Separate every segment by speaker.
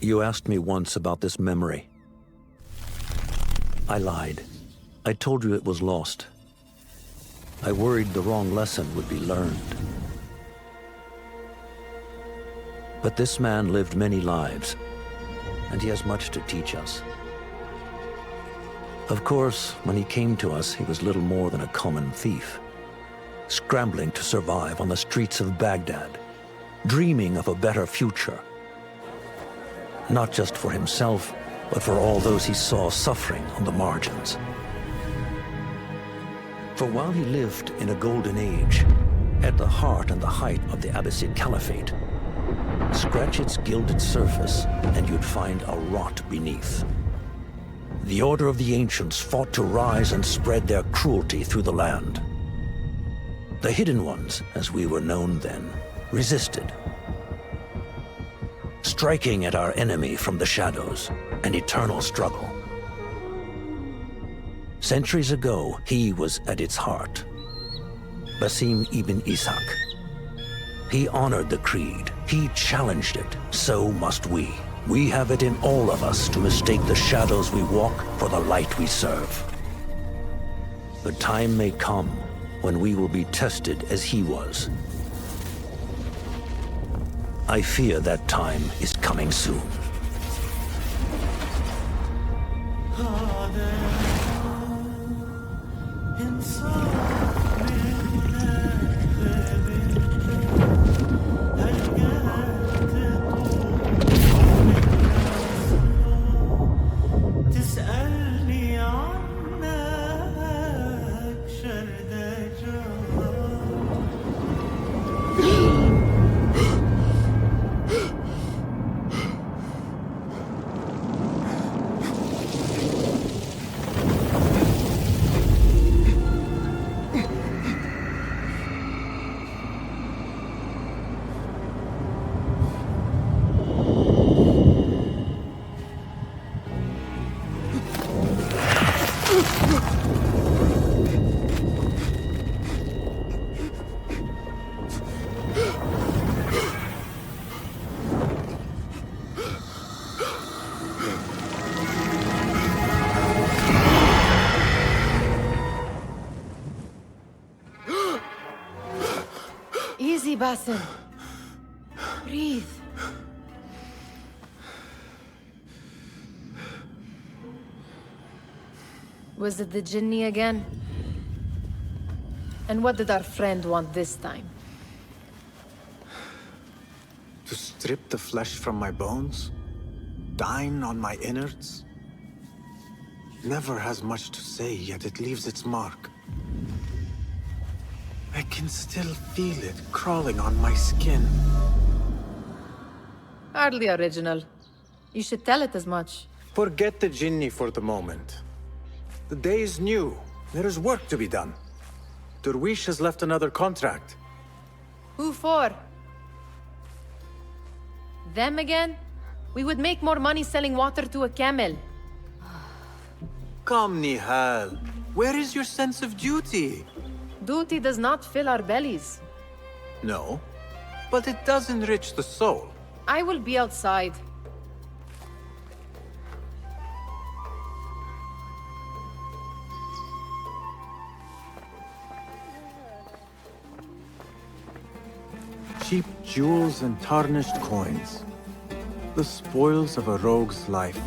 Speaker 1: You asked me once about this memory. I lied. I told you it was lost. I worried the wrong lesson would be learned. But this man lived many lives, and he has much to teach us. Of course, when he came to us, he was little more than a common thief, scrambling to survive on the streets of Baghdad, dreaming of a better future. Not just for himself, but for all those he saw suffering on the margins. For while he lived in a golden age, at the heart and the height of the Abbasid Caliphate, scratch its gilded surface and you'd find a rot beneath. The Order of the Ancients fought to rise and spread their cruelty through the land. The Hidden Ones, as we were known then, resisted, striking at our enemy from the shadows, an eternal struggle. Centuries ago, he was at its heart. Basim ibn Ishaq. He honored the creed. He challenged it. So must we. We have it in all of us to mistake the shadows we walk for the light we serve. The time may come when we will be tested as he was. I fear that time is coming soon.
Speaker 2: Easy, Basim. Breathe. Was it the Jinni again? And what did our friend want this time?
Speaker 3: To strip the flesh from my bones? Dine on my innards? Never has much to say, yet it leaves its mark. I can still feel it crawling on my skin.
Speaker 2: Hardly original. You should tell it as much.
Speaker 3: Forget the Jinni for the moment. The day is new. There is work to be done. Derwish has left another contract.
Speaker 2: Who for? Them again? We would make more money selling water to a camel.
Speaker 3: Come, Nihal. Where is your sense of duty?
Speaker 2: Duty does not fill our bellies.
Speaker 3: No, but it does enrich the soul.
Speaker 2: I will be outside.
Speaker 3: Cheap jewels and tarnished coins. The spoils of a rogue's life.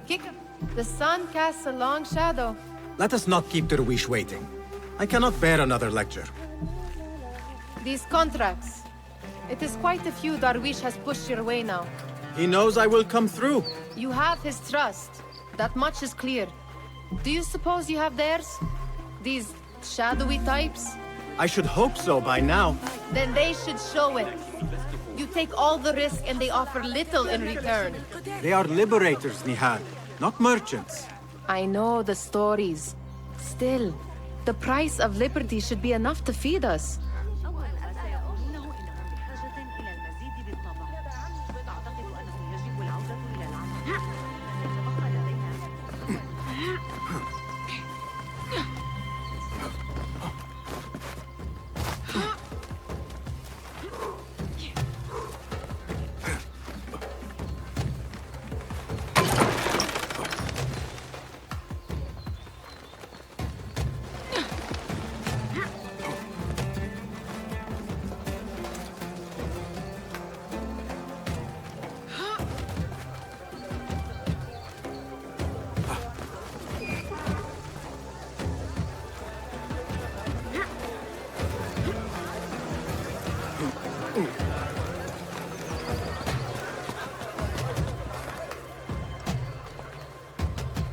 Speaker 2: Kick up. The sun casts a long shadow.
Speaker 3: Let us not keep Derwish waiting. I cannot bear another lecture.
Speaker 2: These contracts. It is quite a few Darwish has pushed your way now.
Speaker 3: He knows I will come through.
Speaker 2: You have his trust. That much is clear. Do you suppose you have theirs? These shadowy types?
Speaker 3: I should hope so by now.
Speaker 2: Then they should show it. You take all the risk and they offer little in return.
Speaker 3: They are liberators, Nihal, not merchants.
Speaker 2: I know the stories. Still, the price of liberty should be enough to feed us.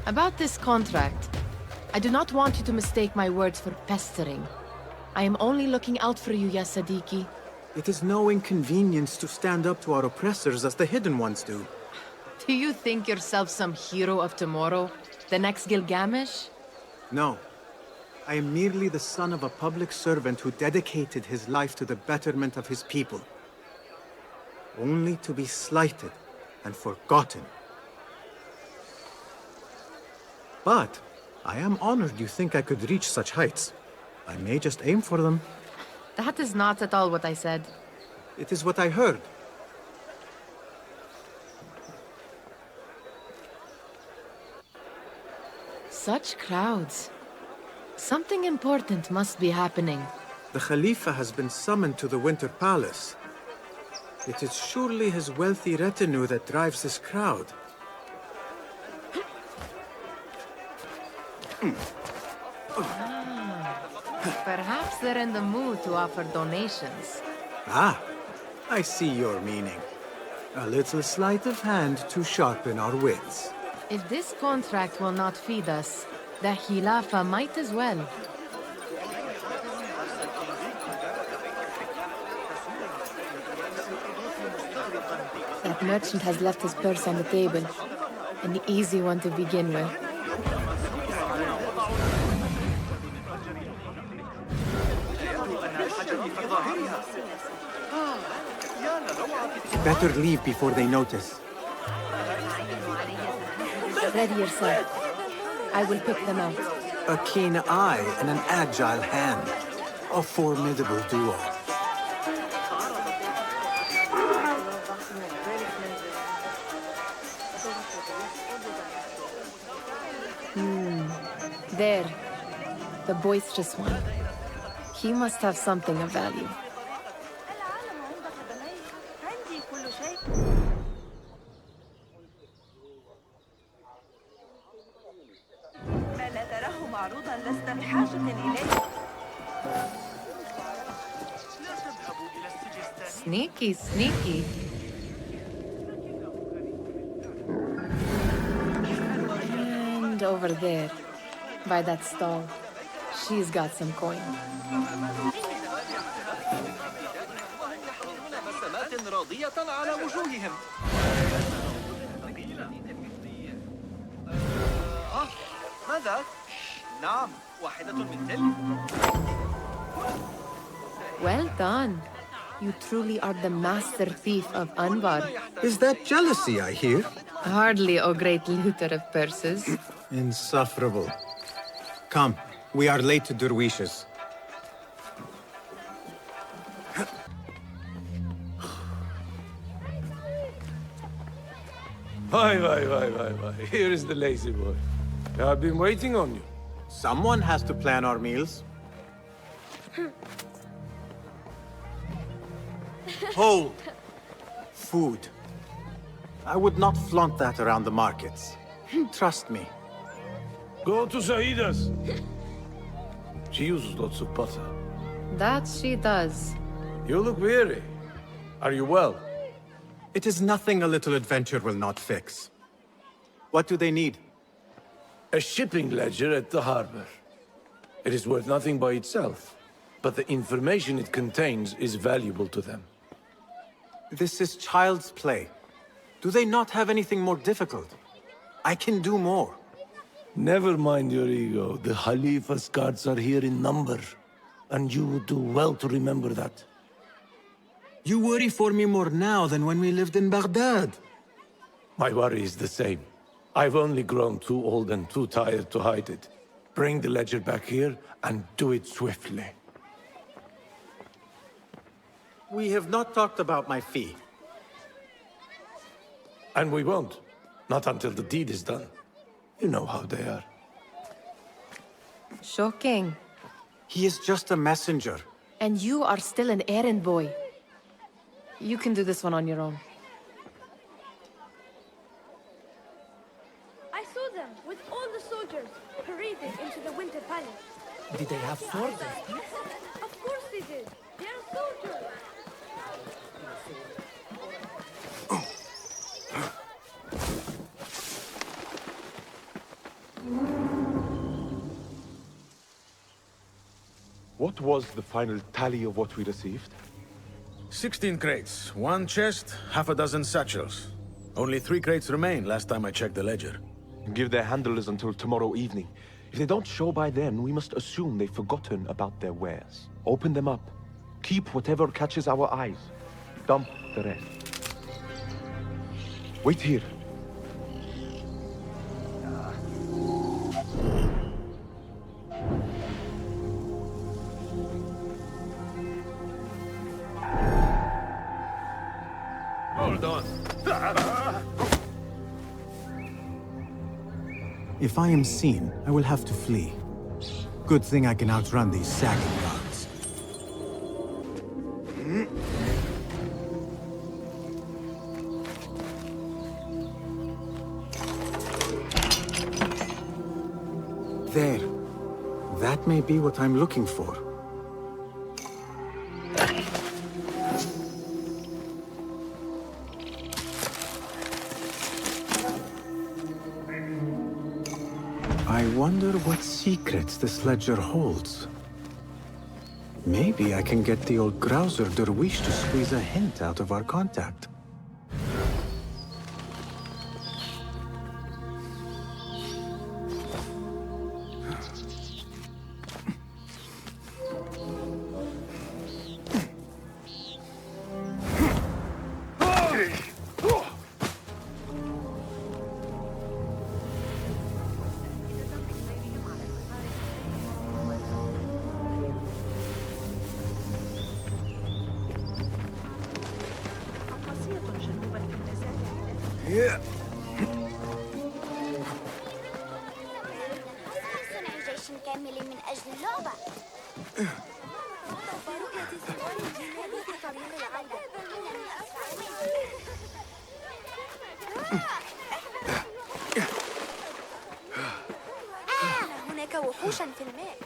Speaker 2: About this contract, I do not want you to mistake my words for pestering. I am only looking out for you, ya Sadiki.
Speaker 3: It is no inconvenience to stand up to our oppressors as the Hidden Ones do.
Speaker 2: Do you think yourself some hero of tomorrow? The next Gilgamesh?
Speaker 3: No. I am merely the son of a public servant who dedicated his life to the betterment of his people. Only to be slighted and forgotten. But I am honored you think I could reach such heights. I may just aim for them.
Speaker 2: That is not at all what I said.
Speaker 3: It is what I heard.
Speaker 2: Such crowds. Something important must be happening.
Speaker 3: The Khalifa has been summoned to the Winter Palace. It is surely his wealthy retinue that drives this crowd.
Speaker 2: Perhaps they're in the mood to offer donations.
Speaker 3: Ah, I see your meaning. A little sleight of hand to sharpen our wits.
Speaker 2: If this contract will not feed us, the Khilafa might as well. That merchant has left his purse on the table. An easy one to begin with.
Speaker 3: Better leave before they notice.
Speaker 2: Ready yourself. I will pick them out.
Speaker 3: A keen eye and an agile hand. A formidable duo.
Speaker 2: There. The boisterous one. He must have something of value. Sneaky, sneaky. And over there, by that stall, she's got some coin.
Speaker 4: ماذا؟ نعم، واحدة من تلك.
Speaker 2: Well done. You truly are the master thief of Anbar.
Speaker 3: Is that jealousy I hear?
Speaker 2: Hardly, O great looter of purses.
Speaker 3: Insufferable. Come, we are late to Derwishes.
Speaker 5: Why. Here is the lazy boy. I've been waiting on you.
Speaker 3: Someone has to plan our meals. Hold! Food. I would not flaunt that around the markets. Trust me.
Speaker 5: Go to Saida's. She uses lots of butter.
Speaker 2: That she does.
Speaker 5: You look weary. Are you well?
Speaker 3: It is nothing a little adventure will not fix. What do they need?
Speaker 5: A shipping ledger at the harbor. It is worth nothing by itself, but the information it contains is valuable to them.
Speaker 3: This is child's play. Do they not have anything more difficult? I can do more.
Speaker 5: Never mind your ego. The Khalifa's guards are here in number, and you would do well to remember that.
Speaker 3: You worry for me more now than when we lived in Baghdad.
Speaker 5: My worry is the same. I've only grown too old and too tired to hide it. Bring the ledger back here, and do it swiftly.
Speaker 3: We have not talked about my fee.
Speaker 5: And we won't. Not until the deed is done. You know how they are.
Speaker 2: Shocking.
Speaker 3: He is just a messenger.
Speaker 2: And you are still an errand boy. You can do this one on your own.
Speaker 6: I saw them with all the soldiers paraded into the Winter Palace.
Speaker 7: Did they have swords?
Speaker 6: Of course they did. They are soldiers.
Speaker 7: What was the final tally of what we received?
Speaker 8: 16 crates, 1 chest, half a dozen satchels. Only 3 crates remain last time I checked the ledger.
Speaker 7: Give their handlers until tomorrow evening. If they don't show by then, we must assume they've forgotten about their wares. Open them up. Keep whatever catches our eyes. Dump the rest. Wait here.
Speaker 8: Hold on.
Speaker 3: If I am seen, I will have to flee. Good thing I can outrun these sagging guards. There. That may be what I'm looking for. I wonder what secrets this ledger holds. Maybe I can get the old grouser Derwish to squeeze a hint out of our contact.
Speaker 9: صنع جيش كامل من أجل اللعبة. هناك وحوشا في الماء.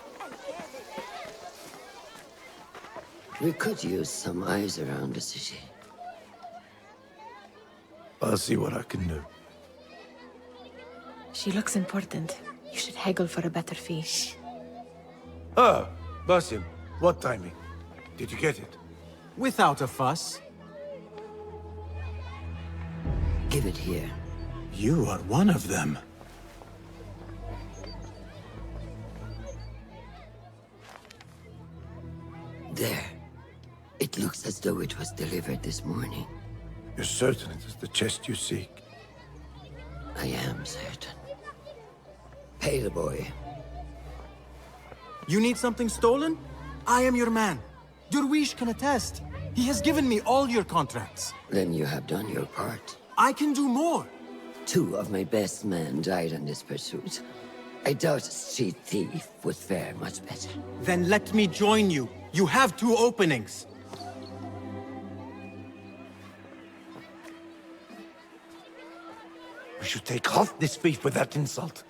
Speaker 10: We could use some eyes around the city.
Speaker 5: I'll see what I can do.
Speaker 2: She looks important. You should haggle for a better fee.
Speaker 5: Ah, Basim, what timing? Did you get it?
Speaker 3: Without a fuss.
Speaker 10: Give it here.
Speaker 3: You are one of them.
Speaker 10: There. It looks as though it was delivered this morning.
Speaker 5: You're certain it is the chest you seek?
Speaker 10: I am certain. Pay the boy.
Speaker 3: You need something stolen? I am your man. Derwish can attest. He has given me all your contracts.
Speaker 10: Then you have done your part.
Speaker 3: I can do more.
Speaker 10: 2 of my best men died in this pursuit. I doubt a street thief would fare much better.
Speaker 3: Then let me join you. You have 2 openings.
Speaker 5: We should take half this thief with that insult.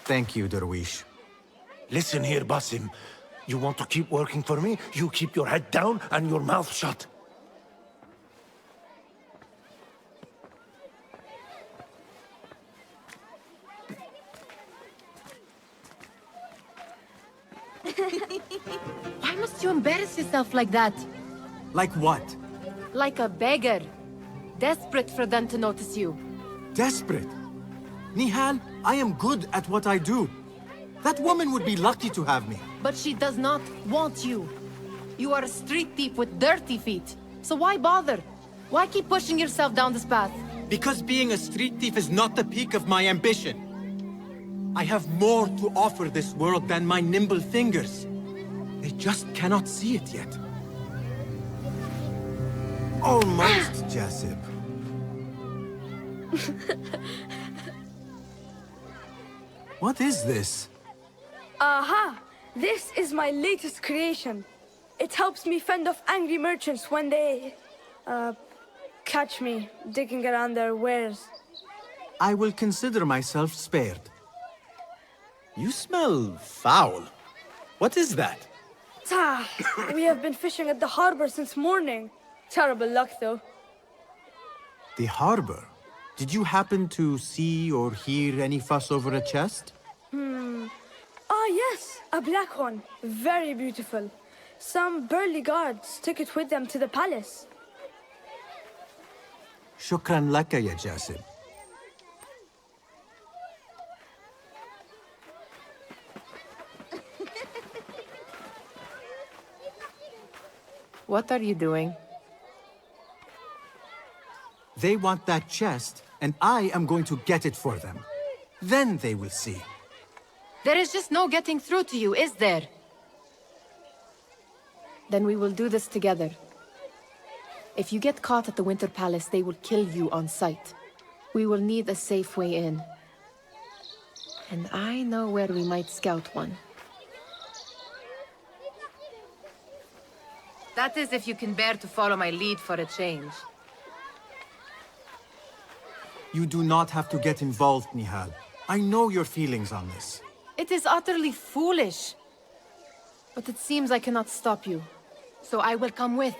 Speaker 3: Thank you, Derwish.
Speaker 5: Listen here, Basim. You want to keep working for me? You keep your head down and your mouth shut.
Speaker 2: Why must you embarrass yourself like that?
Speaker 3: Like what?
Speaker 2: Like a beggar. Desperate for them to notice you.
Speaker 3: Desperate? Nihal, I am good at what I do. That woman would be lucky to have me.
Speaker 2: But she does not want you. You are a street thief with dirty feet. So why bother? Why keep pushing yourself down this path?
Speaker 3: Because being a street thief is not the peak of my ambition. I have more to offer this world than my nimble fingers. They just cannot see it yet. Almost, Jasib. What is this?
Speaker 6: Aha! This is my latest creation. It helps me fend off angry merchants when they... catch me digging around their wares.
Speaker 3: I will consider myself spared. You smell foul. What is that?
Speaker 6: Ah, we have been fishing at the harbor since morning. Terrible luck, though.
Speaker 3: The harbor? Did you happen to see or hear any fuss over a chest?
Speaker 6: Ah, yes, a black one. Very beautiful. Some burly guards took it with them to the palace.
Speaker 3: Shukran laka ya Jasib.
Speaker 2: What are you doing?
Speaker 3: They want that chest, and I am going to get it for them. Then they will see.
Speaker 2: There is just no getting through to you, is there? Then we will do this together. If you get caught at the Winter Palace, they will kill you on sight. We will need a safe way in. And I know where we might scout one. That is if you can bear to follow my lead for a change.
Speaker 3: You do not have to get involved, Nihal. I know your feelings on this.
Speaker 2: It is utterly foolish. But it seems I cannot stop you. So I will come with,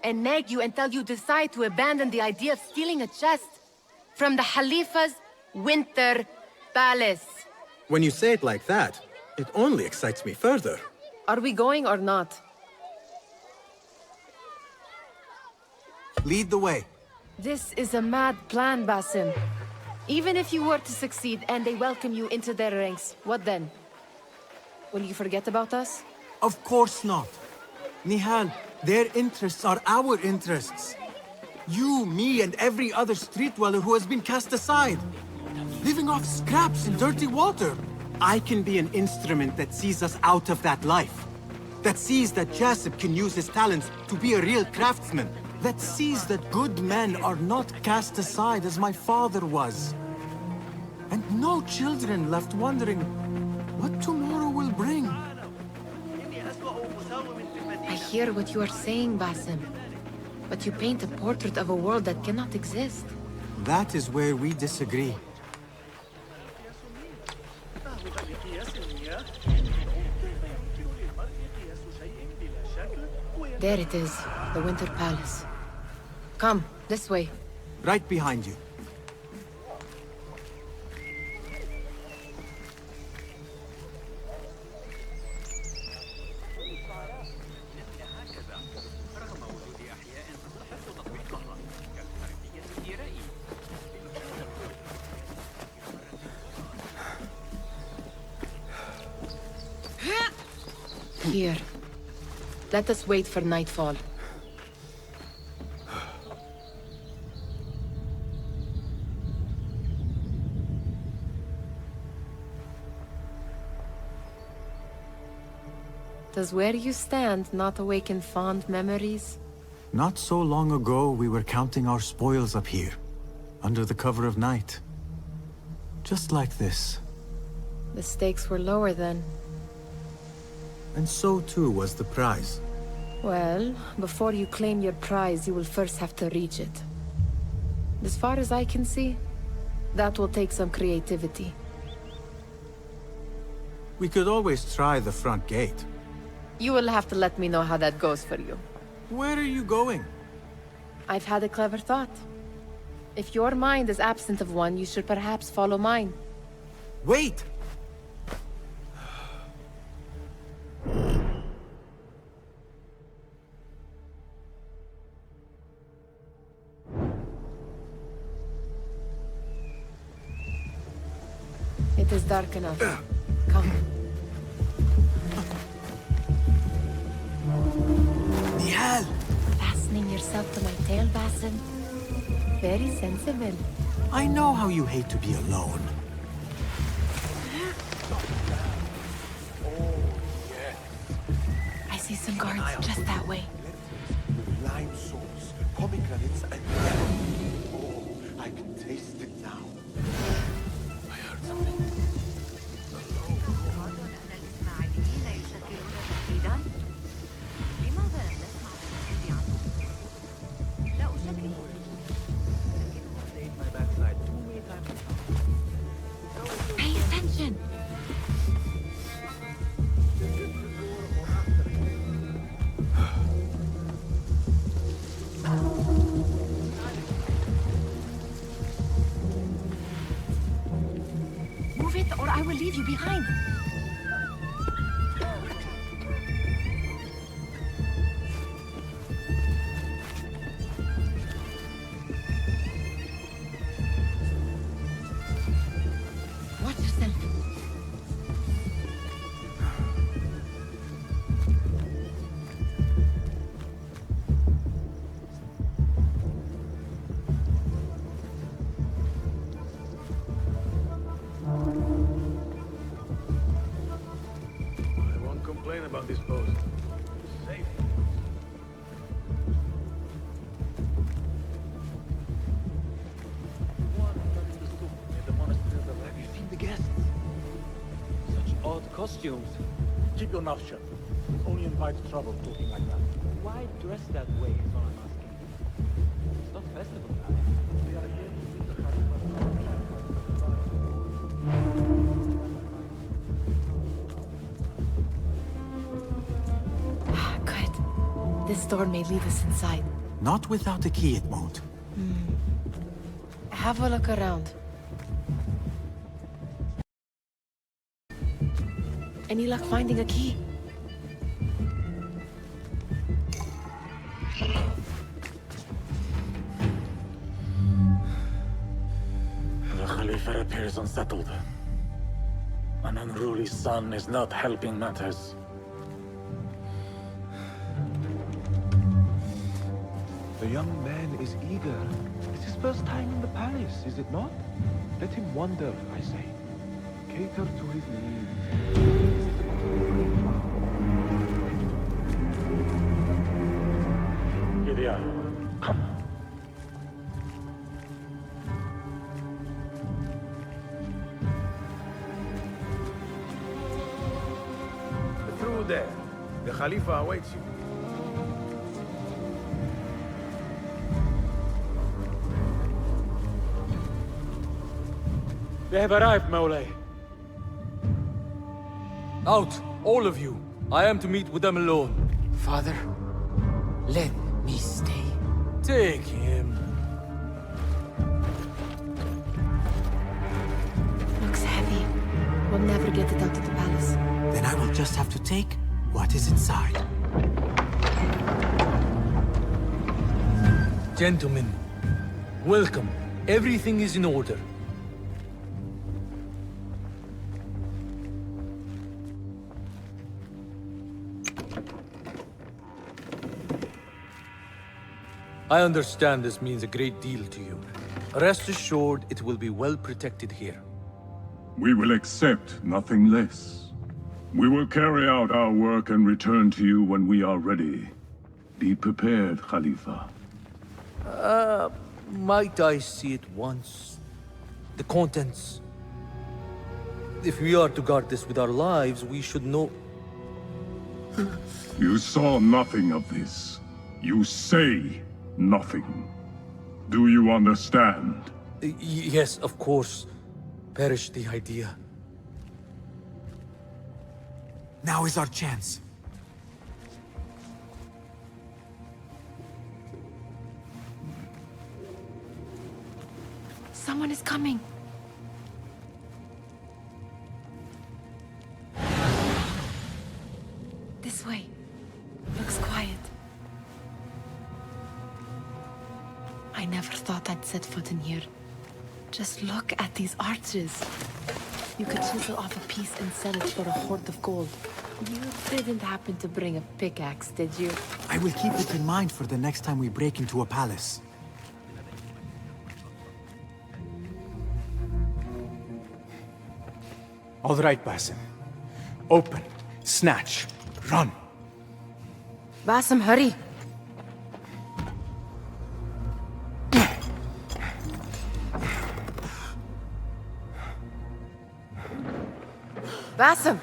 Speaker 2: and nag you until you decide to abandon the idea of stealing a chest from the Khalifa's Winter Palace.
Speaker 3: When you say it like that, it only excites me further.
Speaker 2: Are we going or not?
Speaker 3: Lead the way.
Speaker 2: This is a mad plan, Basim. Even if you were to succeed and they welcome you into their ranks, what then? Will you forget about us?
Speaker 3: Of course not. Nihal, their interests are our interests. You, me, and every other street dweller who has been cast aside. Living off scraps and dirty water. I can be an instrument that sees us out of that life. That sees that Jasib can use his talents to be a real craftsman. That sees that good men are not cast aside as my father was. And no children left wondering what tomorrow will bring.
Speaker 2: I hear what you are saying, Basim. But you paint a portrait of a world that cannot exist.
Speaker 3: That is where we disagree.
Speaker 2: There it is, the Winter Palace. Come, this way.
Speaker 3: Right behind you.
Speaker 2: Here. Let us wait for nightfall. Does where you stand not awaken fond memories?
Speaker 3: Not so long ago, we were counting our spoils up here, under the cover of night. Just like this.
Speaker 2: The stakes were lower then.
Speaker 3: And so too was the prize.
Speaker 2: Well, before you claim your prize, you will first have to reach it. As far as I can see, that will take some creativity.
Speaker 3: We could always try the front gate.
Speaker 2: You will have to let me know how that goes for you.
Speaker 3: Where are you going?
Speaker 2: I've had a clever thought. If your mind is absent of one, you should perhaps follow mine.
Speaker 3: Wait!
Speaker 2: It is dark enough. Come.
Speaker 3: Nihal!
Speaker 2: Fastening yourself to my tail, Basim. Very sensible.
Speaker 3: I know how you hate to be alone.
Speaker 2: I see some guards just that way.
Speaker 7: Lime sauce, pomegranates, and lemon. Oh, I can taste it now. I heard something.
Speaker 2: Pay attention.
Speaker 8: complain about this post. Safe.
Speaker 11: Have you seen the guests? Such odd costumes.
Speaker 12: Keep your mouth shut. Only invites trouble talking like that.
Speaker 11: Why dress that way is what I'm asking. It's not festival time.
Speaker 12: We are here to meet the Khalifa.
Speaker 2: Good. This door may lead us inside.
Speaker 3: Not without a key, it won't.
Speaker 2: Have a look around. Any luck finding a key?
Speaker 12: The Khalifa appears unsettled. An unruly son is not helping matters.
Speaker 7: The young man is eager. It's his first time in the palace, is it not? Let him wander, I say. Cater to his needs.
Speaker 12: Gideon, come.
Speaker 8: Through there. The Khalifa awaits you.
Speaker 11: They have arrived, Maulay.
Speaker 13: Out, all of you. I am to meet with them alone.
Speaker 14: Father, let me stay.
Speaker 13: Take him.
Speaker 2: Looks heavy. We'll never get it out of the palace.
Speaker 3: Then I will just have to take what is inside.
Speaker 13: Gentlemen, welcome. Everything is in order. I understand this means a great deal to you. Rest assured, it will be well protected here.
Speaker 15: We will accept nothing less. We will carry out our work and return to you when we are ready. Be prepared, Khalifa.
Speaker 13: Might I see it once? The contents. If we are to guard this with our lives, we should know...
Speaker 15: You saw nothing of this. You say nothing. Do you understand?
Speaker 13: Yes, of course. Perish the idea.
Speaker 3: Now is our chance.
Speaker 2: Someone is coming. This way. Looks quiet. I never thought I'd set foot in here. Just look at these arches. You could chisel off a piece and sell it for a hoard of gold. You didn't happen to bring a pickaxe, did you?
Speaker 3: I will keep it in mind for the next time we break into a palace.
Speaker 16: All right, Basim. Open, snatch, run.
Speaker 2: Basim, hurry. Basim!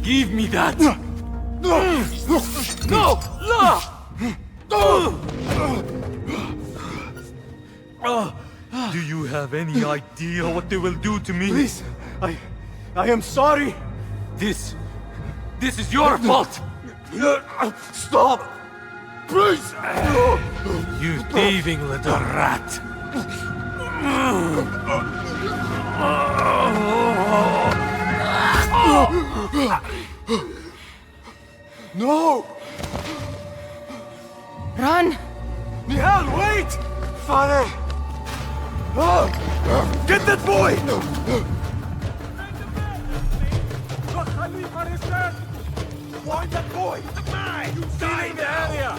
Speaker 13: Give me that! No! Do you have any idea what they will do to me?
Speaker 16: Please, I am sorry.
Speaker 13: This is your fault!
Speaker 16: Stop! Please!
Speaker 13: You thieving little rat!
Speaker 16: No!
Speaker 2: Run!
Speaker 16: Nihal, wait! Father! Get that boy! wind that boy! You die in the area!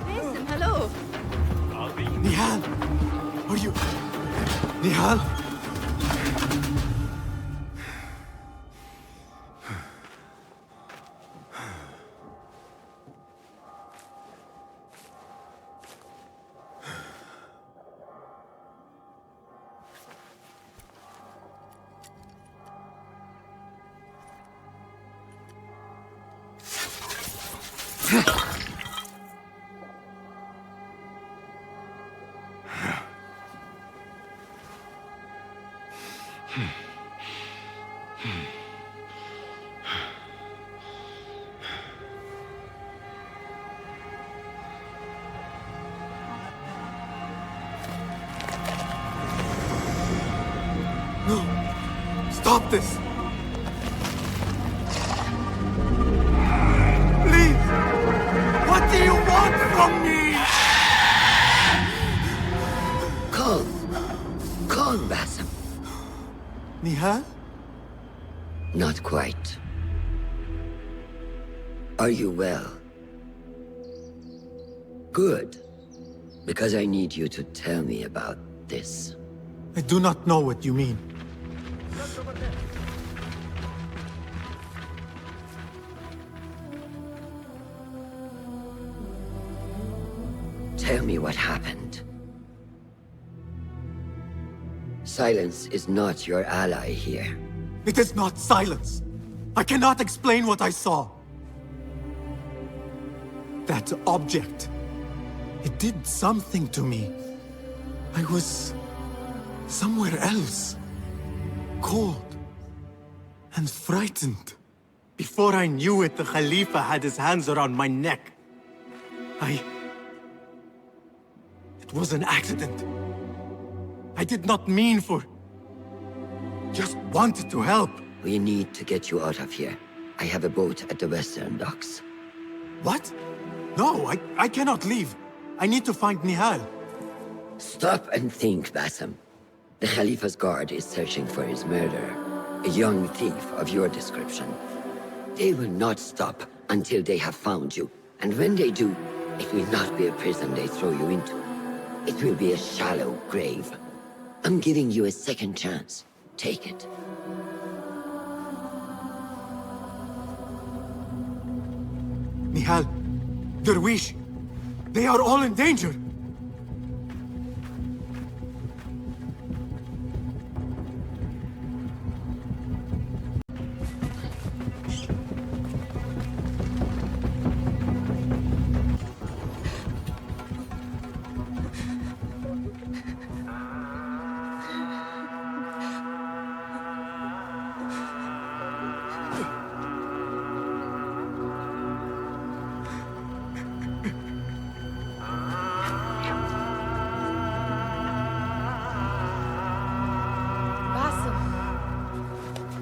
Speaker 2: Listen, hello.
Speaker 3: Nihal! Are you... Nihal? No! Stop this! Please! What do you want from me?
Speaker 10: Calm. Calm, Basim.
Speaker 3: Nihal?
Speaker 10: Not quite. Are you well? Good. Because I need you to tell me about this.
Speaker 3: I do not know what you mean.
Speaker 10: Tell me what happened. Silence is not your ally here.
Speaker 3: It is not silence. I cannot explain what I saw. That object. It did something to me. I was somewhere else. Cold. And frightened. Before I knew it, the Khalifa had his hands around my neck. It was an accident. I did not mean for... Just wanted to help.
Speaker 10: We need to get you out of here. I have a boat at the western docks.
Speaker 3: What? No, I cannot leave. I need to find Nihal.
Speaker 10: Stop and think, Basim. The Khalifa's guard is searching for his murderer. A young thief of your description. They will not stop until they have found you. And when they do, it will not be a prison they throw you into. It will be a shallow grave. I'm giving you a second chance. Take it.
Speaker 3: Nihal, Derwish, they are all in danger.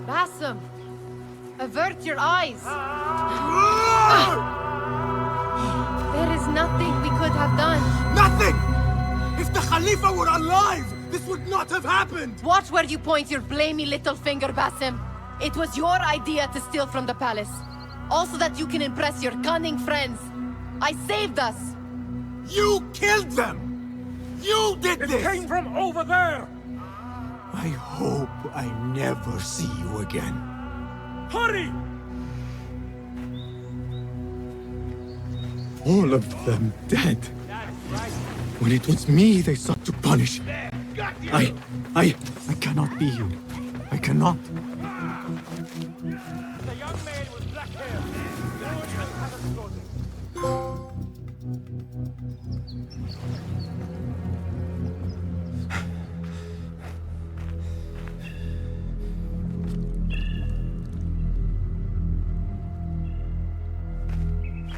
Speaker 2: Basim! Avert your eyes! There is nothing we could have done.
Speaker 3: Nothing! If the Khalifa were alive, this would not have happened!
Speaker 2: Watch where you point your blamey little finger, Basim. It was your idea to steal from the palace. Also that you can impress your cunning friends. I saved us!
Speaker 3: You killed them! You did this!
Speaker 16: It came from over there!
Speaker 3: I hope I never see you again.
Speaker 16: Hurry!
Speaker 3: All of them dead. When it was me they sought to punish. I cannot be you. I cannot.
Speaker 16: The young man with black hair.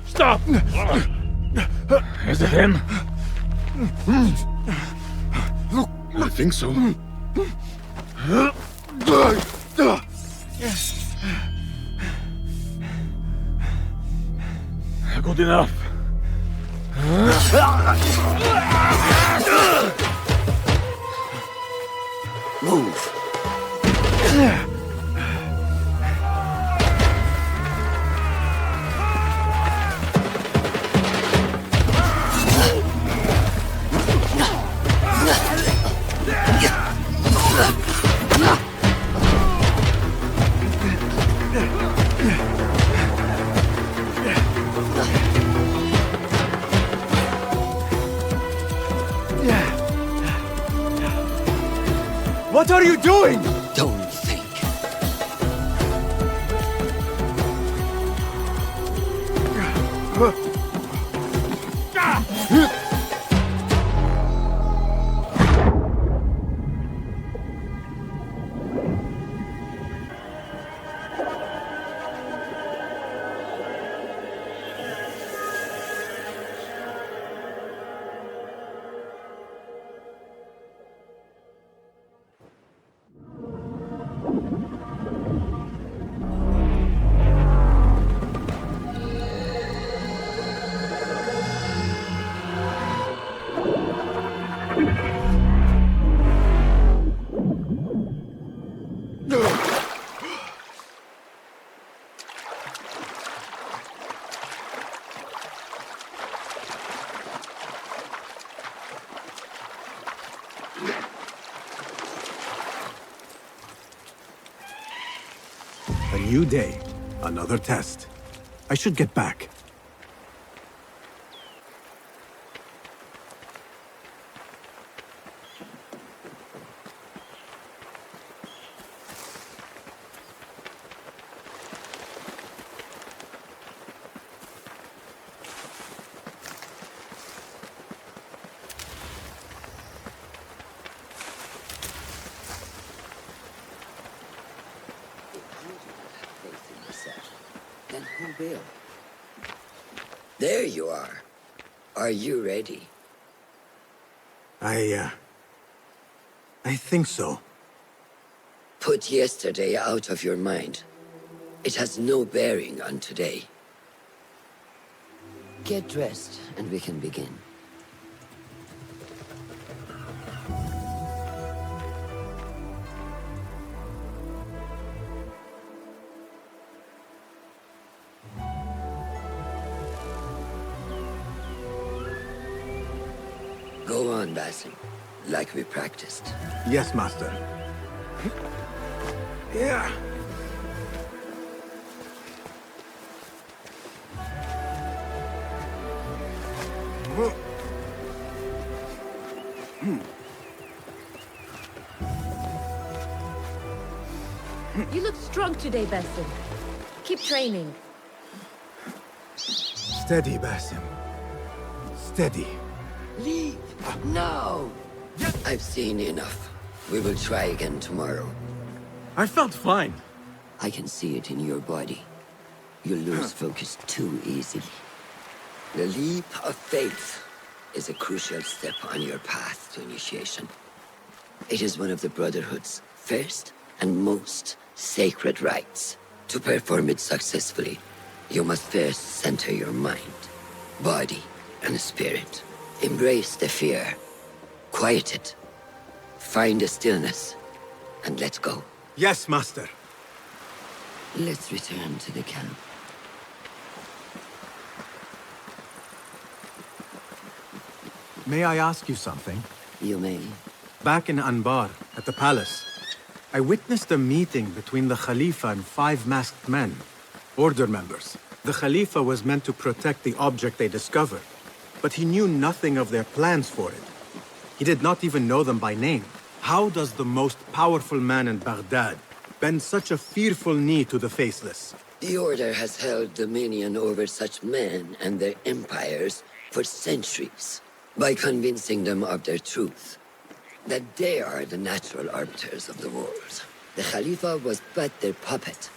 Speaker 12: Stop! Is it him?
Speaker 16: I think so.
Speaker 12: Good enough.
Speaker 3: What are you doing?
Speaker 10: Don't think.
Speaker 3: A new day, another test. I should get back.
Speaker 10: Then who will? There you are. Are you ready?
Speaker 3: I think so.
Speaker 10: Put yesterday out of your mind. It has no bearing on today. Get dressed, and we can begin. Go on, Basim, like we practiced.
Speaker 3: Yes, Master. Yeah.
Speaker 2: You look strong today, Basim. Keep training.
Speaker 3: Steady, Basim. Steady.
Speaker 10: Leave now! I've seen enough. We will try again tomorrow.
Speaker 3: I felt fine.
Speaker 10: I can see it in your body. You lose focus too easily. The leap of faith is a crucial step on your path to initiation. It is one of the Brotherhood's first and most sacred rites. To perform it successfully, you must first center your mind, body, and spirit. Embrace the fear. Quiet it. Find a stillness. And let go.
Speaker 3: Yes, Master.
Speaker 10: Let's return to the camp.
Speaker 3: May I ask you something?
Speaker 10: You may.
Speaker 3: Back in Anbar, at the palace, I witnessed a meeting between the Khalifa and 5 masked men, Order members. The Khalifa was meant to protect the object they discovered, but he knew nothing of their plans for it. He did not even know them by name. How does the most powerful man in Baghdad bend such a fearful knee to the faceless?
Speaker 10: The Order has held dominion over such men and their empires for centuries, by convincing them of their truth, that they are the natural arbiters of the world. The Khalifa was but their puppet,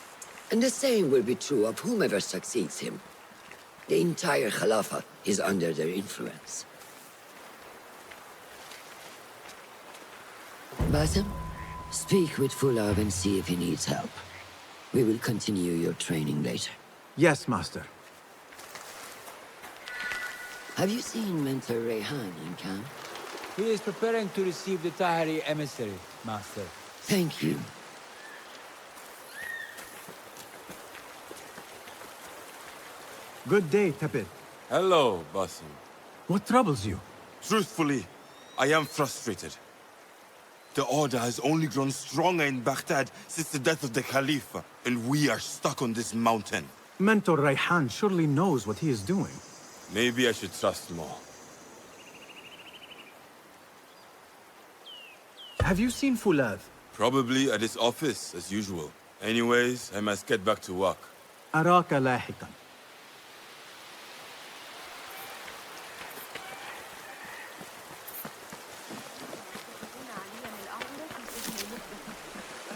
Speaker 10: and the same will be true of whomever succeeds him. The entire Khalifa is under their influence. Basim, speak with Fulab and see if he needs help. We will continue your training later.
Speaker 3: Yes, Master.
Speaker 10: Have you seen Mentor Rayhan in camp?
Speaker 14: He is preparing to receive the Tahiri emissary, Master.
Speaker 10: Thank you.
Speaker 3: Good day, Tepid.
Speaker 17: Hello, Basim.
Speaker 3: What troubles you?
Speaker 17: Truthfully, I am frustrated. The Order has only grown stronger in Baghdad since the death of the Khalifa, and we are stuck on this mountain.
Speaker 3: Mentor Rayhan surely knows what he is doing.
Speaker 17: Maybe I should trust more.
Speaker 3: Have you seen Fulad?
Speaker 17: Probably at his office, as usual. Anyways, I must get back to work.
Speaker 3: أراك لاحقا.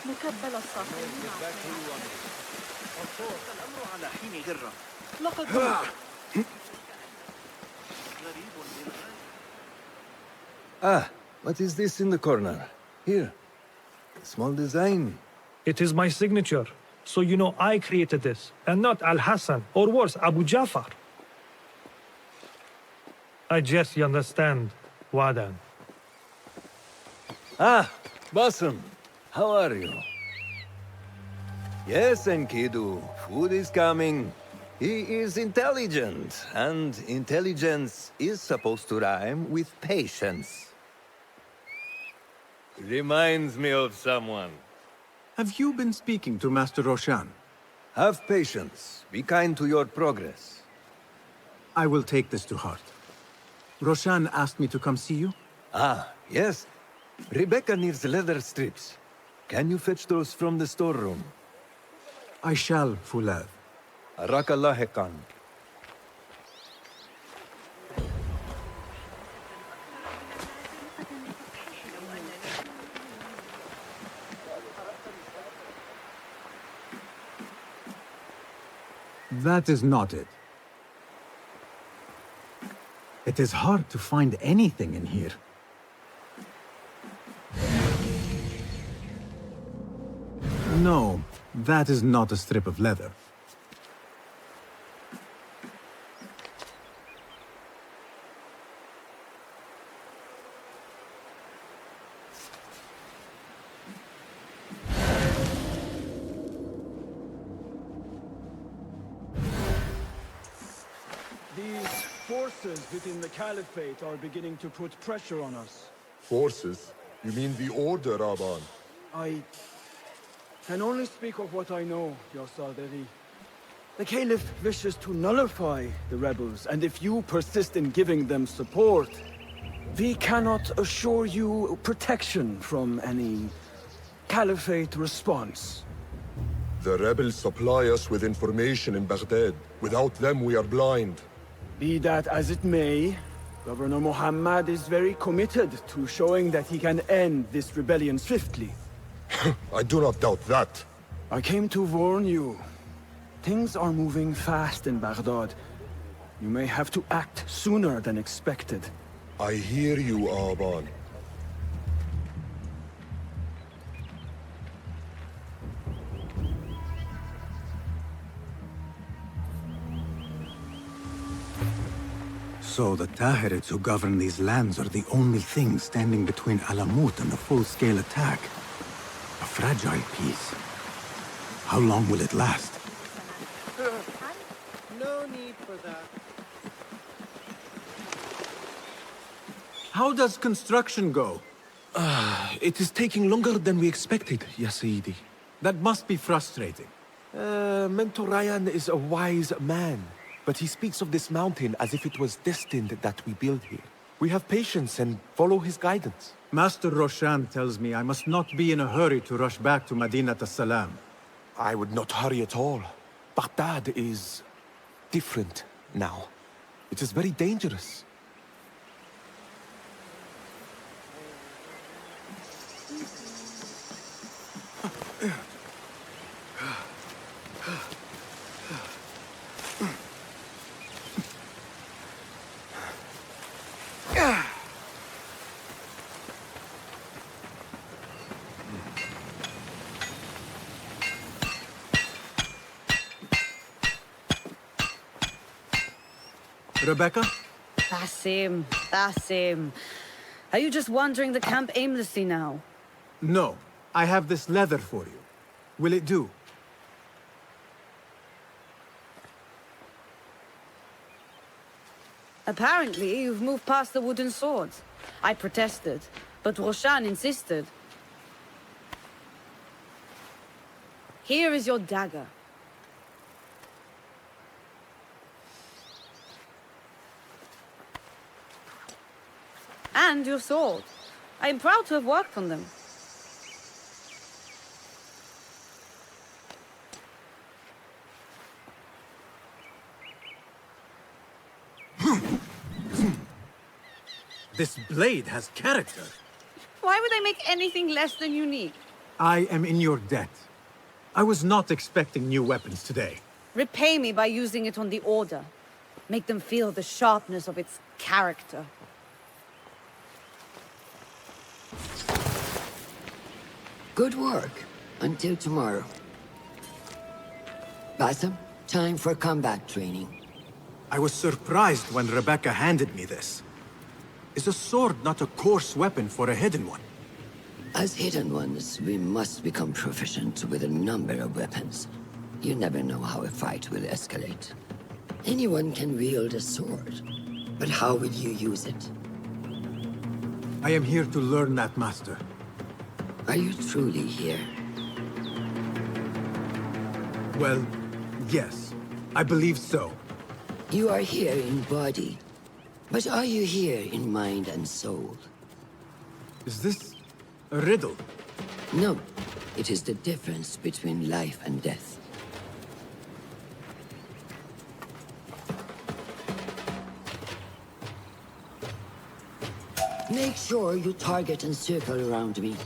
Speaker 2: مكبل الصافي.
Speaker 4: الأمر على حين غرة.
Speaker 2: لقد
Speaker 18: Ah, what is this in the corner? Here. Small design.
Speaker 19: It is my signature. So you know I created this, and not Al-Hassan, or worse, Abu Jafar. I guess you understand, Wadan.
Speaker 18: Ah, Bassam. How are you? Yes, Enkidu. Food is coming. He is intelligent, and intelligence is supposed to rhyme with patience. Reminds me of someone.
Speaker 3: Have you been speaking to Master Roshan?
Speaker 18: Have patience. Be kind to your progress.
Speaker 3: I will take this to heart. Roshan asked me to come see you?
Speaker 18: Ah, yes. Rebecca needs leather strips. Can you fetch those from the storeroom?
Speaker 3: I shall, Fulad.
Speaker 18: Arakalahekan.
Speaker 3: That is not it. It is hard to find anything in here. No, that is not a strip of leather.
Speaker 20: These forces within the Caliphate are beginning to put pressure on us.
Speaker 16: Forces? You mean the Order, Aban?
Speaker 20: I can only speak of what I know, Ya Saderi. The Caliph wishes to nullify the rebels, and if you persist in giving them support, we cannot assure you protection from any Caliphate response.
Speaker 16: The rebels supply us with information in Baghdad. Without them, we are blind.
Speaker 20: Be that as it may, Governor Muhammad is very committed to showing that he can end this rebellion swiftly.
Speaker 16: I do not doubt that.
Speaker 20: I came to warn you. Things are moving fast in Baghdad. You may have to act sooner than expected.
Speaker 16: I hear you, Aban.
Speaker 3: So the Tahirids who govern these lands are the only thing standing between Alamut and a full-scale attack. A fragile peace. How long will it last?
Speaker 4: No need for that.
Speaker 3: How does construction go?
Speaker 7: It is taking longer than we expected, Ya Sayyidi.
Speaker 3: That must be frustrating.
Speaker 7: Mentor Ryan is a wise man, but he speaks of this mountain as if it was destined that we build here. We have patience and follow his guidance.
Speaker 3: Master Roshan tells me I must not be in a hurry to rush back to Madinat as-Salam.
Speaker 7: I would not hurry at all. Baghdad is different now. It is very dangerous.
Speaker 3: Rebecca?
Speaker 21: Basim. Are you just wandering the camp aimlessly now?
Speaker 3: No. I have this leather for you. Will it do?
Speaker 21: Apparently, you've moved past the wooden swords. I protested, but Roshan insisted. Here is your dagger. And your sword. I am proud to have worked on them.
Speaker 3: This blade has character.
Speaker 21: Why would I make anything less than unique?
Speaker 3: I am in your debt. I was not expecting new weapons today.
Speaker 21: Repay me by using it on the Order. Make them feel the sharpness of its character.
Speaker 10: Good work. Until tomorrow. Bassam, time for combat training.
Speaker 3: I was surprised when Rebecca handed me this. Is a sword not a coarse weapon for a hidden one?
Speaker 10: As hidden ones, we must become proficient with a number of weapons. You never know how a fight will escalate. Anyone can wield a sword, but how will you use it?
Speaker 3: I am here to learn that, Master.
Speaker 10: Are you truly here?
Speaker 3: Well, yes. I believe so.
Speaker 10: You are here in body, but are you here in mind and soul?
Speaker 3: Is this a riddle?
Speaker 10: No. It is the difference between life and death. Make sure you target and circle around me.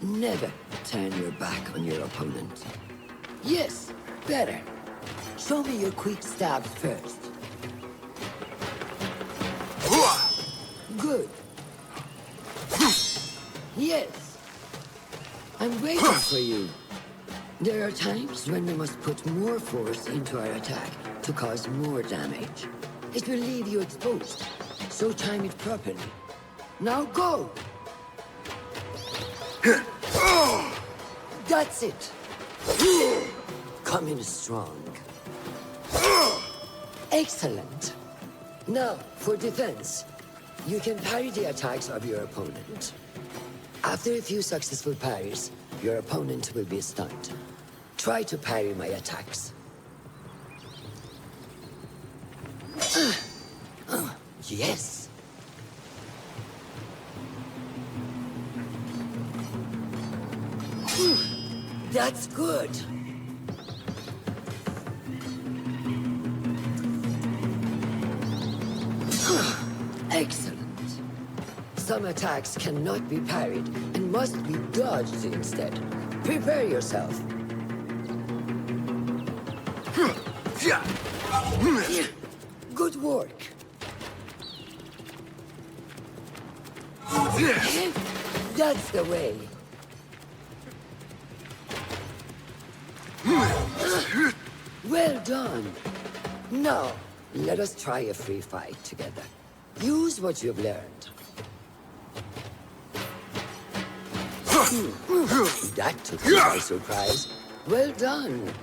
Speaker 10: Never turn your back on your opponent. Yes, better. Show me your quick stabs first. Good. Yes. I'm waiting for you. There are times when we must put more force into our attack to cause more damage. It will leave you exposed, so time it properly. Now go! That's it! Come in strong. Excellent. Now, for defense. You can parry the attacks of your opponent. After a few successful parries, your opponent will be stunned. Try to parry my attacks. Yes! That's good! Excellent. Some attacks cannot be parried and must be dodged instead. Prepare yourself. Good work. That's the way. Well done. Now, let us try a free fight together. Use what you've learned. That took you by surprise. Well done.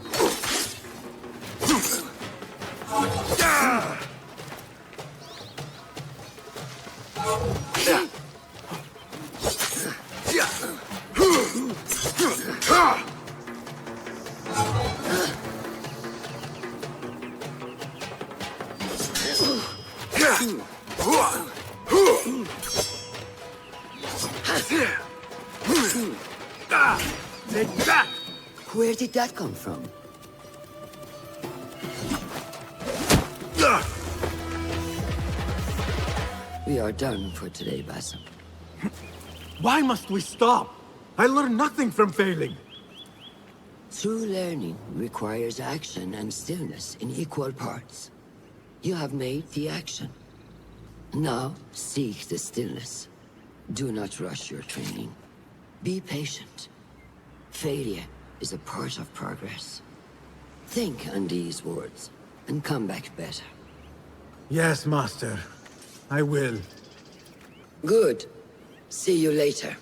Speaker 10: Where did that come from? We are done for today, Bassam.
Speaker 3: Why must we stop? I learned nothing from failing.
Speaker 10: True learning requires action and stillness in equal parts. You have made the action. Now, seek the stillness. Do not rush your training. Be patient. Failure is a part of progress. Think on these words, and come back better.
Speaker 3: Yes, Master. I will.
Speaker 10: Good. See you later.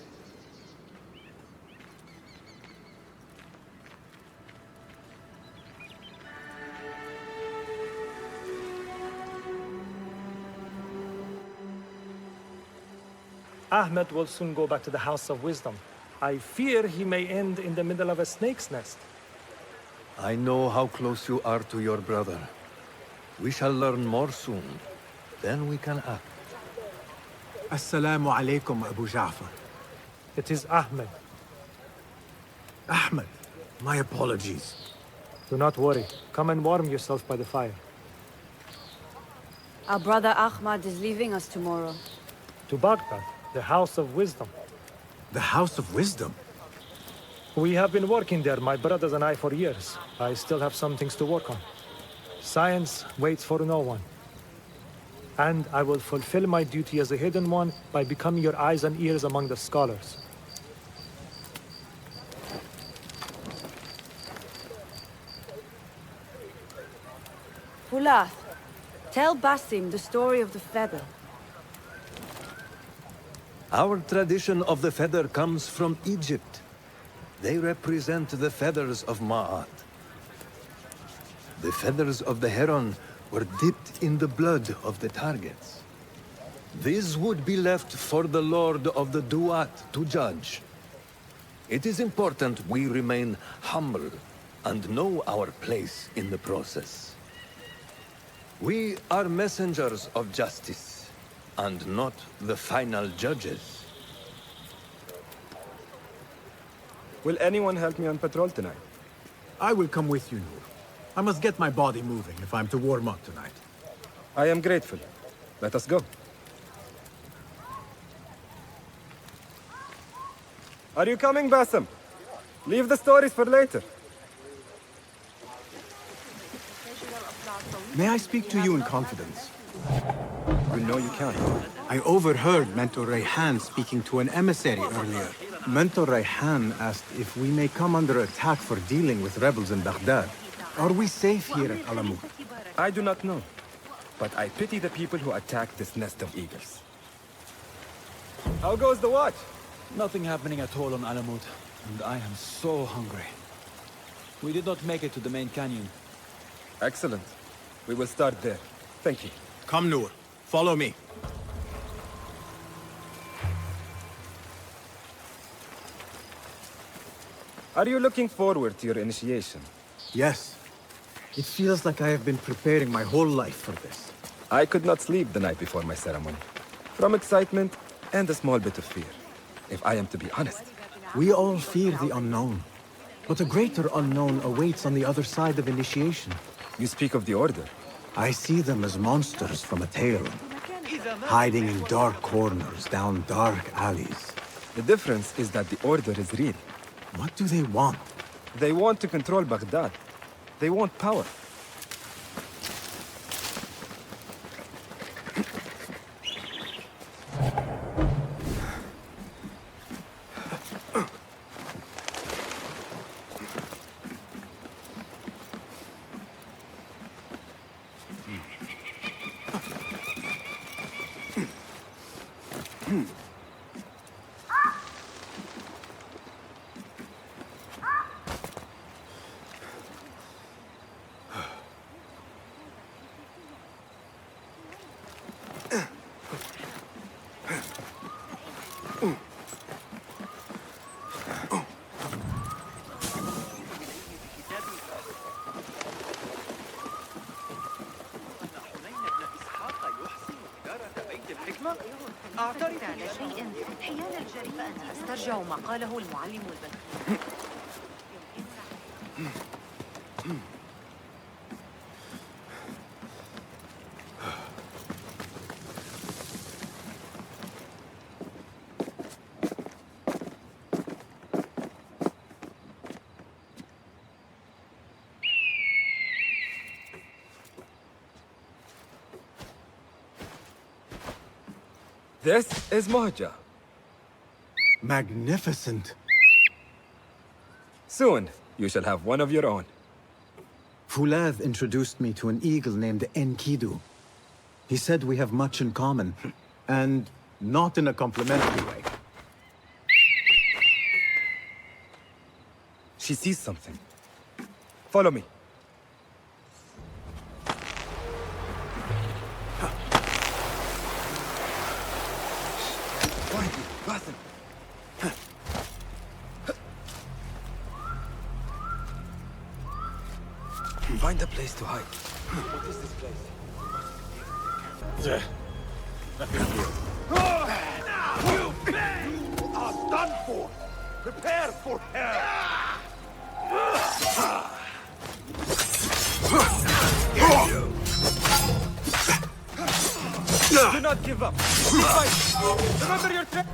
Speaker 19: Ahmed will soon go back to the House of Wisdom. I fear he may end in the middle of a snake's nest.
Speaker 18: I know how close you are to your brother. We shall learn more soon. Then we can act.
Speaker 3: Assalamu alaikum, Abu Ja'far.
Speaker 19: It is Ahmed.
Speaker 3: Ahmed, my apologies.
Speaker 19: Do not worry. Come and warm yourself by the fire.
Speaker 21: Our brother Ahmad is leaving us tomorrow.
Speaker 19: To Baghdad, the House of Wisdom.
Speaker 3: The House of Wisdom?
Speaker 19: We have been working there, my brothers and I, for years. I still have some things to work on. Science waits for no one. And I will fulfill my duty as a hidden one by becoming your eyes and ears among the scholars.
Speaker 21: Fulath, tell Basim the story of the feather.
Speaker 18: Our tradition of the feather comes from Egypt. They represent the feathers of Ma'at. The feathers of the heron were dipped in the blood of the targets. These would be left for the Lord of the Duat to judge. It is important we remain humble and know our place in the process. We are messengers of justice, and not the final judges.
Speaker 1: Will anyone help me on patrol tonight?
Speaker 3: I will come with you, Noor. I must get my body moving if I'm to warm up tonight.
Speaker 1: I am grateful. Let us go. Are you coming, Basim? Leave the stories for later.
Speaker 3: May I speak to you in confidence?
Speaker 1: You know you can.
Speaker 3: I overheard Mentor Rayhan speaking to an emissary earlier. Mentor Rayhan asked if we may come under attack for dealing with rebels in Baghdad. Are we safe here at Alamut?
Speaker 1: I do not know, but I pity the people who attack this nest of eagles. How goes the watch?
Speaker 14: Nothing happening at all on Alamut, and I am so hungry. We did not make it to the main canyon.
Speaker 1: Excellent. We will start there. Thank you.
Speaker 3: Come, Noor. Follow me.
Speaker 1: Are you looking forward to your initiation?
Speaker 3: Yes. It feels like I have been preparing my whole life for this.
Speaker 1: I could not sleep the night before my ceremony. From excitement and a small bit of fear, if I am to be honest.
Speaker 3: We all fear the unknown. But a greater unknown awaits on the other side of initiation.
Speaker 1: You speak of the Order.
Speaker 3: I see them as monsters from a tale, hiding in dark corners, down dark alleys.
Speaker 1: The difference is that the Order is real.
Speaker 3: What do they want?
Speaker 1: They want to control Baghdad. They want power.
Speaker 22: أعترف على شيء حيال الجريمة أن أسترجع ما قاله المعلم البدري.
Speaker 1: This is Mohaja.
Speaker 3: Magnificent.
Speaker 1: Soon, you shall have one of your own.
Speaker 3: Fulath introduced me to an eagle named Enkidu. He said we have much in common, and not in a complimentary way.
Speaker 1: She sees something. Follow me. Find a place to hide. What is this place?
Speaker 12: Nothing here.
Speaker 23: You are done for! Prepare for hell!
Speaker 1: Do not give up. Fight. Remember your training.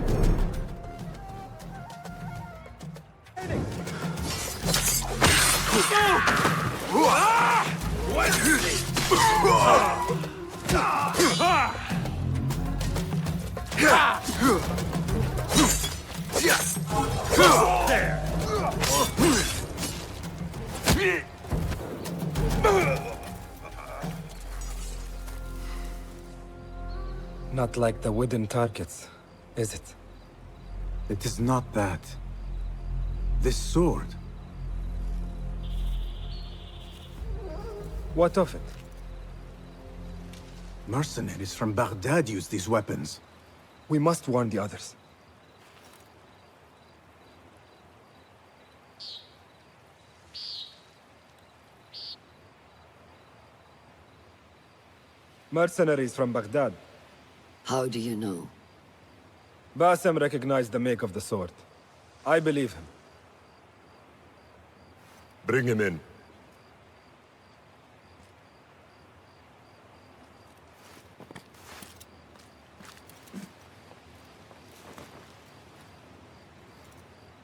Speaker 1: Not like the wooden targets, is it?
Speaker 3: It is not that. This sword.
Speaker 1: What of it?
Speaker 3: Mercenaries from Baghdad use these weapons.
Speaker 1: We must warn the others. Mercenaries from Baghdad.
Speaker 10: How do you know?
Speaker 1: Bassem recognized the make of the sword. I believe him.
Speaker 16: Bring him in.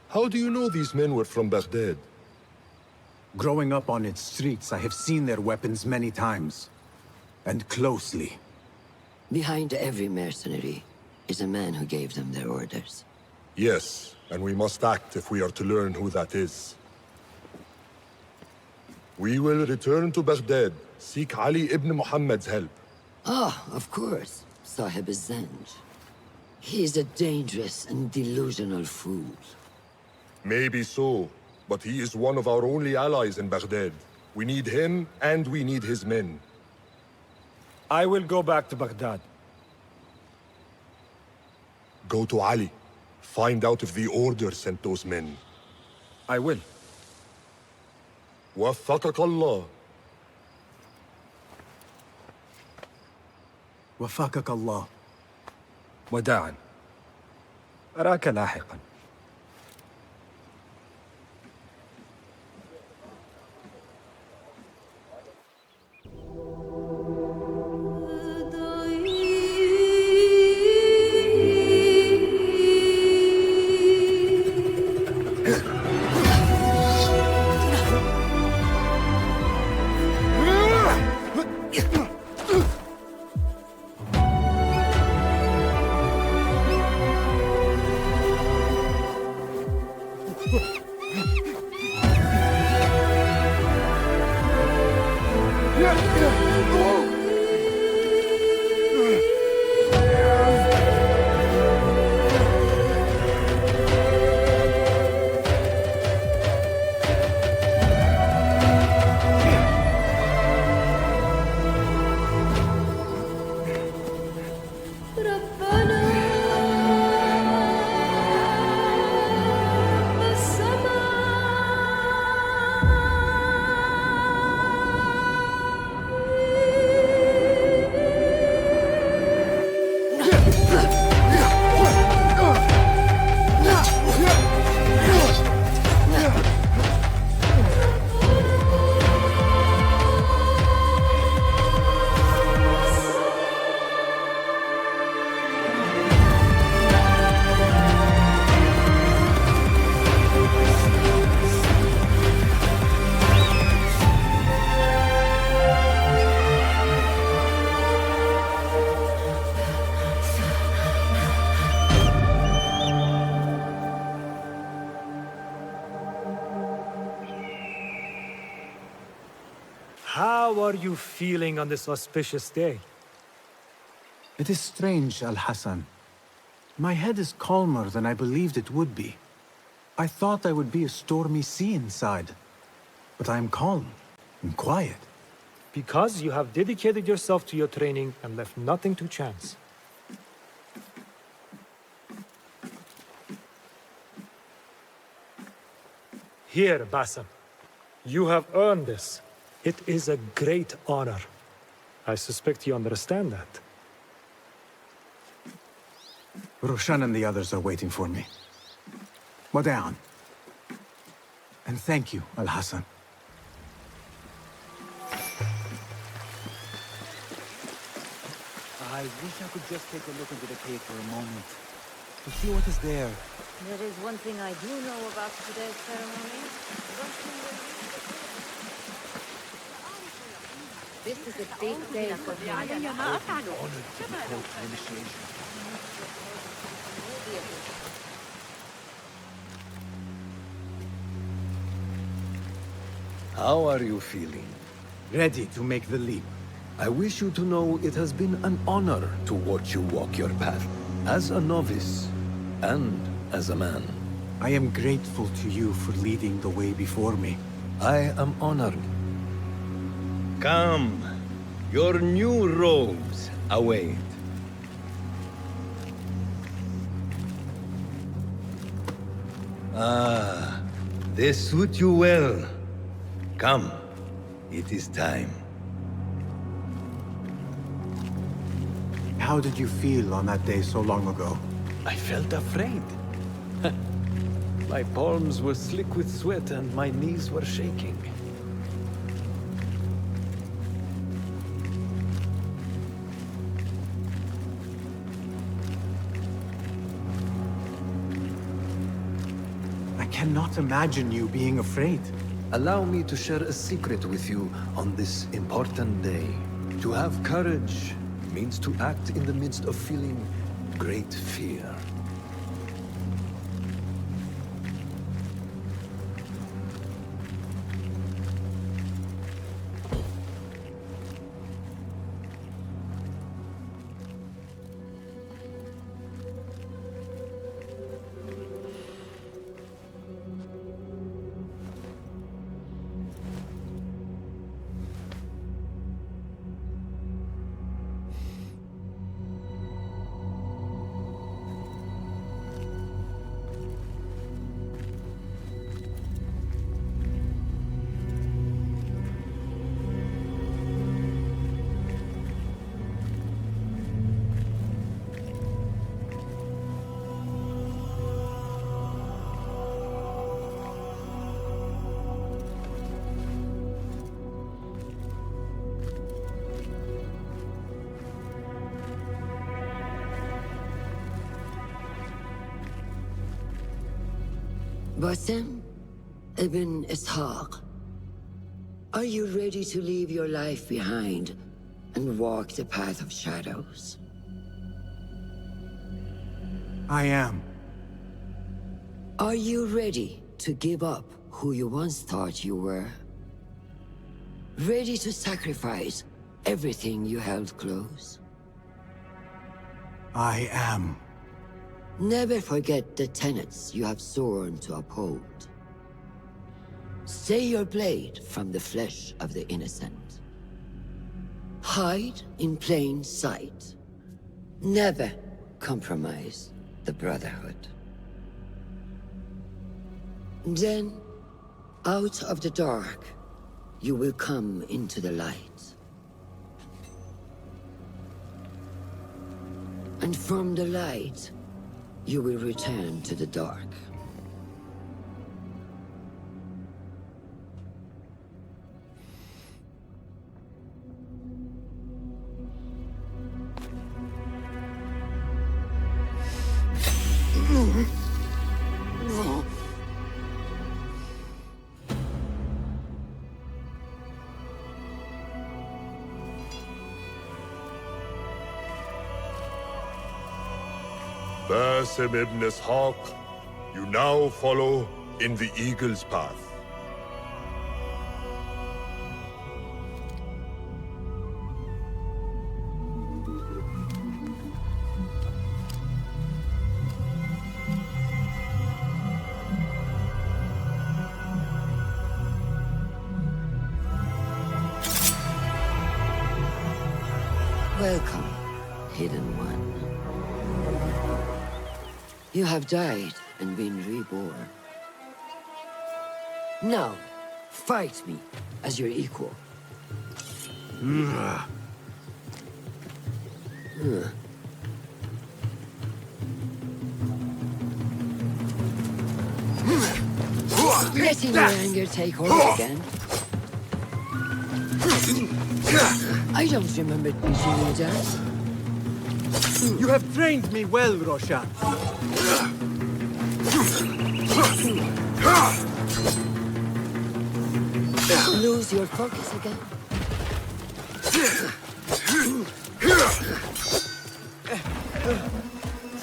Speaker 16: How do you know these men were from Baghdad?
Speaker 3: Growing up on its streets, I have seen their weapons many times. And closely.
Speaker 10: Behind every mercenary is a man who gave them their orders.
Speaker 16: Yes, and we must act if we are to learn who that is. We will return to Baghdad, seek Ali ibn Muhammad's help.
Speaker 10: Ah, of course, Sahib Zanj. He is a dangerous and delusional fool.
Speaker 16: Maybe so, but he is one of our only allies in Baghdad. We need him, and we need his men.
Speaker 1: I will go back to Baghdad.
Speaker 16: Go to Ali. Find out if the Order sent those men.
Speaker 1: I will.
Speaker 16: وفقك الله.
Speaker 3: وفقك الله.
Speaker 1: وداعا. أراك لاحقا.
Speaker 19: How are you feeling on this auspicious day?
Speaker 3: It is strange, Al-Hassan. My head is calmer than I believed it would be. I thought there would be a stormy sea inside. But I am calm and quiet.
Speaker 19: Because you have dedicated yourself to your training and left nothing to chance. Here, Bassem. You have earned this. It is a great honor. I suspect you understand that.
Speaker 3: Roshan and the others are waiting for me. Wada'an. And thank you, Al-Hassan.
Speaker 19: I
Speaker 14: I wish I could just take a look into the cave for a moment. To see what is there.
Speaker 21: There is one thing I do know about today's ceremony. This is a big day for me.
Speaker 14: Honored to be called to initiation.
Speaker 18: How are you feeling?
Speaker 3: Ready to make the leap.
Speaker 18: I wish you to know it has been an honor to watch you walk your path. As a novice, and as a man.
Speaker 3: I am grateful to you for leading the way before me.
Speaker 18: I am honored. Come. Your new robes await. Ah, they suit you well. Come, it is time.
Speaker 3: How did you feel on that day so long ago?
Speaker 18: I felt afraid. My palms were slick with sweat and my knees were shaking.
Speaker 3: I cannot imagine you being afraid.
Speaker 18: Allow me to share a secret with you on this important day. To have courage means to act in the midst of feeling great fear.
Speaker 10: Basim ibn Ishaq, are you ready to leave your life behind and walk the path of shadows?
Speaker 3: I am.
Speaker 10: Are you ready to give up who you once thought you were? Ready to sacrifice everything you held close?
Speaker 3: I am.
Speaker 10: Never forget the tenets you have sworn to uphold. Stay your blade from the flesh of the innocent. Hide in plain sight. Never compromise the Brotherhood. Then, out of the dark, you will come into the light. And from the light, you will return to the dark.
Speaker 16: Basim ibn Ishaq, you now follow in the Eagle's path.
Speaker 10: Welcome, Hidden One. You have died and been reborn. Now, fight me as your equal. Letting your anger take over again. I don't remember teaching you that.
Speaker 3: You have trained me well, Roshan.
Speaker 10: Lose your focus again.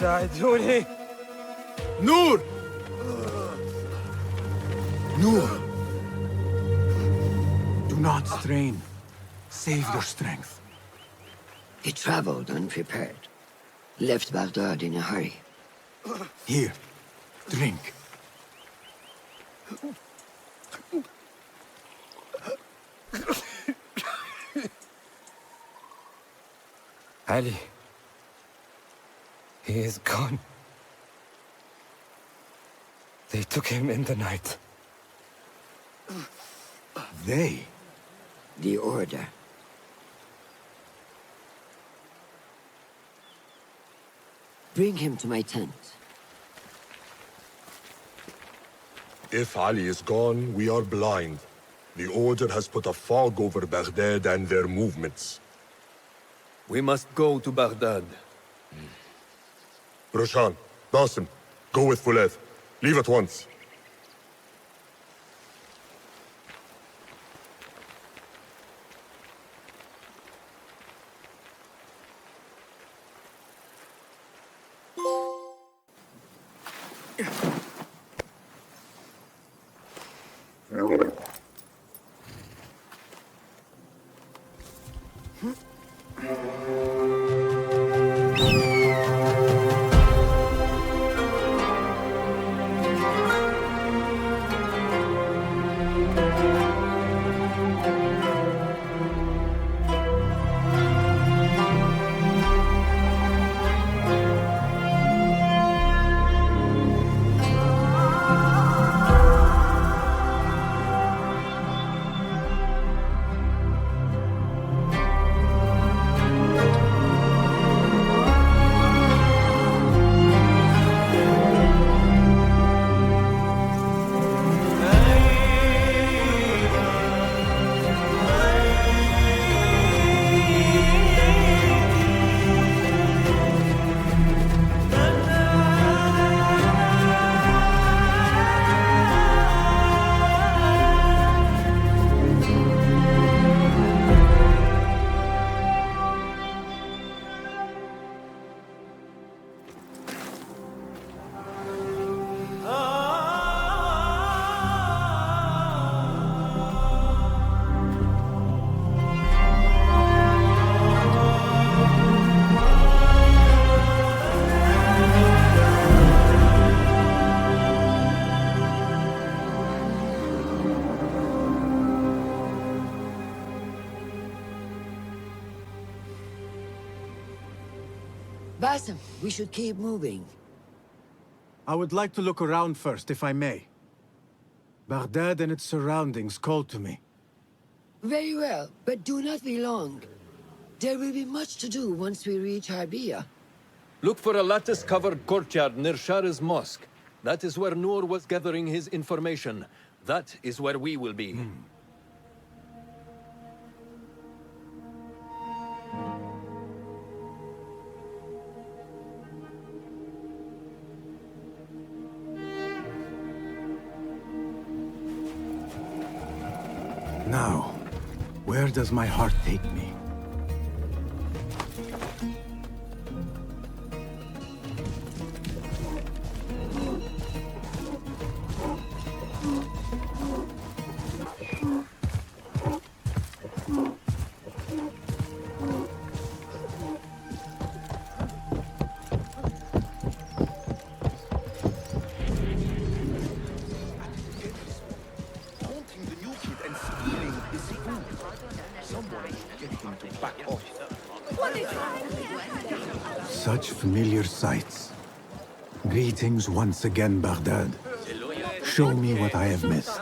Speaker 3: ساعدوني. Noor! Noor! Do not strain. Save your strength.
Speaker 10: He traveled unprepared. Left Baghdad in a hurry.
Speaker 3: Here, drink.
Speaker 1: Ali. He is gone. They took him in the night.
Speaker 3: They?
Speaker 10: The Order. Bring him to my tent.
Speaker 16: If Ali is gone, we are blind. The Order has put a fog over Baghdad and their movements.
Speaker 18: We must go to Baghdad.
Speaker 16: Roshan, Basim, go with Fulad. Leave at once.
Speaker 10: Basim, we should keep moving.
Speaker 3: I would like to look around first, if I may. Baghdad and its surroundings call to me.
Speaker 10: Very well, but do not be long. There will be much to do once we reach Harbiya.
Speaker 18: Look for a lattice-covered courtyard near Shah's mosque. That is where Noor was gathering his information. That is where we will be.
Speaker 3: Now, where does my heart take me? Such familiar sights. Greetings once again, Baghdad. Show me what I have missed.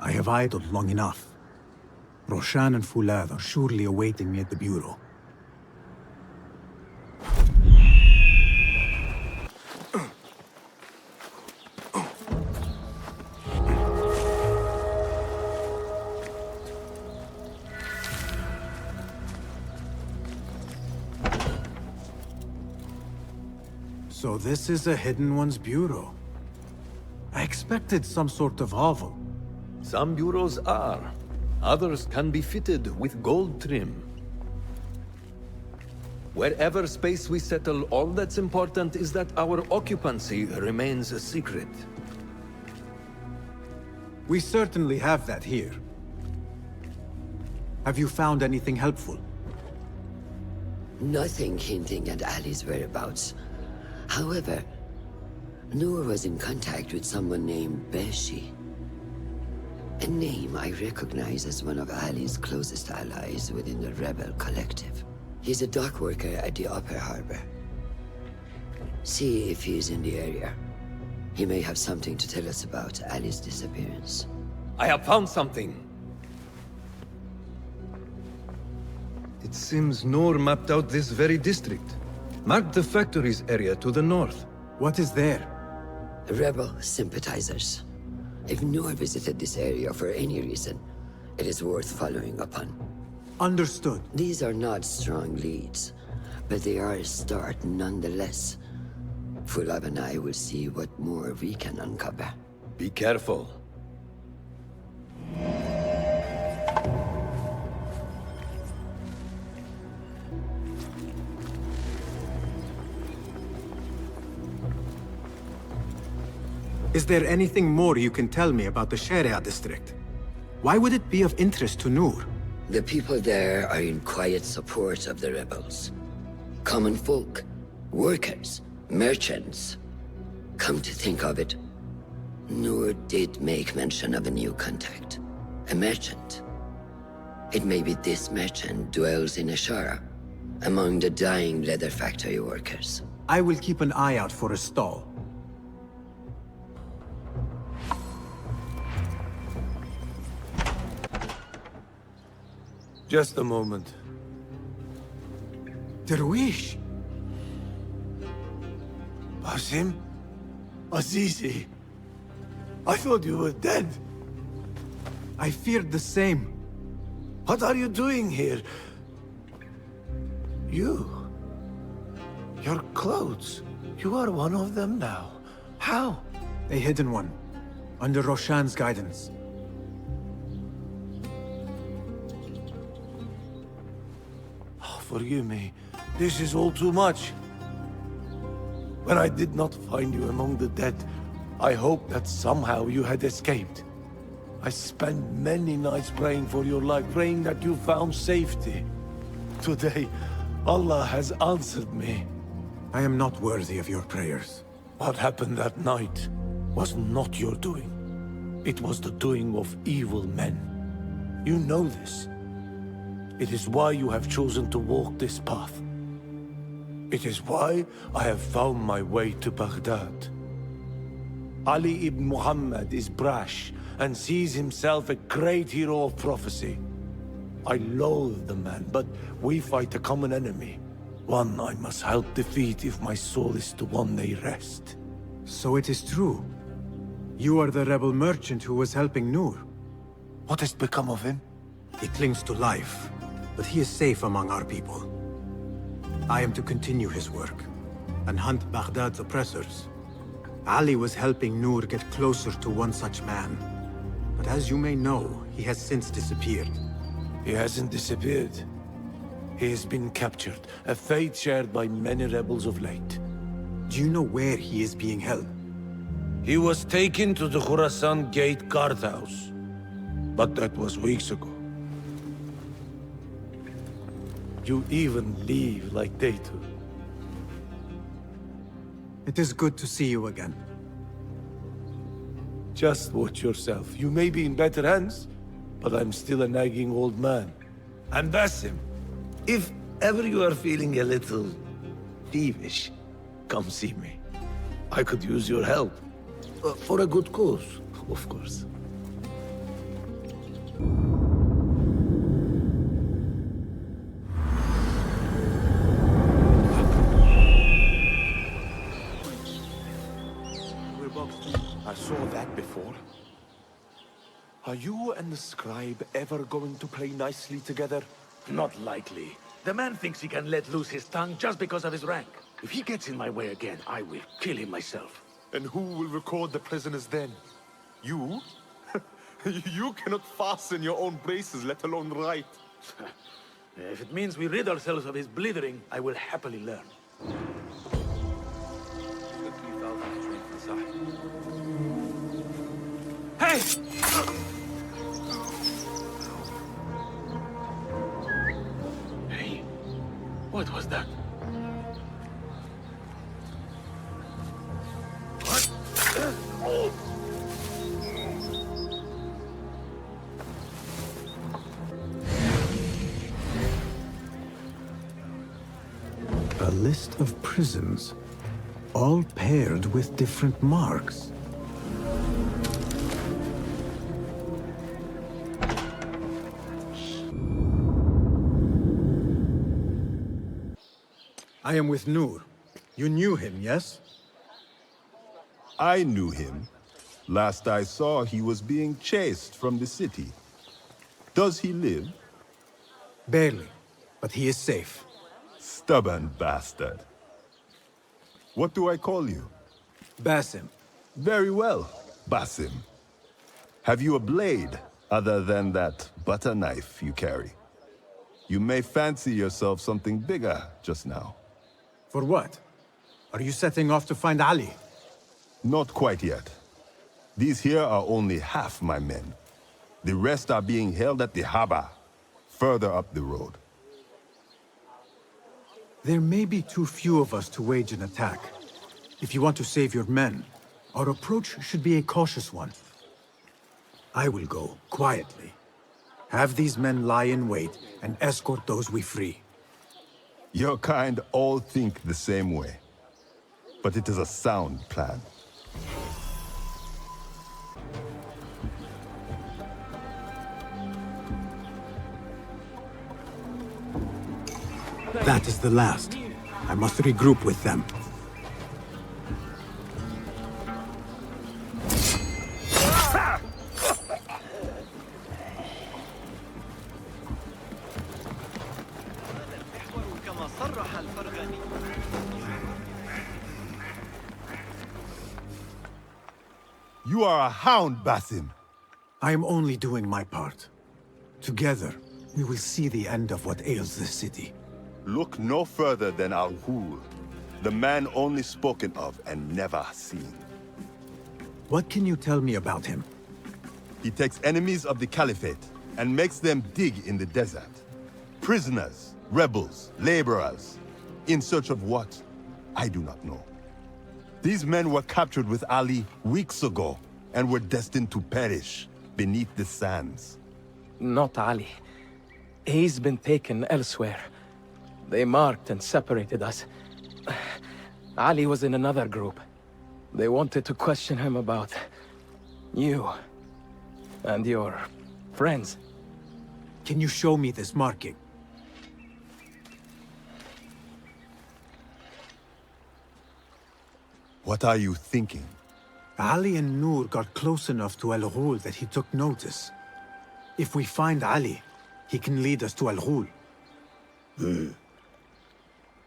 Speaker 3: I have idled long enough. Roshan and Fulad are surely awaiting me at the bureau. So this is a Hidden One's bureau. I expected some sort of hovel.
Speaker 18: Some bureaus are. Others can be fitted with gold trim. Wherever space we settle, all that's important is that our occupancy remains a secret.
Speaker 3: We certainly have that here. Have you found anything helpful?
Speaker 10: Nothing hinting at Ali's whereabouts. However, Noor was in contact with someone named Beshi. A name I recognize as one of Ali's closest allies within the rebel collective. He's a dock worker at the Upper Harbor. See if he's in the area. He may have something to tell us about Ali's disappearance.
Speaker 18: I have found something. It seems Noor mapped out this very district. Marked the factories area to the north.
Speaker 3: What is there?
Speaker 10: Rebel sympathizers. If Noor visited this area for any reason, it is worth following up on.
Speaker 3: Understood.
Speaker 10: These are not strong leads, but they are a start nonetheless. Fulab and I will see what more we can uncover.
Speaker 18: Be careful.
Speaker 3: Is there anything more you can tell me about the Sharia district? Why would it be of interest to Noor?
Speaker 10: The people there are in quiet support of the rebels. Common folk, workers, merchants. Come to think of it, Noor did make mention of a new contact. A merchant. It may be this merchant dwells in Ashara, among the dying leather factory workers.
Speaker 3: I will keep an eye out for a stall.
Speaker 18: Just a moment.
Speaker 3: Darwish!
Speaker 23: Basim? Azizi? I thought you were dead.
Speaker 3: I feared the same.
Speaker 23: What are you doing here? You? Your clothes? You are one of them now. How?
Speaker 3: A hidden one. Under Roshan's guidance.
Speaker 23: Forgive me. This is all too much. When I did not find you among the dead, I hoped that somehow you had escaped. I spent many nights praying for your life, praying that you found safety. Today, Allah has answered me.
Speaker 3: I am not worthy of your prayers.
Speaker 23: What happened that night was not your doing. It was the doing of evil men. You know this. It is why you have chosen to walk this path. It is why I have found my way to Baghdad. Ali ibn Muhammad is brash and sees himself a great hero of prophecy. I loathe the man, but we fight a common enemy. One I must help defeat if my soul is to one day rest.
Speaker 3: So it is true. You are the rebel merchant who was helping Noor.
Speaker 23: What has become of him?
Speaker 3: He clings to life, but he is safe among our people. I am to continue his work and hunt Baghdad's oppressors. Ali was helping Noor get closer to one such man. But as you may know, he has since disappeared.
Speaker 23: He hasn't disappeared. He has been captured, a fate shared by many rebels of late.
Speaker 3: Do you know where he is being held?
Speaker 23: He was taken to the Khurasan Gate guardhouse. But that was weeks ago. You even leave like they do.
Speaker 3: It is good to see you again.
Speaker 23: Just watch yourself. You may be in better hands, but I'm still a nagging old man. And Basim, if ever you are feeling a little peevish, come see me. I could use your help. For a good cause, of course.
Speaker 7: I saw that before. Are you and the scribe ever going to play nicely together?
Speaker 12: Not likely. The man thinks he can let loose his tongue just because of his rank. If he gets in my way again, I will kill him myself.
Speaker 7: And who will record the prisoners then? You? You cannot fasten your own braces, let alone write.
Speaker 12: If it means we rid ourselves of his blithering, I will happily learn. Hey! Hey, what was that? What? Oh!
Speaker 3: A list of prisons, all paired with different marks. I am with Nur. You knew him, yes?
Speaker 16: I knew him. Last I saw, he was being chased from the city. Does he live?
Speaker 3: Barely, but he is safe.
Speaker 16: Stubborn bastard. What do I call you?
Speaker 3: Basim.
Speaker 16: Very well, Basim. Have you a blade, other than that butter knife you carry? You may fancy yourself something bigger just now.
Speaker 3: For what? Are you setting off to find Ali?
Speaker 16: Not quite yet. These here are only half my men. The rest are being held at the harbor, further up the road.
Speaker 3: There may be too few of us to wage an attack. If you want to save your men, our approach should be a cautious one. I will go, quietly. Have these men lie in wait and escort those we free.
Speaker 16: Your kind all think the same way. But it is a sound plan.
Speaker 3: That is the last. I must regroup with them.
Speaker 16: You are a hound, Basim.
Speaker 3: I am only doing my part. Together, we will see the end of what ails this city.
Speaker 16: Look no further than Al-Ghul, the man only spoken of and never seen.
Speaker 3: What can you tell me about him?
Speaker 16: He takes enemies of the Caliphate and makes them dig in the desert. Prisoners, rebels, laborers. In search of what? I do not know. These men were captured with Ali weeks ago and were destined to perish beneath the sands.
Speaker 5: Not Ali. He's been taken elsewhere. They marked and separated us. Ali was in another group. They wanted to question him about you and your friends.
Speaker 3: Can you show me this marking?
Speaker 16: What are you thinking?
Speaker 3: Ali and Nur got close enough to Al-Ghul that he took notice. If we find Ali, he can lead us to Al-Ghul.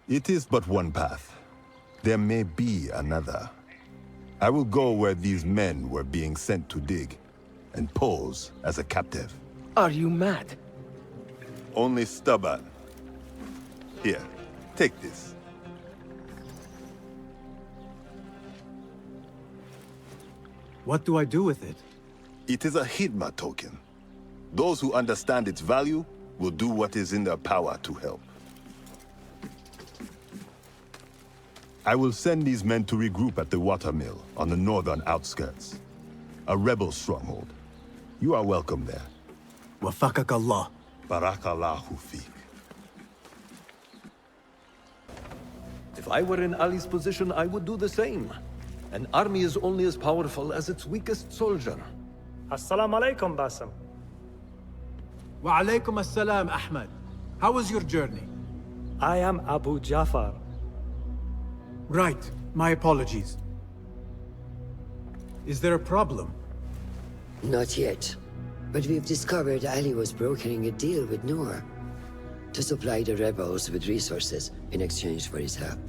Speaker 16: It is but one path. There may be another. I will go where these men were being sent to dig, and pose as a captive.
Speaker 5: Are you mad?
Speaker 16: Only stubborn. Here, take this.
Speaker 3: What do I do with it?
Speaker 16: It is a Hidma token. Those who understand its value will do what is in their power to help. I will send these men to regroup at the watermill on the northern outskirts. A rebel stronghold. You are welcome there.
Speaker 3: Wafakak Allah.
Speaker 16: Barakallahu feek.
Speaker 18: If I were in Ali's position, I would do the same. An army is only as powerful as its weakest soldier.
Speaker 19: Assalamu alaikum, Basim.
Speaker 3: Wa alaykum assalam, Ahmad. How was your journey?
Speaker 19: I am Abu Jafar.
Speaker 3: Right. My apologies. Is there a problem?
Speaker 10: Not yet. But we've discovered Ali was brokering a deal with Noor to supply the rebels with resources in exchange for his help.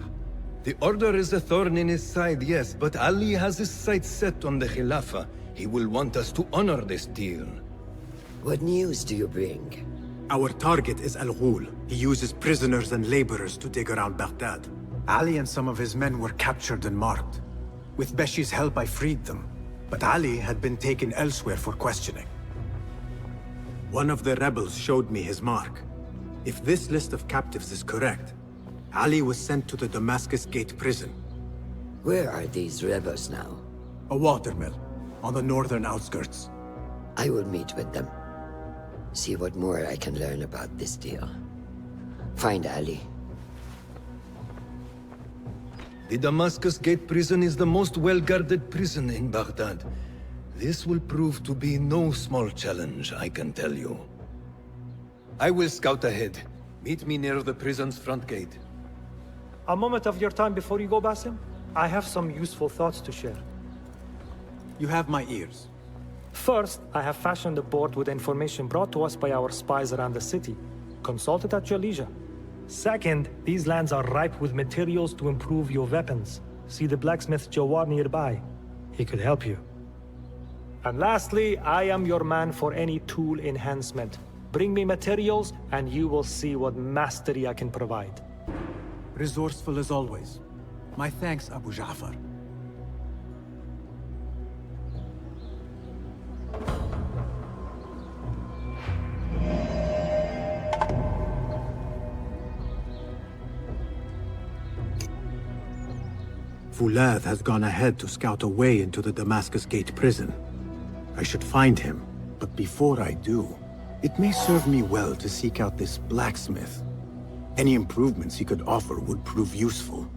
Speaker 18: The Order is a thorn in his side, yes, but Ali has his sights set on the Khilafah. He will want us to honor this deal.
Speaker 10: What news do you bring?
Speaker 3: Our target is Al-Ghul. He uses prisoners and laborers to dig around Baghdad. Ali and some of his men were captured and marked. With Beshi's help, I freed them. But Ali had been taken elsewhere for questioning. One of the rebels showed me his mark. If this list of captives is correct, Ali was sent to the Damascus Gate prison.
Speaker 10: Where are these rebels now?
Speaker 3: A watermill, on the northern outskirts.
Speaker 10: I will meet with them. See what more I can learn about this deal. Find Ali.
Speaker 18: The Damascus Gate prison is the most well-guarded prison in Baghdad. This will prove to be no small challenge, I can tell you. I will scout ahead. Meet me near the prison's front gate.
Speaker 19: A moment of your time before you go, Basim. I have some useful thoughts to share.
Speaker 3: You have my ears.
Speaker 19: First, I have fashioned a board with information brought to us by our spies around the city. Consult it at your leisure. Second, these lands are ripe with materials to improve your weapons. See the blacksmith Jawar nearby. He could help you. And lastly, I am your man for any tool enhancement. Bring me materials, and you will see what mastery I can provide.
Speaker 3: Resourceful as always. My thanks, Abu Ja'far. Fulath has gone ahead to scout a way into the Damascus Gate prison. I should find him, but before I do, it may serve me well to seek out this blacksmith. Any improvements he could offer would prove useful.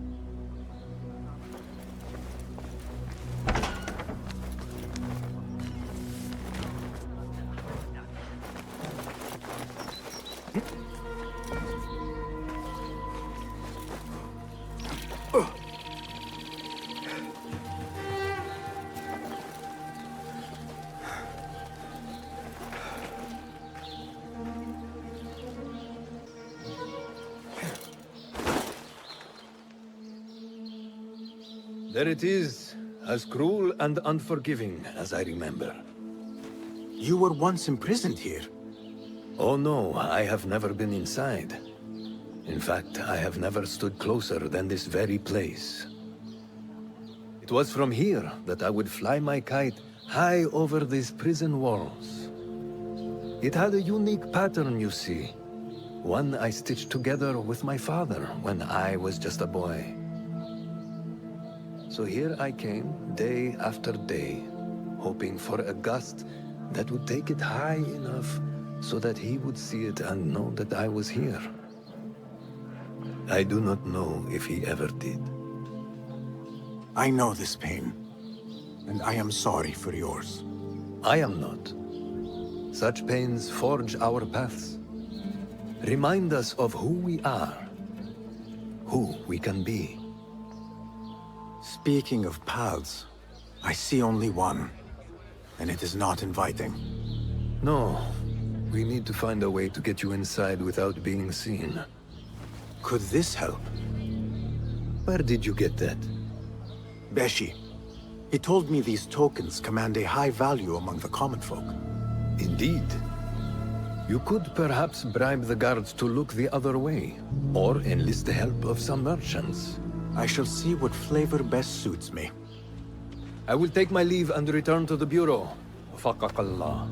Speaker 18: There it is, as cruel and unforgiving as I remember.
Speaker 3: You were once imprisoned here.
Speaker 18: Oh no, I have never been inside. In fact, I have never stood closer than this very place. It was from here that I would fly my kite high over these prison walls. It had a unique pattern, you see. One I stitched together with my father when I was just a boy. So here I came, day after day, hoping for a gust that would take it high enough so that he would see it and know that I was here. I do not know if he ever did.
Speaker 3: I know this pain, and I am sorry for yours.
Speaker 18: I am not. Such pains forge our paths. Remind us of who we are, who we can be.
Speaker 3: Speaking of paths, I see only one, and it is not inviting.
Speaker 18: No, we need to find a way to get you inside without being seen.
Speaker 3: Could this help?
Speaker 18: Where did you get that?
Speaker 3: Beshi. He told me these tokens command a high value among the common folk.
Speaker 18: Indeed. You could perhaps bribe the guards to look the other way, or enlist the help of some merchants.
Speaker 3: I shall see what flavor best suits me.
Speaker 18: I will take my leave and return to the Bureau. Faqaq Allah.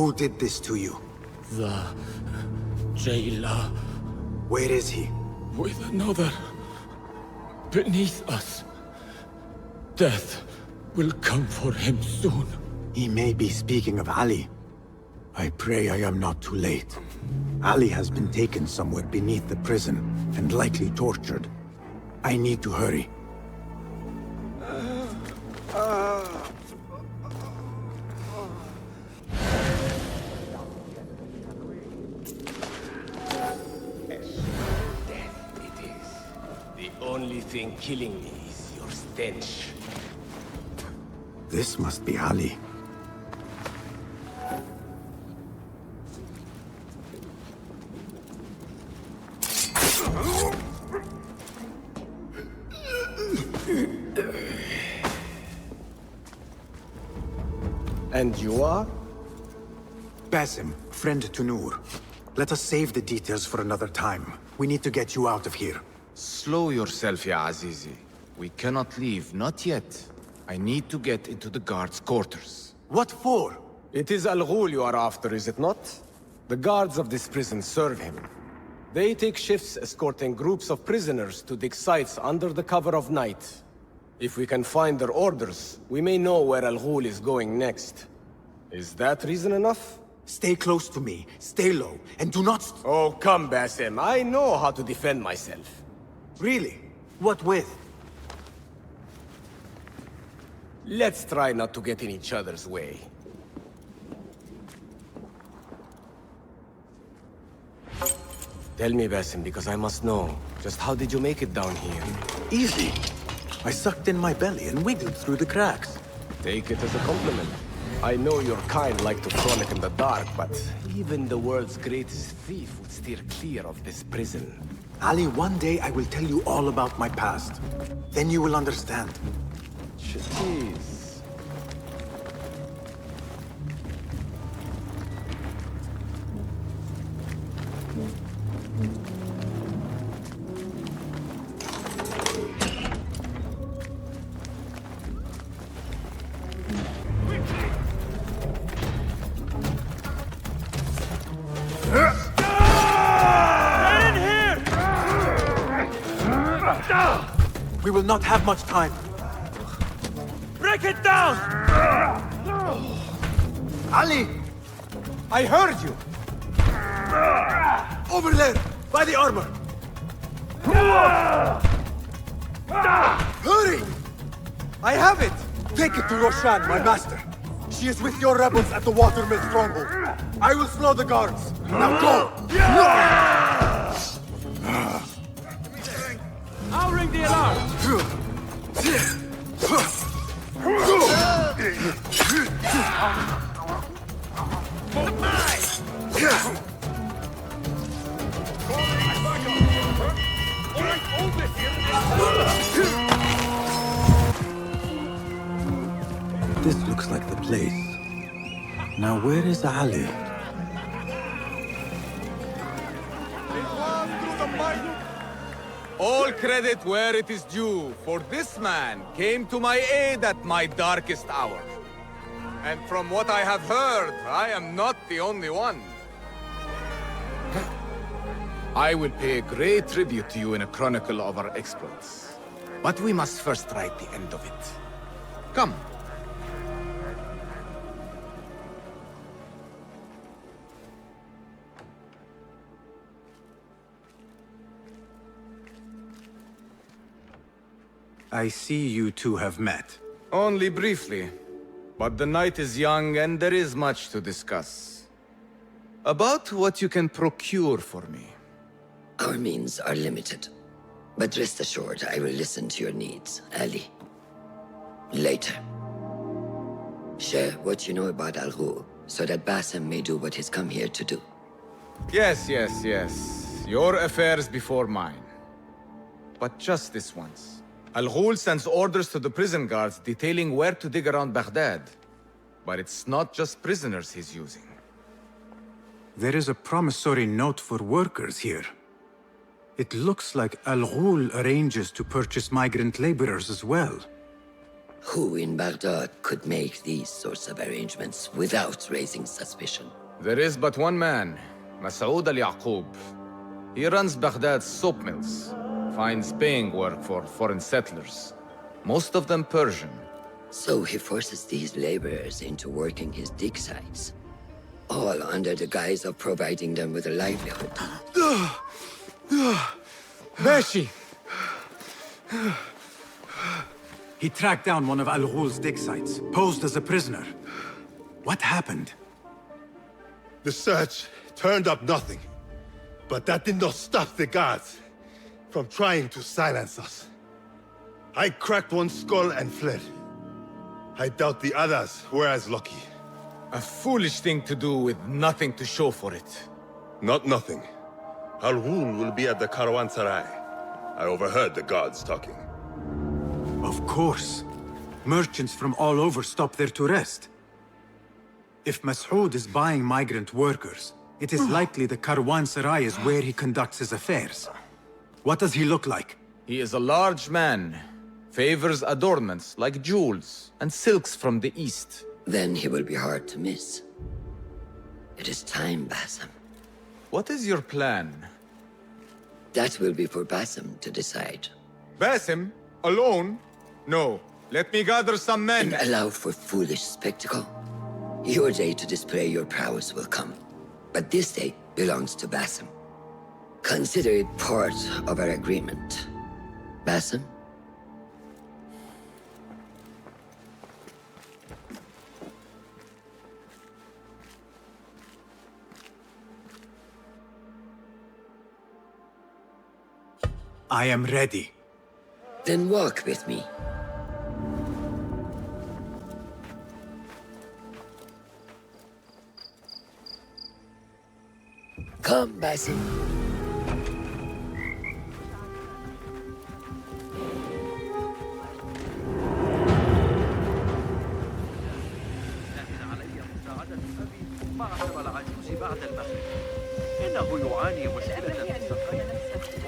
Speaker 3: Who did this to you?
Speaker 12: The jailer.
Speaker 3: Where is he?
Speaker 12: With another. Beneath us. Death will come for him soon.
Speaker 3: He may be speaking of Ali. I pray I am not too late. Ali has been taken somewhere beneath the prison, and likely tortured. I need to hurry.
Speaker 5: The only thing killing me is your stench.
Speaker 3: This must be Ali.
Speaker 5: And you are?
Speaker 3: Basim, friend to Noor. Let us save the details for another time. We need to get you out of here.
Speaker 6: Slow yourself, ya Azizi. We cannot leave, not yet. I need to get into the guards' quarters.
Speaker 3: What for?
Speaker 5: It is Al Ghul you are after, is it not? The guards of this prison serve him. They take shifts escorting groups of prisoners to dig sites under the cover of night. If we can find their orders, we may know where Al Ghul is going next. Is that reason enough?
Speaker 3: Stay close to me, stay low, and do not...
Speaker 5: Oh, come, Basim. I know how to defend myself.
Speaker 3: Really? What with?
Speaker 5: Let's try not to get in each other's way. Tell me, Basim, because I must know. Just how did you make it down here?
Speaker 3: Easy. I sucked in my belly and wiggled through the cracks.
Speaker 5: Take it as a compliment. I know your kind like to frolic in the dark, but even the world's greatest thief would steer clear of this prison.
Speaker 3: Ali, one day I will tell you all about my past. Then you will understand.
Speaker 5: Jeez.
Speaker 3: We will not have much time.
Speaker 14: Break it down!
Speaker 3: Ali!
Speaker 5: I heard you!
Speaker 3: Over there, by the armor! Hurry!
Speaker 5: I have it!
Speaker 3: Take it to Roshan, my master. She is with your rebels at the watermill stronghold. I will slow the guards. Now go!
Speaker 14: I'll ring the alarm!
Speaker 3: This looks like the place. Now where is Ali?
Speaker 6: All credit where it is due, for this man came to my aid at my darkest hour. And from what I have heard, I am not the only one. I will pay great tribute to you in a chronicle of our exploits. But we must first write the end of it. Come.
Speaker 3: I see you two have met.
Speaker 6: Only briefly. But the night is young and there is much to discuss. About what you can procure for me.
Speaker 10: Our means are limited. But rest assured, I will listen to your needs, Ali. Later. Share what you know about Al Ghul, so that Basim may do what he's come here to do.
Speaker 6: Yes. Your affairs before mine. But just this once. Al Ghul sends orders to the prison guards detailing where to dig around Baghdad. But it's not just prisoners he's using.
Speaker 3: There is a promissory note for workers here. It looks like Al Ghul arranges to purchase migrant laborers as well.
Speaker 10: Who in Baghdad could make these sorts of arrangements without raising suspicion?
Speaker 6: There is but one man, Masoud al-Yaqub. He runs Baghdad's soap mills, finds paying work for foreign settlers, most of them Persian.
Speaker 10: So he forces these laborers into working his dig sites, all under the guise of providing them with a livelihood.
Speaker 3: Beshi! He tracked down one of Al Ghul's dig sites, posed as a prisoner. What happened?
Speaker 16: The search turned up nothing. But that did not stop the guards from trying to silence us. I cracked one skull and fled. I doubt the others were as lucky.
Speaker 6: A foolish thing to do with nothing to show for it.
Speaker 16: Not nothing. Al Ghul will be at the Caravanserai. I overheard the guards talking.
Speaker 3: Of course. Merchants from all over stop there to rest. If Masoud is buying migrant workers, it is likely the Caravanserai is where he conducts his affairs. What does he look like?
Speaker 6: He is a large man. Favors adornments like jewels and silks from the east.
Speaker 10: Then he will be hard to miss. It is time, Basim.
Speaker 6: What is your plan?
Speaker 10: That will be for Basim to decide.
Speaker 6: Basim? Alone? No. Let me gather some men.
Speaker 10: And allow for foolish spectacle. Your day to display your prowess will come. But this day belongs to Basim. Consider it part of our agreement. Basim?
Speaker 3: I am ready.
Speaker 10: Then walk with me. Come, Basim.
Speaker 4: لكن علي مساعدة أبي مع عشب العجوز بعد المغرب. إنه يعاني مشكلة في السقي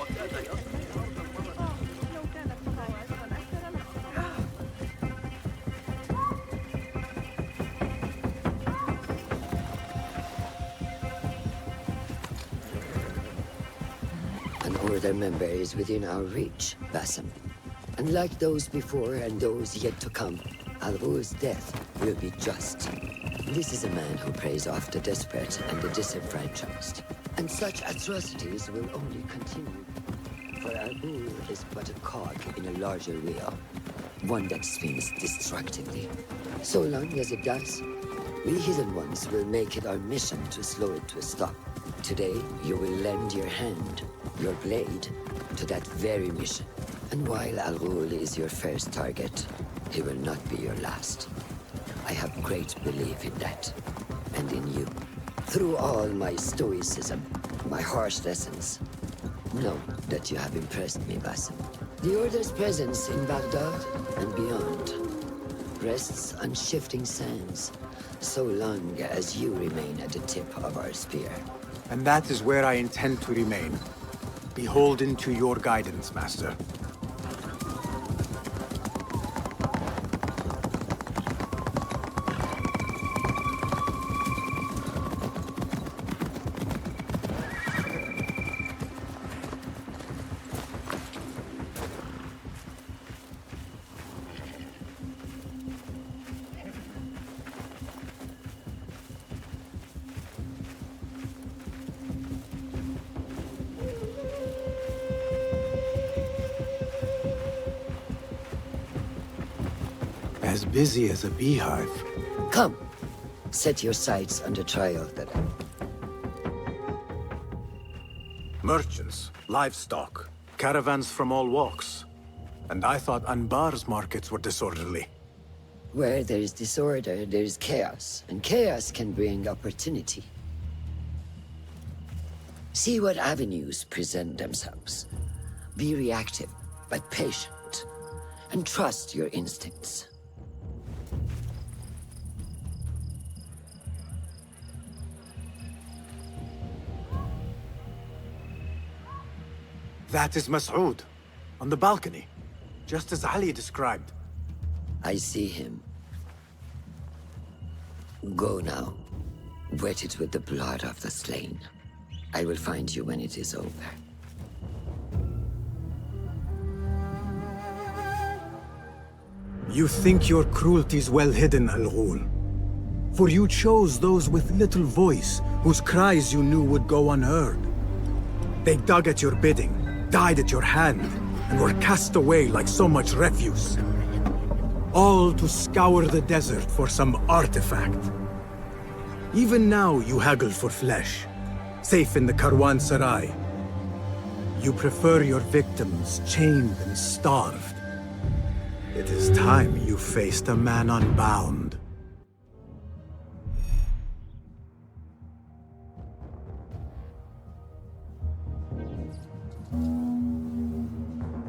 Speaker 4: وكاد يصل أرض المرض. لو كانت معه عشبا أكثر
Speaker 10: An Order member is within our reach, Basim. Unlike those before and those yet to come, Al Ghul's death will be just. This is a man who preys off the desperate and the disenfranchised. And such atrocities will only continue. For Al Ghul is but a cog in a larger wheel, one that spins destructively. So long as it does, we Hidden Ones will make it our mission to slow it to a stop. Today, you will lend your hand, your blade, to that very mission. And while Al Ghul is your first target, he will not be your last. I have great belief in that, and in you. Through all my stoicism, my harsh lessons, know that you have impressed me, Basim. The Order's presence in Baghdad and beyond rests on shifting sands, so long as you remain at the tip of our spear.
Speaker 3: And that is where I intend to remain. Beholden to your guidance, Master. As busy as a beehive.
Speaker 10: Come, set your sights on the trial that
Speaker 3: Merchants, livestock, caravans from all walks. And I thought Anbar's markets were disorderly.
Speaker 10: where there is disorder, there is chaos, and chaos can bring opportunity. See what avenues present themselves. Be reactive, but patient, and trust your instincts.
Speaker 3: That is Masoud, on the balcony, just as Ali described.
Speaker 10: I see him. Go now. Wet it with the blood of the slain. I will find you when it is over.
Speaker 3: You think your cruelty is well hidden, Al-Ghul. For you chose those with little voice, whose cries you knew would go unheard. They dug at your bidding, died at your hand, and were cast away like so much refuse. All to scour the desert for some artifact. Even now you haggle for flesh, safe in the Karwansarai. You prefer your victims chained and starved. It is time you faced a man unbound.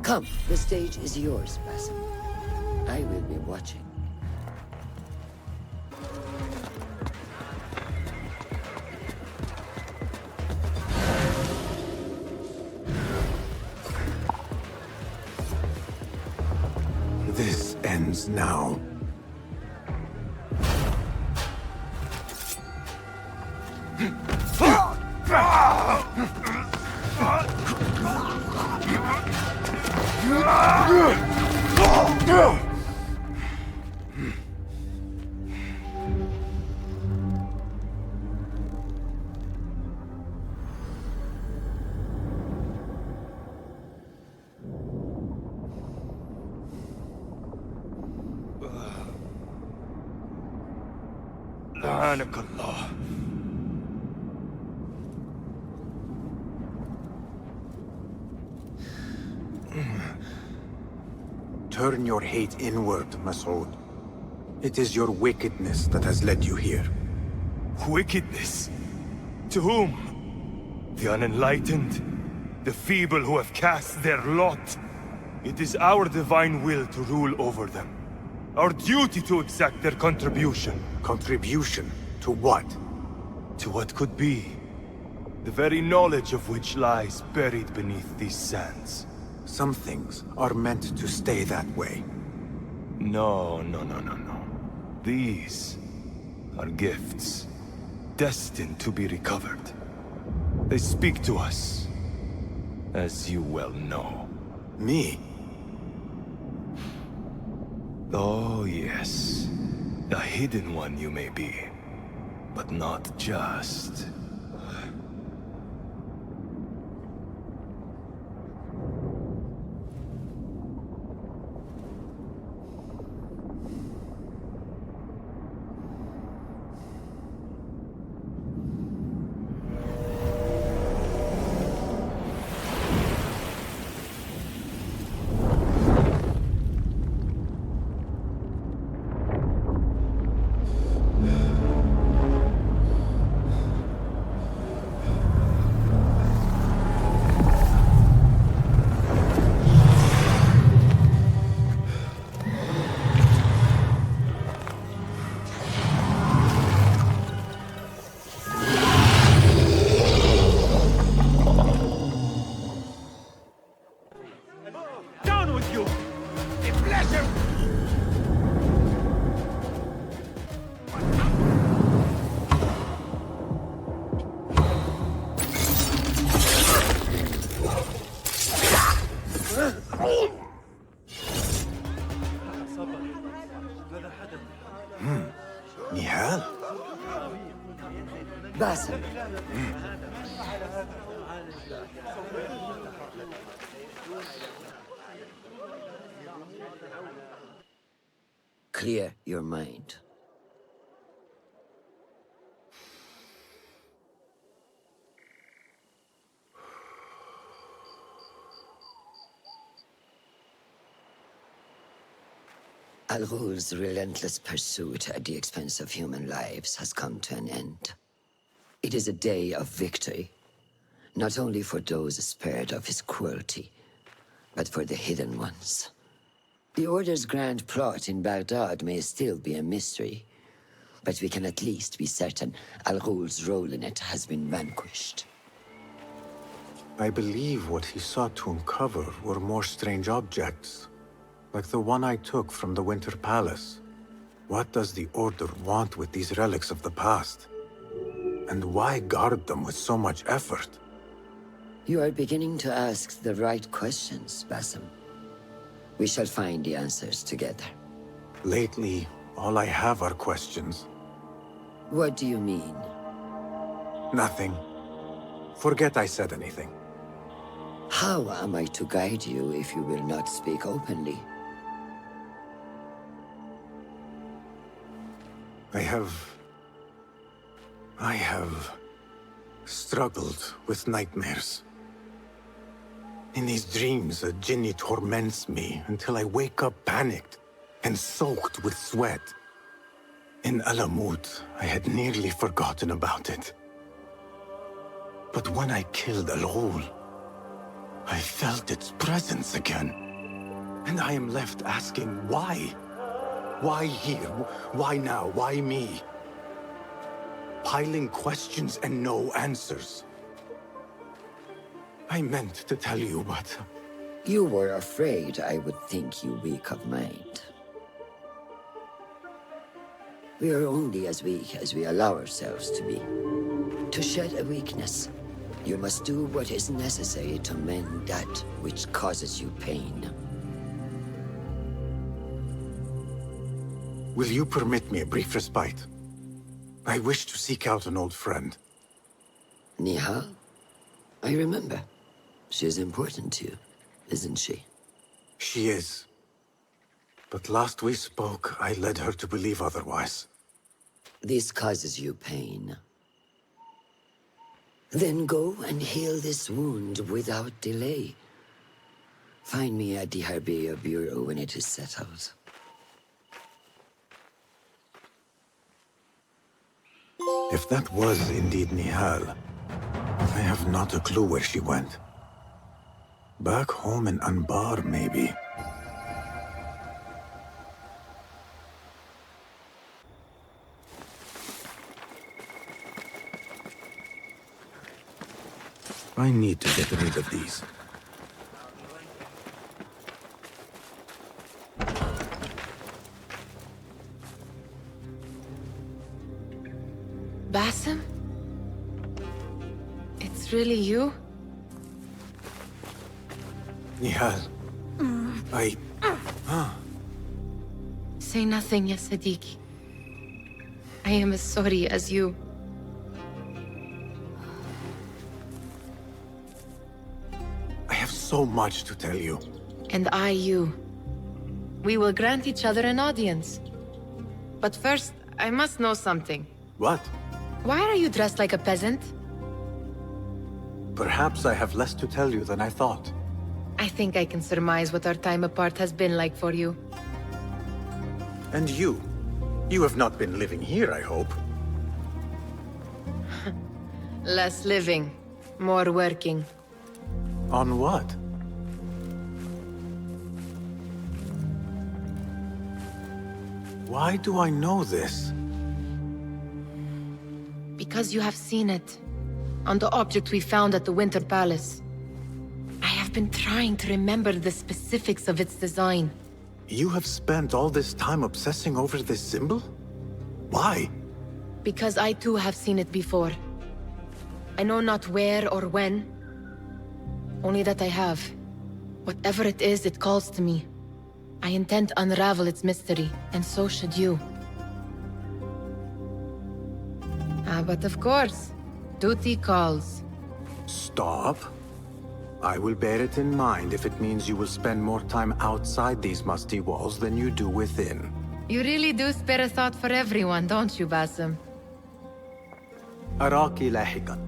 Speaker 10: Come, the stage is yours, Basim. I will be watching.
Speaker 3: This ends now.
Speaker 17: لعنك الله.
Speaker 3: Turn your hate inward, Mas'ud. It is your wickedness that has led you here.
Speaker 17: Wickedness? To whom? The unenlightened? The feeble who have cast their lot? It is our divine will to rule over them. Our duty to exact their contribution.
Speaker 3: Contribution? To what?
Speaker 17: To what could be. The very knowledge of which lies buried beneath these sands.
Speaker 3: Some things are meant to stay that way.
Speaker 17: No. These are gifts, destined to be recovered. They speak to us, as you well know.
Speaker 3: Me?
Speaker 17: Oh, yes. A hidden one you may be, but not just.
Speaker 3: Nihal?
Speaker 10: Basim. Clear your mind. Al-Ghul's relentless pursuit at the expense of human lives has come to an end. It is a day of victory, not only for those spared of his cruelty, but for the hidden ones. The Order's grand plot in Baghdad may still be a mystery, but we can at least be certain Al-Ghul's role in it has been vanquished.
Speaker 3: I believe what he sought to uncover were more strange objects. Like the one I took from the Winter Palace. What does the Order want with these relics of the past? And why guard them with so much effort?
Speaker 10: You are beginning to ask the right questions, Basim. We shall find the answers together.
Speaker 3: Lately, all I have are questions.
Speaker 10: What do you mean?
Speaker 3: Nothing. Forget I said anything.
Speaker 10: How am I to guide you if you will not speak openly?
Speaker 3: I have struggled with nightmares. In these dreams, a Jinni torments me until I wake up panicked and soaked with sweat. In Alamut, I had nearly forgotten about it. But when I killed Al-Ghul, I felt its presence again. And I am left asking why? Why here? Why now? Why me? Piling questions and no answers. I meant to tell you, but...
Speaker 10: You were afraid I would think you weak of mind. We are only as weak as we allow ourselves to be. To shed a weakness, you must do what is necessary to mend that which causes you pain.
Speaker 3: Will you permit me a brief respite? I wish to seek out an old friend.
Speaker 10: Nihal? I remember. She is important to you, isn't she?
Speaker 3: She is. But last we spoke, I led her to believe otherwise.
Speaker 10: This causes you pain. Then go and heal this wound without delay. Find me at the Harbiya Bureau when it is settled.
Speaker 3: If that was indeed Nihal, I have not a clue where she went. Back home in Anbar, maybe. I need to get rid of these.
Speaker 2: Basim? It's really you?
Speaker 3: Nihal.
Speaker 2: Say nothing, ya Sadiqi. I am as sorry as you.
Speaker 3: I have so much to tell you.
Speaker 2: And I you. We will grant each other an audience. But first, I must know something.
Speaker 3: What?
Speaker 2: Why are you dressed like a peasant?
Speaker 3: Perhaps I have less to tell you than I thought.
Speaker 2: I think I can surmise what our time apart has been like for you.
Speaker 3: And you? You have not been living here, I hope.
Speaker 2: Less living, more working.
Speaker 3: On what? Why do I know this?
Speaker 2: Because you have seen it. On the object we found at the Winter Palace. I have been trying to remember the specifics of its design.
Speaker 3: You have spent all this time obsessing over this symbol? Why?
Speaker 2: Because I too have seen it before. I know not where or when. Only that I have. Whatever it is, it calls to me. I intend to unravel its mystery, and so should you. But of course, duty calls.
Speaker 3: Stop. I will bear it in mind if it means you will spend more time outside these musty walls than you do within.
Speaker 2: You really do spare a thought for everyone, don't you, Basim?
Speaker 3: أراك لاحقا.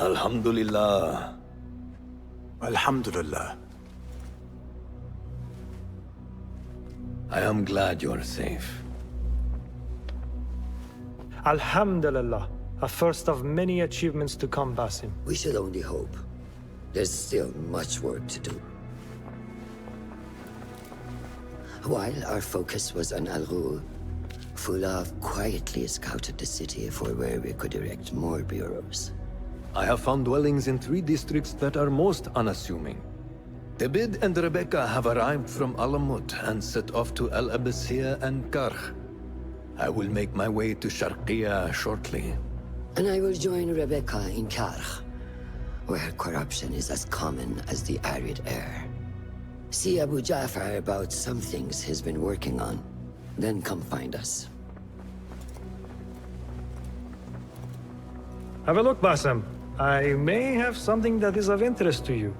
Speaker 18: Alhamdulillah.
Speaker 3: Alhamdulillah.
Speaker 18: I am glad you are safe.
Speaker 19: Alhamdulillah. A first of many achievements to come, Basim.
Speaker 10: We should only hope. There's still much work to do. While our focus was on Al-Ghul, Fulav quietly scouted the city for where we could erect more bureaus.
Speaker 18: I have found dwellings in 3 districts that are most unassuming. Tebid and Rebecca have arrived from Alamut and set off to Al Abbasiyah and Karh. I will make my way to Sharqiyah shortly.
Speaker 10: And I will join Rebecca in Karh, where corruption is as common as the arid air. See Abu Ja'far about some things he's been working on, then come find us.
Speaker 19: Have a look, Basim. I may have something that is of interest to you.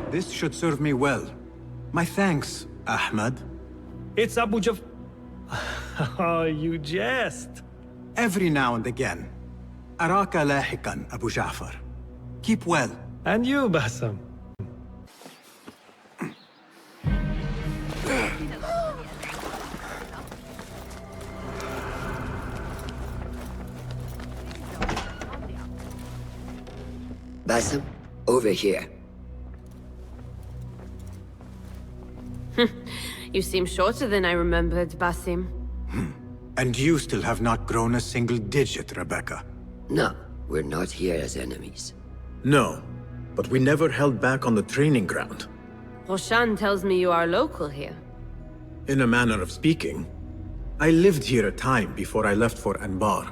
Speaker 3: This should serve me well. My thanks, Ahmad.
Speaker 19: It's Abu Jaf... Oh, you jest.
Speaker 3: Every now and again. Araka lahikan, Abu Ja'far. Keep well.
Speaker 19: And you, Basim.
Speaker 10: Basim, over here.
Speaker 2: You seem shorter than I remembered, Basim.
Speaker 3: And you still have not grown a single digit, Rebecca.
Speaker 10: No, we're not here as enemies.
Speaker 3: No, but we never held back on the training ground.
Speaker 2: Roshan tells me you are local here.
Speaker 3: In a manner of speaking. I lived here a time before I left for Anbar.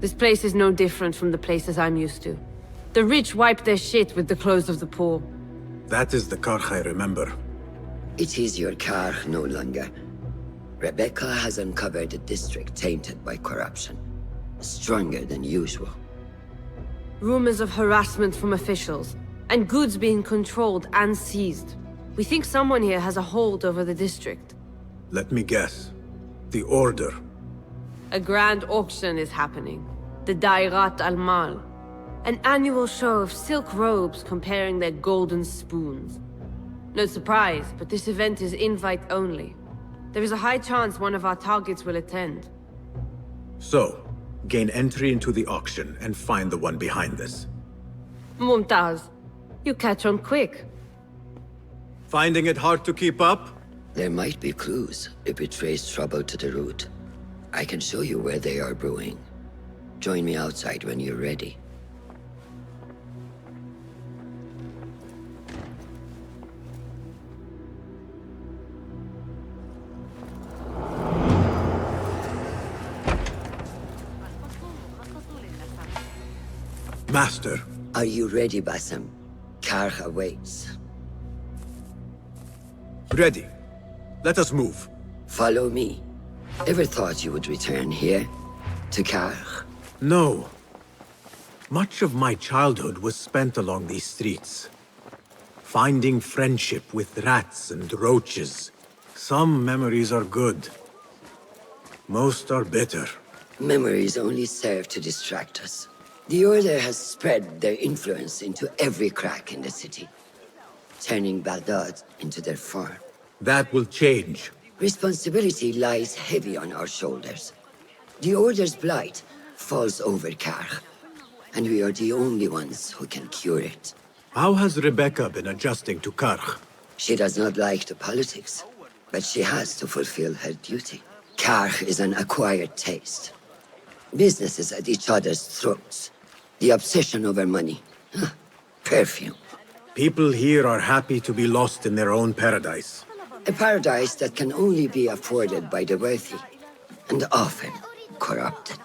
Speaker 2: This place is no different from the places I'm used to. The rich wipe their shit with the clothes of the poor.
Speaker 3: That is the Karh I remember.
Speaker 10: It is your Karh no longer. Rebecca has uncovered a district tainted by corruption. Stronger than usual.
Speaker 2: Rumors of harassment from officials, and goods being controlled and seized. We think someone here has a hold over the district.
Speaker 3: Let me guess. The Order.
Speaker 2: A grand auction is happening. The Dairat al-Mal. An annual show of silk robes comparing their golden spoons. No surprise, but this event is invite only. There is a high chance one of our targets will attend.
Speaker 3: So, gain entry into the auction and find the one behind this.
Speaker 2: Mumtaz, you catch on quick.
Speaker 3: Finding it hard to keep up?
Speaker 10: There might be clues if we trace trouble to the root. I can show you where they are brewing. Join me outside when you're ready.
Speaker 3: Master.
Speaker 10: Are you ready, Basim? Karh awaits.
Speaker 3: Ready. Let us move.
Speaker 10: Follow me. Ever thought you would return here? To Karh?
Speaker 3: No. Much of my childhood was spent along these streets. Finding friendship with rats and roaches. Some memories are good. Most are bitter.
Speaker 10: Memories only serve to distract us. The Order has spread their influence into every crack in the city, turning Baghdad into their farm.
Speaker 3: That will change.
Speaker 10: Responsibility lies heavy on our shoulders. The Order's blight falls over Karh, and we are the only ones who can cure it.
Speaker 3: How has Rebecca been adjusting to Karh?
Speaker 10: She does not like the politics, but she has to fulfill her duty. Karh is an acquired taste. Businesses at each other's throats. The obsession over money. Perfume.
Speaker 3: People here are happy to be lost in their own paradise.
Speaker 10: A paradise that can only be afforded by the wealthy, and often corrupted.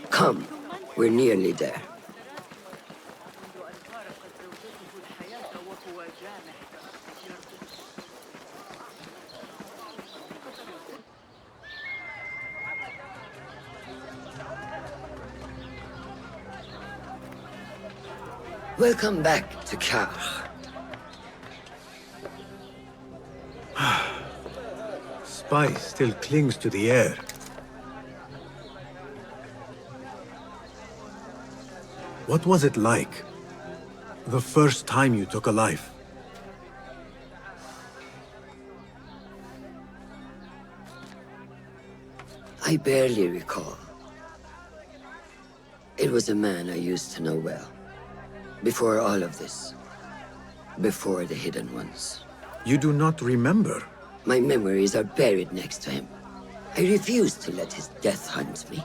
Speaker 10: Come, we're nearly there. Welcome back to Kar.
Speaker 3: Spice still clings to the air. What was it like? The first time you took a life?
Speaker 10: I barely recall. It was a man I used to know well. Before all of this. Before the Hidden Ones.
Speaker 3: You do not remember?
Speaker 10: My memories are buried next to him. I refuse to let his death hunt me.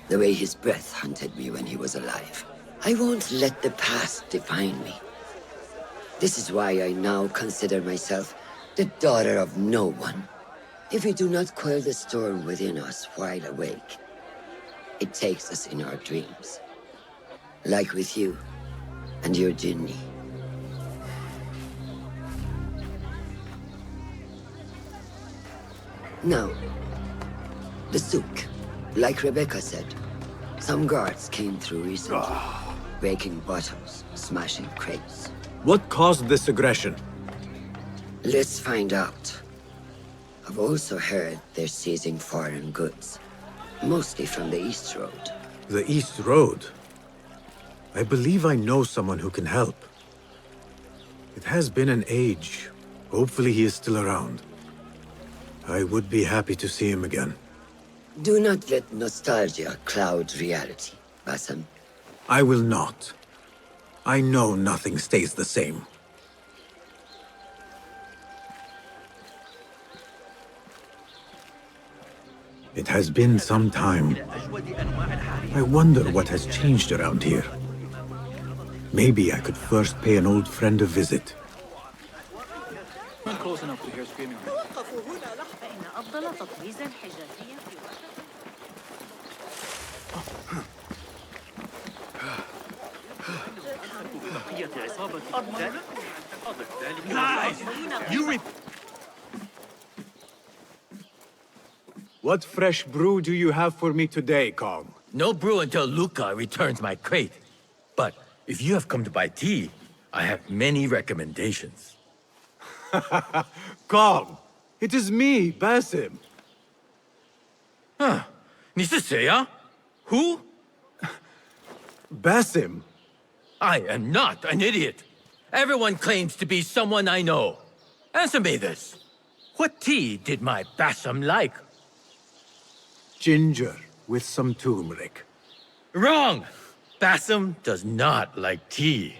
Speaker 10: The way his breath hunted me when he was alive. I won't let the past define me. This is why I now consider myself the daughter of no one. If we do not quell the storm within us while awake, it takes us in our dreams. Like with you and your Jinni. Now, the souk. Like Rebecca said, some guards came through recently, breaking bottles, smashing crates.
Speaker 3: What caused this aggression?
Speaker 10: Let's find out. I've also heard they're seizing foreign goods, mostly from the East Road.
Speaker 3: The East Road? I believe I know someone who can help. It has been an age. Hopefully he is still around. I would be happy to see him again.
Speaker 10: Do not let nostalgia cloud reality, Bassam.
Speaker 3: I will not. I know nothing stays the same. It has been some time. I wonder what has changed around here. Maybe I could first pay an old friend a visit.
Speaker 14: Not close enough to hear screaming.
Speaker 3: Guys, What fresh brew do you have for me today, Kong?
Speaker 8: No brew until Luca returns my crate. But if you have come to buy tea, I have many recommendations.
Speaker 3: Kong, it is me, Basim.
Speaker 8: Huh? 你是谁啊? Who?
Speaker 3: Basim.
Speaker 8: I am not an idiot. Everyone claims to be someone I know. Answer me this. What tea did my Basim like?
Speaker 3: Ginger with some turmeric.
Speaker 8: Wrong! Basim does not like tea.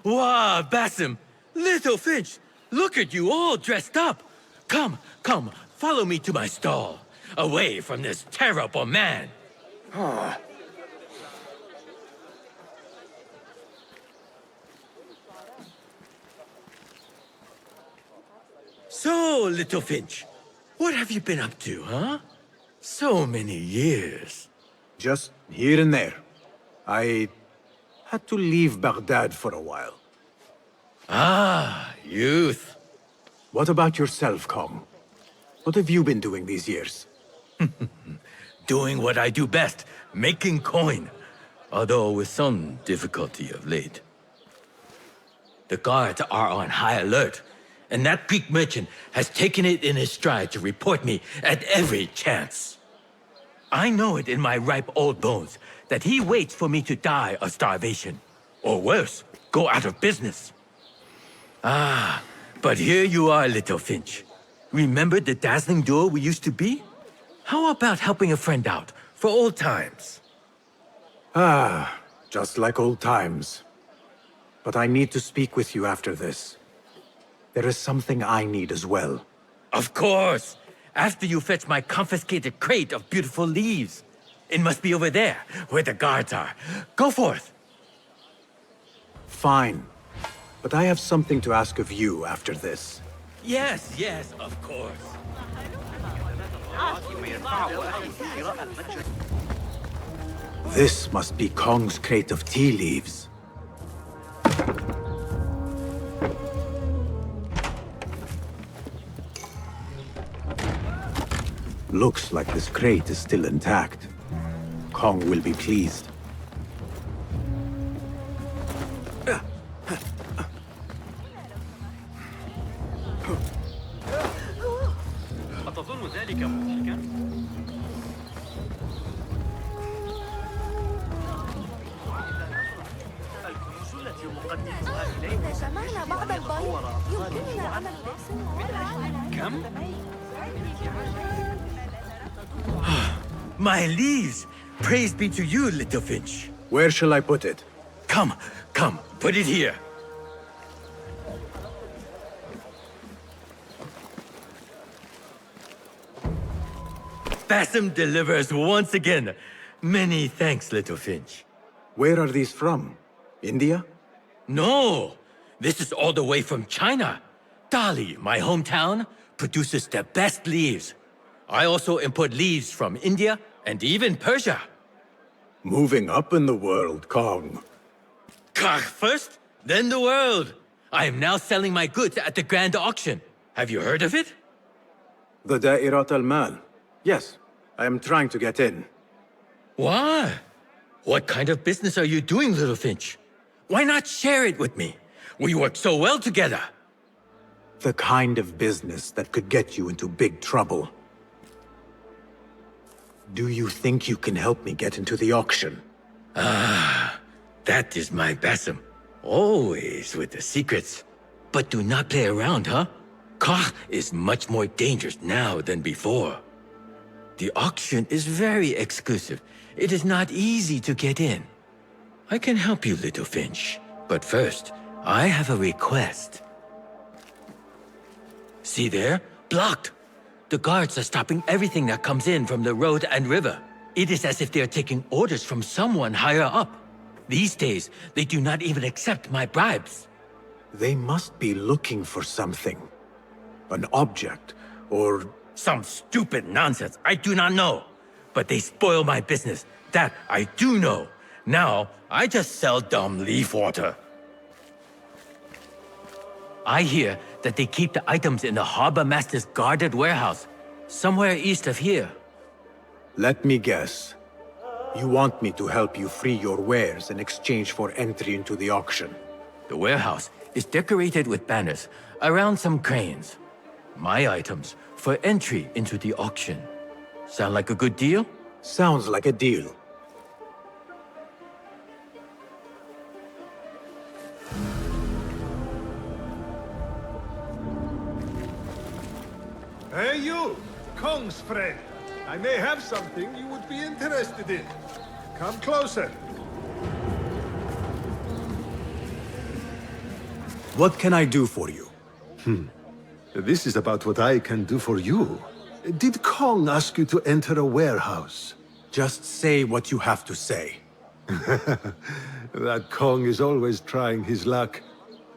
Speaker 8: Wow, Basim! Little Finch! Look at you all dressed up! Come, come, follow me to my stall. Away from this terrible man. So, Little Finch, what have you been up to, huh? So many years.
Speaker 3: Just here and there. I had to leave Baghdad for a while.
Speaker 8: Ah, youth.
Speaker 3: What about yourself, Kong? What have you been doing these years?
Speaker 8: Doing what I do best, making coin. Although with some difficulty of late. The guards are on high alert, and that Greek merchant has taken it in his stride to report me at every chance. I know it in my ripe old bones that he waits for me to die of starvation. Or worse, go out of business. Ah, but here you are, Little Finch. Remember the dazzling duo we used to be? How about helping a friend out, for old times?
Speaker 3: Ah, just like old times. But I need to speak with you after this. There is something I need as well.
Speaker 8: Of course! After you fetch my confiscated crate of beautiful leaves. It must be over there, where the guards are. Go forth!
Speaker 3: Fine. But I have something to ask of you after this.
Speaker 8: Yes, yes, of course.
Speaker 18: This must be Kong's crate of tea leaves. Looks like this crate is still intact. Kong will be pleased.
Speaker 4: أتظن ذلك ممكنا؟ الكنوز التي أقدمها إليك
Speaker 22: جمعنا بعض البيض يمكننا عمل
Speaker 4: كم؟
Speaker 8: My leaves! Praise be to you, little Finch.
Speaker 18: Where shall I put it?
Speaker 8: Come, put it here. Bassam delivers once again. Many thanks, little Finch.
Speaker 18: Where are these from? India?
Speaker 8: No! This is all the way from China. Dali, my hometown, produces the best leaves. I also import leaves from India and even Persia.
Speaker 18: Moving up in the world, Kong.
Speaker 8: First, then the world. I am now selling my goods at the grand auction. Have you heard of it?
Speaker 18: The Da'irat al-Mal. Yes, I am trying to get in.
Speaker 8: Why? What kind of business are you doing, little Finch? Why not share it with me? We work so well together.
Speaker 18: The kind of business that could get you into big trouble. Do you think you can help me get into the auction?
Speaker 8: Ah, that is my Bassam. Always with the secrets. But do not play around, huh? Kah is much more dangerous now than before. The auction is very exclusive. It is not easy to get in. I can help you, little Finch. But first, I have a request. See there? Blocked. The guards are stopping everything that comes in from the road and river. It is as if they are taking orders from someone higher up. These days, they do not even accept my bribes.
Speaker 18: They must be looking for something. An object, or...
Speaker 8: Some stupid nonsense, I do not know. But they spoil my business, that I do know. Now, I just sell dumb leaf water. I hear that they keep the items in the harbor master's guarded warehouse, somewhere east of here.
Speaker 18: Let me guess. You want me to help you free your wares in exchange for entry into the auction.
Speaker 8: The warehouse is decorated with banners around some cranes. My items for entry into the auction. Sound like a good deal?
Speaker 18: Sounds like a deal.
Speaker 9: Hey you, Kong's friend. I may have something you would be interested in. Come closer.
Speaker 18: What can I do for you?
Speaker 9: This is about what I can do for you. Did Kong ask you to enter a warehouse?
Speaker 18: Just say what you have to say.
Speaker 9: That Kong is always trying his luck.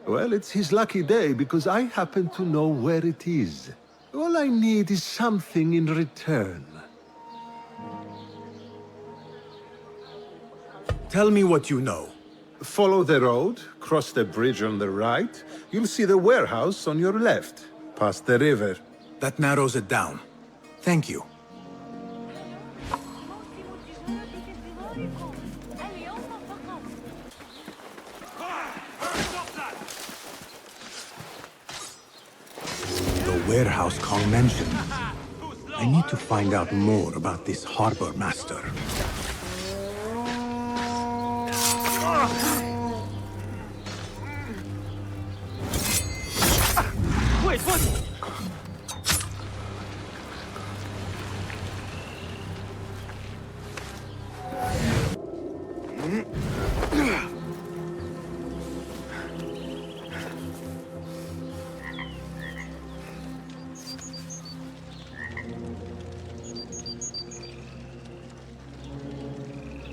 Speaker 9: Well, it's his lucky day because I happen to know where it is. All I need is something in return.
Speaker 18: Tell me what you know.
Speaker 9: Follow the road, cross the bridge on the right. You'll see the warehouse on your left, past the river.
Speaker 18: That narrows it down. Thank you. The warehouse Kong mentioned. I need to find out more about this harbor master.
Speaker 4: Wait, what?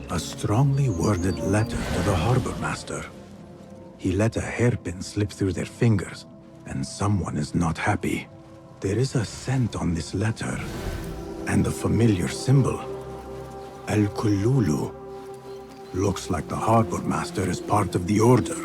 Speaker 18: A strongly worded letter to the harbor master. He let a hairpin slip through their fingers.
Speaker 11: and someone is not happy. There is a scent on this letter, and a familiar symbol. Al-Kululu. Looks like the harbor master is part of the order.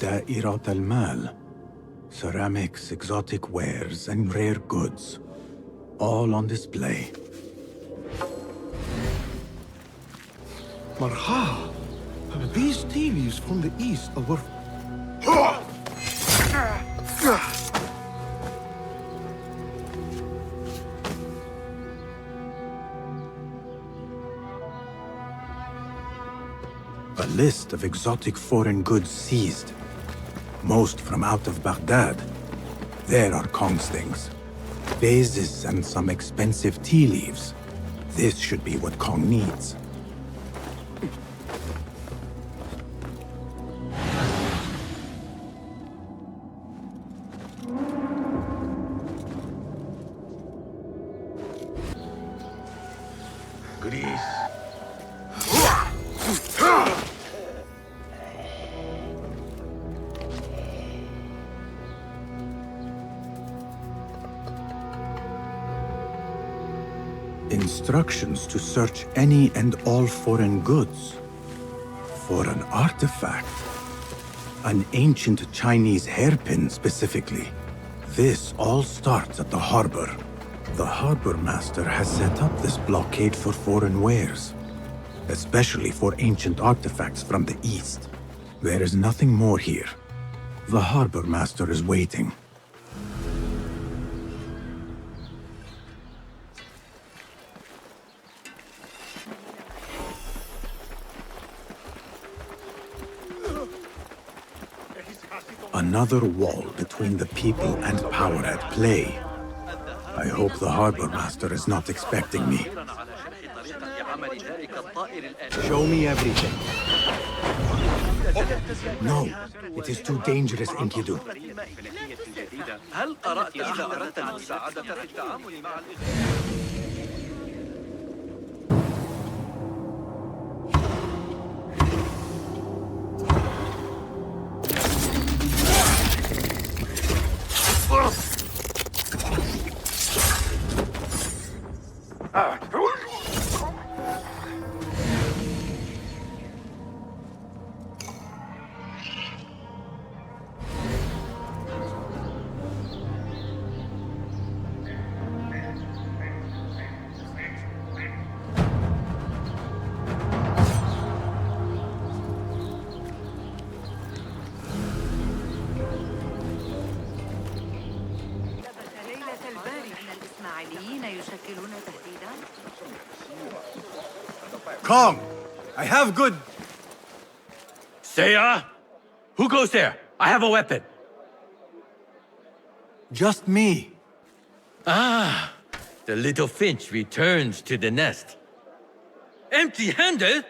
Speaker 11: Da'irat al-Mal. Ceramics, exotic wares, and rare goods. All on display.
Speaker 18: Marha! These tea leaves from the east are worth...
Speaker 11: A list of exotic foreign goods seized. Most from out of Baghdad. There are Kong's things. Vases and some expensive tea leaves. This should be what Kong needs.
Speaker 18: Greece.
Speaker 11: Instructions to search any and all foreign goods. For an artifact. An ancient Chinese hairpin specifically. This all starts at the harbor. The harbor master has set up this blockade for foreign wares. Especially for ancient artifacts from the east. There is nothing more here. The harbor master is waiting. Another wall between the people and power at play. I hope the harbor master is not expecting me.
Speaker 3: Show me everything.
Speaker 11: No, it is too dangerous, Enkidu.
Speaker 4: هل قرأت إذا أردت المساعدة في التعامل مع
Speaker 11: Kong! I have good...
Speaker 8: Seiya? Who goes there? I have a weapon.
Speaker 11: Just me.
Speaker 8: Ah, the little finch returns to the nest. Empty-handed?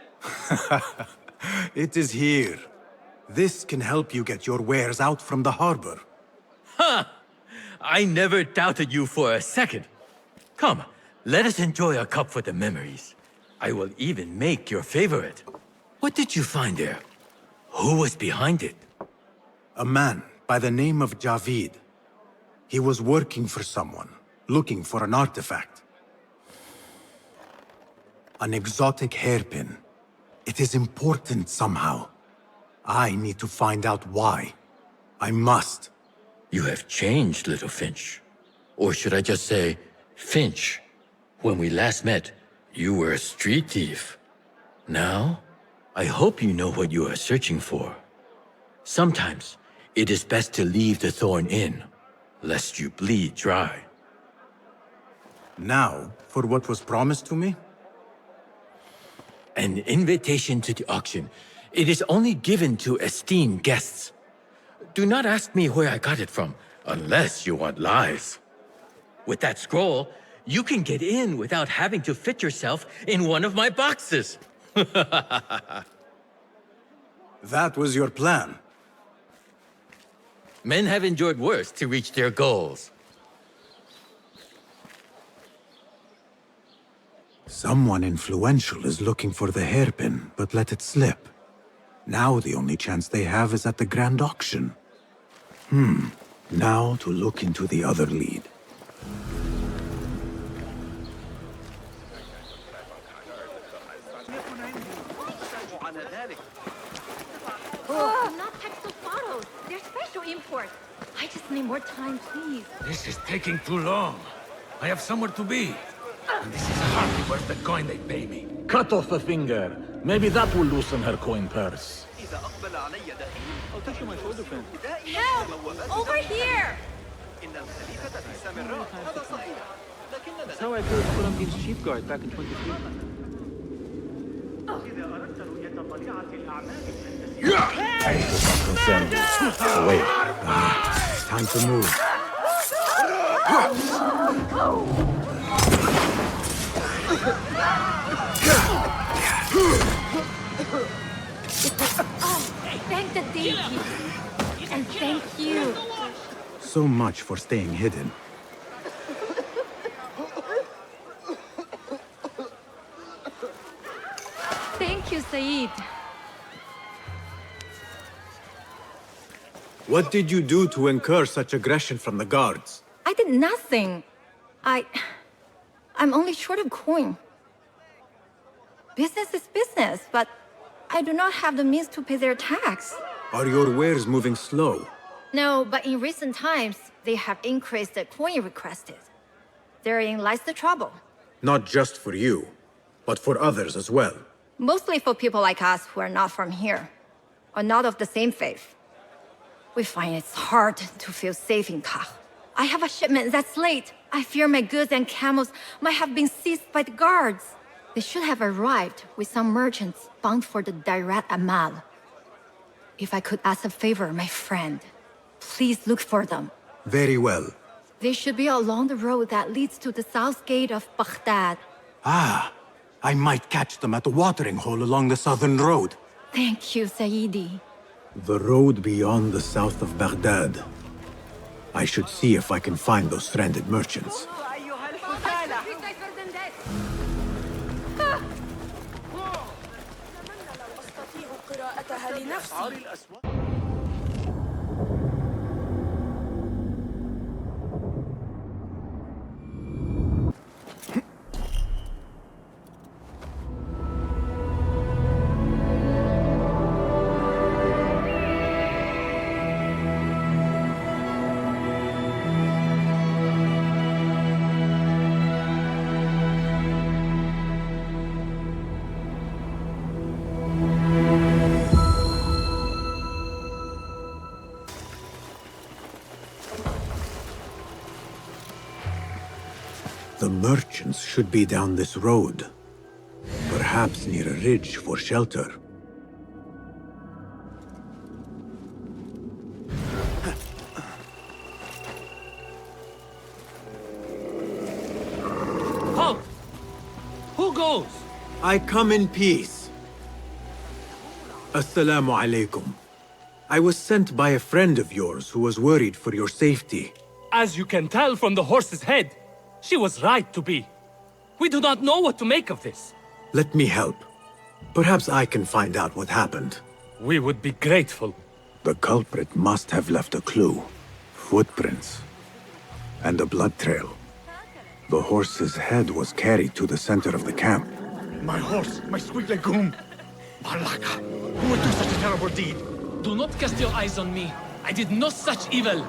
Speaker 11: It is here. This can help you get your wares out from the harbor.
Speaker 8: Ha! I never doubted you for a second. Come, let us enjoy a cup for the memories. I will even make your favorite. What did you find there? Who was behind it?
Speaker 11: A man by the name of Javid. He was working for someone, looking for an artifact. An exotic hairpin. It is important somehow. I need to find out why. I must.
Speaker 8: You have changed, little Finch. Or should I just say, Finch? When we last met, you were a street thief. Now, I hope you know what you are searching for. Sometimes, it is best to leave the thorn in, lest you bleed dry.
Speaker 11: Now, for what was promised to me?
Speaker 8: An invitation to the auction. It is only given to esteemed guests. Do not ask me where I got it from, unless you want lies. With that scroll, you can get in without having to fit yourself in one of my boxes.
Speaker 11: That was your plan.
Speaker 8: Men have endured worse to reach their goals.
Speaker 11: Someone influential is looking for the hairpin, but let it slip. Now the only chance they have is at the grand auction. Now to look into the other lead.
Speaker 22: Oh, not textile photos. They're special import. I just need more time, please.
Speaker 13: This is taking too long. I have somewhere to be. And this is hardly worth the coin they pay me.
Speaker 12: Cut off a finger. Maybe that will loosen her coin purse.
Speaker 22: Help! Over here!
Speaker 14: That's how I killed Columbin's chief guard back in 23.
Speaker 11: I should not concern you. Wait. Time to move.
Speaker 22: Thank the deity. And thank you.
Speaker 11: So much for staying hidden.
Speaker 22: Thank you, Said.
Speaker 3: What did you do to incur such aggression from the guards?
Speaker 22: I did nothing. I'm only short of coin. Business is business, but I do not have the means to pay their tax.
Speaker 3: Are your wares moving slow?
Speaker 22: No, but in recent times, they have increased the coin requested. Therein lies the trouble.
Speaker 3: Not just for you, but for others as well.
Speaker 22: Mostly for people like us who are not from here, or not of the same faith. We find it's hard to feel safe in Kah. I have a shipment that's late. I fear my goods and camels might have been seized by the guards. They should have arrived with some merchants bound for the Dairat Amal. If I could ask a favor, my friend, please look for them.
Speaker 11: Very well.
Speaker 22: They should be along the road that leads to the south gate of Baghdad.
Speaker 11: I might catch them at the watering hole along the southern road.
Speaker 22: Thank you, Saidi.
Speaker 11: The road beyond the south of Baghdad. I should see if I can find those stranded merchants. The merchants should be down this road. Perhaps near a ridge for shelter.
Speaker 13: Halt! Who goes?
Speaker 3: I come in peace. Assalamu alaikum. I was sent by a friend of yours who was worried for your safety.
Speaker 13: As you can tell from the horse's head, she was right to be. We do not know what to make of this.
Speaker 3: Let me help. Perhaps I can find out what happened.
Speaker 13: We would be grateful.
Speaker 11: The culprit must have left a clue. Footprints. And a blood trail. The horse's head was carried to the center of the camp.
Speaker 13: My horse, my sweet legume. Malaka, who would do such a terrible deed? Do not cast your eyes on me. I did no such evil.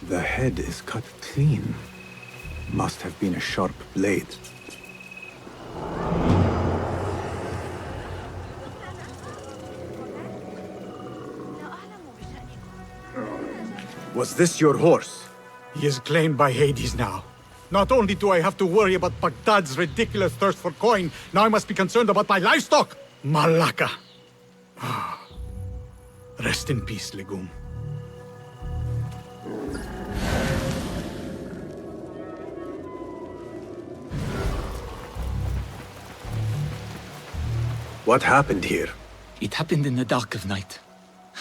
Speaker 11: The head is cut clean. Must have been a sharp blade.
Speaker 3: Was this your horse?
Speaker 15: He is claimed by Hades now. Not only do I have to worry about Baghdad's ridiculous thirst for coin, now I must be concerned about my livestock! Malaka! Rest in peace, Legume.
Speaker 11: What happened here?
Speaker 13: It happened in the dark of night.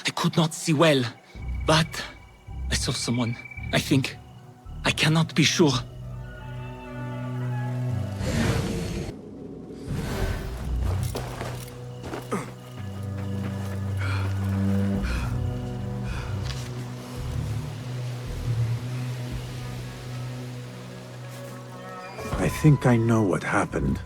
Speaker 13: I could not see well, but I saw someone, I think. I cannot be sure.
Speaker 11: I think I know what happened.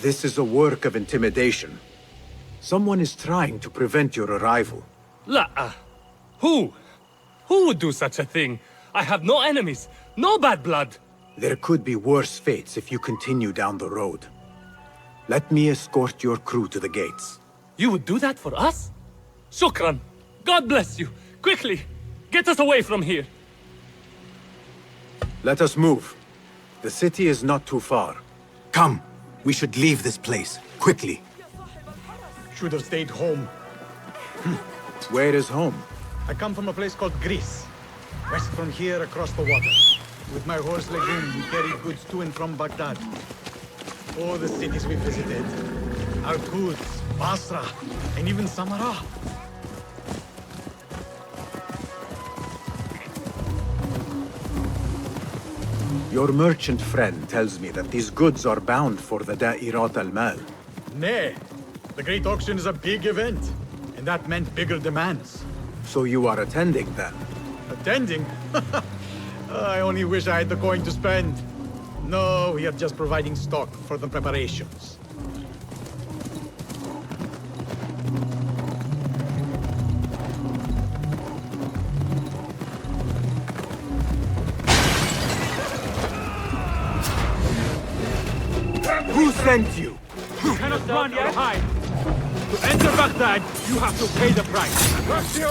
Speaker 11: This is a work of intimidation. Someone is trying to prevent your arrival.
Speaker 1: La, who? Who would do such a thing? I have no enemies, no bad blood.
Speaker 11: There could be worse fates if you continue down the road. Let me escort your crew to the gates.
Speaker 1: You would do that for us? Shukran. God bless you. Quickly, get us away from here.
Speaker 11: Let us move. The city is not too far. Come, we should leave this place, quickly.
Speaker 15: Should have stayed home.
Speaker 11: Where is home?
Speaker 15: I come from a place called Greece. West from here, across the water. With my horse Legume, we carried goods to and from Baghdad. Oh, the cities we visited. Al-Quds, Basra, and even Samarra.
Speaker 11: Your merchant friend tells me that these goods are bound for the Da'irat al-Mal.
Speaker 15: Nay, the Great Auction is a big event, and that meant bigger demands.
Speaker 11: So you are attending then?
Speaker 15: Attending? I only wish I had the coin to spend. No, we are just providing stock for the preparations.
Speaker 11: Who sent you?
Speaker 1: You cannot run or hide. To enter Baghdad, you have to pay the price. Trust you!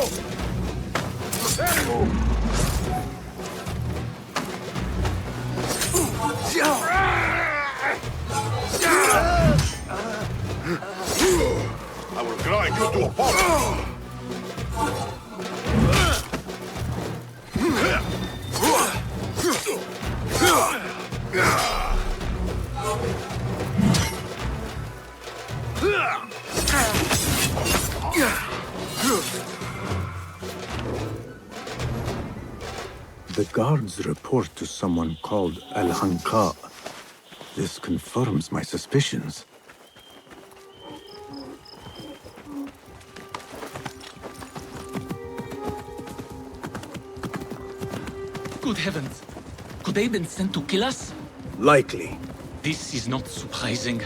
Speaker 17: I will grind you to a pulp.
Speaker 11: The guards report to someone called Al-Hanqa. This confirms my suspicions.
Speaker 13: Good heavens. Could they have been sent to kill us?
Speaker 11: Likely.
Speaker 13: This is not surprising.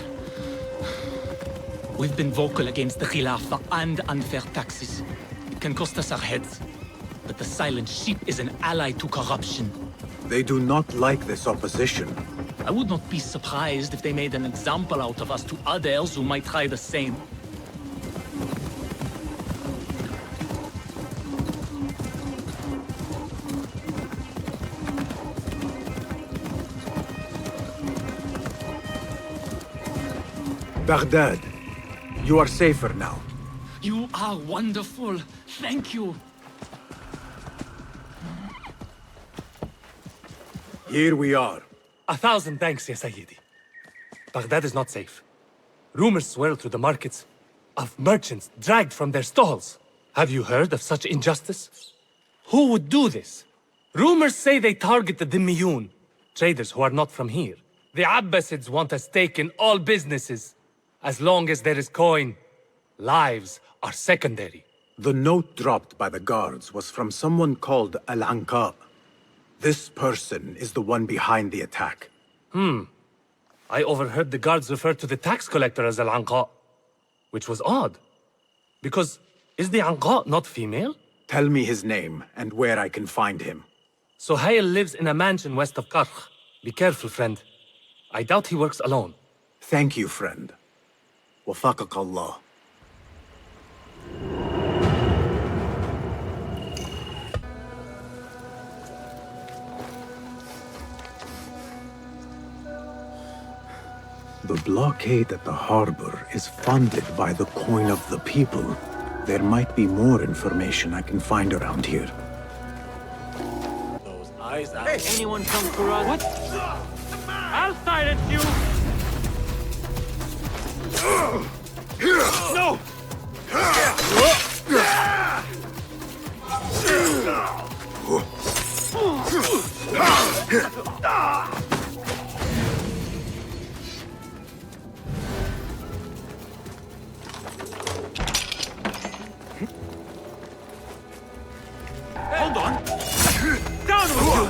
Speaker 13: We've been vocal against the Khilafah and unfair taxes. It can cost us our heads. But the silent sheep is an ally to corruption.
Speaker 11: They do not like this opposition.
Speaker 13: I would not be surprised if they made an example out of us to others who might try the same.
Speaker 11: Baghdad, you are safer now.
Speaker 13: You are wonderful. Thank you.
Speaker 11: Here we are.
Speaker 1: 1,000 thanks, Ya Sayyidi. Baghdad is not safe. Rumors swirl through the markets of merchants dragged from their stalls. Have you heard of such injustice? Who would do this? Rumors say they target the Dhimmiyun, traders who are not from here. The Abbasids want a stake in all businesses. As long as there is coin, lives are secondary.
Speaker 11: The note dropped by the guards was from someone called Al-Hanqa. This person is the one behind the attack.
Speaker 1: I overheard the guards refer to the tax collector as Al-Hanqa, which was odd. Because, is the Hanqa not female?
Speaker 11: Tell me his name and where I can find him.
Speaker 1: Suhail lives in a mansion west of Karkh. Be careful, friend. I doubt he works alone.
Speaker 11: Thank you, friend. Wafaqak Allah. The blockade at the harbor is funded by the coin of the people. There might be more information I can find around here.
Speaker 14: Guys, anyone come for us? What?
Speaker 13: I'll silence you! No!
Speaker 12: Hold on!
Speaker 13: Down with you!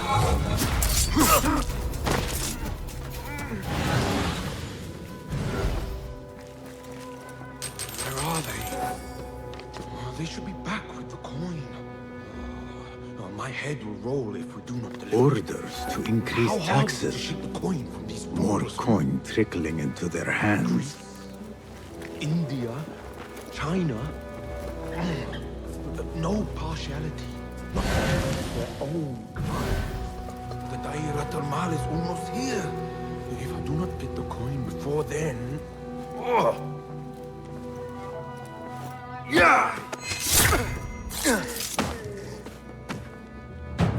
Speaker 17: Where are they? They should be back with the coin. My head will roll if we do not deliver.
Speaker 11: Orders to increase
Speaker 17: How hard is it to
Speaker 11: taxes.
Speaker 17: ship the coin from these
Speaker 11: More coin trickling into their hands.
Speaker 17: India, China, no partiality. Not their own kind. The Dairat al-Mal is almost here. If I do not get the coin before then... Oh. Yeah!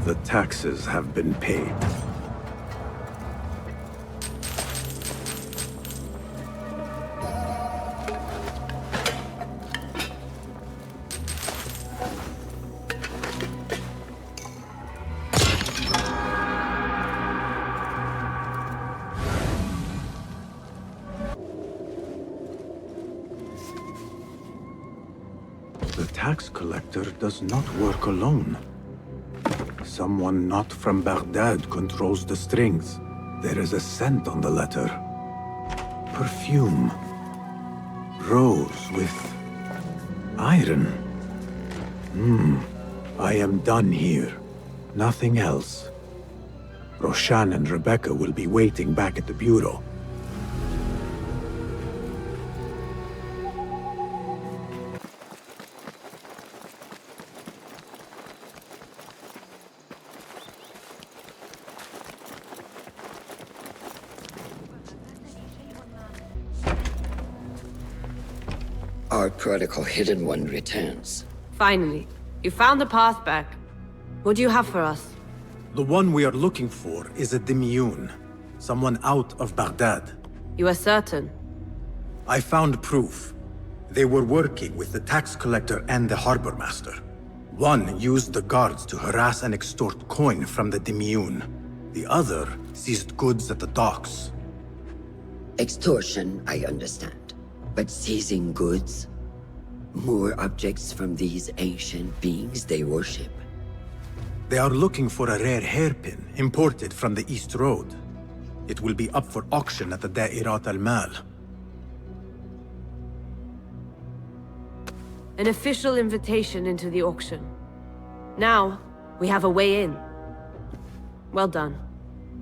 Speaker 11: The taxes have been paid. The tax collector does not work alone. Someone not from Baghdad controls the strings. There is a scent on the letter. Perfume. Rose with iron. I am done here. Nothing else. Roshan and Rebecca will be waiting back at the bureau.
Speaker 10: Our prodigal hidden one returns.
Speaker 20: Finally, you found the path back. What do you have for us?
Speaker 11: The one we are looking for is a Dimiyun. Someone out of Baghdad.
Speaker 20: You are certain?
Speaker 11: I found proof. They were working with the tax collector and the harbor master. One used the guards to harass and extort coin from the Dimiyun. The other seized goods at the docks.
Speaker 10: Extortion, I understand. But seizing goods? More objects from these ancient beings they worship?
Speaker 11: They are looking for a rare hairpin imported from the East Road. It will be up for auction at the Da'irat al-Mal.
Speaker 20: An official invitation into the auction. Now, we have a way in. Well done.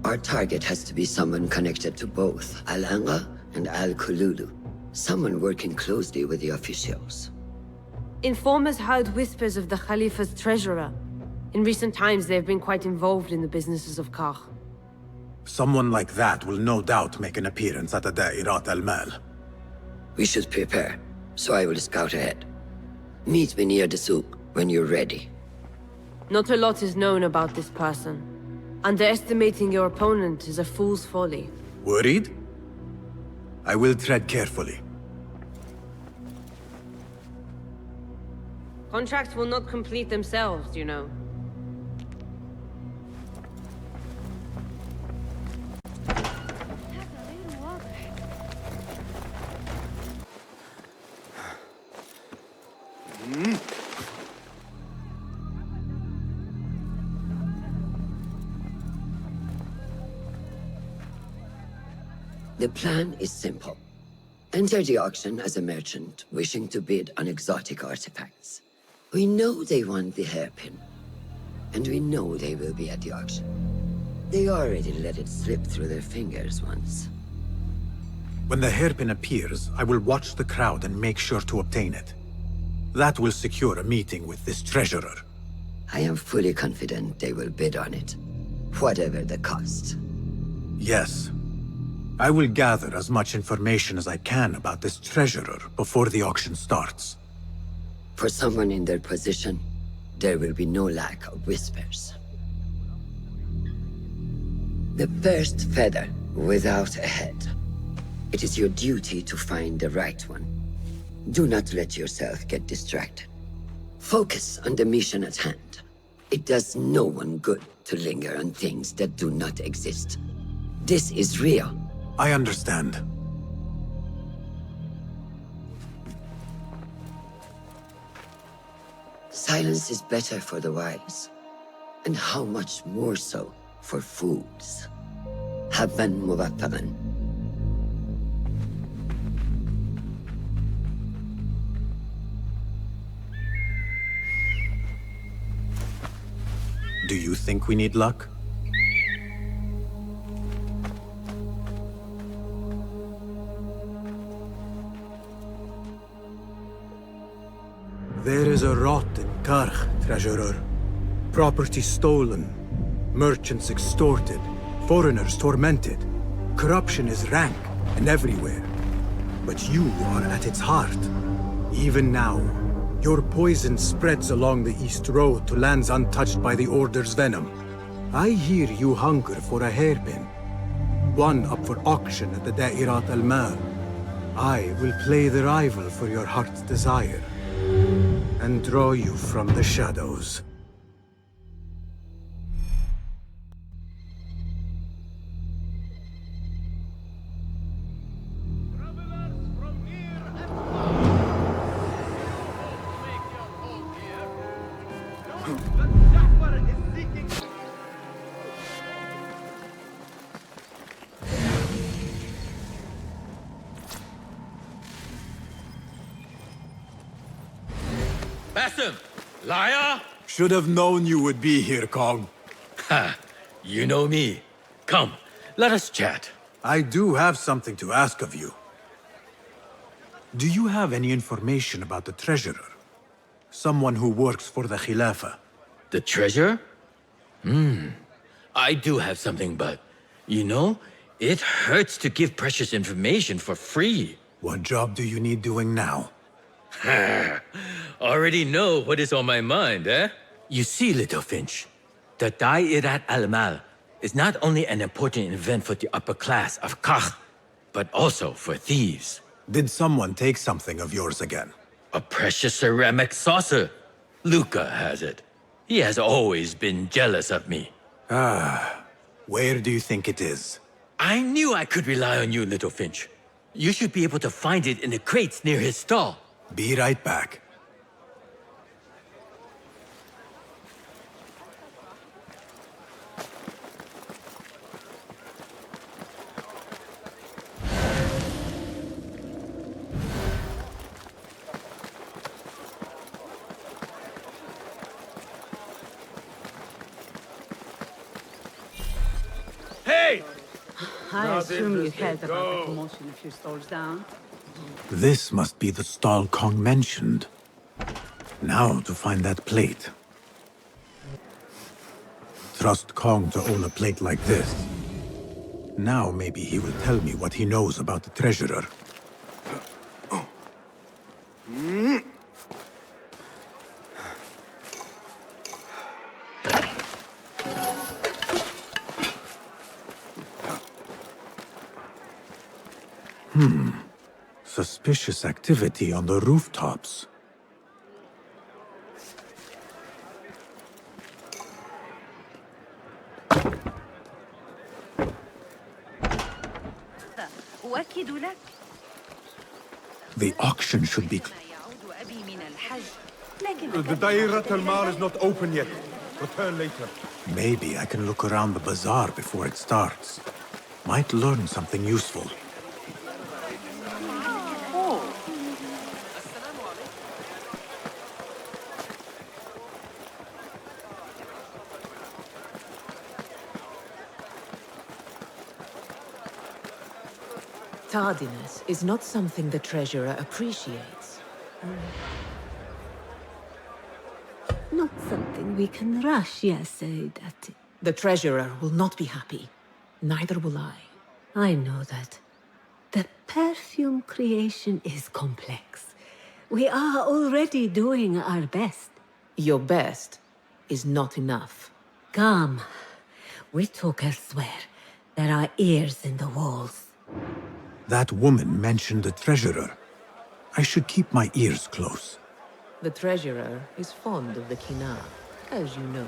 Speaker 10: Our target has to be someone connected to both Al-Anga and Al-Kululu. Someone working closely with the officials.
Speaker 20: Informers heard whispers of the Khalifa's treasurer. In recent times, they have been quite involved in the businesses of Kar.
Speaker 11: Someone like that will no doubt make an appearance at the Da'irat al-Mal.
Speaker 10: We should prepare, so I will scout ahead. Meet me near the souk when you're ready.
Speaker 20: Not a lot is known about this person. Underestimating your opponent is a fool's folly.
Speaker 11: Worried? I will tread carefully.
Speaker 20: Contracts will not complete themselves, you know.
Speaker 10: The plan is simple. Enter the auction as a merchant wishing to bid on exotic artifacts. We know they want the hairpin, and we know they will be at the auction. They already let it slip through their fingers once.
Speaker 11: When the hairpin appears, I will watch the crowd and make sure to obtain it. That will secure a meeting with this treasurer.
Speaker 10: I am fully confident they will bid on it, whatever the cost.
Speaker 11: Yes. I will gather as much information as I can about this treasurer before the auction starts.
Speaker 10: For someone in their position, there will be no lack of whispers. The first feather without a head. It is your duty to find the right one. Do not let yourself get distracted. Focus on the mission at hand. It does no one good to linger on things that do not exist. This is real.
Speaker 11: I understand.
Speaker 10: Silence is better for the wise, and how much more so for fools. حباً مبطلاً.
Speaker 11: Do you think we need luck? There is a rot in Karch, Treasurer. Property stolen, merchants extorted, foreigners tormented. Corruption is rank and everywhere. But you are at its heart. Even now, your poison spreads along the East Road to lands untouched by the Order's venom. I hear you hunger for a hairpin. One up for auction at the Da'irat al-Mal. I will play the rival for your heart's desire, and draw you from the shadows.
Speaker 8: Basim! Liar!
Speaker 11: Should have known you would be here, Kong.
Speaker 8: Ha! You know me. Come, let us chat.
Speaker 11: I do have something to ask of you. Do you have any information about the Treasurer? Someone who works for the Khilafah.
Speaker 8: The treasure? I do have something, but... You know, it hurts to give precious information for free.
Speaker 11: What job do you need doing now?
Speaker 8: Already know what is on my mind, eh? You see, Little Finch, the Da'irat al-Mal is not only an important event for the upper class of Kach, but also for thieves.
Speaker 11: Did someone take something of yours again?
Speaker 8: A precious ceramic saucer. Luca has it. He has always been jealous of me.
Speaker 11: Where do you think it is?
Speaker 8: I knew I could rely on you, Little Finch. You should be able to find it in the crates near his stall.
Speaker 11: Be right back.
Speaker 8: Hey!
Speaker 7: I assume you heard about the commotion a few stalls down.
Speaker 11: This must be the stall Kong mentioned. Now to find that plate. Trust Kong to own a plate like this. Now maybe he will tell me what he knows about the Treasurer. Suspicious activity on the rooftops. The auction should be...
Speaker 16: The Da'irat al-Mal is not open yet. Return later.
Speaker 11: Maybe I can look around the bazaar before it starts. Might learn something useful.
Speaker 21: Tardiness is not something the Treasurer appreciates.
Speaker 7: Not something we can rush, yes, that...
Speaker 21: The Treasurer will not be happy. Neither will I.
Speaker 7: I know that. The perfume creation is complex. We are already doing our best.
Speaker 21: Your best is not enough.
Speaker 7: Come. We talk elsewhere. There are ears in the walls.
Speaker 11: That woman mentioned the treasurer. I should keep my ears close.
Speaker 21: The treasurer is fond of the kina, as you know.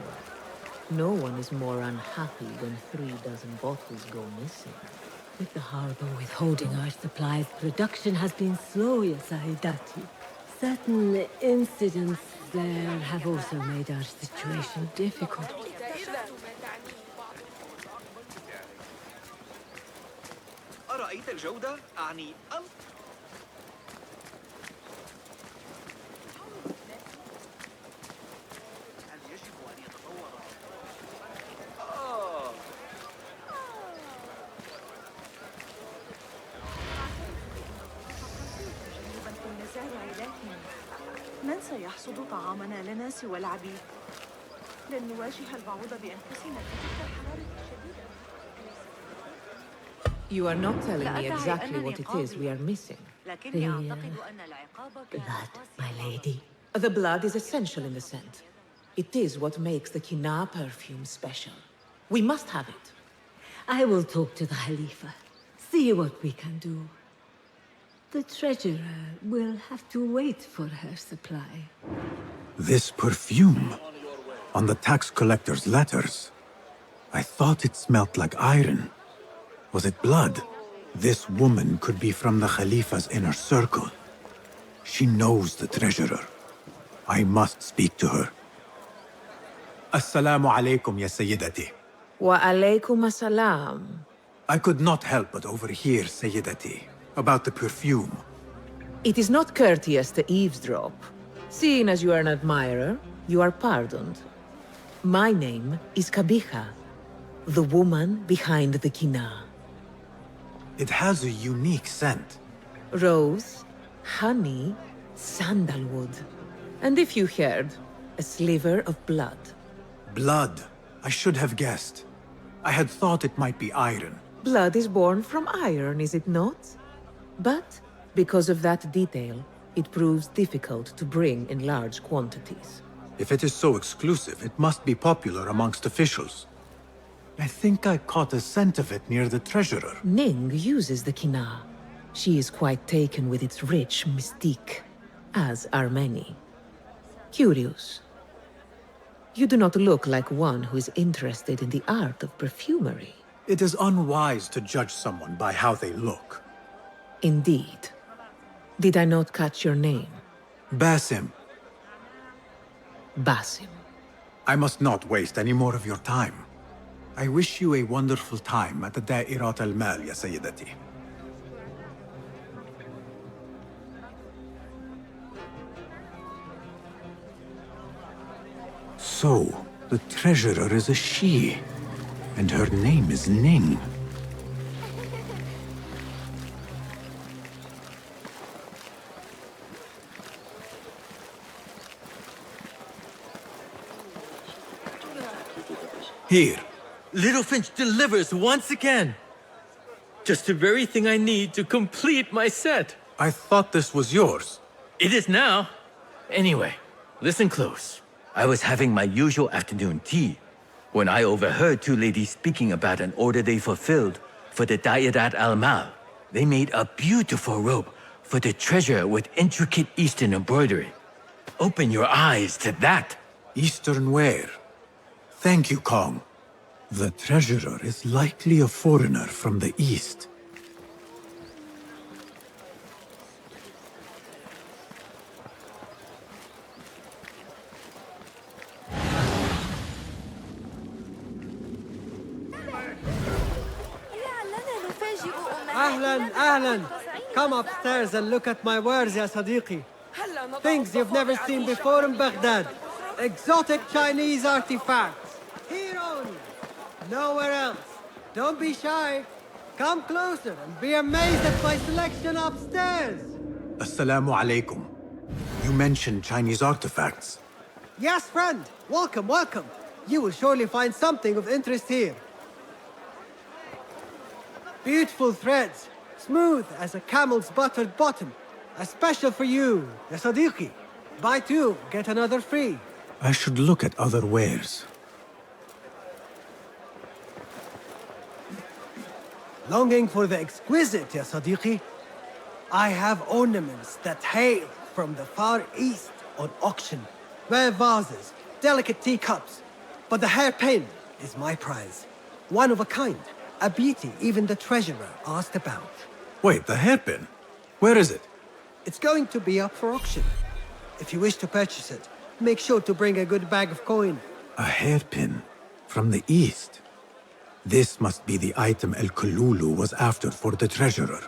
Speaker 21: No one is more unhappy when 3 dozen bottles go missing.
Speaker 7: With the harbor withholding our supplies, production has been slow, Ya Sahidati. Certain incidents there have also made our situation difficult.
Speaker 4: أرأيت الجودة؟ أعني هل يجب أن يتطور؟
Speaker 5: من سيحصد طعامنا لنا سوى العبيد؟ لن نواجه البعوض بأنفسنا في تلك الحرارة الشديدة.
Speaker 21: You are not telling me exactly what it is we are missing.
Speaker 7: Blood, my lady.
Speaker 21: The blood is essential in the scent. It is what makes the kina perfume special. We must have it.
Speaker 7: I will talk to the Khalifa. See what we can do. The treasurer will have to wait for her supply.
Speaker 11: This perfume, on the tax collector's letters. I thought it smelt like iron. Was it blood? This woman could be from the Khalifa's inner circle. She knows the treasurer. I must speak to her. Assalamu alaikum, ya Sayyidati.
Speaker 21: Wa alaykum assalam.
Speaker 11: I could not help but overhear, Sayyidati, about the perfume.
Speaker 21: It is not courteous to eavesdrop. Seeing as you are an admirer, you are pardoned. My name is Kabiha, the woman behind the kina.
Speaker 11: It has a unique scent.
Speaker 21: Rose, honey, sandalwood. And if you heard, a sliver of blood.
Speaker 11: Blood. I should have guessed. I had thought it might be iron.
Speaker 21: Blood is born from iron, is it not? But, because of that detail, it proves difficult to bring in large quantities.
Speaker 11: If it is so exclusive, it must be popular amongst officials. I think I caught a scent of it near the treasurer.
Speaker 21: Ning uses the kina. She is quite taken with its rich mystique, as are many. Curious. You do not look like one who is interested in the art of perfumery.
Speaker 11: It is unwise to judge someone by how they look.
Speaker 21: Indeed. Did I not catch your name?
Speaker 11: Basim.
Speaker 21: Basim.
Speaker 11: I must not waste any more of your time. I wish you a wonderful time at the Da'irat al-Mal, ya Sayyidati. So, the treasurer is a she, and her name is Ning.
Speaker 8: Here, Littlefinch delivers once again. Just the very thing I need to complete my set.
Speaker 11: I thought this was yours.
Speaker 8: It is now. Anyway, listen close. I was having my usual afternoon tea when I overheard 2 ladies speaking about an order they fulfilled for the Da'irat al-Mal. They made a beautiful robe for the treasure with intricate Eastern embroidery. Open your eyes to that.
Speaker 11: Eastern wear. Thank you, Kong. The treasurer is likely a foreigner from the East.
Speaker 3: Ahlan, ahlan. Come upstairs and look at my wares, ya Sadiqi. Things you've never seen before in Baghdad. Exotic Chinese artifacts. Here only. Nowhere else. Don't be shy. Come closer and be amazed at my selection upstairs.
Speaker 11: Assalamu alaikum. You mentioned Chinese artifacts.
Speaker 3: Yes, friend. Welcome, welcome. You will surely find something of interest here. Beautiful threads, smooth as a camel's buttered bottom. A special for you, ya Sadiqi. Buy 2, get another free.
Speaker 11: I should look at other wares.
Speaker 6: Longing for the exquisite, ya Sadiqi? I have ornaments that hail from the Far East on auction. Rare vases, delicate teacups. But the hairpin is my prize. One of a kind. A beauty even the treasurer asked about.
Speaker 11: Wait, the hairpin? Where is it?
Speaker 6: It's going to be up for auction. If you wish to purchase it, make sure to bring a good bag of coin.
Speaker 11: A hairpin from the east. This must be the item El Kululu was after for the treasurer.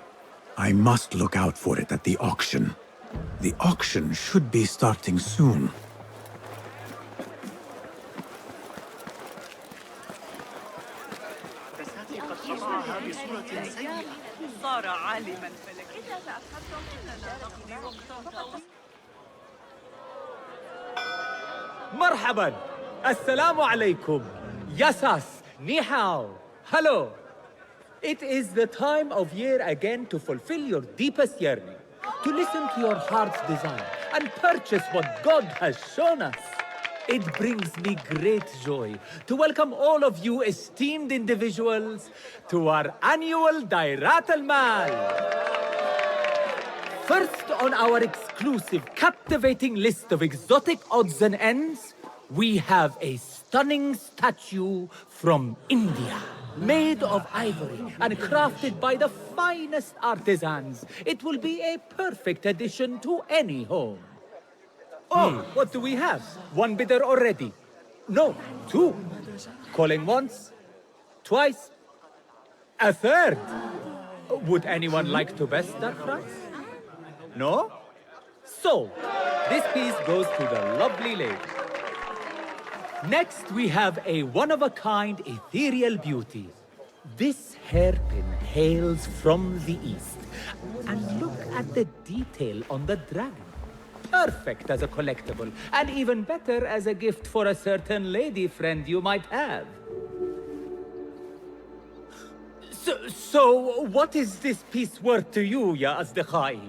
Speaker 11: I must look out for it at the auction. The auction should be starting soon.
Speaker 5: صار عالما فلك إذا تأخرتم إننا نقضي وقتا
Speaker 19: مرحبا السلام عليكم Yasas Ni hao Hello It is the time of year again to fulfill your deepest yearning, to listen to your heart's desire and purchase what God has shown us. It brings me great joy to welcome all of you esteemed individuals to our annual Dairat al-Mal. First on our exclusive, captivating list of exotic odds and ends, we have a stunning statue from India. Made of ivory and crafted by the finest artisans, it will be a perfect addition to any home. Oh, what do we have? One bidder already. No, two. Calling once, twice, a third. Would anyone like to best that price? No? So, this piece goes to the lovely lady. Next, we have a one-of-a-kind ethereal beauty. This hairpin hails from the east. And look at the detail on the dragon. Perfect as a collectible, and even better as a gift for a certain lady friend you might have. So what is this piece worth to you, ya Asdiqai?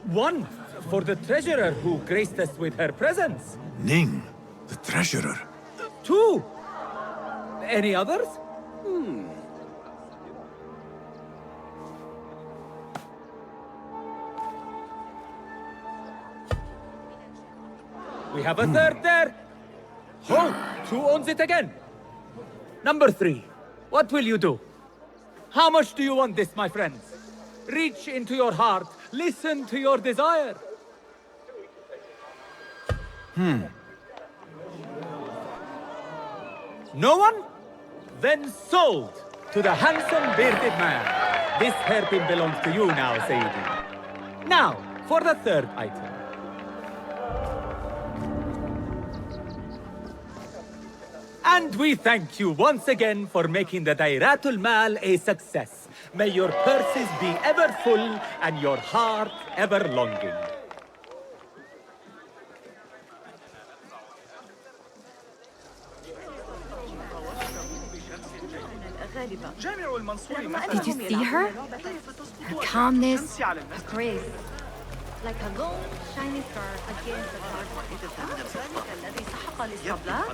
Speaker 19: One, for the treasurer who graced us with her presence.
Speaker 11: Ning, the treasurer.
Speaker 19: Two. Any others? We have a third there. Oh, who owns it again? Number 3. What will you do? How much do you want this, my friends? Reach into your heart. Listen to your desire. No one? Then sold to the handsome bearded man. This hairpin belongs to you now, Sayyidi. Now, for the third item. And we thank you once again for making the Dairatul Mal a success. May your purses be ever full and your heart ever longing.
Speaker 22: Did you see her? Her calmness, her grace. Like a gold, shining star against the dark.
Speaker 5: الذي سحق الاسطبلات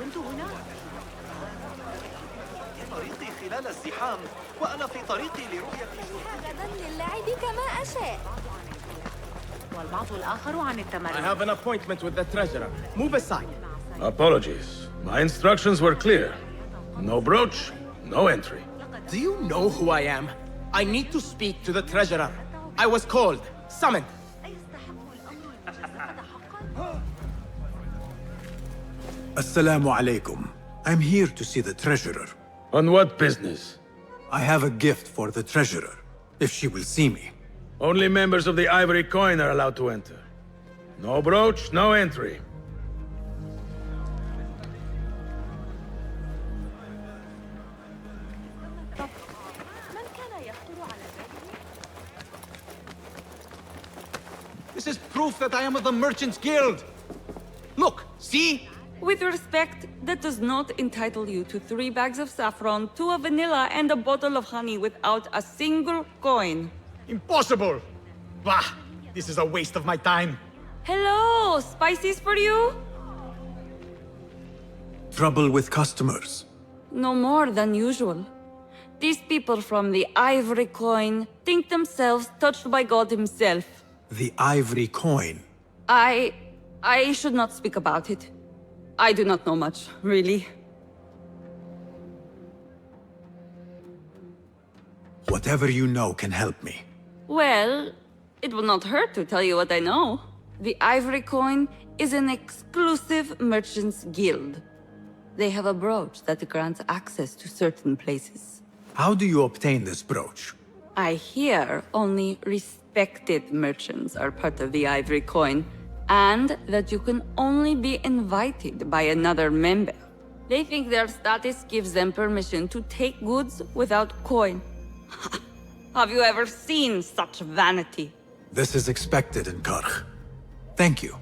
Speaker 5: كنت هنا
Speaker 4: في طريقي خلال الزحام وأنا في طريقي لرؤية
Speaker 23: غدا للعب كما أشاء.
Speaker 5: والبعض الآخر عن
Speaker 24: I
Speaker 5: التمرد.
Speaker 24: have an appointment with the treasurer. Move aside.
Speaker 25: Apologies. My instructions were clear. No brooch, no entry.
Speaker 24: Do you know who I am? I need to speak to the treasurer. I was called, summoned.
Speaker 11: Assalamu alaikum. I'm here to see the treasurer.
Speaker 25: On what business?
Speaker 11: I have a gift for the treasurer, if she will see me.
Speaker 25: Only members of the Ivory Coin are allowed to enter. No brooch, no entry.
Speaker 3: This is proof that I am of the Merchants Guild. Look, see?
Speaker 26: With respect, that does not entitle you to 3 bags of saffron, 2 of vanilla, and a bottle of honey without a single coin.
Speaker 3: Impossible! Bah! This is a waste of my time.
Speaker 26: Hello! Spices for you?
Speaker 11: Trouble with customers.
Speaker 26: No more than usual. these people from the Ivory Coin think themselves touched by God himself.
Speaker 11: The ivory coin.
Speaker 26: I should not speak about it. I do not know much, really.
Speaker 11: Whatever you know can help me.
Speaker 26: Well, it will not hurt to tell you what I know. The Ivory Coin is an exclusive merchants' guild. They have a brooch that grants access to certain places.
Speaker 11: How do you obtain this brooch?
Speaker 26: I hear only respected merchants are part of the Ivory Coin, and that you can only be invited by another member. They think their status gives them permission to take goods without coin. Have you ever seen such vanity?
Speaker 11: This is expected in Karch. Thank you.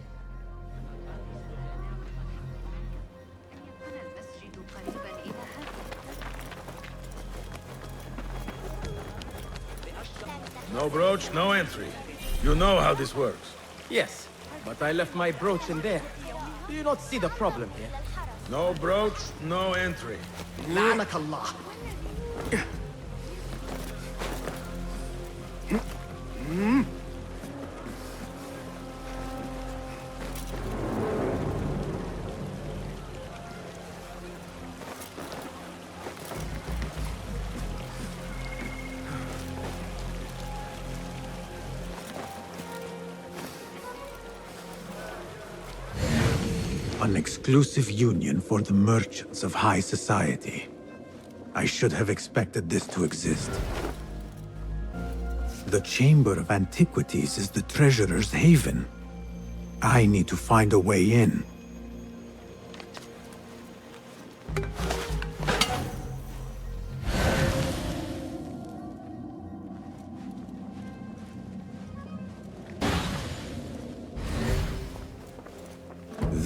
Speaker 25: No brooch, no entry. You know how this works.
Speaker 24: Yes, but I left my brooch in there. Do you not see the problem here?
Speaker 25: No brooch, no entry.
Speaker 24: La'anak Allah.
Speaker 11: An exclusive union for the merchants of high society. I should have expected this to exist. The Chamber of Antiquities is the treasurer's haven. I need to find a way in.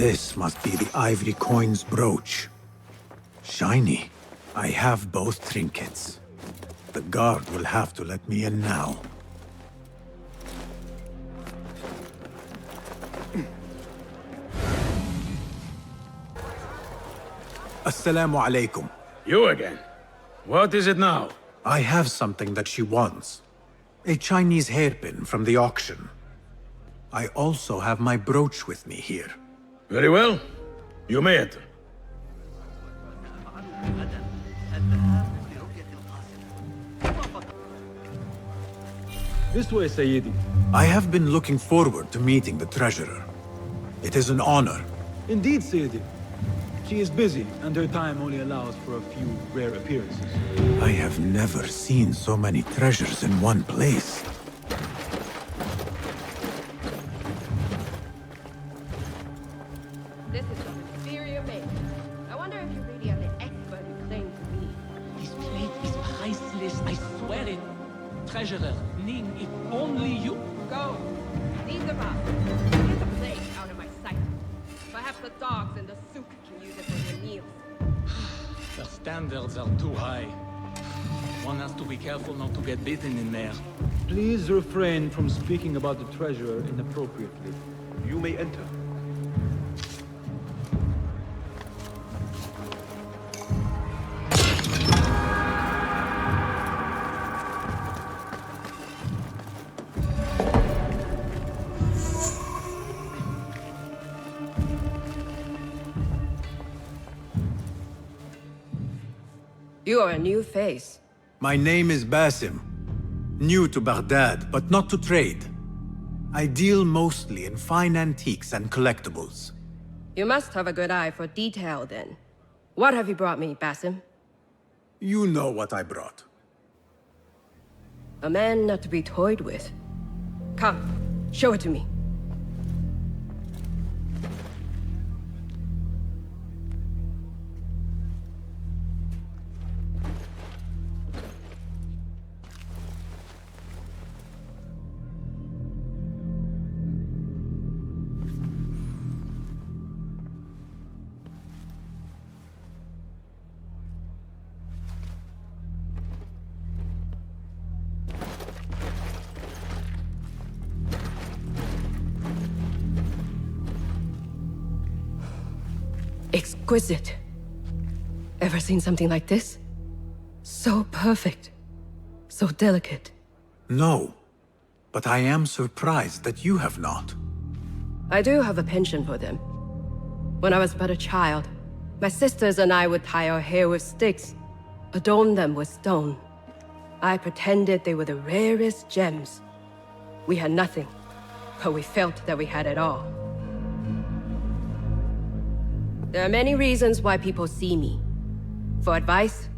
Speaker 11: This must be the Ivory Coin's brooch. Shiny. I have both trinkets. The guard will have to let me in now. Assalamu alaikum.
Speaker 25: You again? What is it now?
Speaker 11: I have something that she wants. A Chinese hairpin from the auction. I also have my brooch with me here.
Speaker 25: Very well. You may enter.
Speaker 1: This way, Sayyidi.
Speaker 11: I have been looking forward to meeting the treasurer. It is an honor.
Speaker 1: Indeed, Sayyidi. She is busy, and her time only allows for a few rare appearances.
Speaker 11: I have never seen so many treasures in one place.
Speaker 2: This is some inferior make. I wonder if you really are the expert you claim to be.
Speaker 19: This plate is priceless, I swear it. Treasurer, Ning, if only you...
Speaker 2: Go. Lead them out. Get the plate out of my sight. Perhaps the dogs in the souk can use it for their meals.
Speaker 19: The standards are too high. One has to be careful not to get bitten in there.
Speaker 1: Please refrain from speaking about the treasurer inappropriately. You may enter.
Speaker 2: You are a new face.
Speaker 11: My name is Basim. New to Baghdad, but not to trade. I deal mostly in fine antiques and collectibles.
Speaker 2: You must have a good eye for detail, then. What have you brought me, Basim?
Speaker 11: You know what I brought.
Speaker 2: A man not to be toyed with. Come, show it to me. Exquisite. Ever seen something like this?
Speaker 9: So perfect. So delicate.
Speaker 11: No. But I am surprised that you have not.
Speaker 9: I do have a penchant for them. When I was but a child, my sisters and I would tie our hair with sticks, adorn them with stone. I pretended they were the rarest gems. We had nothing, but we felt that we had it all. There are many reasons why people see me. For advice,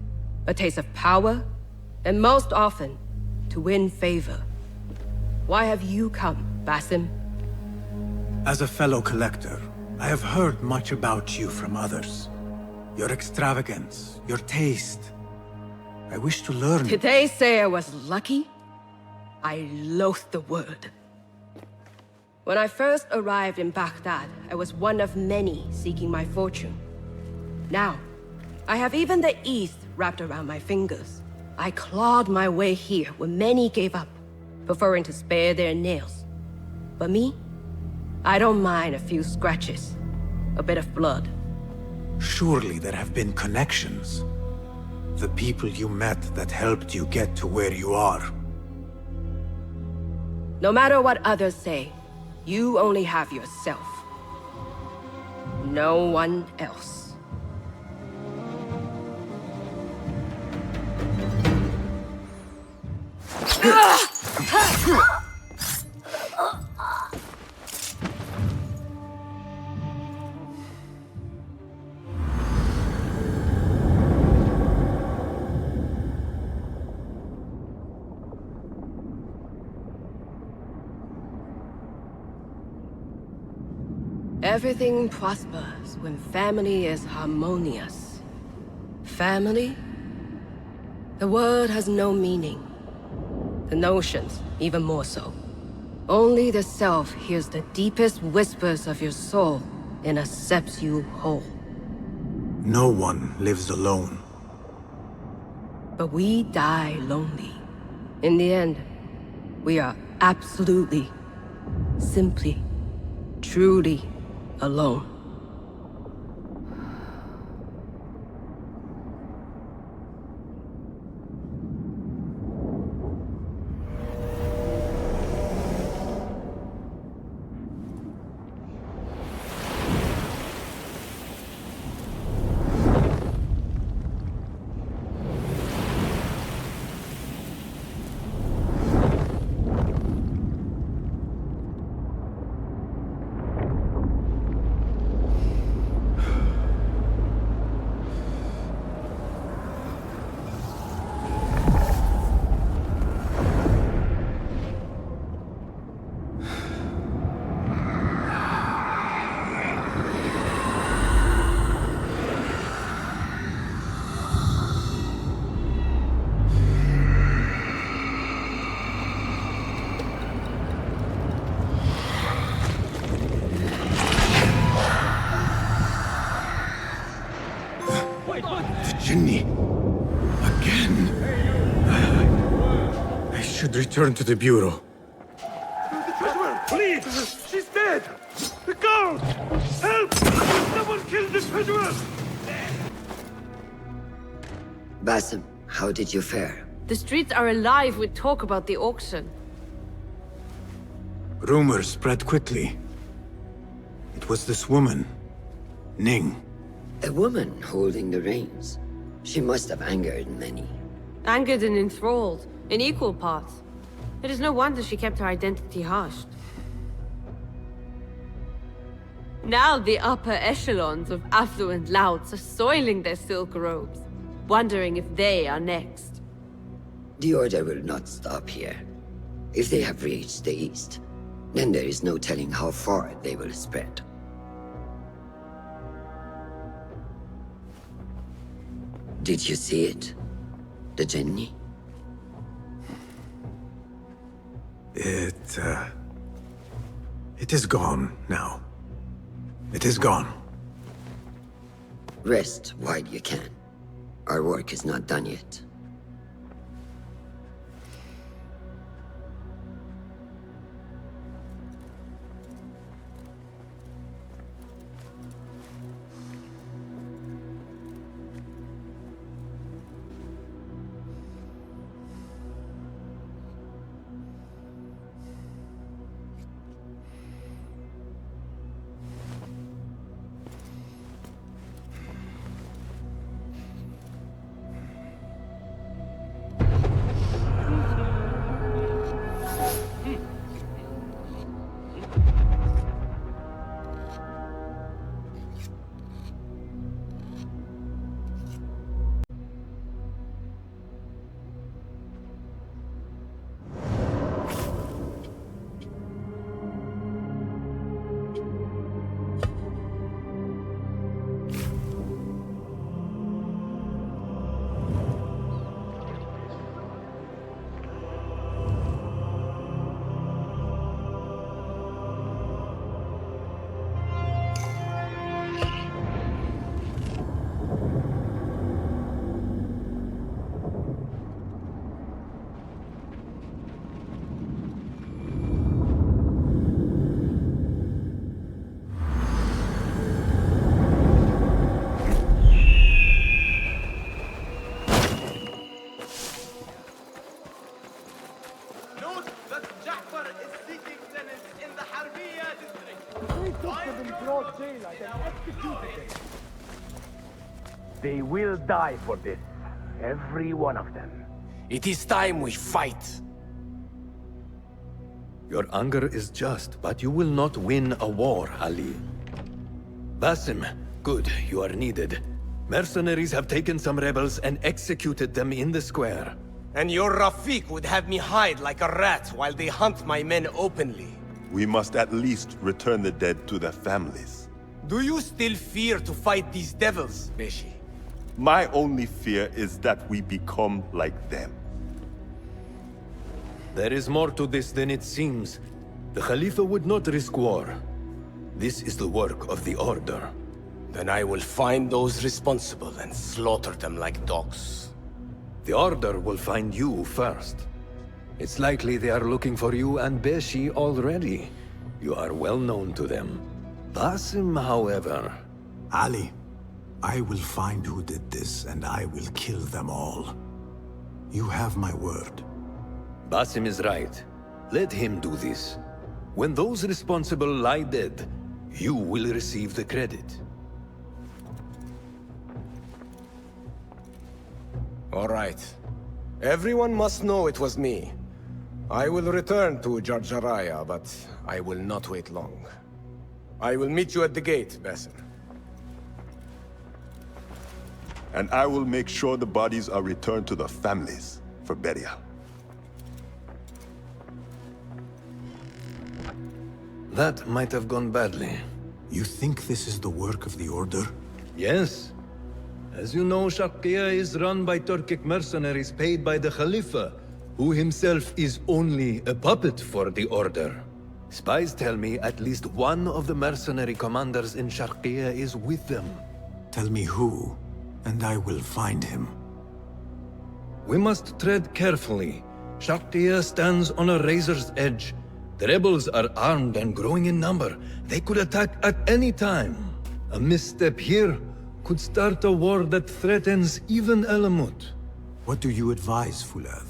Speaker 9: a taste of power, and most often, to win favor. Why have you come, Basim?
Speaker 11: As a fellow collector, I have heard much about you from others. Your extravagance, your taste. I wish to learn.
Speaker 9: Did they say I was lucky? I loathe the word. When I first arrived in Baghdad, I was one of many seeking my fortune. Now, I have even the East wrapped around my fingers. I clawed my way here when many gave up, preferring to spare their nails. But me? I don't mind a few scratches, a bit of blood.
Speaker 11: Surely there have been connections. The people you met that helped you get to where you are.
Speaker 9: No matter what others say, you only have yourself. No one else. Everything prospers when family is harmonious. Family? The word has no meaning. The notions, even more so. Only the self hears the deepest whispers of your soul and accepts you whole.
Speaker 11: No one lives alone.
Speaker 9: But we die lonely. In the end, we are absolutely, simply, truly alone.
Speaker 11: Jinni. Again. I should return to the Bureau.
Speaker 17: The treasurer! Please! She's dead! The guard! Help! Someone killed the treasurer!
Speaker 10: Basim, how did you fare?
Speaker 20: The streets are alive with talk about the auction.
Speaker 11: Rumors spread quickly. It was this woman, Ning.
Speaker 10: A woman holding the reins. She must have angered many.
Speaker 20: Angered and enthralled, in equal parts. It is no wonder she kept her identity hushed. Now the upper echelons of affluent louts are soiling their silk robes, wondering if they are next.
Speaker 10: The Order will not stop here. If they have reached the East, then there is no telling how far they will spread. Did you see it? The Jinni?
Speaker 11: It is gone now. It is gone.
Speaker 10: Rest while you can. Our work is not done yet.
Speaker 6: took them in broad daylight and executed them.
Speaker 25: They will die for this. Every one of them.
Speaker 24: It is time we fight.
Speaker 12: Your anger is just, but you will not win a war, Ali. Basim, good, you are needed. Mercenaries have taken some rebels and executed them in the square.
Speaker 24: And your Rafiq would have me hide like a rat while they hunt my men openly.
Speaker 13: We must at least return the dead to their families.
Speaker 24: Do you still fear to fight these devils, Beshi?
Speaker 13: My only fear is that we become like them.
Speaker 12: There is more to this than it seems. The Khalifa would not risk war. This is the work of the Order.
Speaker 24: Then I will find those responsible and slaughter them like dogs.
Speaker 12: The Order will find you first. It's likely they are looking for you and Beshi already. You are well known to them. Basim, however...
Speaker 11: Ali, I will find who did this, and I will kill them all. You have my word.
Speaker 12: Basim is right. Let him do this. When those responsible lie dead, you will receive the credit.
Speaker 24: All right. Everyone must know it was me. I will return to Jarjaraya, but I will not wait long. I will meet you at the gate, Basim.
Speaker 13: And I will make sure the bodies are returned to the families for burial.
Speaker 12: That might have gone badly.
Speaker 11: You think this is the work of the Order?
Speaker 12: Yes. As you know, Sharqiya is run by Turkic mercenaries paid by the Khalifa, who himself is only a puppet for the Order. Spies tell me at least one of the mercenary commanders in Sharqiya is with them.
Speaker 11: Tell me who, and I will find him.
Speaker 12: We must tread carefully. Sharqiya stands on a razor's edge. The rebels are armed and growing in number. They could attack at any time. A misstep here could start a war that threatens even Alamut.
Speaker 11: What do you advise, Fulad?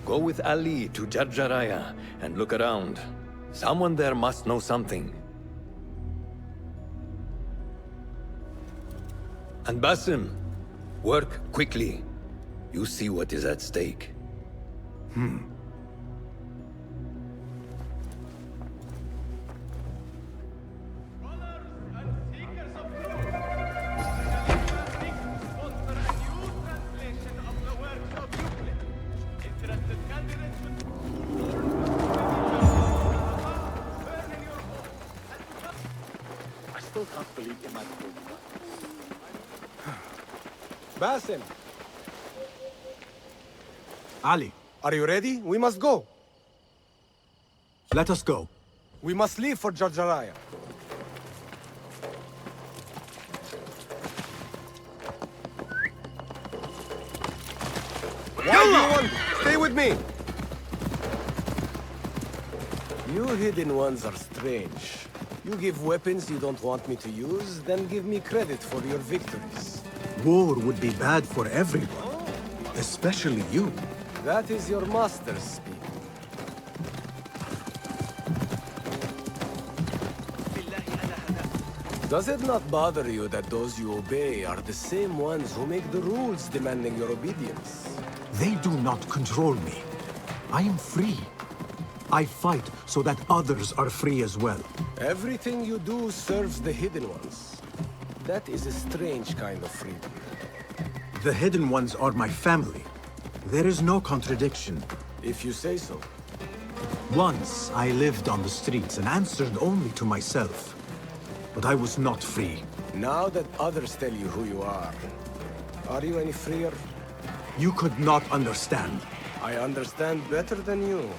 Speaker 12: Go with Ali to Jarjaraya and look around. Someone there must know something. And Basim, work quickly. You see what is at stake.
Speaker 24: Basim!
Speaker 11: Ali,
Speaker 24: Are you ready? We must go.
Speaker 11: let us go.
Speaker 24: We must leave for Jarjaraya. Everyone, stay with me! You hidden ones are strange. You give weapons you don't want me to use, then give me credit for your victories.
Speaker 11: War would be bad for everyone, especially you.
Speaker 24: That is your master's speak. Does it not bother you that those you obey are the same ones who make the rules demanding your obedience?
Speaker 11: They do not control me. I am free. I fight so that others are free as well.
Speaker 24: Everything you do serves the hidden ones. That is a strange kind of freedom.
Speaker 11: The hidden ones are my family. There is no contradiction.
Speaker 24: If you say so.
Speaker 11: Once I lived on the streets and answered only to myself. But I was not free.
Speaker 24: Now that others tell you who you are you any freer?
Speaker 11: You could not understand.
Speaker 24: I understand better than you.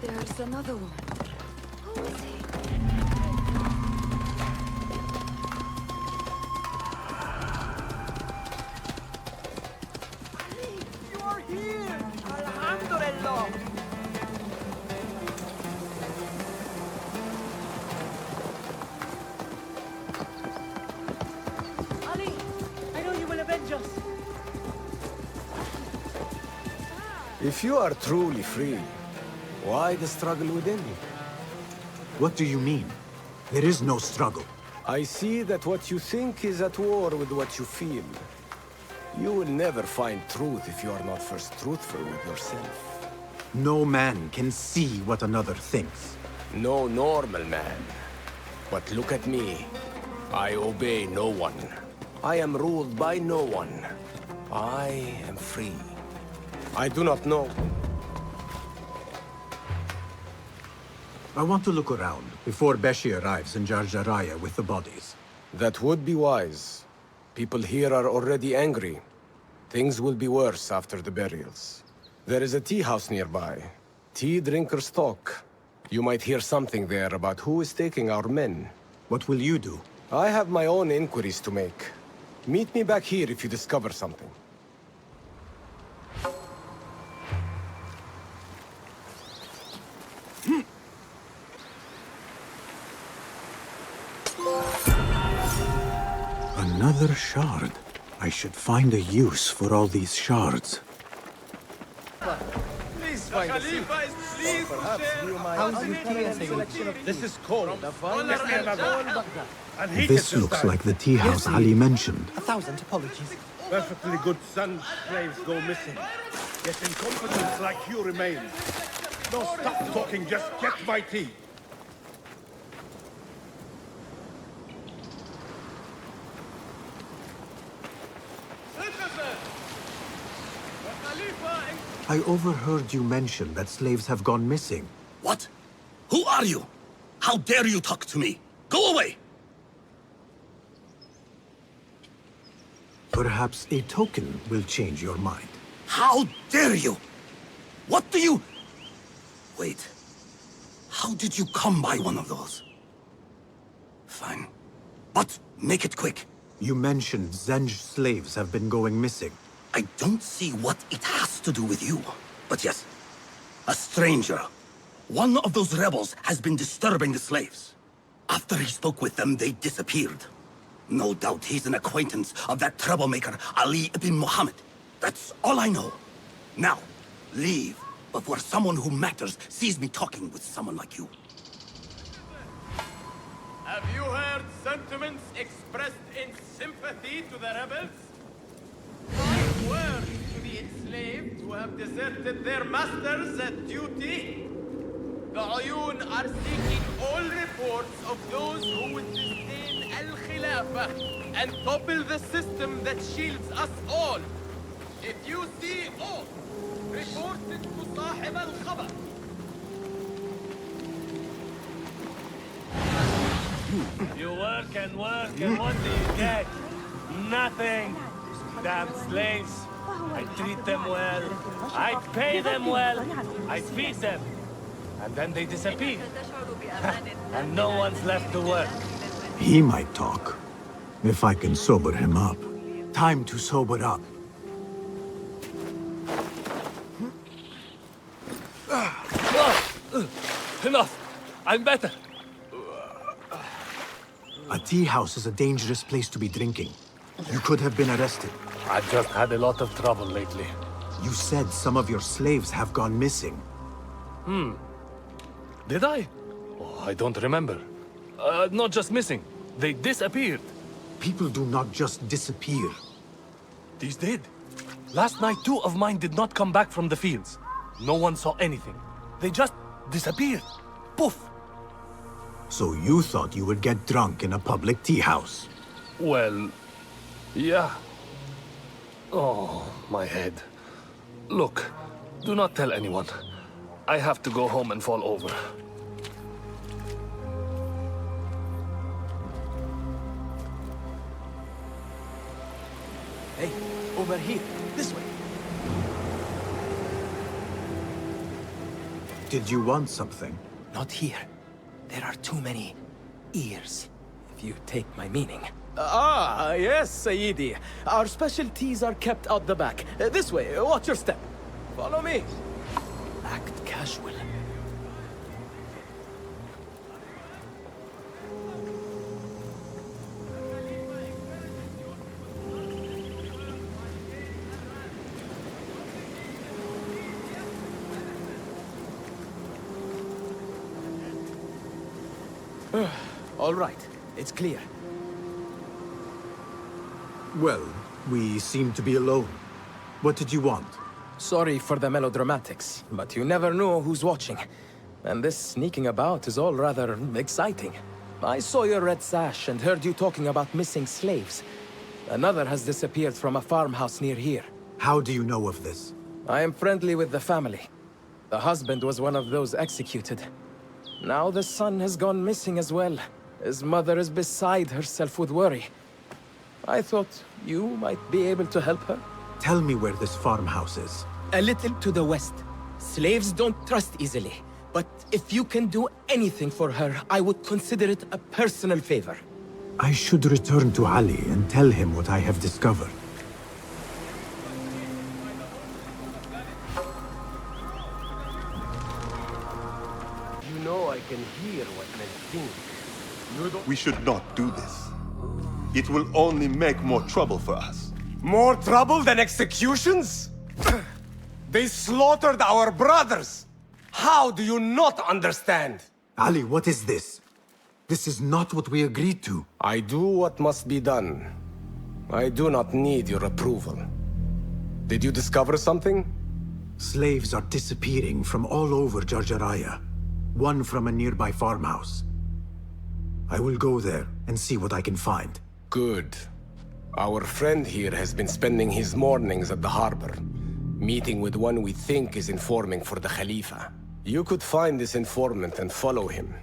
Speaker 23: There's another one. Who is he?
Speaker 24: You are
Speaker 5: here! Alhamdulillah! Ali, I know you will avenge us.
Speaker 24: If you are truly free, why the struggle within?
Speaker 11: What do you mean? There is no struggle.
Speaker 24: I see that what you think is at war with what you feel. You will never find truth if you are not first truthful with yourself.
Speaker 11: No man can see what another thinks.
Speaker 24: No normal man. But look at me. I obey no one. I am ruled by no one. I am free. I do not know.
Speaker 11: I want to look around before Beshi arrives in Jarjaraya with the bodies.
Speaker 24: That would be wise. People here are already angry. Things will be worse after the burials. There is a tea house nearby. Tea drinkers talk. You might hear something there about who is taking our men.
Speaker 11: What will you do?
Speaker 24: I have my own inquiries to make. Meet me back here if you discover something.
Speaker 11: Another shard. I should find a use for all these shards.
Speaker 7: Please find a seat. Perhaps you might... This is cold.
Speaker 11: This looks like the tea house Ali mentioned.
Speaker 6: 1,000 apologies.
Speaker 17: Perfectly good son slaves go missing. Yet incompetence like you remains. No, stop talking, just get my tea.
Speaker 11: I overheard you mention that slaves have gone missing.
Speaker 14: What? Who are you? How dare you talk to me? Go away!
Speaker 11: Perhaps a token will change your mind.
Speaker 14: How dare you? What do you... Wait. How did you come by one of those? Fine. But make it quick.
Speaker 11: You mentioned Zenj slaves have been going missing.
Speaker 14: I don't see what it has to do with you. But yes, a stranger. One of those rebels has been disturbing the slaves. After he spoke with them, they disappeared. No doubt he's an acquaintance of that troublemaker, Ali ibn Muhammad. That's all I know. Now, leave before someone who matters sees me talking with someone like you.
Speaker 15: Have you heard sentiments expressed in sympathy to the rebels? 5 words to the enslaved who have deserted their masters at duty. The Ayun are seeking all reports of those who would disdain Al-Khilafah and topple the system that shields us all. If you see all, report it to Sahib al-Khabar.
Speaker 16: You work and what do you get? Nothing. Damn slaves. I treat them well. I pay them well. I feed them. And then they disappear. And no one's left to work.
Speaker 11: He might talk, if I can sober him up. Time to sober up.
Speaker 16: Enough! I'm better.
Speaker 11: A tea house is a dangerous place to be drinking. You could have been arrested.
Speaker 16: I just had a lot of trouble lately.
Speaker 11: You said some of your slaves have gone missing.
Speaker 16: Did I? Oh, I don't remember. Not just missing. They disappeared.
Speaker 11: People do not just disappear.
Speaker 16: These did. Last night, 2 of mine did not come back from the fields. No one saw anything. They just disappeared. Poof!
Speaker 11: So you thought you would get drunk in a public tea house?
Speaker 16: Well, yeah. Oh, my head. Look, do not tell anyone. I have to go home and fall over.
Speaker 6: Hey, over here. This way.
Speaker 11: Did you want something?
Speaker 6: Not here. There are too many ears, if you take my meaning.
Speaker 18: Yes, Sayyidi. Our specialties are kept out the back. This way, watch your step.
Speaker 24: Follow me. Act casual.
Speaker 3: All right, it's clear.
Speaker 11: Well, we seem to be alone. What did you want?
Speaker 3: Sorry for the melodramatics, but you never know who's watching. And this sneaking about is all rather exciting. I saw your red sash and heard you talking about missing slaves. Another has disappeared from a farmhouse near here.
Speaker 11: How do you know of this?
Speaker 3: I am friendly with the family. The husband was one of those executed. Now the son has gone missing as well. His mother is beside herself with worry. I thought you might be able to help her.
Speaker 11: Tell me where this farmhouse is.
Speaker 3: A little to the west. Slaves don't trust easily. But if you can do anything for her, I would consider it a personal favor.
Speaker 11: I should return to Ali and tell him what I have discovered.
Speaker 24: You know I can hear what men think.
Speaker 13: We should not do this. It will only make more trouble for us.
Speaker 24: More trouble than executions? They slaughtered our brothers! How do you not understand?
Speaker 11: Ali, what is this? This is not what we agreed to.
Speaker 24: I do what must be done. I do not need your approval. Did you discover something?
Speaker 11: Slaves are disappearing from all over Jarjaraya. One from a nearby farmhouse. I will go there and see what I can find.
Speaker 24: Good. Our friend here has been spending his mornings at the harbor, meeting with one we think is informing for the Khalifa. You could find this informant and follow him.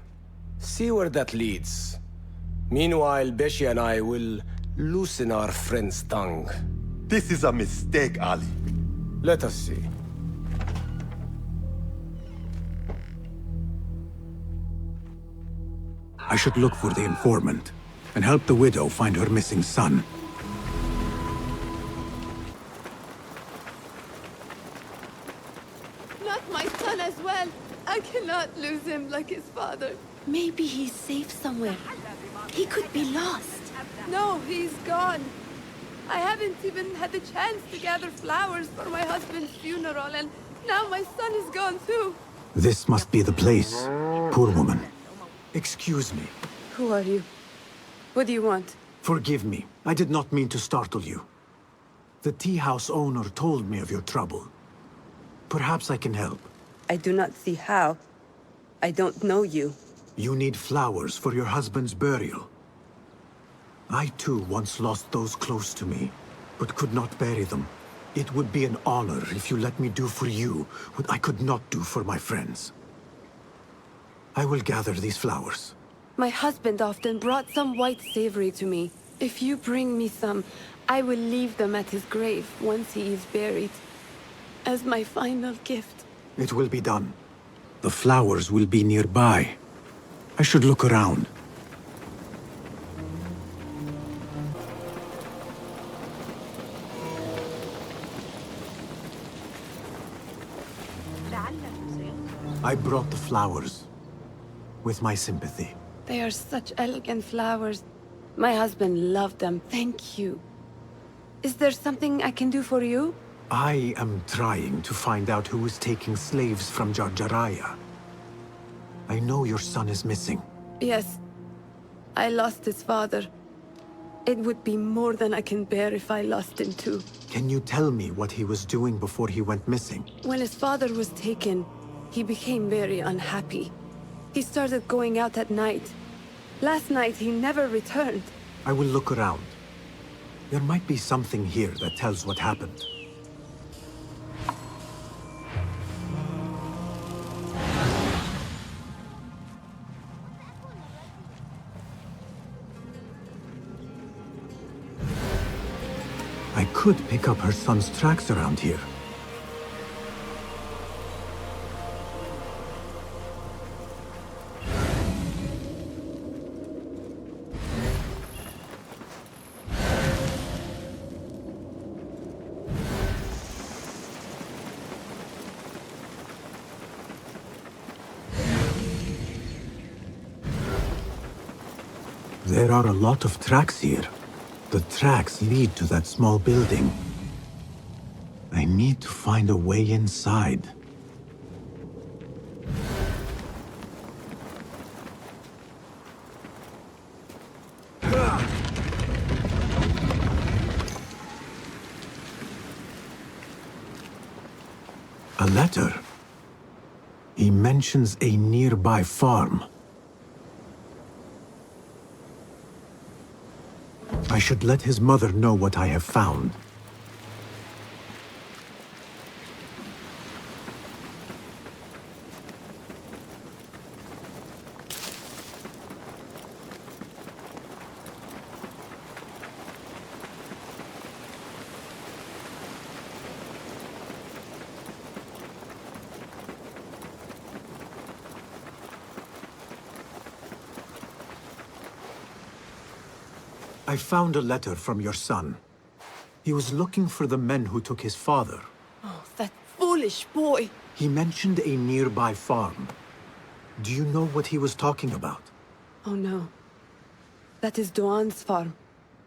Speaker 24: See where that leads. Meanwhile, Beshi and I will loosen our friend's tongue.
Speaker 13: This is a mistake, Ali.
Speaker 24: Let us see.
Speaker 11: I should look for the informant and help the widow find her missing son.
Speaker 23: Not my son as well. I cannot lose him like his father.
Speaker 4: Maybe he's safe somewhere. He could be lost.
Speaker 23: No, he's gone. I haven't even had the chance to gather flowers for my husband's funeral, and now my son is gone too.
Speaker 11: This must be the place. Poor woman. Excuse me.
Speaker 23: Who are you? What do you want?
Speaker 11: Forgive me. I did not mean to startle you. The tea house owner told me of your trouble. Perhaps I can help.
Speaker 23: I do not see how. I don't know you.
Speaker 11: You need flowers for your husband's burial. I too once lost those close to me, but could not bury them. It would be an honor if you let me do for you what I could not do for my friends. I will gather these flowers.
Speaker 23: My husband often brought some white savory to me. If you bring me some, I will leave them at his grave once he is buried. As my final gift.
Speaker 11: It will be done. The flowers will be nearby. I should look around. I brought the flowers with my sympathy.
Speaker 23: They are such elegant flowers. My husband loved them. Thank you. Is there something I can do for you?
Speaker 11: I am trying to find out who is taking slaves from Jarjaraya. I know your son is missing.
Speaker 23: Yes. I lost his father. It would be more than I can bear if I lost him too.
Speaker 11: Can you tell me what he was doing before he went missing?
Speaker 23: When his father was taken, he became very unhappy. He started going out at night. Last night, he never returned.
Speaker 11: I will look around. There might be something here that tells what happened. I could pick up her son's tracks around here. There are a lot of tracks here. The tracks lead to that small building. I need to find a way inside. A letter. He mentions a nearby farm. I should let his mother know what I have found. I found a letter from your son. He was looking for the men who took his father.
Speaker 23: Oh, that foolish boy!
Speaker 11: He mentioned a nearby farm. Do you know what he was talking about?
Speaker 23: Oh no. That is Duan's farm.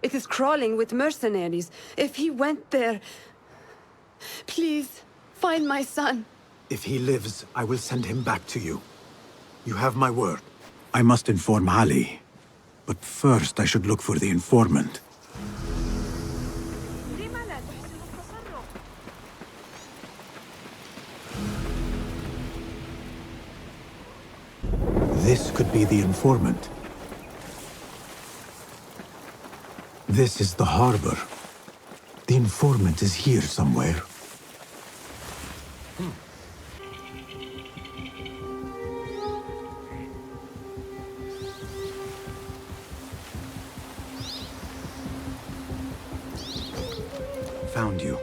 Speaker 23: It is crawling with mercenaries. If he went there... Please, find my son.
Speaker 11: If he lives, I will send him back to you. You have my word. I must inform Ali. But first, I should look for the informant. This could be the informant. This is the harbor. The informant is here somewhere. Found you.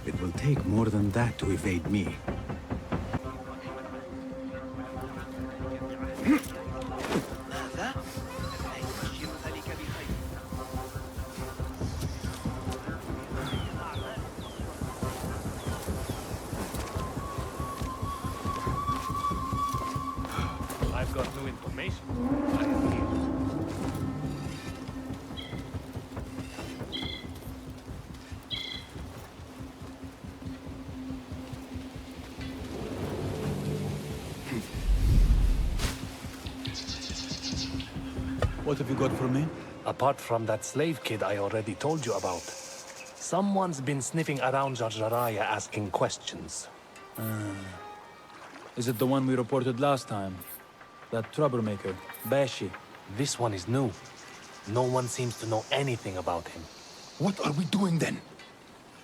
Speaker 11: It will take more than that to evade me.
Speaker 16: I've got new information. I am here.
Speaker 1: What have you got for me?
Speaker 16: Apart from that slave kid I already told you about, someone's been sniffing around Jarjaraya asking questions.
Speaker 1: Is it the one we reported last time? That troublemaker, Bashi.
Speaker 16: This one is new. No one seems to know anything about him.
Speaker 8: What are we doing then?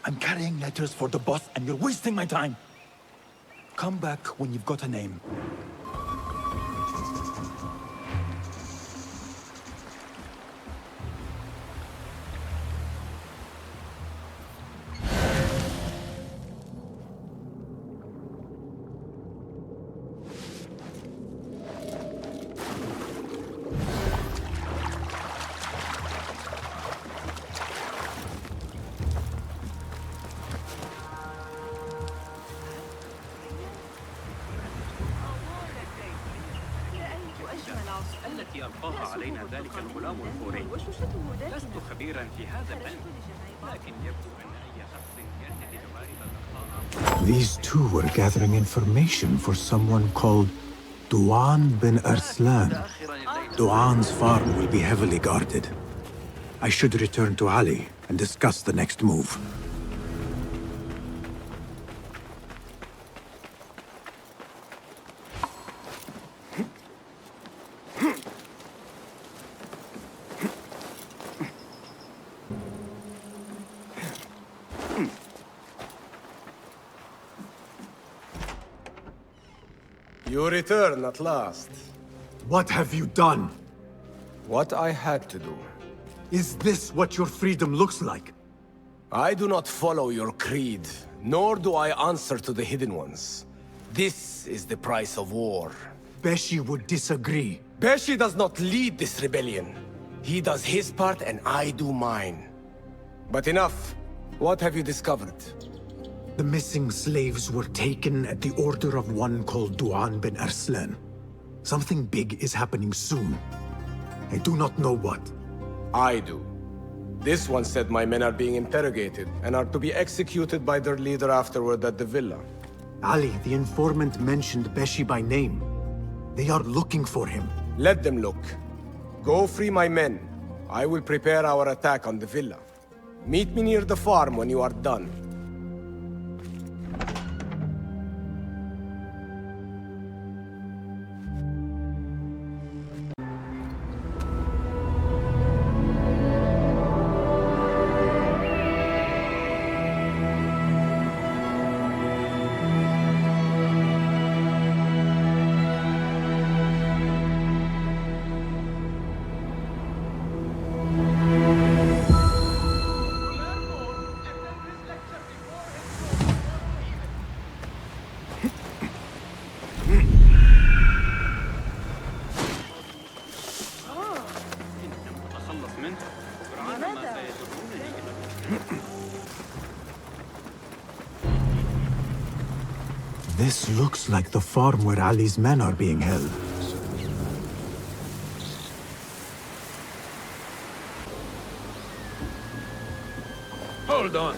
Speaker 8: I'm carrying letters for the boss and you're wasting my time. Come back when you've got a name.
Speaker 18: التي ألقاها علينا ذلك الغلام الفوري. لست خبيرا في هذا العلم، لكن يبدو أن أي شخص يرتدي جوارب.
Speaker 11: These two were gathering information for someone called Duan bin Arslan. Duan's farm will be heavily guarded. I should return to Ali and discuss the next move.
Speaker 24: You return at last.
Speaker 11: What have you done?
Speaker 24: What I had to do.
Speaker 11: Is this what your freedom looks like?
Speaker 24: I do not follow your creed, nor do I answer to the Hidden Ones. This is the price of war.
Speaker 11: Beshi would disagree.
Speaker 24: Beshi does not lead this rebellion. He does his part and I do mine. But enough. What have you discovered?
Speaker 11: The missing slaves were taken at the order of one called Duan bin Arslan. Something big is happening soon. I do not know what.
Speaker 24: I do. This one said my men are being interrogated and are to be executed by their leader afterward at the villa.
Speaker 11: Ali, the informant, mentioned Beshi by name. They are looking for him.
Speaker 24: Let them look. Go free my men. I will prepare our attack on the villa. Meet me near the farm when you are done.
Speaker 11: This looks like the farm where Ali's men are being held.
Speaker 25: Hold on.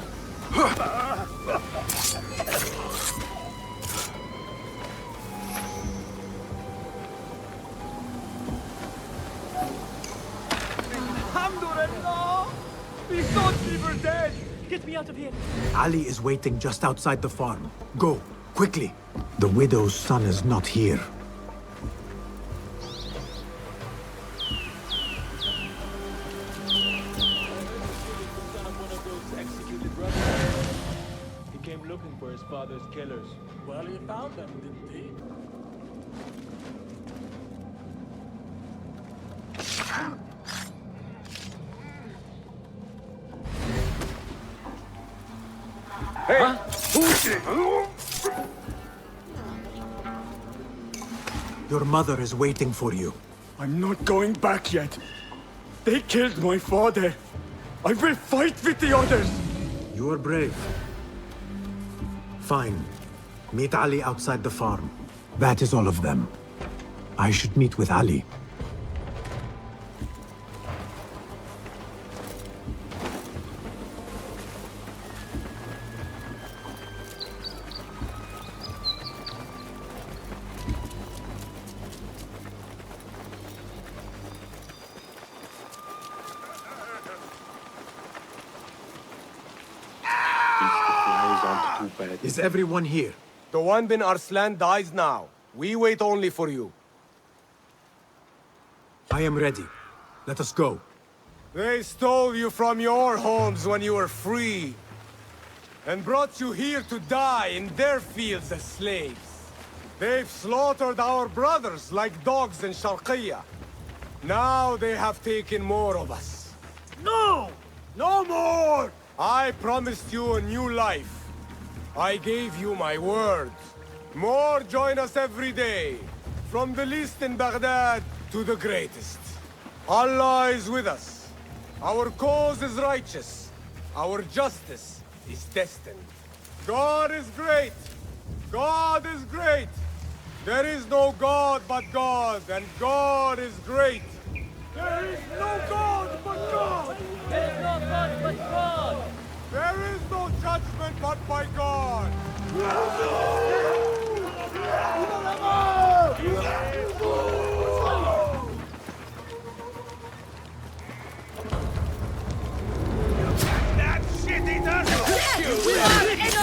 Speaker 7: Alhamdulillah! We thought we were dead! Get me out of here!
Speaker 11: Ali is waiting just outside the farm. Go, quickly. The widow's son is not here.
Speaker 1: He came looking for his father's killers.
Speaker 7: Well, he found them, didn't he?
Speaker 25: Hey!
Speaker 11: Your mother is waiting for you.
Speaker 1: I'm not going back yet. They killed my father. I will fight with the others.
Speaker 11: You are brave. Fine. Meet Ali outside the farm. That is all of them. I should meet with Ali. Is everyone here?
Speaker 24: Duan bin Arslan dies now. We wait only for you.
Speaker 11: I am ready. Let us go.
Speaker 24: They stole you from your homes when you were free, and brought you here to die in their fields as slaves. They've slaughtered our brothers like dogs in Sharqiyya. Now they have taken more of us.
Speaker 7: No! No more!
Speaker 24: I promised you a new life. I gave you my word. More join us every day, from the least in Baghdad to the greatest. Allah is with us. Our cause is righteous. Our justice is destined. God is great. God is great. There is no God but God, and God is great.
Speaker 7: There is no God but God! There is no God but God!
Speaker 24: There is no judgment but by God.
Speaker 7: That shit eater! We are enemies!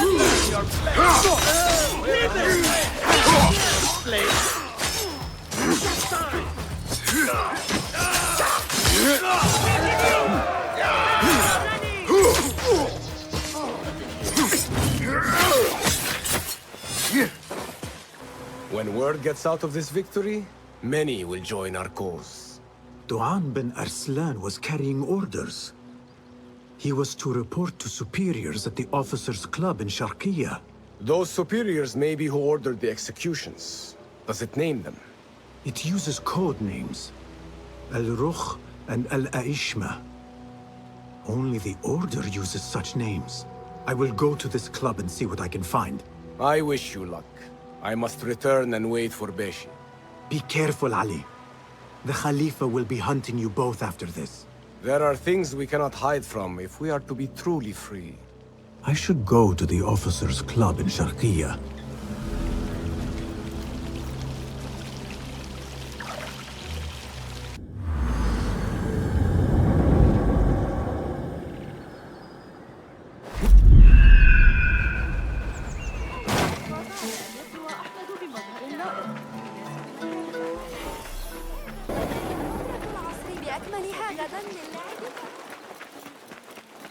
Speaker 7: Leave this place!
Speaker 24: When word gets out of this victory, many will join our cause.
Speaker 11: Duan bin Arslan was carrying orders. He was to report to superiors at the officers' club in Sharqiyya.
Speaker 24: Those superiors may be who ordered the executions. Does it name them?
Speaker 11: It uses code names. Al-Rukh and Al-Aishma. Only the Order uses such names. I will go to this club and see what I can find.
Speaker 24: I wish you luck. I must return and wait for Beshi.
Speaker 11: Be careful, Ali. The Khalifa will be hunting you both after this.
Speaker 24: There are things we cannot hide from if we are to be truly free.
Speaker 11: I should go to the officers' club in Sharqiya.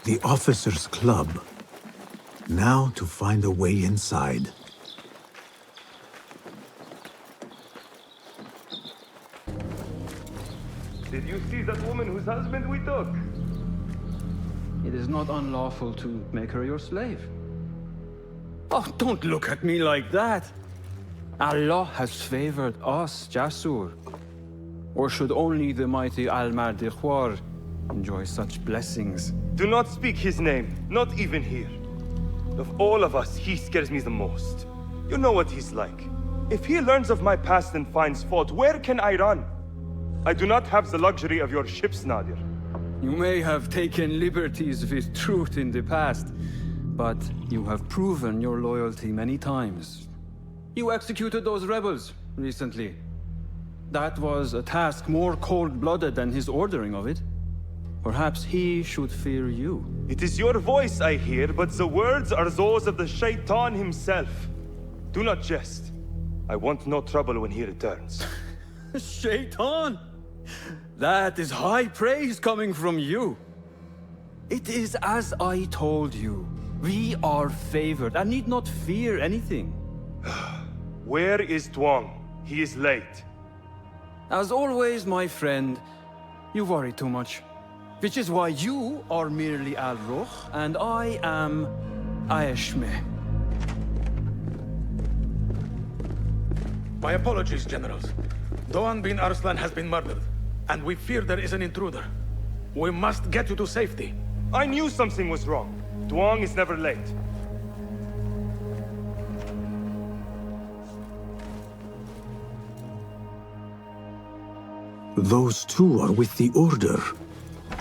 Speaker 11: The officers' club. Now to find a way inside.
Speaker 17: Did you see that woman whose husband we took?
Speaker 18: It is not unlawful to make her your slave. Oh, don't look at me like that. Allah has favored us, Jasur. Or should only the mighty Al-Mardikhwar enjoy such blessings?
Speaker 17: Do not speak his name, not even here. Of all of us, he scares me the most. You know what he's like. If he learns of my past and finds fault, where can I run? I do not have the luxury of your ships, Nadir.
Speaker 18: You may have taken liberties with truth in the past, but you have proven your loyalty many times. You executed those rebels recently. That was a task more cold-blooded than his ordering of it. Perhaps he should fear you.
Speaker 17: It is your voice I hear, but the words are those of the Shaitan himself. Do not jest. I want no trouble when he returns.
Speaker 18: Shaitan! That is high praise coming from you. It is as I told you. We are favored and need not fear anything.
Speaker 17: Where is Tuang? He is late.
Speaker 18: As always, my friend, you worry too much. Which is why you are merely Al-Ruh, and I am Aeshme.
Speaker 25: My apologies, generals. Doğan bin Arslan has been murdered, and we fear there is an intruder. We must get you to safety.
Speaker 17: I knew something was wrong. Tuang is never late.
Speaker 11: Those two are with the Order,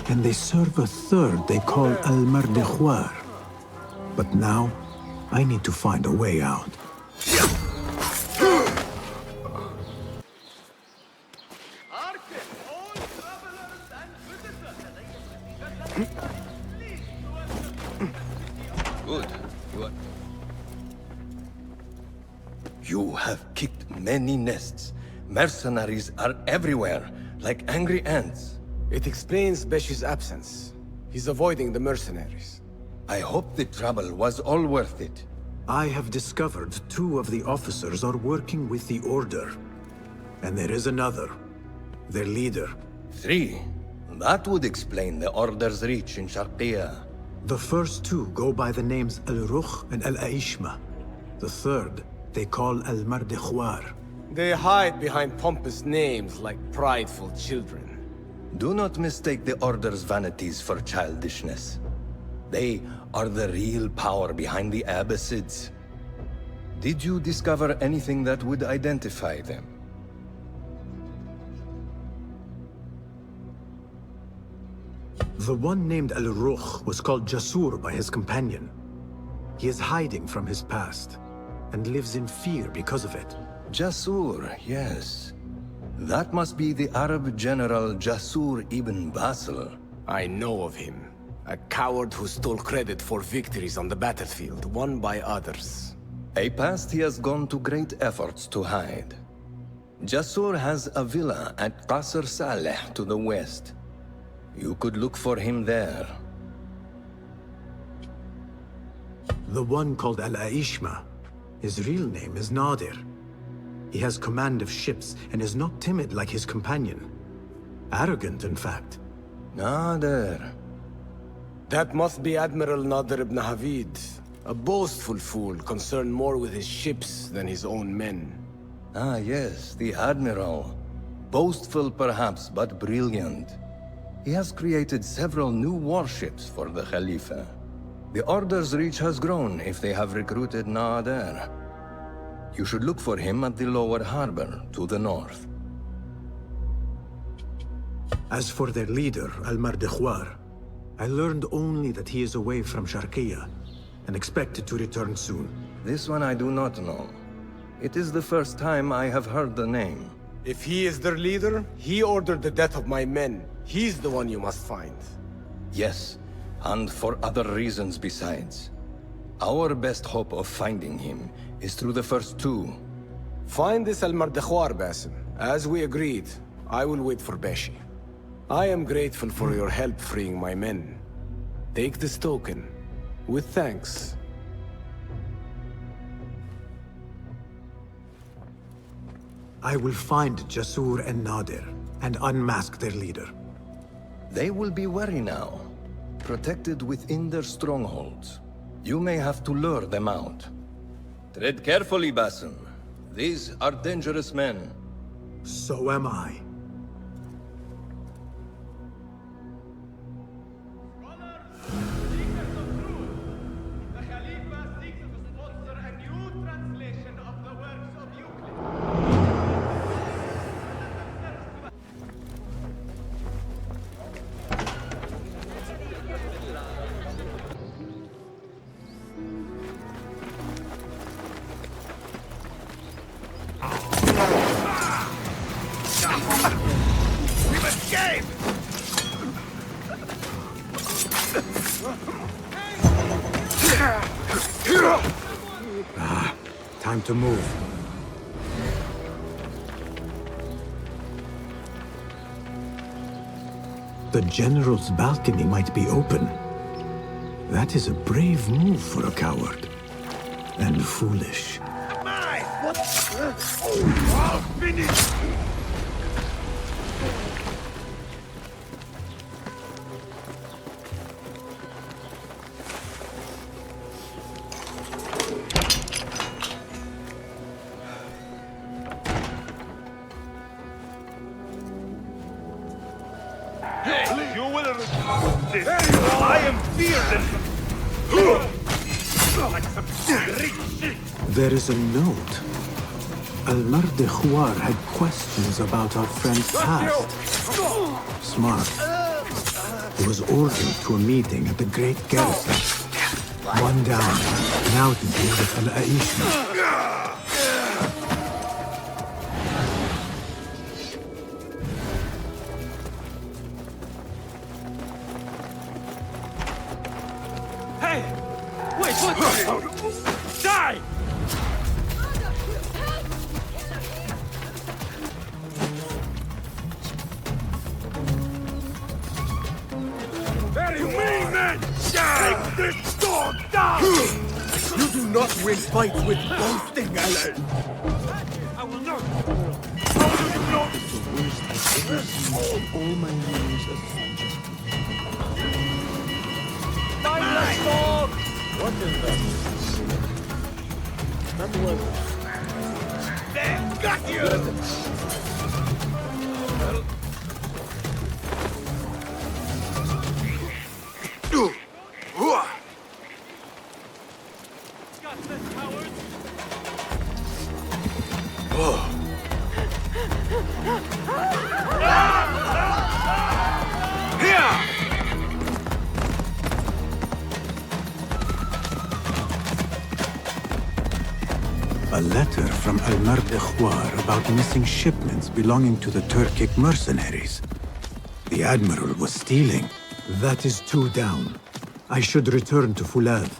Speaker 11: and they serve a third they call Al-Mardikhwar. But now, I need to find a way out.
Speaker 12: Good. You have kicked many nests. Mercenaries are everywhere, like angry ants.
Speaker 24: It explains Beshi's absence. He's avoiding the mercenaries.
Speaker 12: I hope the trouble was all worth it.
Speaker 11: I have discovered two of the officers are working with the Order. And there is another. Their leader.
Speaker 12: 3. That would explain the Order's reach in Sharqiya.
Speaker 11: The first two go by the names Al-Ruh and Al-Aishma. The third, they call Al-Mardikhwar.
Speaker 24: They hide behind pompous names like prideful children.
Speaker 12: Do not mistake the Order's vanities for childishness. They are the real power behind the Abbasids. Did you discover anything that would identify them?
Speaker 11: The one named Al-Ruh was called Jasur by his companion. He is hiding from his past, and lives in fear because of it.
Speaker 12: Jasur, yes. That must be the Arab general Jasur ibn Basil.
Speaker 24: I know of him. A coward who stole credit for victories on the battlefield, won by others.
Speaker 12: A past he has gone to great efforts to hide. Jasur has a villa at Qasr Saleh to the west. You could look for him there.
Speaker 11: The one called Al-Aishma. His real name is Nadir. He has command of ships and is not timid like his companion. Arrogant, in fact.
Speaker 12: Nadir.
Speaker 24: That must be Admiral Nadir ibn Havid. A boastful fool concerned more with his ships than his own men.
Speaker 12: Ah, yes, the Admiral. Boastful perhaps, but brilliant. He has created several new warships for the Khalifa. The Order's reach has grown if they have recruited Naader. You should look for him at the lower harbor, to the north.
Speaker 11: As for their leader, Al-Mardekhwar, I learned only that he is away from Sharqiya and expected to return soon.
Speaker 12: This one I do not know. It is the first time I have heard the name.
Speaker 24: If he is their leader, he ordered the death of my men. He's the one you must find.
Speaker 12: Yes, and for other reasons besides. Our best hope of finding him is through the first two.
Speaker 24: Find this Al-Mardekhwar, Basim. As we agreed, I will wait for Beshi. I am grateful for your help freeing my men. Take this token, with thanks.
Speaker 11: I will find Jasur and Nadir, and unmask their leader.
Speaker 12: They will be wary now, protected within their strongholds. You may have to lure them out. Tread carefully, Basim. These are dangerous men.
Speaker 11: So am I. Time to move. The General's balcony might be open. That is a brave move for a coward. And foolish.
Speaker 7: What? I'll finish!
Speaker 17: You will regret this. I am fearless. Like some great shit.
Speaker 11: There is a note. Al-Mardekhwar had questions about our friend's past. Smart. He was ordered to a meeting at the Great Garrison. One down. Now to deal with Al-Aishma.
Speaker 7: Die! Very mean man! Take this dog down!
Speaker 8: You do not win fights with boasting, Alan!
Speaker 7: I will not! How do you know?
Speaker 8: The worst I've ever seen in all my years as soldier.
Speaker 7: Find the dog!
Speaker 24: What is that? That was...
Speaker 7: There! Got you!
Speaker 11: A letter from Al-Mardekhwar about missing shipments belonging to the Turkic mercenaries. The Admiral was stealing. That is two down. I should return to Fulad.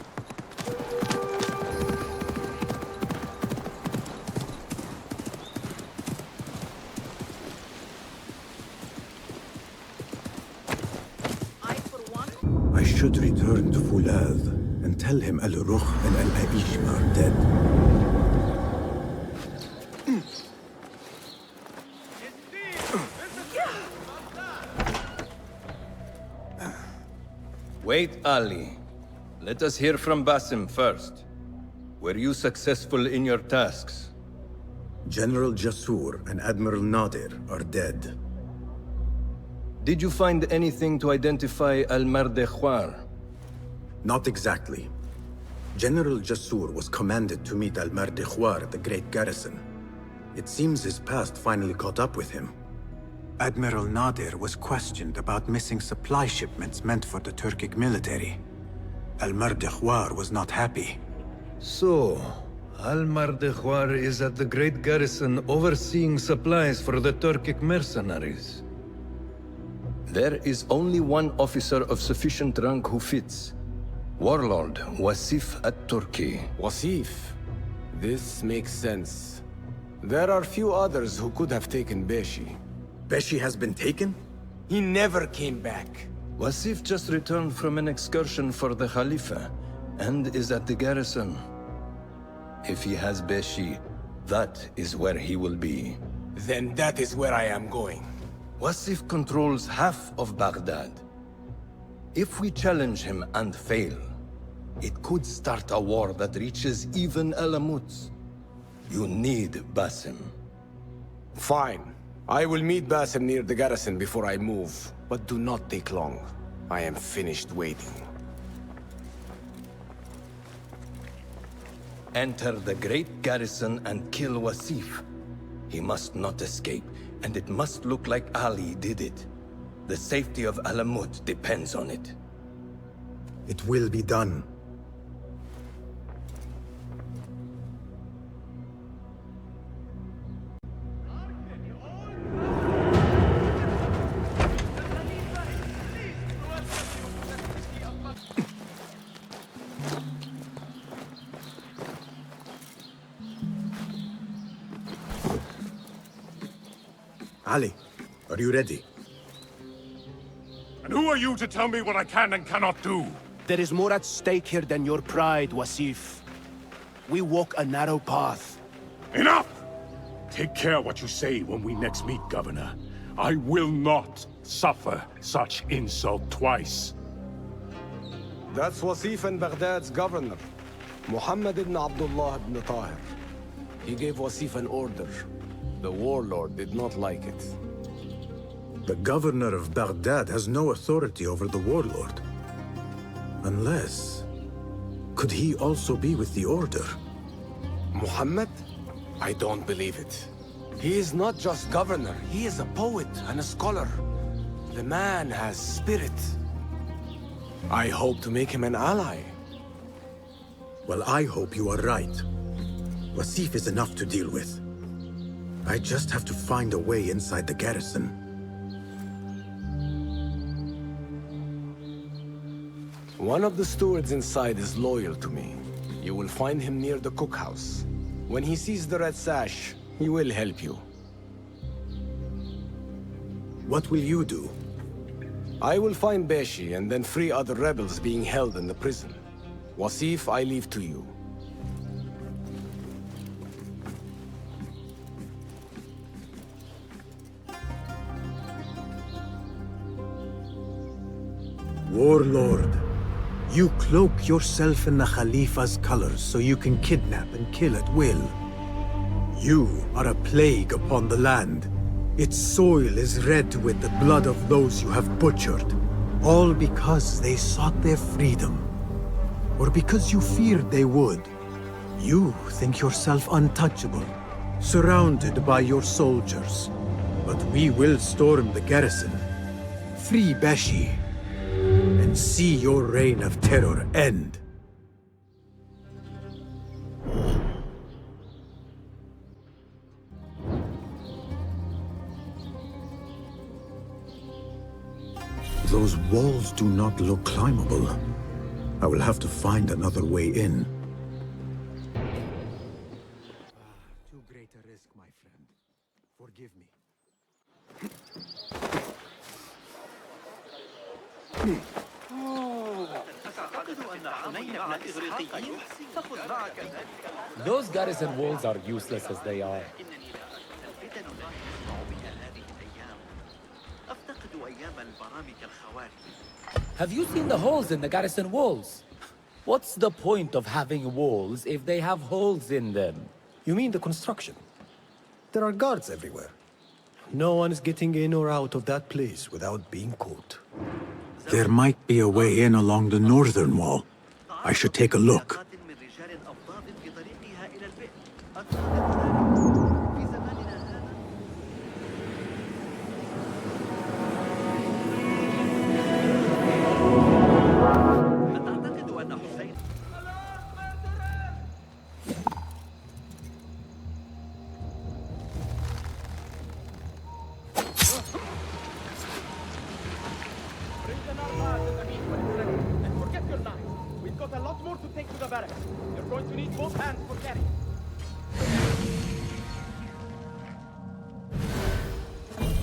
Speaker 11: I should return to Fulad and tell him Al-Rukh and Al-Aishma are dead.
Speaker 12: Wait, Ali. Let us hear from Basim first. Were you successful in your tasks?
Speaker 11: General Jasur and Admiral Nadir are dead.
Speaker 12: Did you find anything to identify Al-Mardekhwar?
Speaker 11: Not exactly. General Jasur was commanded to meet Al-Mardikhwar at the Great Garrison. It seems his past finally caught up with him. Admiral Nadir was questioned about missing supply shipments meant for the Turkic military. Al-Mardikhwar was not happy.
Speaker 12: So, Al-Mardikhwar is at the Great Garrison overseeing supplies for the Turkic mercenaries. There is only one officer of sufficient rank who fits. Warlord Wasif at-Turki.
Speaker 24: Wasif? This makes sense. There are few others who could have taken Beshi.
Speaker 11: Beshi has been taken?
Speaker 24: He never came back.
Speaker 12: Wasif just returned from an excursion for the Khalifa, and is at the garrison. If he has Beshi, that is where he will be.
Speaker 24: Then that is where I am going.
Speaker 12: Wasif controls half of Baghdad. If we challenge him and fail, it could start a war that reaches even Alamut. You need Basim.
Speaker 24: Fine. I will meet Basim near the garrison before I move, but do not take long. I am finished waiting.
Speaker 12: Enter the great garrison and kill Wasif. He must not escape, and it must look like Ali did it. The safety of Alamut depends on it.
Speaker 11: It will be done. Ali, are you ready?
Speaker 17: And who are you to tell me what I can and cannot do?
Speaker 2: There is more at stake here than your pride, Wasif. We walk a narrow path.
Speaker 17: Enough! Take care what you say when we next meet, Governor. I will not suffer such insult twice.
Speaker 24: That's Wasif and Baghdad's governor, Muhammad ibn Abdullah ibn Tahir. He gave Wasif an order. The warlord did not like it.
Speaker 11: The governor of Baghdad has no authority over the warlord. Unless... could he also be with the order?
Speaker 24: Muhammad? I don't believe it. He is not just governor, he is a poet and a scholar. The man has spirit. I hope to make him an ally.
Speaker 11: Well, I hope you are right. Wasif is enough to deal with. I just have to find a way inside the garrison.
Speaker 24: One of the stewards inside is loyal to me. You will find him near the cookhouse. When he sees the red sash, he will help you.
Speaker 11: What will you do?
Speaker 24: I will find Beshi and then free other rebels being held in the prison. Wasif, I leave to you.
Speaker 11: Warlord, you cloak yourself in the Khalifa's colors so you can kidnap and kill at will. You are a plague upon the land. Its soil is red with the blood of those you have butchered, all because they sought their freedom, or because you feared they would. You think yourself untouchable, surrounded by your soldiers. But we will storm the garrison, free Beshi, and see your reign of terror end. Those walls do not look climbable. I will have to find another way in. Too great a risk, my friend. Forgive me.
Speaker 9: Those garrison walls are useless as they are. Have you seen the holes in the garrison walls? What's the point of having walls if they have holes in them?
Speaker 6: You mean the construction? There are guards everywhere. No one is getting in or out of that place without being caught.
Speaker 11: There might be a way in along the northern wall. I should take a look.
Speaker 15: Bring the Narmad in the meantime, and forget your knife. We've got a lot more to take to the barracks. You're going to need both hands for carrying.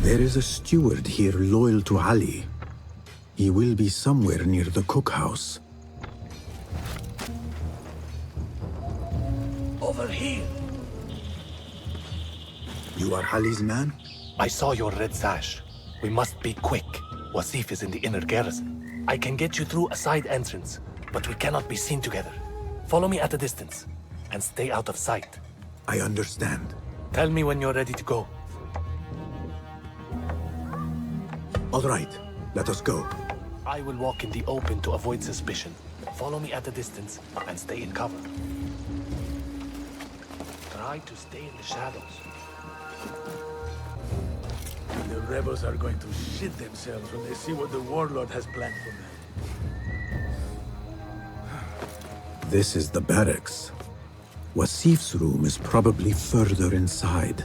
Speaker 11: There is a steward here loyal to Ali. He will be somewhere near the cookhouse.
Speaker 14: Over here.
Speaker 11: You are Ali's man?
Speaker 10: I saw your red sash. We must be quick. Wasif is in the inner garrison. I can get you through a side entrance, but we cannot be seen together. Follow me at a distance, and stay out of sight.
Speaker 11: I understand.
Speaker 10: Tell me when you're ready to go.
Speaker 11: All right, let us go.
Speaker 10: I will walk in the open to avoid suspicion. Follow me at a distance, and stay in cover. Try to stay in the shadows.
Speaker 25: The rebels are going to shit themselves when they see what the warlord has planned for them.
Speaker 11: This is the barracks. Wasif's room is probably further inside.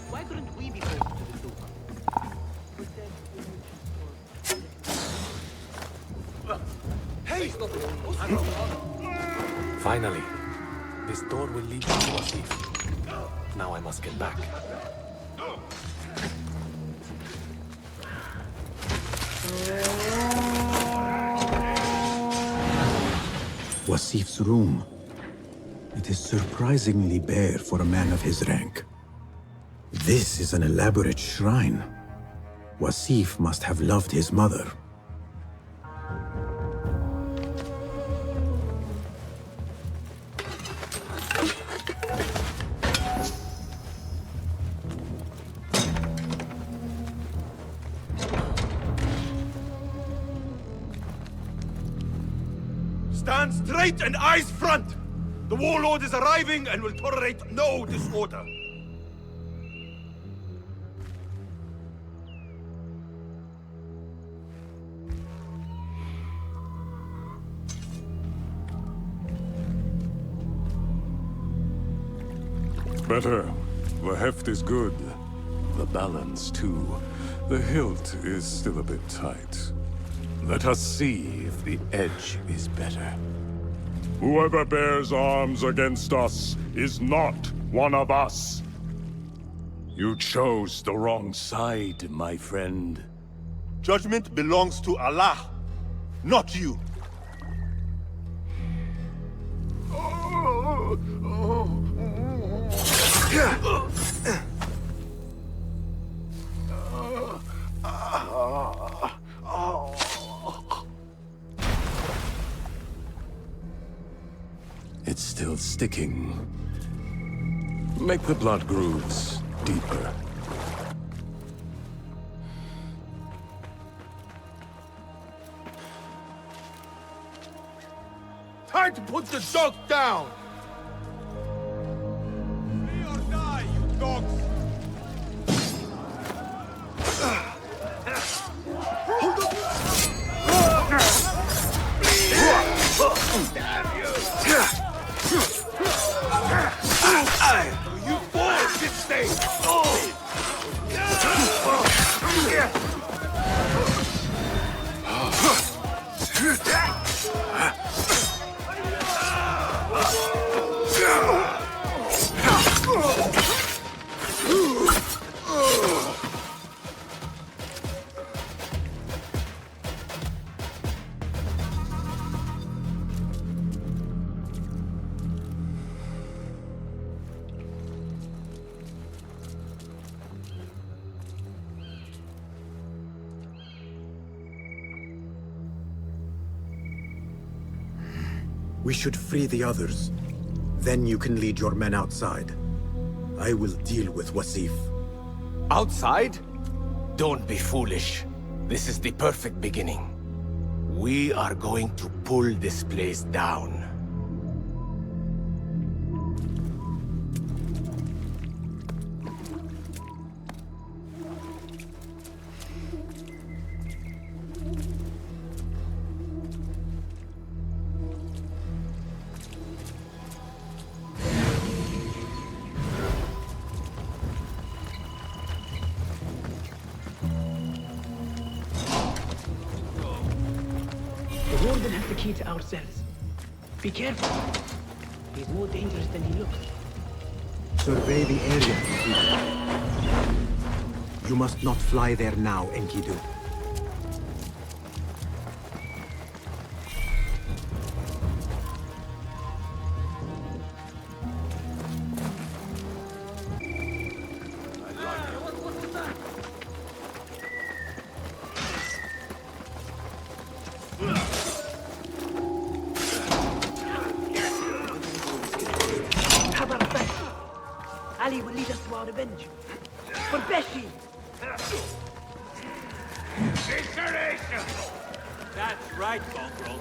Speaker 14: Why couldn't we be closer to the Duke?
Speaker 10: Hey! Finally. This door will lead you to Wasif. Now I must get back.
Speaker 11: Wasif's room. It is surprisingly bare for a man of his rank. This is an elaborate shrine. Wasif must have loved his mother.
Speaker 17: Stand straight and eyes front! The warlord is arriving and will tolerate no disorder.
Speaker 13: Better. The heft is good. The balance, too. The hilt is still a bit tight. Let us see if the edge is better. Whoever bears arms against us is not one of us. You chose the wrong side, my friend.
Speaker 17: Judgment belongs to Allah, not you.
Speaker 13: It's still sticking. Make the blood grooves deeper.
Speaker 17: Time to put the dog down! Be or die, you dogs! Damn you! You boys can stay!
Speaker 11: We should free the others. Then you can lead your men outside. I will deal with Wasif.
Speaker 24: Outside? Don't be foolish. This is the perfect beginning. We are going to pull this place down.
Speaker 5: The warden has the key to our cells. Be careful. He's more dangerous than he looks.
Speaker 11: Survey the area, Enkidu. You must not fly there now, Enkidu.
Speaker 5: Ali will lead us to our revenge. For Beshi!
Speaker 15: That's right, Mongrel.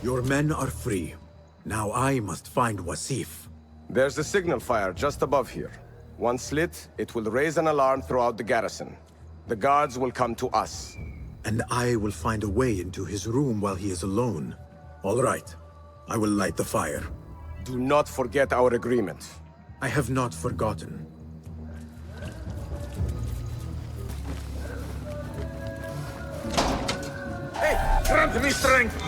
Speaker 11: Your men are free. Now I must find Wasif.
Speaker 24: There's a signal fire just above here. Once lit, it will raise an alarm throughout the garrison. The guards will come to us.
Speaker 11: And I will find a way into his room while he is alone. All right. I will light the fire.
Speaker 24: Do not forget our agreement.
Speaker 11: I have not forgotten.
Speaker 25: Hey, grant me strength!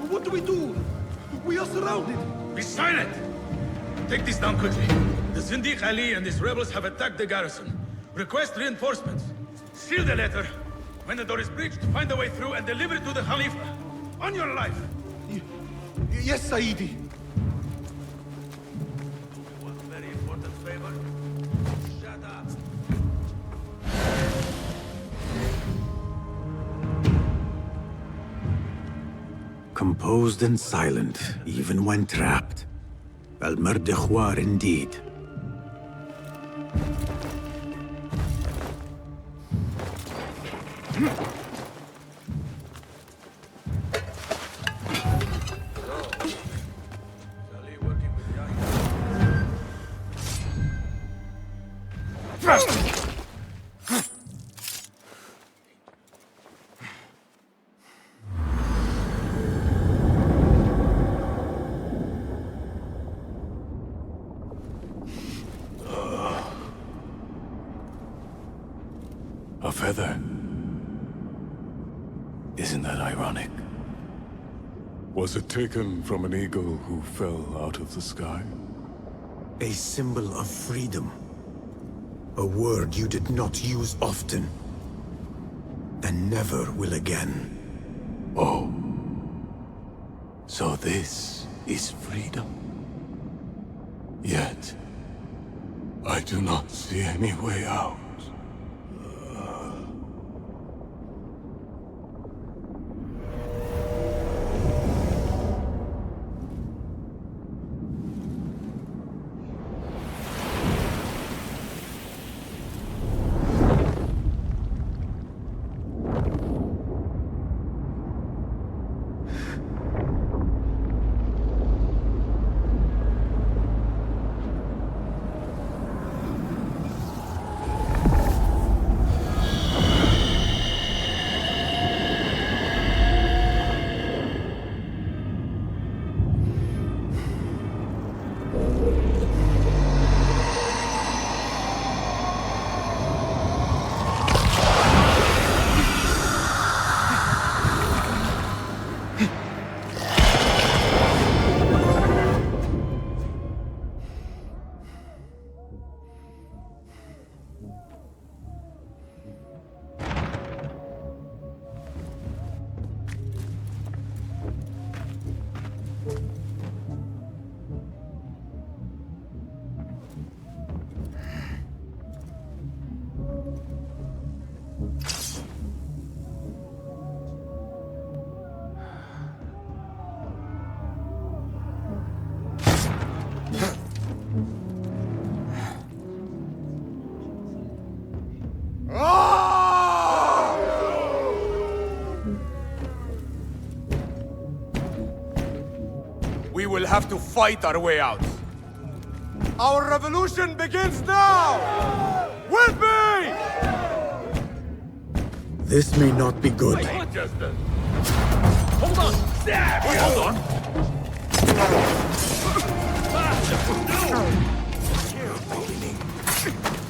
Speaker 17: What do we do? We are surrounded.
Speaker 25: Be silent! Take this down quickly. The Zindiq Ali and his rebels have attacked the garrison. Request reinforcements. Seal the letter. When the door is breached, find a way through and deliver it to the Khalifa. On your life!
Speaker 17: Yes, Saidi.
Speaker 25: One very important favor. Shut up.
Speaker 11: Composed and silent, even when trapped. Al-Mardikhwar indeed.
Speaker 13: A feather. Isn't that ironic? Was it taken from an eagle who fell out of the sky?
Speaker 11: A symbol of freedom. A word you did not use often. And never will again.
Speaker 13: Oh. So this is freedom. Yet, I do not see any way out.
Speaker 17: We will have to fight our way out. Our revolution begins now! With me!
Speaker 11: This may not be good.
Speaker 17: Hold on! Wait, hold on!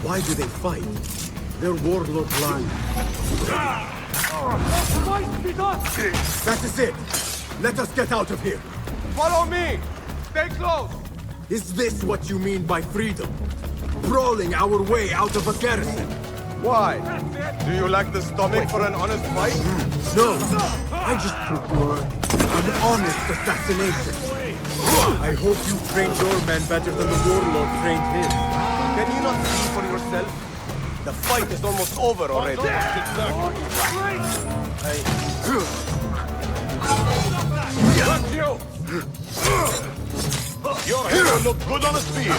Speaker 11: Why do they fight? Their warlord land. That is it! Let us get out of here!
Speaker 17: Follow me! Stay close!
Speaker 11: Is this what you mean by freedom? Brawling our way out of a garrison?
Speaker 17: Why? Do you lack the stomach for an honest fight?
Speaker 11: No! I just prefer an honest assassination. I hope you trained your men better than the warlord trained his.
Speaker 17: Can you not see for yourself? The fight is almost over already. That's you! Your head will look good on a spear.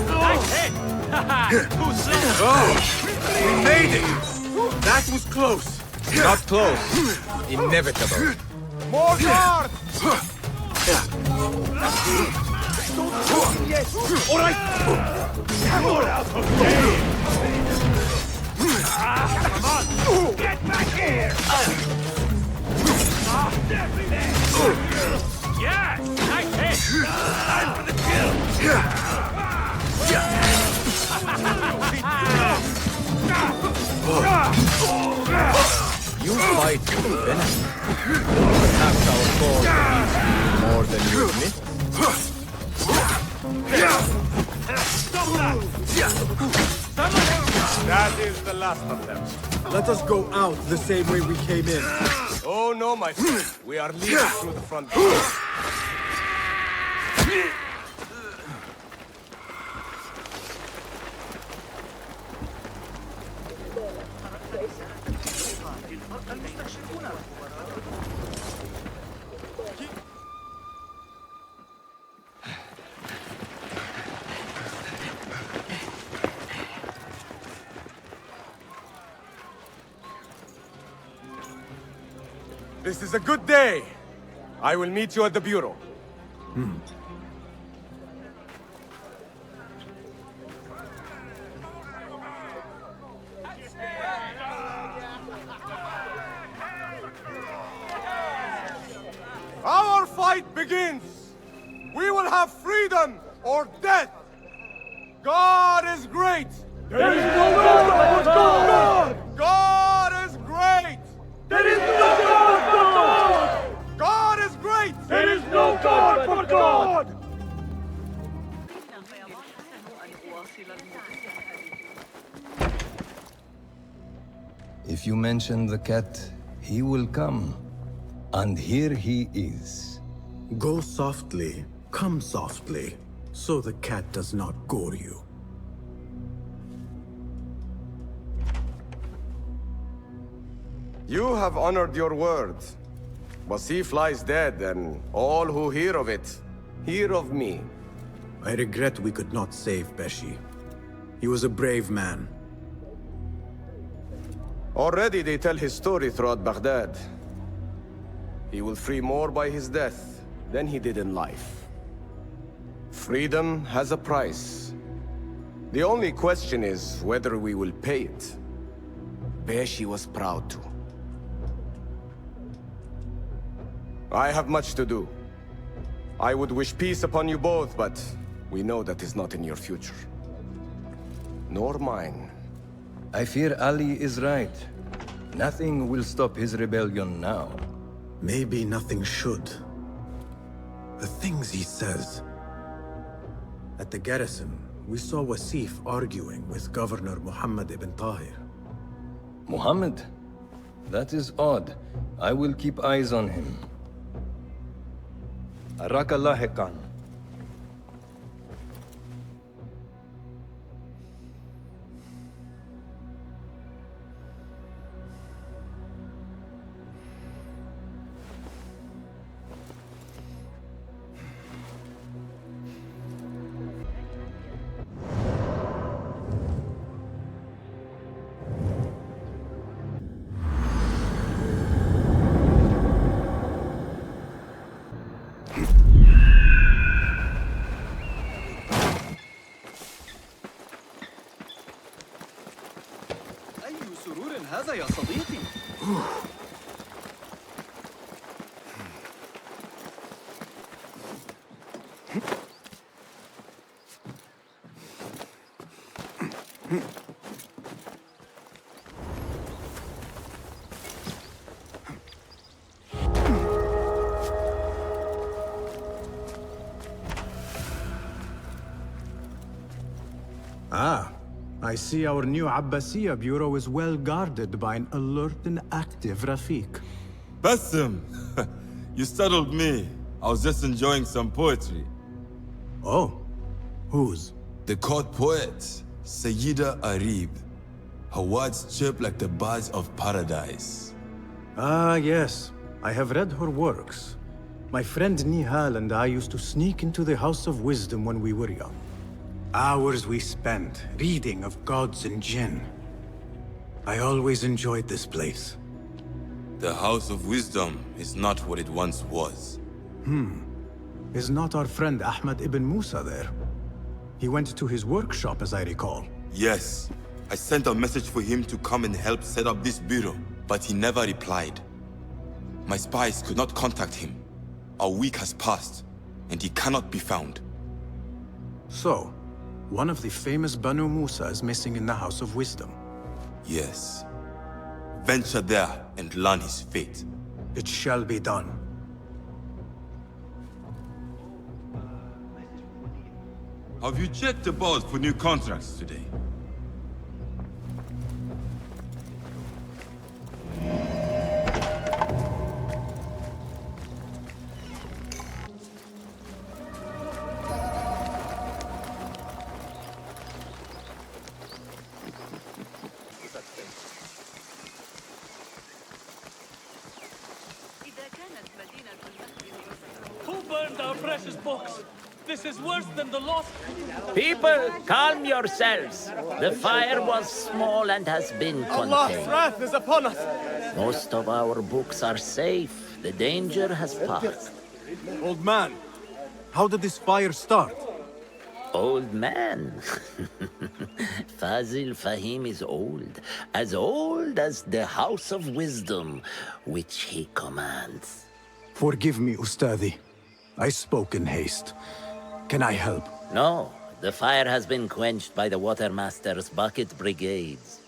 Speaker 16: Nice hit!
Speaker 11: Oh! We made it! That was close!
Speaker 24: Not close. Inevitable.
Speaker 17: More guards!
Speaker 11: All right!
Speaker 16: More out of game! Come on! Get back here! Yes! Nice hit! Time for the
Speaker 24: You fight with venom. Perhaps our cause is more than you admit.
Speaker 17: That is the last of them.
Speaker 11: Let us go out the same way we came in.
Speaker 17: Oh no, my friend. We are leaving through the front door. This is a good day. I will meet you at the bureau. Our fight begins. We will have freedom or death. God is great.
Speaker 1: There is no God but God!
Speaker 17: God is great.
Speaker 1: There is no God but God!
Speaker 17: God is great.
Speaker 1: There is no God but God!
Speaker 12: If you mention the cat, he will come. And here he is.
Speaker 11: Go softly, come softly, so the cat does not gore you.
Speaker 17: You have honored your word. Wasif lies dead, and all who hear of it, hear of me.
Speaker 11: I regret we could not save Beshi. He was a brave man.
Speaker 17: Already they tell his story throughout Baghdad. He will free more by his death than he did in life. Freedom has a price. The only question is whether we will pay it. Beshi was proud to. I have much to do. I would wish peace upon you both, but we know that is not in your future. Nor mine.
Speaker 12: I fear Ali is right. Nothing will stop his rebellion now.
Speaker 11: Maybe nothing should. The things he says. At the garrison, we saw Wasif arguing with Governor Muhammad ibn Tahir.
Speaker 12: Muhammad? That is odd. I will keep eyes on him. Araka lahiqan.
Speaker 3: هذا يا صديقي؟
Speaker 11: Ah, I see our new Abbasiyya bureau is well guarded by an alert and active Rafiq.
Speaker 19: Bassem! You startled me. I was just enjoying some poetry.
Speaker 11: Oh? Whose?
Speaker 19: The court poet, Sayyida Arib. Her words chirp like the birds of paradise.
Speaker 11: Ah, yes. I have read her works. My friend Nihal and I used to sneak into the House of Wisdom when we were young. Hours we spent reading of gods and jinn. I always enjoyed this place.
Speaker 19: The House of Wisdom is not what it once was.
Speaker 11: Is not our friend Ahmad ibn Musa there? He went to his workshop, as I recall.
Speaker 19: Yes. I sent a message for him to come and help set up this bureau, but he never replied. My spies could not contact him. A week has passed, and he cannot be found.
Speaker 11: So, one of the famous Banu Musa is missing in the House of Wisdom.
Speaker 19: Yes. Venture there and learn his fate.
Speaker 11: It shall be done.
Speaker 19: Have you checked the board for new contracts today?
Speaker 16: Who burned our precious books? This is worse than the lost.
Speaker 9: People, calm yourselves. The fire was small and has been
Speaker 15: Allah's
Speaker 9: contained.
Speaker 15: wrath is upon us.
Speaker 9: Most of our books are safe. The danger has passed.
Speaker 11: Old man, how did this fire start?
Speaker 9: Old man? Fazil Fahim is old as the House of Wisdom, which he commands.
Speaker 11: Forgive me, Ustadi. I spoke in haste. Can I help?
Speaker 9: No, the fire has been quenched by the Watermaster's bucket brigades.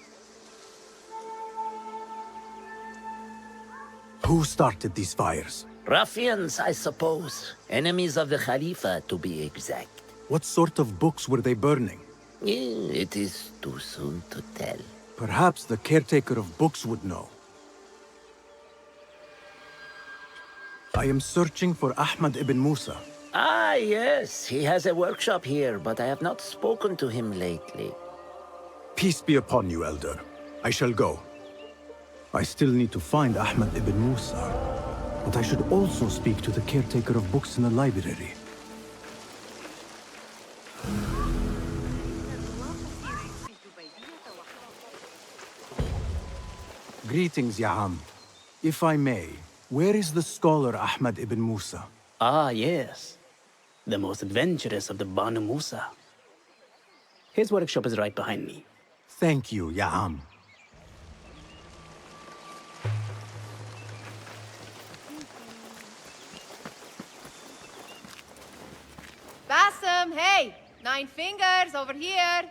Speaker 11: Who started these fires?
Speaker 9: Ruffians, I suppose. Enemies of the Khalifa, to be exact.
Speaker 11: What sort of books were they burning?
Speaker 9: It is too soon to tell.
Speaker 11: Perhaps the caretaker of books would know. I am searching for Ahmad ibn Musa.
Speaker 9: Ah, yes. He has a workshop here, but I have not spoken to him lately.
Speaker 11: Peace be upon you, Elder. I shall go. I still need to find Ahmad ibn Musa, but I should also speak to the caretaker of books in the library. Greetings, Ya'am. If I may, where is the scholar Ahmad ibn Musa?
Speaker 5: Ah, yes. The most adventurous of the Banu Musa. His workshop is right behind me.
Speaker 11: Thank you, Ya'am.
Speaker 20: Bassem, hey! 9 fingers, over here!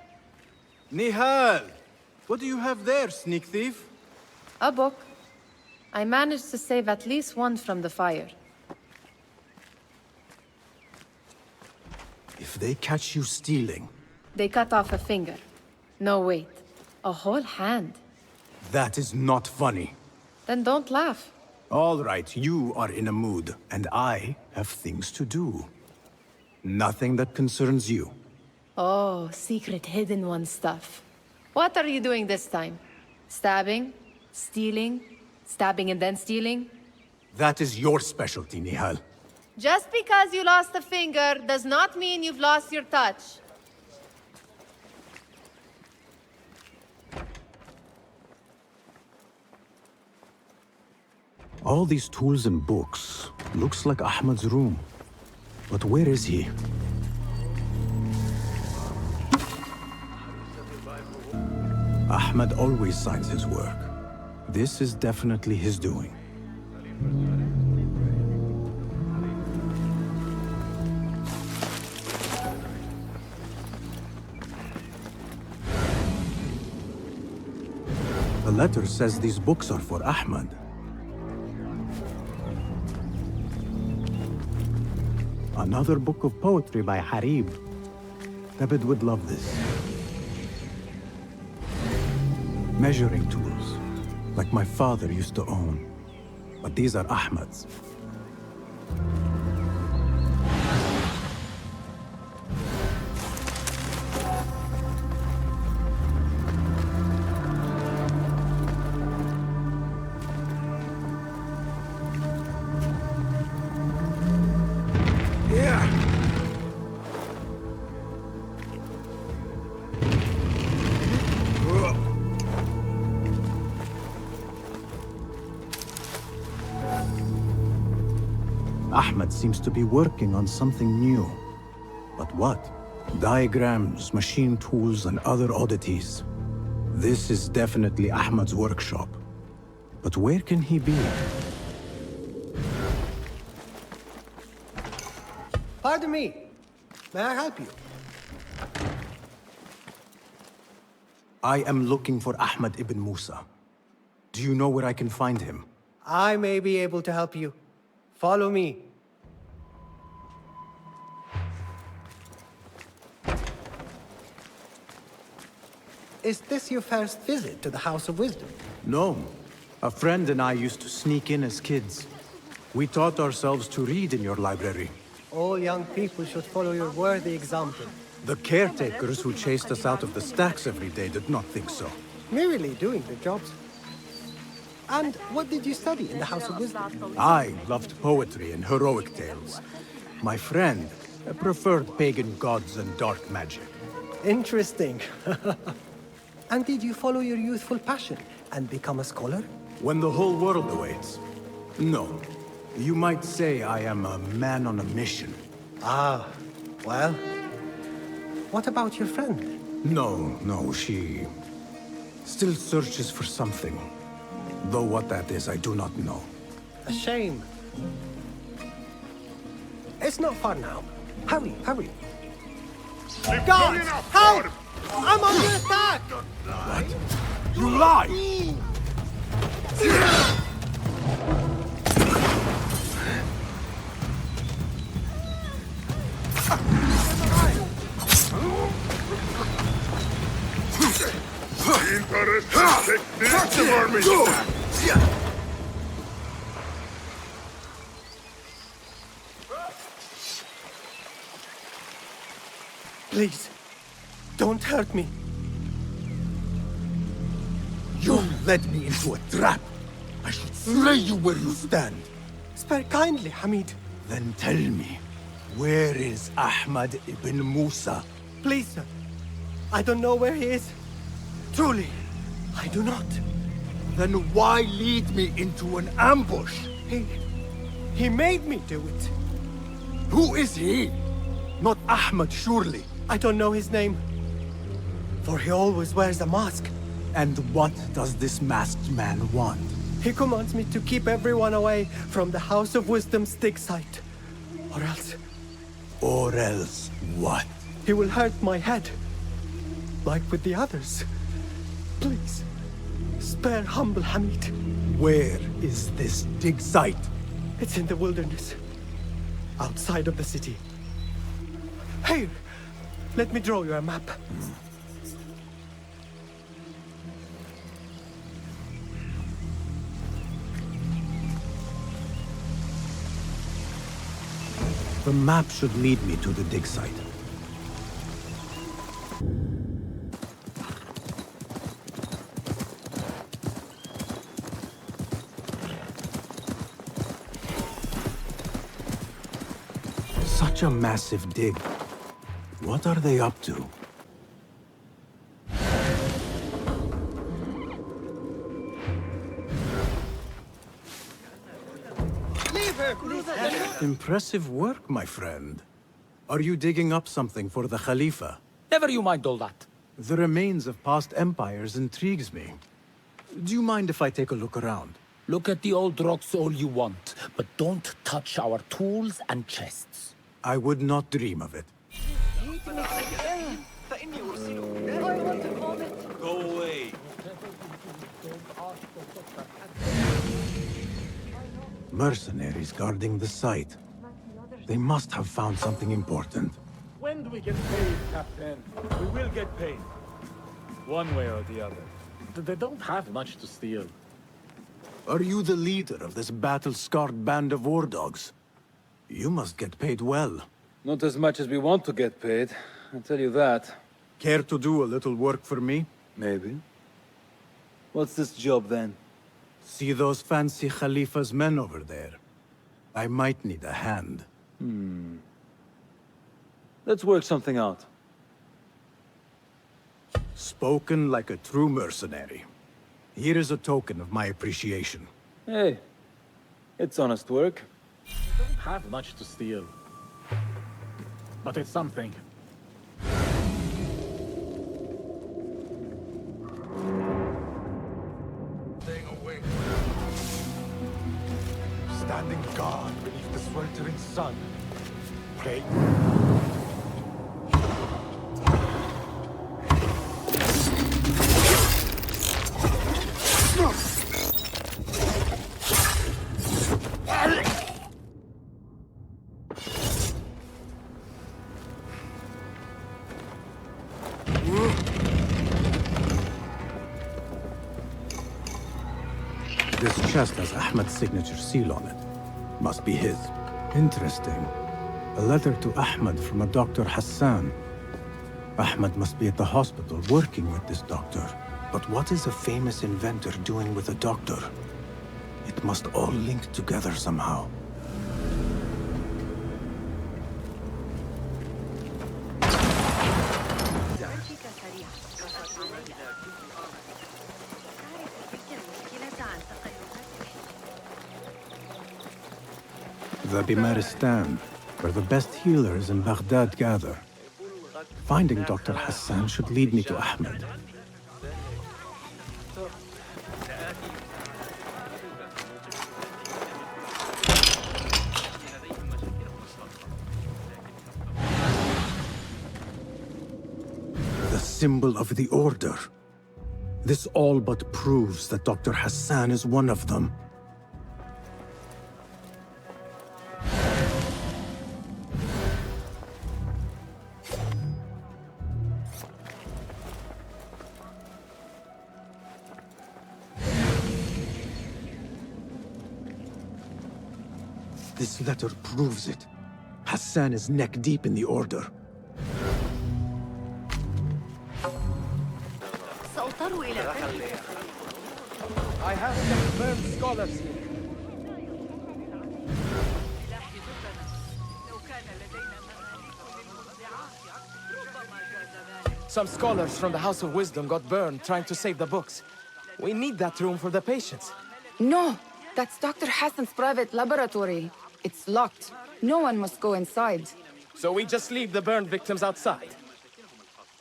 Speaker 11: Nihal! What do you have there, sneak thief?
Speaker 20: A book. I managed to save at least one from the fire.
Speaker 11: If they catch you stealing...
Speaker 20: They cut off a finger. No, wait. A whole hand.
Speaker 11: That is not funny.
Speaker 20: Then don't laugh.
Speaker 11: All right, you are in a mood, and I have things to do. Nothing that concerns you.
Speaker 20: Oh, secret hidden one stuff. What are you doing this time? Stabbing? Stealing? Stabbing and then stealing?
Speaker 11: That is your specialty, Nihal.
Speaker 20: Just because you lost a finger does not mean you've lost your touch.
Speaker 11: All these tools and books. Looks like Ahmad's room. But where is he? Ahmad always signs his work. This is definitely his doing. The letter says these books are for Ahmad. Another book of poetry by Harib. Abed would love this. Measuring tools, like my father used to own. But these are Ahmad's. Ahmad seems to be working on something new. But what? Diagrams, machine tools, and other oddities. This is definitely Ahmad's workshop. But where can he be?
Speaker 6: Pardon me. May I help you?
Speaker 11: I am looking for Ahmad ibn Musa. Do you know where I can find him?
Speaker 6: I may be able to help you. Follow me. Is this your first visit to the House of Wisdom?
Speaker 11: No. A friend and I used to sneak in as kids. We taught ourselves to read in your library.
Speaker 6: All young people should follow your worthy example.
Speaker 11: The caretakers who chased us out of the stacks every day did not think so.
Speaker 6: Merely doing their jobs. And what did you study in the House of Wisdom?
Speaker 11: I loved poetry and heroic tales. My friend preferred pagan gods and dark magic.
Speaker 6: Interesting. And did you follow your youthful passion and become a scholar?
Speaker 11: When the whole world awaits. No. You might say I am a man on a mission.
Speaker 6: Ah, well. What about your friend?
Speaker 11: No, she still searches for something. Though what that is, I do not know.
Speaker 6: A shame. It's not far now. Hurry, hurry. Guards, help! I'm under attack!
Speaker 11: What? You lie!
Speaker 6: Please, don't hurt me.
Speaker 11: You led me into a trap. I should slay you where you stand.
Speaker 6: Spare kindly, Hamid.
Speaker 11: Then tell me, where is Ahmad ibn Musa?
Speaker 6: Please, sir. I don't know where he is. Truly, I do not.
Speaker 11: Then why lead me into an ambush?
Speaker 6: He made me do it.
Speaker 11: Who is he? Not Ahmad, surely.
Speaker 6: I don't know his name. For he always wears a mask.
Speaker 11: And what does this masked man want?
Speaker 6: He commands me to keep everyone away from the House of Wisdom's dig site. Or else...
Speaker 11: Or else what?
Speaker 6: He will hurt my head. Like with the others. Please, spare humble Hamid.
Speaker 11: Where is this dig site?
Speaker 6: It's in the wilderness. Outside of the city. Here, let me draw you a map.
Speaker 11: The map should lead me to the dig site. Such a massive dig. What are they up to? Impressive work, my friend. Are you digging up something for the Khalifa?
Speaker 9: Never you mind all that.
Speaker 11: The remains of past empires intrigues me. Do you mind if I take a look around?
Speaker 9: Look at the old rocks all you want, but don't touch our tools and chests.
Speaker 11: I would not dream of it.
Speaker 7: Go away.
Speaker 11: Mercenaries guarding the site. They must have found something important.
Speaker 3: When do we get paid, Captain? We will get paid. One way or the other. They don't have much to steal.
Speaker 11: Are you the leader of this battle-scarred band of war dogs? You must get paid well.
Speaker 18: Not as much as we want to get paid, I'll tell you that.
Speaker 11: Care to do a little work for me?
Speaker 18: Maybe. What's this job then?
Speaker 11: See those fancy Khalifa's men over there? I might need a hand.
Speaker 18: Let's work something out.
Speaker 11: Spoken like a true mercenary. Here is a token of my appreciation.
Speaker 18: Hey, it's honest work.
Speaker 3: They don't have much to steal. But it's something.
Speaker 17: Staying away. Standing guard beneath the sweltering sun. Pray.
Speaker 11: This chest has Ahmed's signature seal on it. Must be his. Interesting. A letter to Ahmed from a Dr. Hassan. Ahmed must be at the hospital working with this doctor. But what is a famous inventor doing with a doctor? It must all link together somehow. The Bimaristan, where the best healers in Baghdad gather. Finding Dr. Hassan should lead me to Ahmed. The symbol of the Order. This all but proves that Dr. Hassan is one of them. This letter proves it. Hassan is neck deep in the Order.
Speaker 7: I have confirmed scholars here.
Speaker 4: Some scholars from the House of Wisdom got burned trying to save the books. We need that room for the patients.
Speaker 21: No, that's Dr. Hassan's private laboratory. It's locked. No one must go inside.
Speaker 4: So we just leave the burned victims outside.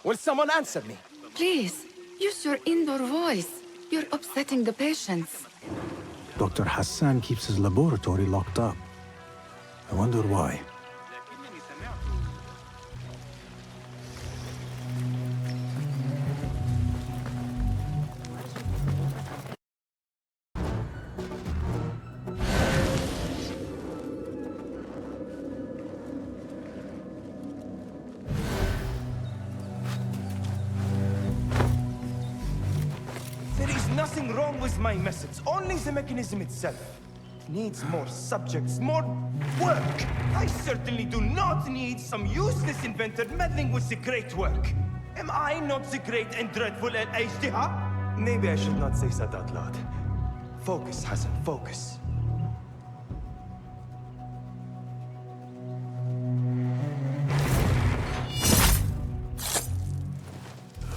Speaker 4: Will someone answer me?
Speaker 21: Please, use your indoor voice. You're upsetting the patients.
Speaker 11: Dr. Hassan keeps his laboratory locked up. I wonder why.
Speaker 7: Nothing wrong with my methods, only the mechanism itself. It needs more subjects, more work. I certainly do not need some useless inventor meddling with the great work. Am I not the great and dreadful Al-Ijtiha? Maybe I should not say that out loud. Focus, Hassan, focus.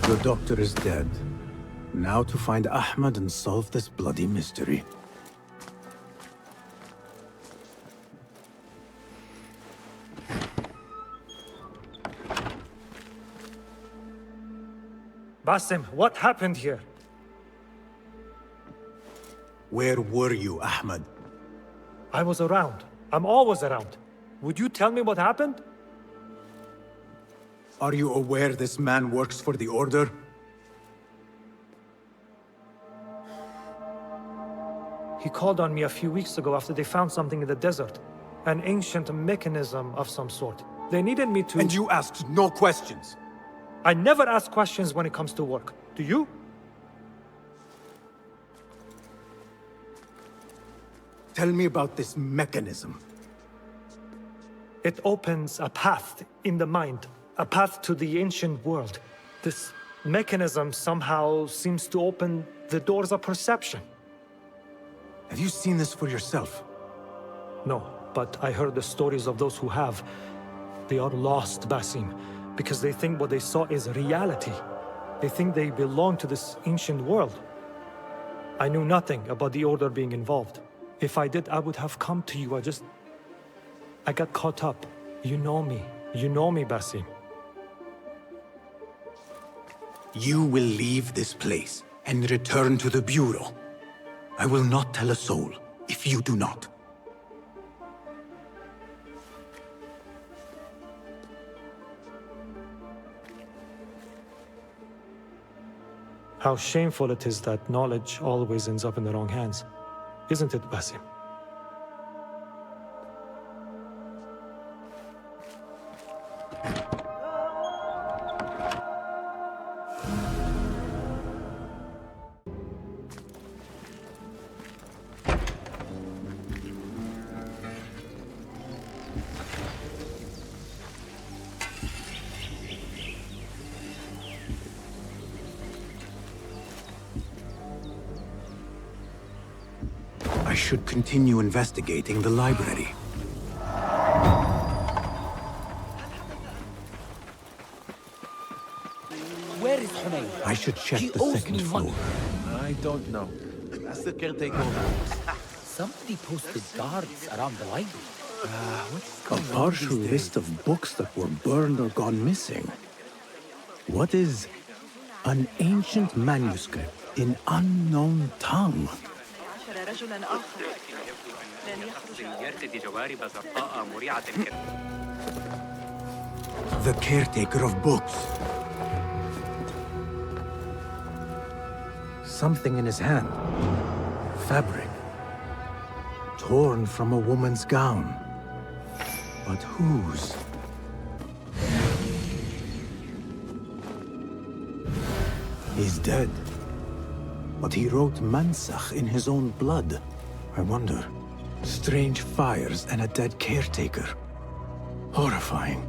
Speaker 11: The doctor is dead. Now to find Ahmed and solve this bloody mystery.
Speaker 22: Basim, what happened here?
Speaker 11: Where were you, Ahmed?
Speaker 2: I was around. I'm always around. Would you tell me what happened?
Speaker 11: Are you aware this man works for the Order?
Speaker 2: He called on me a few weeks ago after they found something in the desert. An ancient mechanism of some sort. They needed me to...
Speaker 11: And you asked no questions?
Speaker 2: I never ask questions when it comes to work. Do you?
Speaker 11: Tell me about this mechanism.
Speaker 2: It opens a path in the mind. A path to the ancient world. This mechanism somehow seems to open the doors of perception.
Speaker 11: Have you seen this for yourself?
Speaker 2: No, but I heard the stories of those who have. They are lost, Basim, because they think what they saw is reality. They think they belong to this ancient world. I knew nothing about the Order being involved. If I did, I would have come to you. I got caught up. You know me. You know me, Basim.
Speaker 11: You will leave this place and return to the Bureau. I will not tell a soul if you do not.
Speaker 2: How shameful it is that knowledge always ends up in the wrong hands. Isn't it, Basim?
Speaker 11: I should continue investigating the library.
Speaker 9: Where is Hunayn?
Speaker 11: I should check
Speaker 9: He
Speaker 11: the
Speaker 9: owes
Speaker 11: second
Speaker 9: me
Speaker 11: floor.
Speaker 9: money.
Speaker 8: I don't know. That's the caretaker.
Speaker 9: Somebody posted guards around the library.
Speaker 11: A partial list of books that were burned or gone missing. What is an ancient manuscript in unknown tongue? The caretaker of books. Something in his hand. Fabric. Torn from a woman's gown. But whose? He's dead. But he wrote Mansach in his own blood. I wonder. Strange fires and a dead caretaker. Horrifying.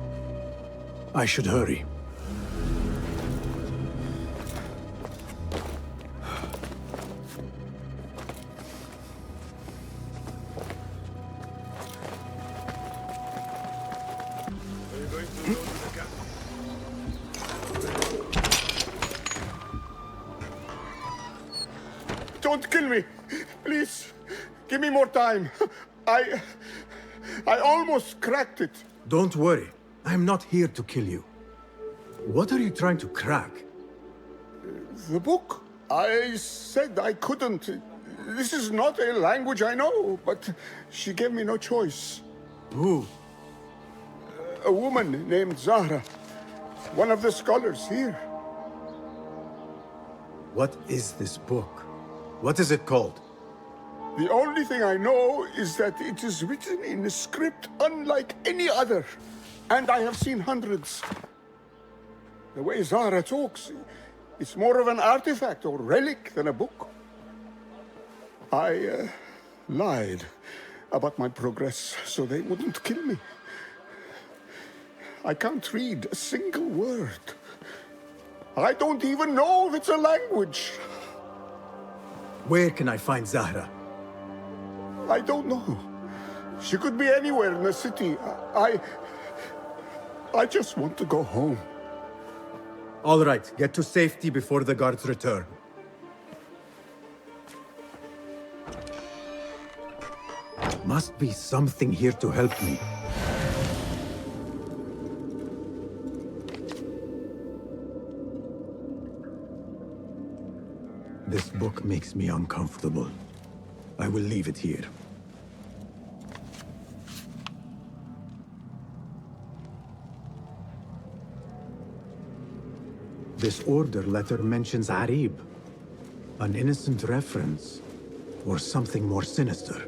Speaker 11: I should hurry.
Speaker 1: Don't kill me. Please, give me more time. I almost cracked it.
Speaker 11: Don't worry. I'm not here to kill you. What are you trying to crack?
Speaker 1: The book. I said I couldn't. This is not a language I know, but she gave me no choice.
Speaker 11: Who?
Speaker 1: A woman named Zahra. One of the scholars here.
Speaker 11: What is this book? What is it called?
Speaker 1: The only thing I know is that it is written in a script unlike any other. And I have seen hundreds. The way Zahra talks, it's more of an artifact or relic than a book. I lied about my progress so they wouldn't kill me. I can't read a single word. I don't even know if it's a language.
Speaker 11: Where can I find Zahra?
Speaker 1: I don't know. She could be anywhere in the city. I just want to go home.
Speaker 11: All right, get to safety before the guards return. Must be something here to help me. This book makes me uncomfortable. I will leave it here. This order letter mentions Arib. An innocent reference, or something more sinister.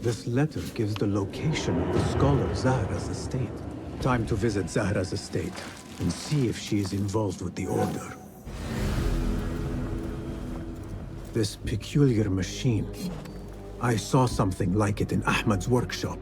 Speaker 11: This letter gives the location of the scholar Zahra's estate. Time to visit Zahra's estate and see if she is involved with the order. This peculiar machine. I saw something like it in Ahmad's workshop.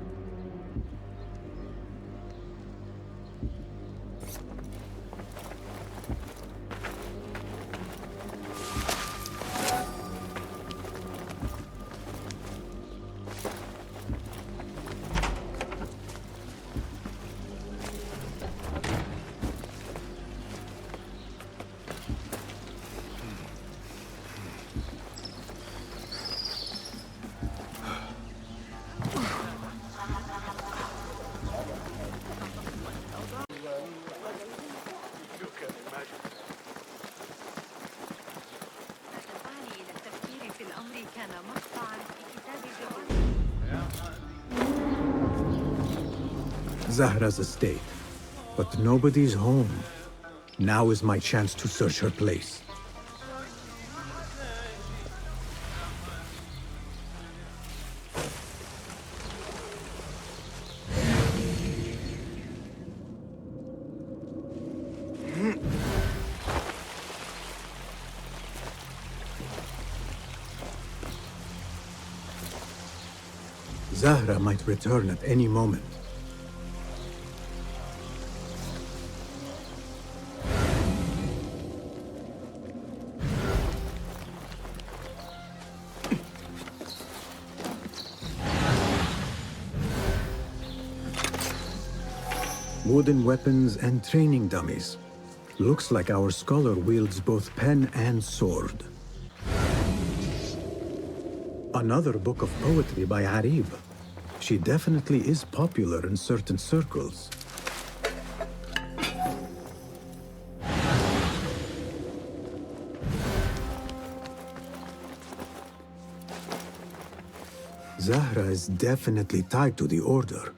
Speaker 11: Zahra's estate. But nobody's home. Now is my chance to search her place. Zahra might return at any moment. Wooden weapons and training dummies. Looks like our scholar wields both pen and sword. Another book of poetry by Arib. She definitely is popular in certain circles. Zahra is definitely tied to the Order,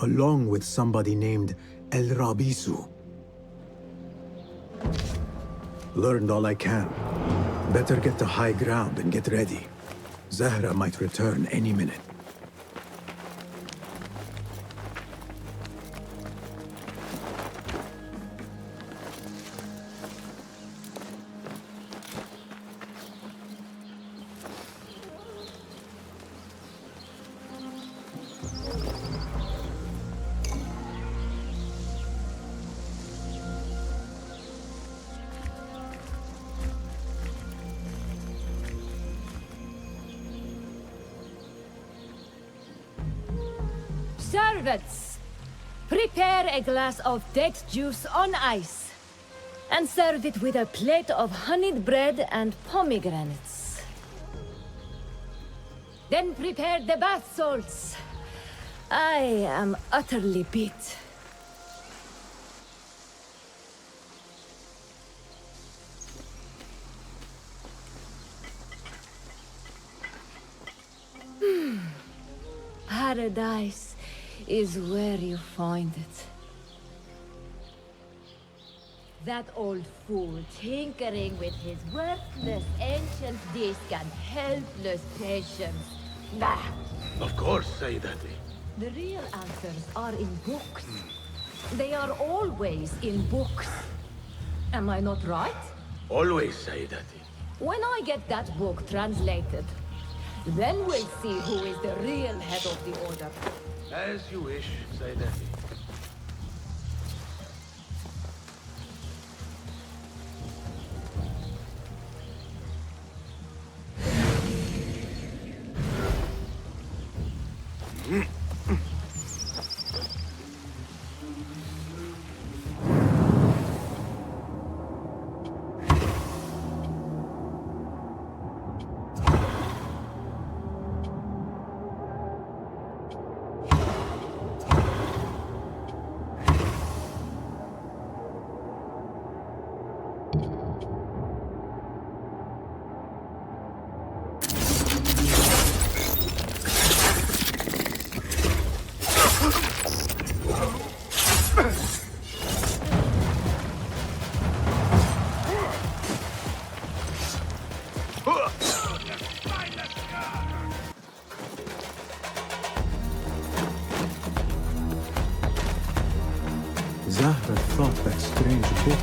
Speaker 11: along with somebody named El Rabisu. Learned all I can. Better get to high ground and get ready. Zahra might return any minute.
Speaker 10: Servants, prepare a glass of date juice on ice, and serve it with a plate of honeyed bread and pomegranates. Then prepare the bath salts. I am utterly beat. Paradise is where you find it. That old fool tinkering with his worthless ancient disc and helpless patience. Bah!
Speaker 16: Of course, Sayyidati.
Speaker 10: The real answers are in books. They are always in books. Am I not right?
Speaker 16: Always, Sayyidati.
Speaker 10: When I get that book translated, then we'll see who is the real head of the Order.
Speaker 16: As you wish, Sayyidati.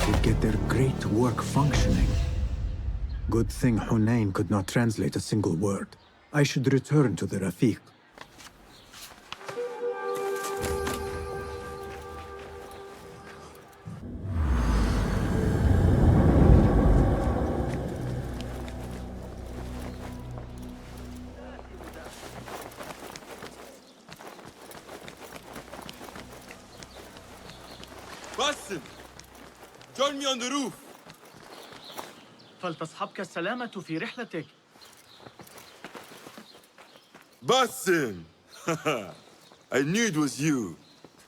Speaker 11: would get their great work functioning. Good thing Hunain could not translate a single word. I should return to the Rafiq.
Speaker 19: Basim! Join me on the roof!
Speaker 5: فلتصحبك السلامة في رحلتك.
Speaker 19: Basim! I knew it was you.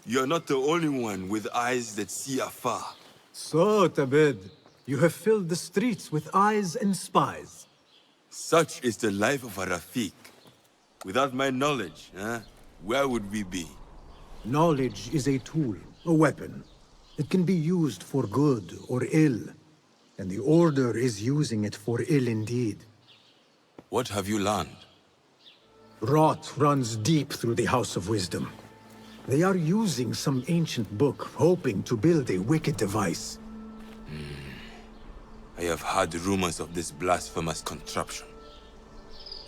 Speaker 19: You're not the only one with eyes that see afar.
Speaker 11: So, Tabid, you have filled the streets with eyes and spies.
Speaker 19: Such is the life of a Rafiq. Without my knowledge, where would we be?
Speaker 11: Knowledge is a tool, a weapon. It can be used for good or ill. And the Order is using it for ill indeed.
Speaker 19: What have you learned?
Speaker 11: Rot runs deep through the House of Wisdom. They are using some ancient book, hoping to build a wicked device.
Speaker 19: I have heard rumors of this blasphemous contraption.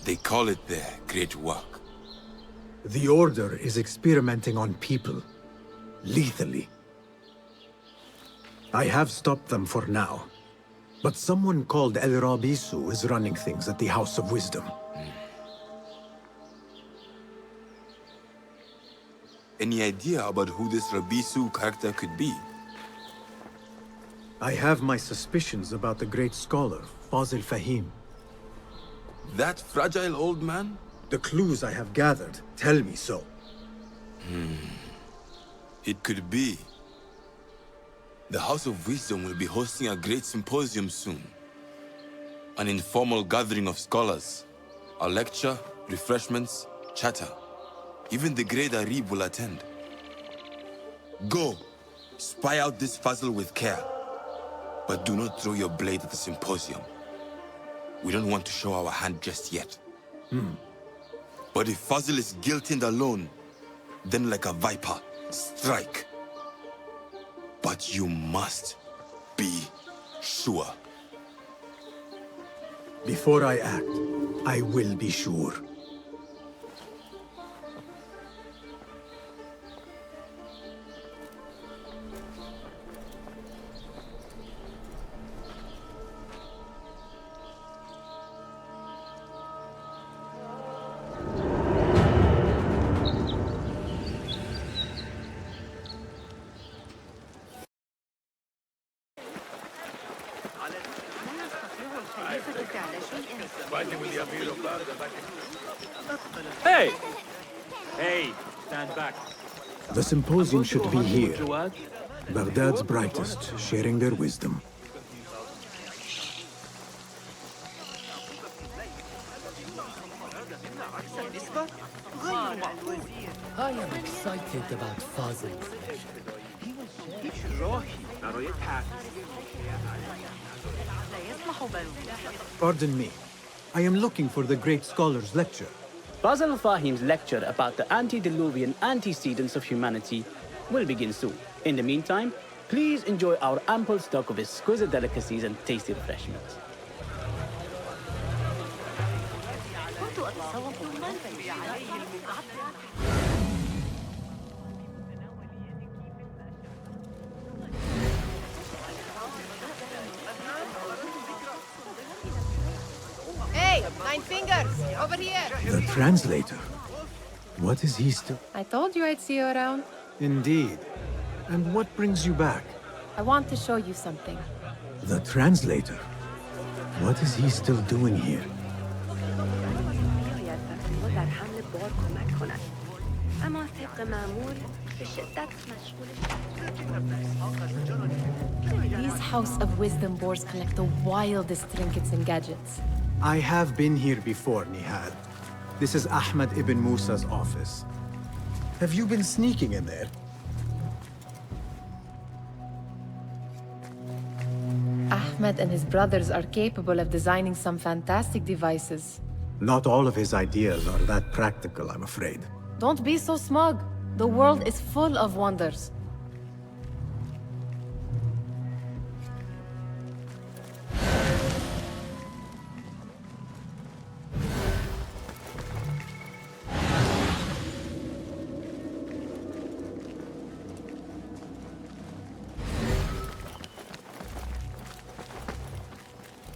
Speaker 19: They call it their great work.
Speaker 11: The Order is experimenting on people, lethally. I have stopped them for now. But someone called El Rabisu is running things at the House of Wisdom.
Speaker 19: Any idea about who this Rabisu character could be?
Speaker 11: I have my suspicions about the great scholar, Fazil Fahim.
Speaker 19: That fragile old man?
Speaker 11: The clues I have gathered tell me so.
Speaker 19: It could be. The House of Wisdom will be hosting a great symposium soon. An informal gathering of scholars. A lecture, refreshments, chatter. Even the great Arib will attend. Go, spy out this puzzle with care. But do not throw your blade at the symposium. We don't want to show our hand just yet. But if Fazil is guilty and alone, then like a viper, strike. But you must be sure.
Speaker 11: Before I act, I will be sure.
Speaker 3: Hey! Hey, stand back.
Speaker 11: The symposium should be here. Baghdad's brightest, sharing their wisdom.
Speaker 9: I am excited about Fazil.
Speaker 11: Pardon me. I am looking for the great scholar's lecture.
Speaker 13: Fazil Fahim's lecture about the antediluvian antecedents of humanity will begin soon. In the meantime, please enjoy our ample stock of exquisite delicacies and tasty refreshments.
Speaker 20: Hey, Nine Fingers, over here!
Speaker 11: The translator? What is he still?
Speaker 20: I told you I'd see you around.
Speaker 11: Indeed. And what brings you back?
Speaker 20: I want to show you something.
Speaker 11: The translator? What is he still doing here?
Speaker 20: These House of Wisdom boards collect the wildest trinkets and gadgets.
Speaker 11: I have been here before, Nihal. This is Ahmed ibn Musa's office. Have you been sneaking in there?
Speaker 20: Ahmed and his brothers are capable of designing some fantastic devices.
Speaker 11: Not all of his ideas are that practical, I'm afraid.
Speaker 20: Don't be so smug. The world is full of wonders.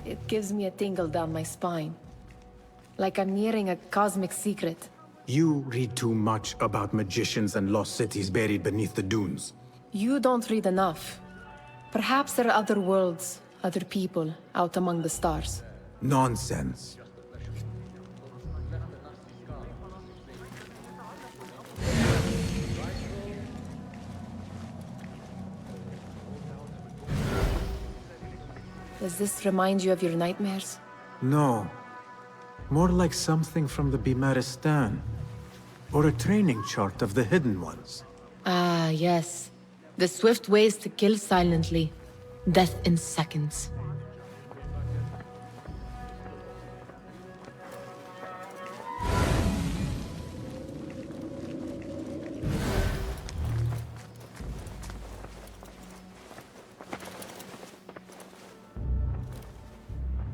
Speaker 20: it gives me a tingle down my spine. Like I'm nearing a cosmic secret.
Speaker 11: You read too much about magicians and lost cities buried beneath the dunes.
Speaker 20: You don't read enough. Perhaps there are other worlds, other people, out among the stars.
Speaker 11: Nonsense.
Speaker 20: Does this remind you of your nightmares?
Speaker 11: No. More like something from the Bimaristan. Or a training chart of the Hidden Ones.
Speaker 20: Ah, yes. The swift ways to kill silently. Death in seconds.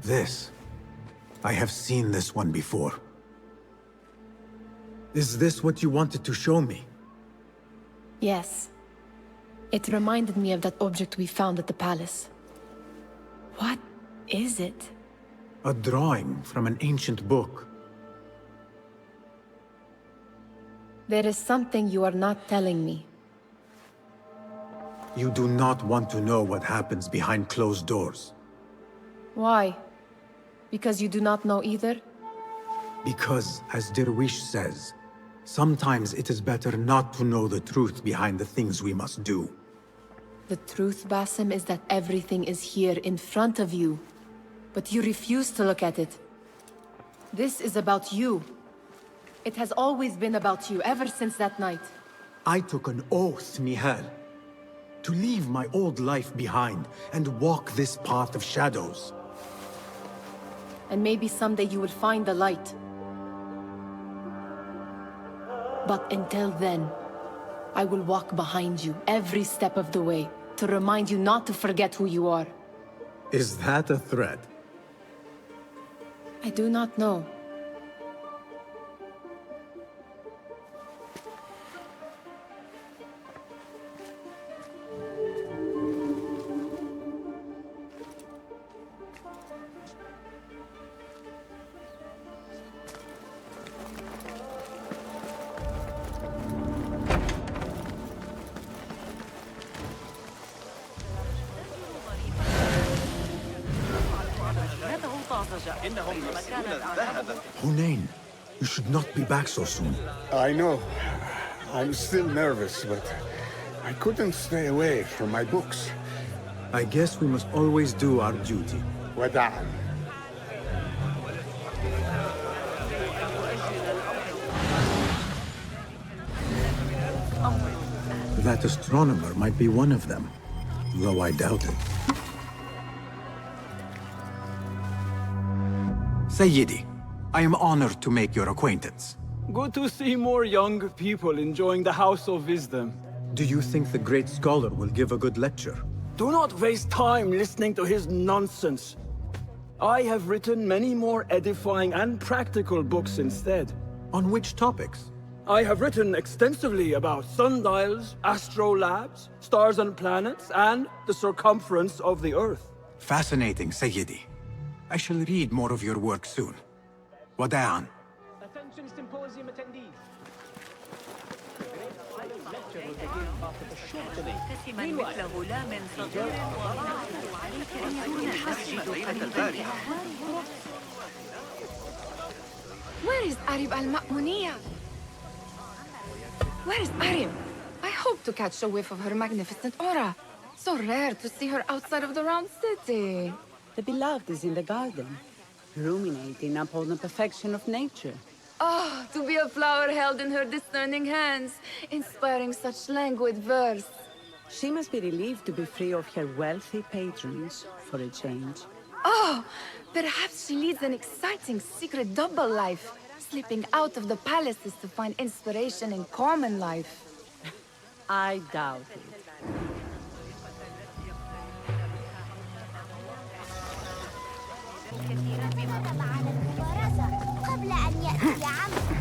Speaker 11: This. I have seen this one before. Is this what you wanted to show me?
Speaker 20: Yes. It reminded me of that object we found at the palace. What is it?
Speaker 11: A drawing from an ancient book.
Speaker 20: There is something you are not telling me.
Speaker 11: You do not want to know what happens behind closed doors.
Speaker 20: Why? Because you do not know either?
Speaker 11: Because, as Derwish says, sometimes it is better not to know the truth behind the things we must do.
Speaker 20: The truth, Basim, is that everything is here in front of you. But you refuse to look at it. This is about you. It has always been about you, ever since that night.
Speaker 11: I took an oath, Nihal, to leave my old life behind and walk this path of shadows.
Speaker 20: And maybe someday you will find the light. But until then, I will walk behind you every step of the way to remind you not to forget who you are.
Speaker 11: Is that a threat?
Speaker 20: I do not know.
Speaker 11: Hunain, you should not be back so soon.
Speaker 1: I know. I'm still nervous, but I couldn't stay away from my books.
Speaker 11: I guess we must always do our duty.
Speaker 1: Wada'an.
Speaker 11: That astronomer might be one of them, though I doubt it. Sayyidi, I am honored to make your acquaintance.
Speaker 18: Good to see more young people enjoying the House of Wisdom.
Speaker 11: Do you think the great scholar will give a good lecture?
Speaker 18: Do not waste time listening to his nonsense. I have written many more edifying and practical books instead.
Speaker 11: On which topics?
Speaker 18: I have written extensively about sundials, astrolabes, stars and planets, and the circumference of the Earth.
Speaker 11: Fascinating, Sayyidi. I shall read more of your work soon. Wada'an.
Speaker 5: Attention symposium attendees. The great silent lecture will begin after a short delay. Meanwhile,
Speaker 21: Where is Arib al-Ma'muniyah? Where is Arib? I hope to catch a whiff of her magnificent aura. So rare to see her outside of the round city.
Speaker 14: The beloved is in the garden, ruminating upon the perfection of nature.
Speaker 21: Oh, to be a flower held in her discerning hands, inspiring such languid verse.
Speaker 14: She must be relieved to be free of her wealthy patrons, for a change.
Speaker 21: Oh, perhaps she leads an exciting secret double life, slipping out of the palaces to find inspiration in common life.
Speaker 14: I doubt it.
Speaker 22: قبل أن يأتي عمرو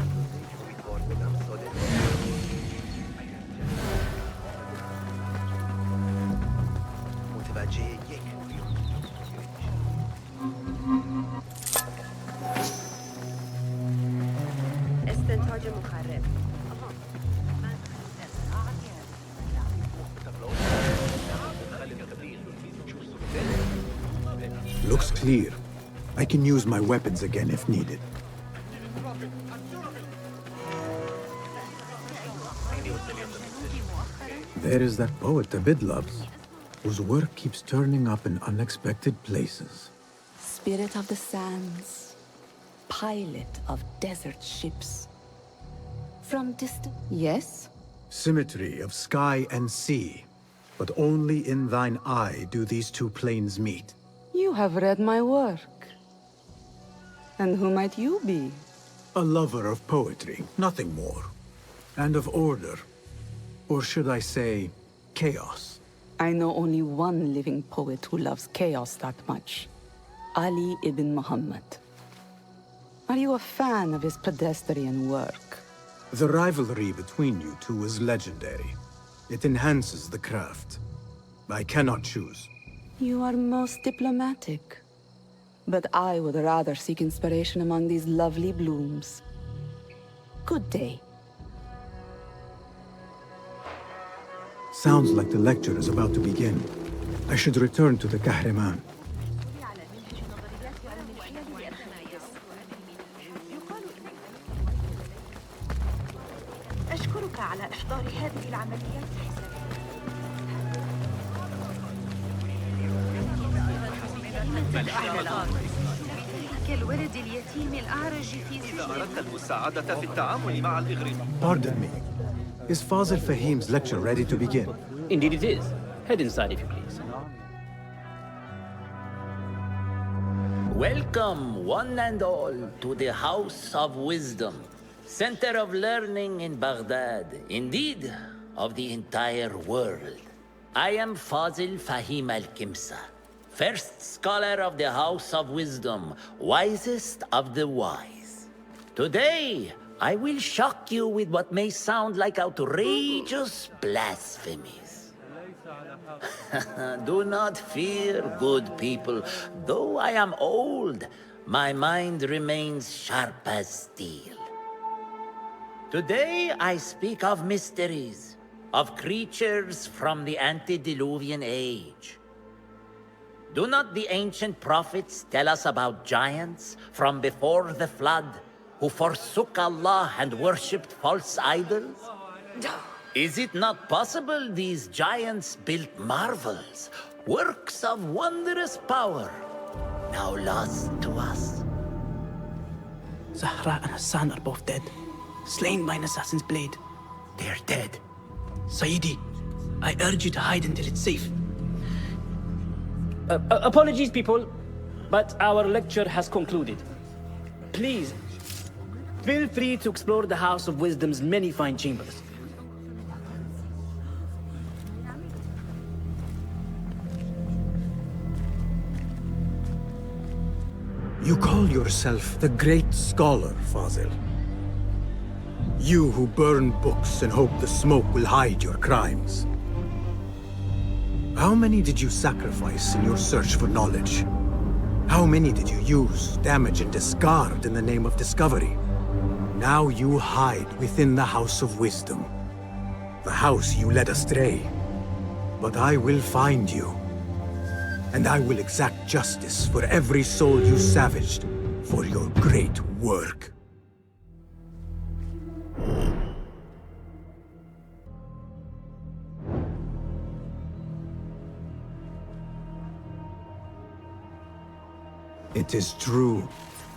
Speaker 11: Looks clear. I can use my weapons again if needed. There is that poet Abid loves, whose work keeps turning up in unexpected places.
Speaker 14: Spirit of the sands, pilot of desert ships. From distant... Yes?
Speaker 11: Symmetry of sky and sea, but only in thine eye do these two planes meet.
Speaker 14: You have read my work. And who might you be?
Speaker 11: A lover of poetry, nothing more. And of order. Or should I say, chaos.
Speaker 14: I know only one living poet who loves chaos that much. Ali ibn Muhammad. Are you a fan of his pedestrian work?
Speaker 11: The rivalry between you two is legendary. It enhances the craft. I cannot choose.
Speaker 14: You are most diplomatic. But I would rather seek inspiration among these lovely blooms. Good day.
Speaker 11: Sounds like the lecture is about to begin. I should return to the Kahraman.
Speaker 12: أشكرك على إحضار هذه العمليات كالولد اليتيم الأعرج في سجن. إذا أردت المساعدة في التعامل مع الإغريق.
Speaker 11: Pardon me. Is Fazil Fahim's lecture ready to begin?
Speaker 13: Indeed it is. Head inside if you please.
Speaker 9: Welcome, one and all, to the House of Wisdom, center of learning in Baghdad, indeed, of the entire world. I am Fazil Fahim al-Kimsa, first scholar of the House of Wisdom, wisest of the wise. Today, I will shock you with what may sound like outrageous blasphemies. Do not fear, good people. Though I am old, my mind remains sharp as steel. Today I speak of mysteries, of creatures from the antediluvian age. Do not the ancient prophets tell us about giants from before the flood who forsook Allah and worshipped false idols? Is it not possible these giants built marvels, works of wondrous power, now lost to us?
Speaker 15: Zahra and Hassan are both dead, slain by an assassin's blade.
Speaker 9: They're dead.
Speaker 15: Sayyidi, I urge you to hide until it's safe.
Speaker 13: Apologies, people, but our lecture has concluded. Please, feel free to explore the House of Wisdom's many fine chambers.
Speaker 11: You call yourself the great scholar, Fazil. You who burn books and hope the smoke will hide your crimes. How many did you sacrifice in your search for knowledge? How many did you use, damage, and discard in the name of discovery? Now you hide within the House of Wisdom. The house you led astray. But I will find you. And I will exact justice for every soul you savaged for your great work. It is true.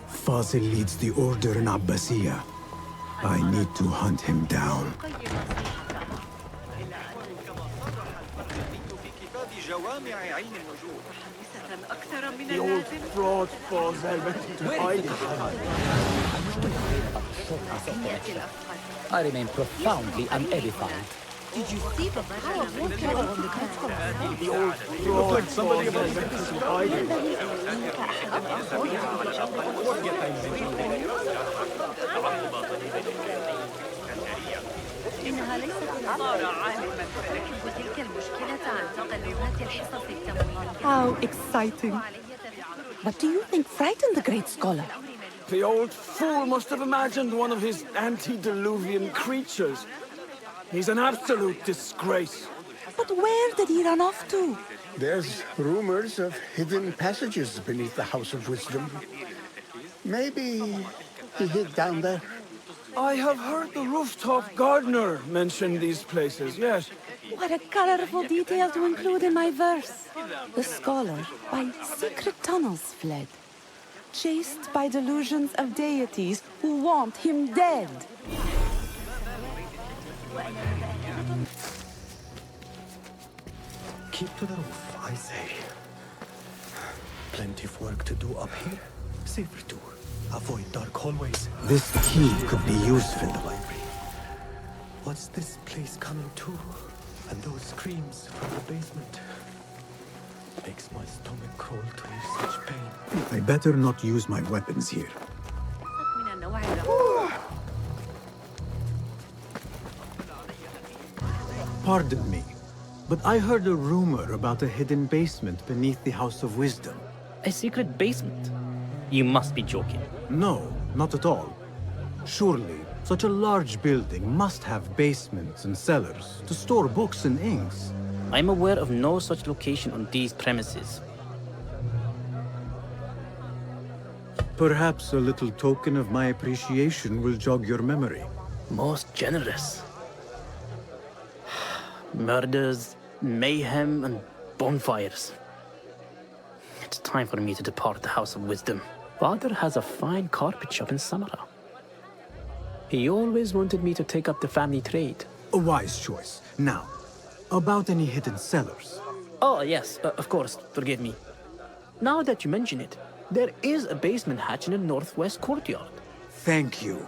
Speaker 11: Fazil leads the order in Abbasiyah. I need to hunt him down.
Speaker 15: The old fraud Fazil went into hiding.
Speaker 9: I remain profoundly unedified.
Speaker 12: Did you see the powerful
Speaker 15: The old fraud Fazil went into hiding.
Speaker 12: إنها ليست صار عالما وتلك المشكلة عن تقلبات الحصص التمويلية.
Speaker 14: How exciting. But do you think frightened the great scholar?
Speaker 18: The old fool must have imagined one of his antediluvian creatures. He's an absolute disgrace.
Speaker 22: But where did he run off to?
Speaker 1: There's rumors of hidden passages beneath the House of Wisdom. Maybe he hid down there.
Speaker 18: I have heard the rooftop gardener mention these places, yes.
Speaker 14: What a colorful detail to include in my verse. The scholar by secret tunnels fled, chased by delusions of deities who want him dead.
Speaker 6: Keep to the roof, I say. Plenty of work to do up here. Safer to avoid dark hallways.
Speaker 11: This key could be useful.
Speaker 6: In the library. What's this place coming to? And those screams from the basement. Makes my stomach crawl to hear such pain.
Speaker 11: I better not use my weapons here. Pardon me, but I heard a rumor about a hidden basement beneath the House of Wisdom.
Speaker 13: A secret basement? You must be joking.
Speaker 11: No, not at all. Surely, such a large building must have basements and cellars to store books and inks.
Speaker 13: I'm aware of no such location on these premises.
Speaker 11: Perhaps a little token of my appreciation will jog your memory.
Speaker 13: Most generous. Murders, mayhem, and bonfires. It's time for me to depart the House of Wisdom. Father has a fine carpet shop in Samara. He always wanted me to take up the family trade.
Speaker 11: A wise choice. Now, about any hidden cellars?
Speaker 13: Oh, yes, of course, forgive me. Now that you mention it, there is a basement hatch in the northwest courtyard.
Speaker 11: Thank you.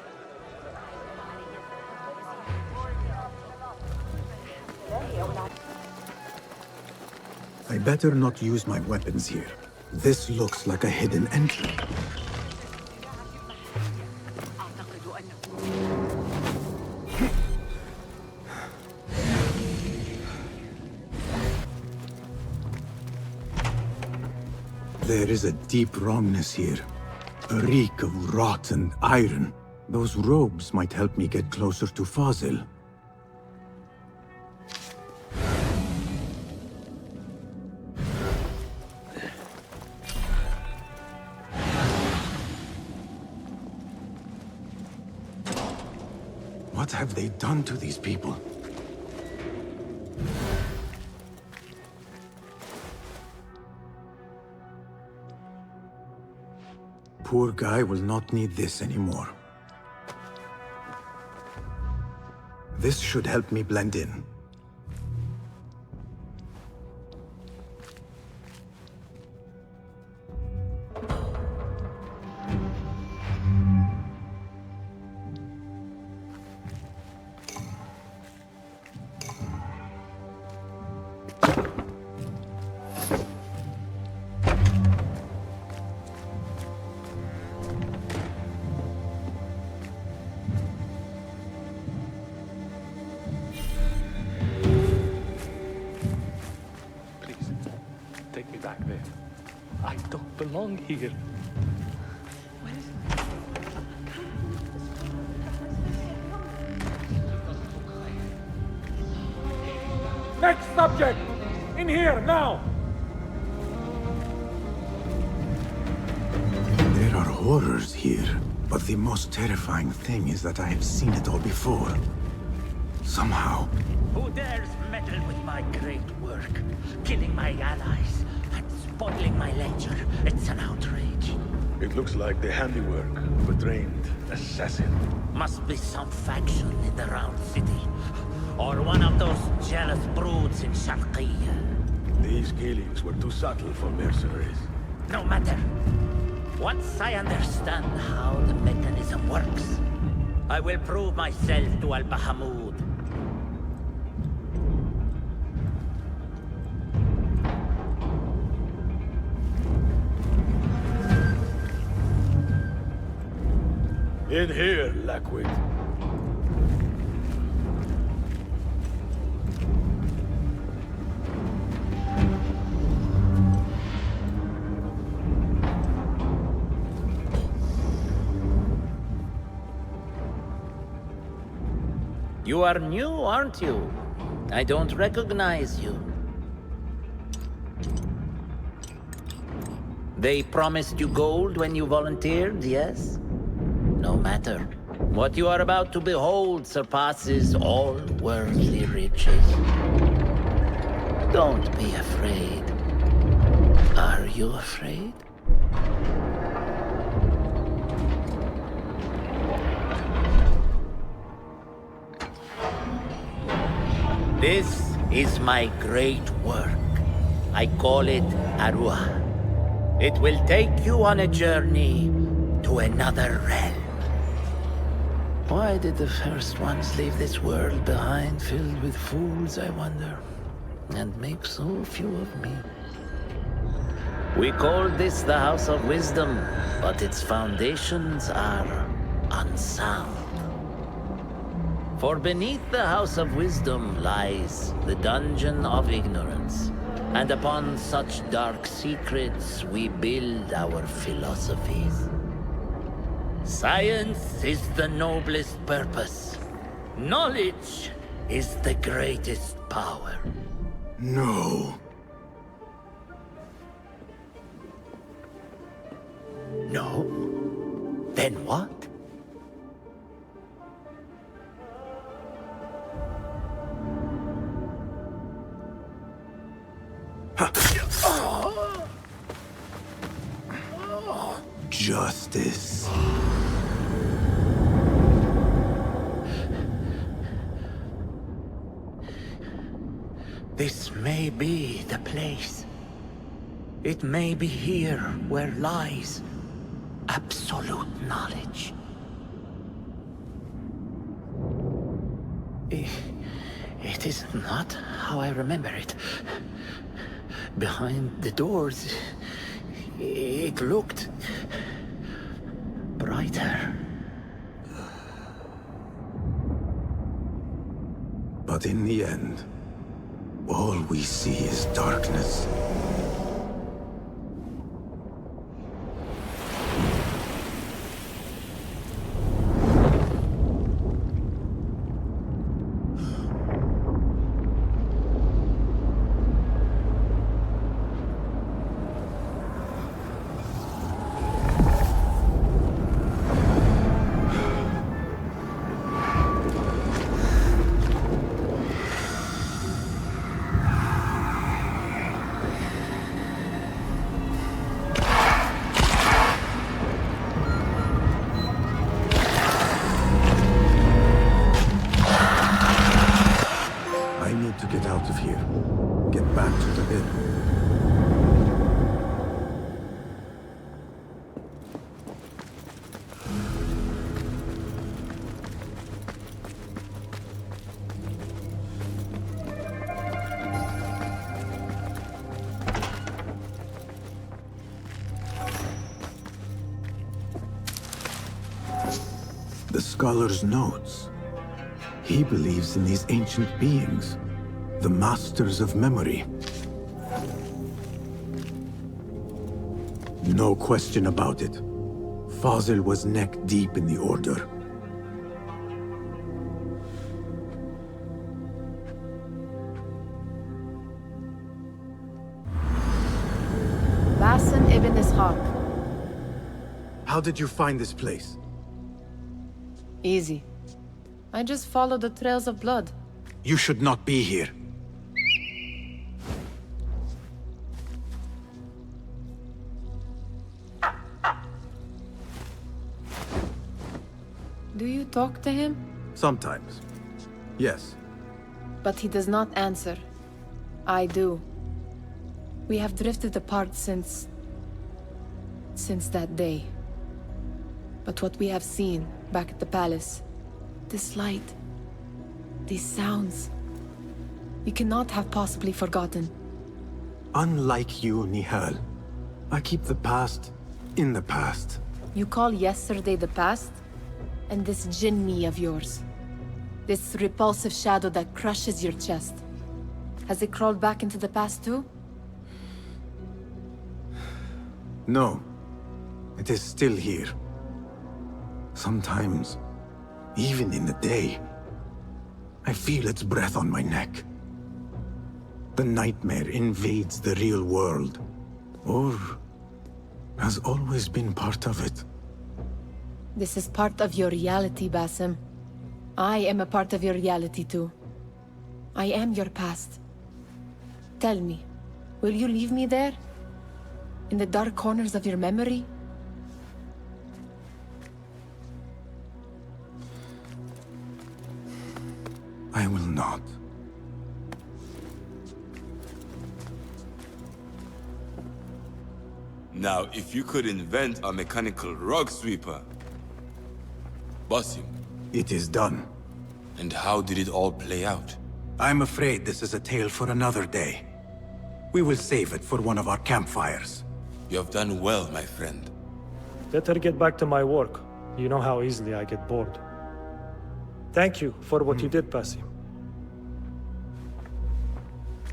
Speaker 11: I better not use my weapons here. This looks like a hidden entry. There is a deep wrongness here. A reek of rotten iron. Those robes might help me get closer to Fazil. What have they done to these people? Poor guy will not need this anymore. This should help me blend in.
Speaker 3: Take me back there. I don't belong here. Next subject! In here, now!
Speaker 11: There are horrors here, but the most terrifying thing is that I have seen it all before. Somehow.
Speaker 9: Who dares meddle with my great work? Killing my allies and spoiling my lecture. It's an outrage.
Speaker 15: It looks like the handiwork of a trained assassin.
Speaker 9: Must be some faction in the Round City. Or one of those jealous broods in Sharqiyya.
Speaker 15: These killings were too subtle for mercenaries.
Speaker 9: No matter. Once I understand how the mechanism works, I will prove myself to Al-Bahamud.
Speaker 15: In here, Lackwit.
Speaker 9: You are new, aren't you? I don't recognize you. They promised you gold when you volunteered, yes? No matter. What you are about to behold surpasses all worldly riches. Don't be afraid. Are you afraid? This is my great work. I call it Arua. It will take you on a journey to another realm. Why did the first ones leave this world behind filled with fools, I wonder? And make so few of me. We called this the House of Wisdom, but its foundations are unsound. For beneath the House of Wisdom lies the Dungeon of Ignorance. And upon such dark secrets, we build our philosophies. Science is the noblest purpose. Knowledge is the greatest power.
Speaker 11: No.
Speaker 9: No? Then what?
Speaker 11: Justice.
Speaker 9: This may be the place. It may be here where lies absolute knowledge. It is not how I remember it. Behind the doors, it looked brighter.
Speaker 11: But in the end, all we see is darkness. The scholar's notes. He believes in these ancient beings, the masters of memory. No question about it. Fazil was neck deep in the Order.
Speaker 20: Basim ibn Ishaq.
Speaker 11: How did you find this place?
Speaker 20: Easy. I just followed the trails of blood.
Speaker 11: You should not be here.
Speaker 20: Do you talk to him?
Speaker 11: Sometimes. Yes.
Speaker 20: But he does not answer. I do. We have drifted apart since that day. But what we have seen back at the palace, this light, these sounds, we cannot have possibly forgotten.
Speaker 11: Unlike you, Nihal, I keep the past in the past.
Speaker 20: You call yesterday the past? And this Jinni of yours, this repulsive shadow that crushes your chest, has it crawled back into the past too?
Speaker 11: No. It is still here. Sometimes, even in the day. I feel its breath on my neck. The nightmare invades the real world. Or has always been part of it.
Speaker 20: This is part of your reality, Basim. I am a part of your reality too. I am your past. Tell me, will you leave me there? In the dark corners of your memory?
Speaker 11: I will not.
Speaker 19: Now, if you could invent a mechanical rug sweeper, Basim.
Speaker 11: It is done.
Speaker 19: And how did it all play out?
Speaker 11: I'm afraid this is a tale for another day. We will save it for one of our campfires.
Speaker 19: You have done well, my friend.
Speaker 2: Better get back to my work. You know how easily I get bored. Thank you for what you did, Basim.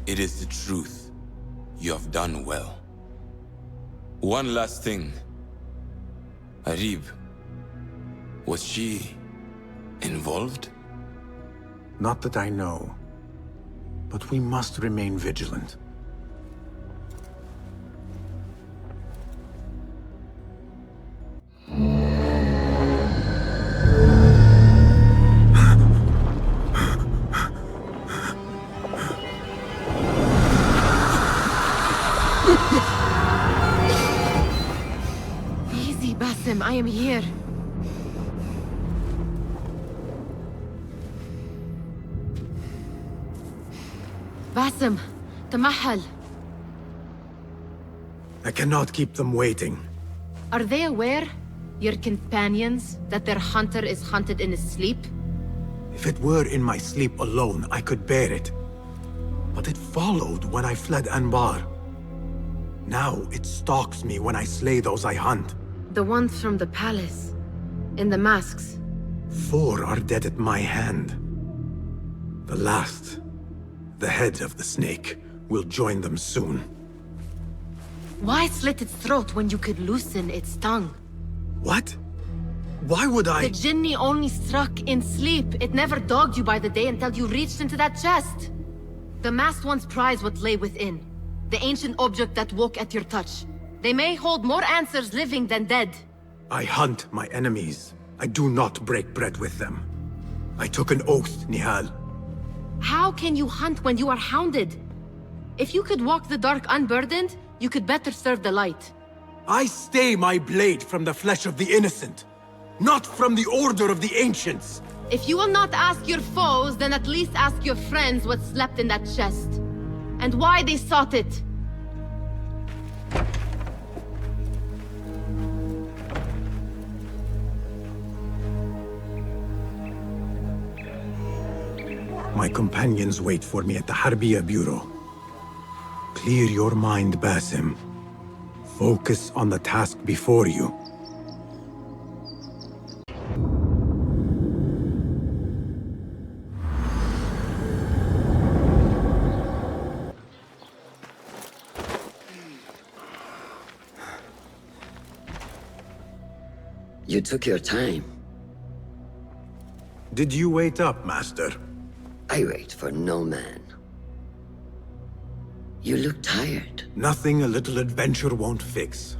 Speaker 19: It is the truth. You have done well. One last thing. Arib, was she involved?
Speaker 11: Not that I know. But we must remain vigilant.
Speaker 20: Easy, Basim, I am here. Basim, Tamahal.
Speaker 11: I cannot keep them waiting.
Speaker 20: Are they aware, your companions, that their hunter is hunted in his sleep?
Speaker 11: If it were in my sleep alone, I could bear it. But it followed when I fled Anbar. Now it stalks me when I slay those I hunt.
Speaker 20: The ones from the palace, in the masks.
Speaker 11: 4 are dead at my hand. The last, the head of the snake, will join them soon.
Speaker 20: Why slit its throat when you could loosen its tongue?
Speaker 11: What? Why would I?
Speaker 20: The Jinni only struck in sleep. It never dogged you by the day until you reached into that chest. The masked ones prize what lay within. The ancient object that woke at your touch. They may hold more answers living than dead.
Speaker 11: I hunt my enemies. I do not break bread with them. I took an oath, Nihal.
Speaker 20: How can you hunt when you are hounded? If you could walk the dark unburdened, you could better serve the light.
Speaker 11: I stay my blade from the flesh of the innocent, not from the order of the ancients.
Speaker 20: If you will not ask your foes, then at least ask your friends what slept in that chest. And why they sought it.
Speaker 11: My companions wait for me at the Harbiya Bureau. Clear your mind, Basim. Focus on the task before you.
Speaker 4: You took your time.
Speaker 11: Did you wait up, Master?
Speaker 4: I wait for no man. You look tired.
Speaker 11: Nothing a little adventure won't fix.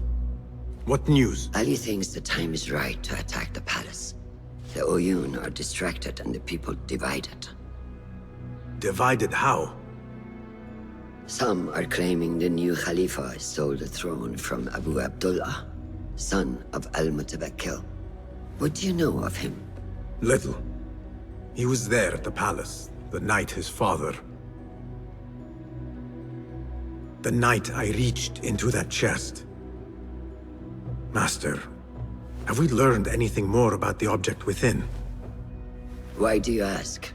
Speaker 11: What news?
Speaker 4: Ali thinks the time is right to attack the palace. The Oyun are distracted and the people divided.
Speaker 11: Divided how?
Speaker 4: Some are claiming the new Khalifa stole the throne from Abu Abdullah, son of Al-Mutawakkil. What do you know of him?
Speaker 11: Little. He was there at the palace, the night his father... The night I reached into that chest. Master, have we learned anything more about the object within?
Speaker 4: Why do you ask?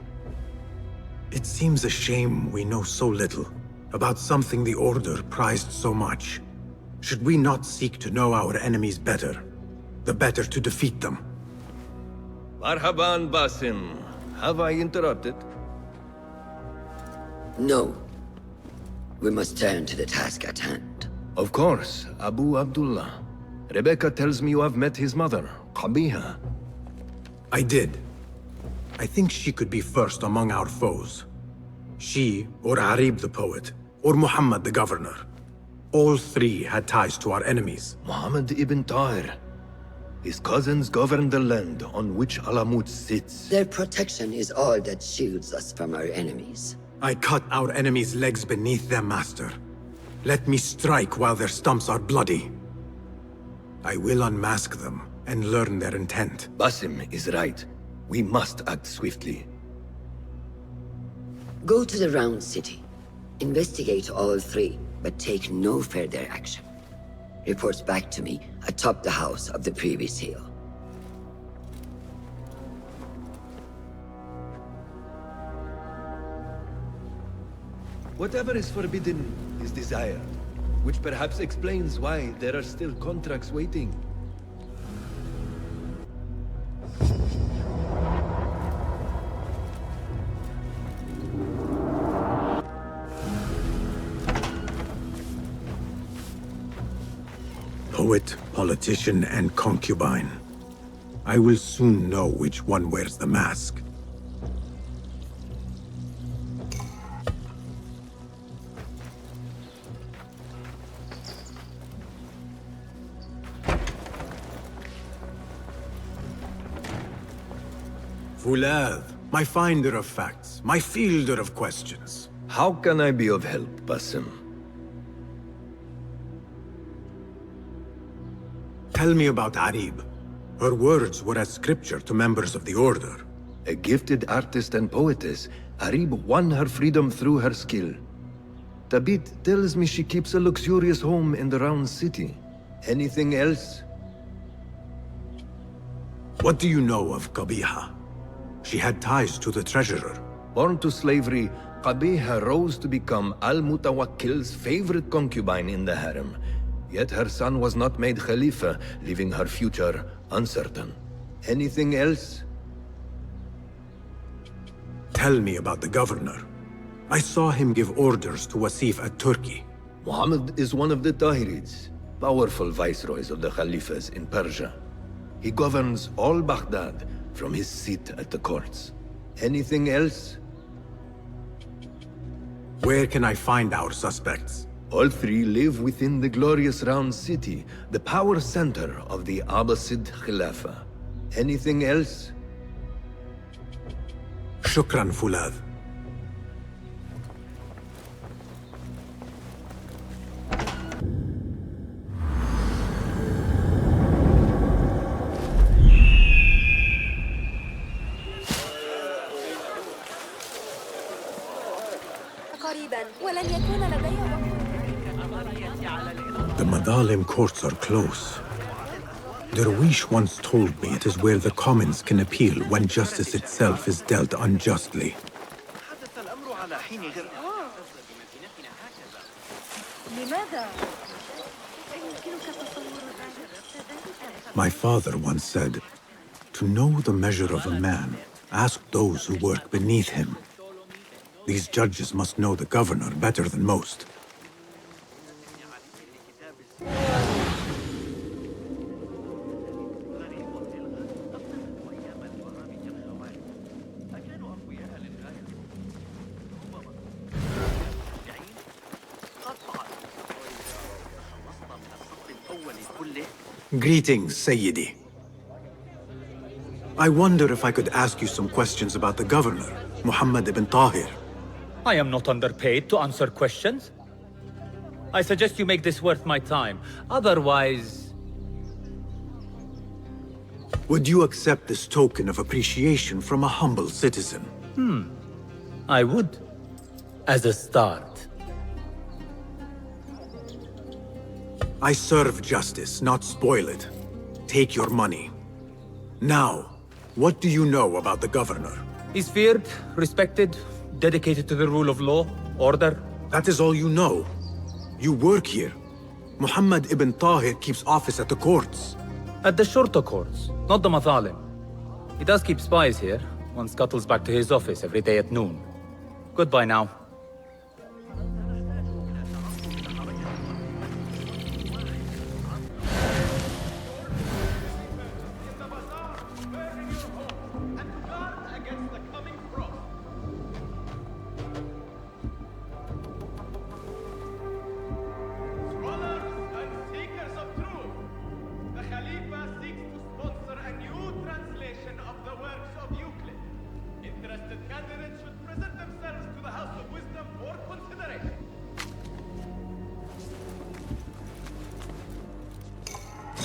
Speaker 11: It seems a shame we know so little about something the Order prized so much. Should we not seek to know our enemies better, the better to defeat them?
Speaker 17: Marhaban, Basim. Have I interrupted?
Speaker 4: No. We must turn to the task at hand.
Speaker 17: Of course, Abu Abdullah. Rebecca tells me you have met his mother, Qabiha.
Speaker 11: I did. I think she could be first among our foes. She, or Arib the poet, or Muhammad the governor. All three had ties to our enemies.
Speaker 17: Muhammad ibn Tahir. His cousins govern the land on which Alamut sits.
Speaker 4: Their protection is all that shields us from our enemies.
Speaker 11: I cut our enemies' legs beneath them, master. Let me strike while their stumps are bloody. I will unmask them and learn their intent.
Speaker 17: Basim is right. We must act swiftly.
Speaker 4: Go to the Round City. Investigate all three, but take no further action. Report back to me atop the house of the previous hill.
Speaker 17: Whatever is forbidden is desired, which perhaps explains why there are still contracts waiting.
Speaker 11: Poet, politician, and concubine. I will soon know which one wears the mask. Fulad, my finder of facts, my fielder of questions.
Speaker 17: How can I be of help, Basim?
Speaker 11: Tell me about Arib. Her words were as scripture to members of the Order.
Speaker 17: A gifted artist and poetess, Arib won her freedom through her skill. Tabit tells me she keeps a luxurious home in the Round City. Anything else?
Speaker 11: What do you know of Qabiha? She had ties to the treasurer.
Speaker 17: Born to slavery, Qabiha rose to become Al-Mutawakkil's favorite concubine in the harem. Yet her son was not made Khalifa, leaving her future uncertain. Anything else?
Speaker 11: Tell me about the governor. I saw him give orders to Wasif at Turkey.
Speaker 17: Muhammad is one of the Tahirids, powerful viceroys of the Khalifas in Persia. He governs all Baghdad from his seat at the courts. Anything else?
Speaker 11: Where can I find our suspects?
Speaker 17: All three live within the glorious Round City, the power center of the Abbasid Khilafah. Anything else?
Speaker 11: Shukran, Fulad. The Madalim courts are close. Derwish once told me it is where the commons can appeal when justice itself is dealt unjustly. My father once said, "To know the measure of a man, ask those who work beneath him." These judges must know the governor better than most. Greetings, Sayyidi. I wonder if I could ask you some questions about the governor, Muhammad ibn Tahir.
Speaker 3: I am not underpaid to answer questions. I suggest you make this worth my time. Otherwise...
Speaker 11: Would you accept this token of appreciation from a humble citizen?
Speaker 3: I would. As a start.
Speaker 11: I serve justice, not spoil it. Take your money. Now, what do you know about the governor?
Speaker 3: He's feared, respected, dedicated to the rule of law, order.
Speaker 11: That is all you know. You work here. Muhammad ibn Tahir keeps office at the courts.
Speaker 3: At the shorter courts, not the Mathalim. He does keep spies here. One scuttles back to his office every day at noon. Goodbye now.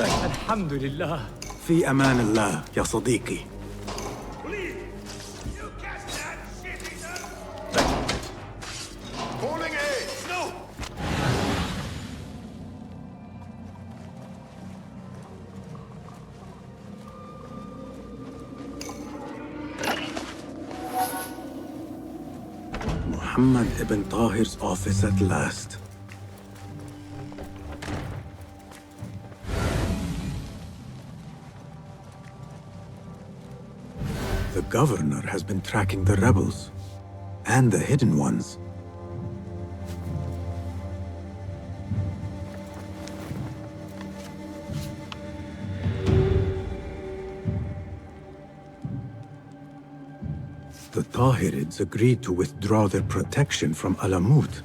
Speaker 2: Alhamdulillah.
Speaker 11: في أمان الله يا صديقي.
Speaker 1: Calling aid! No!
Speaker 11: Muhammad ibn Tahir's office at last. The governor has been tracking the rebels and the hidden ones. The Tahirids agreed to withdraw their protection from Alamut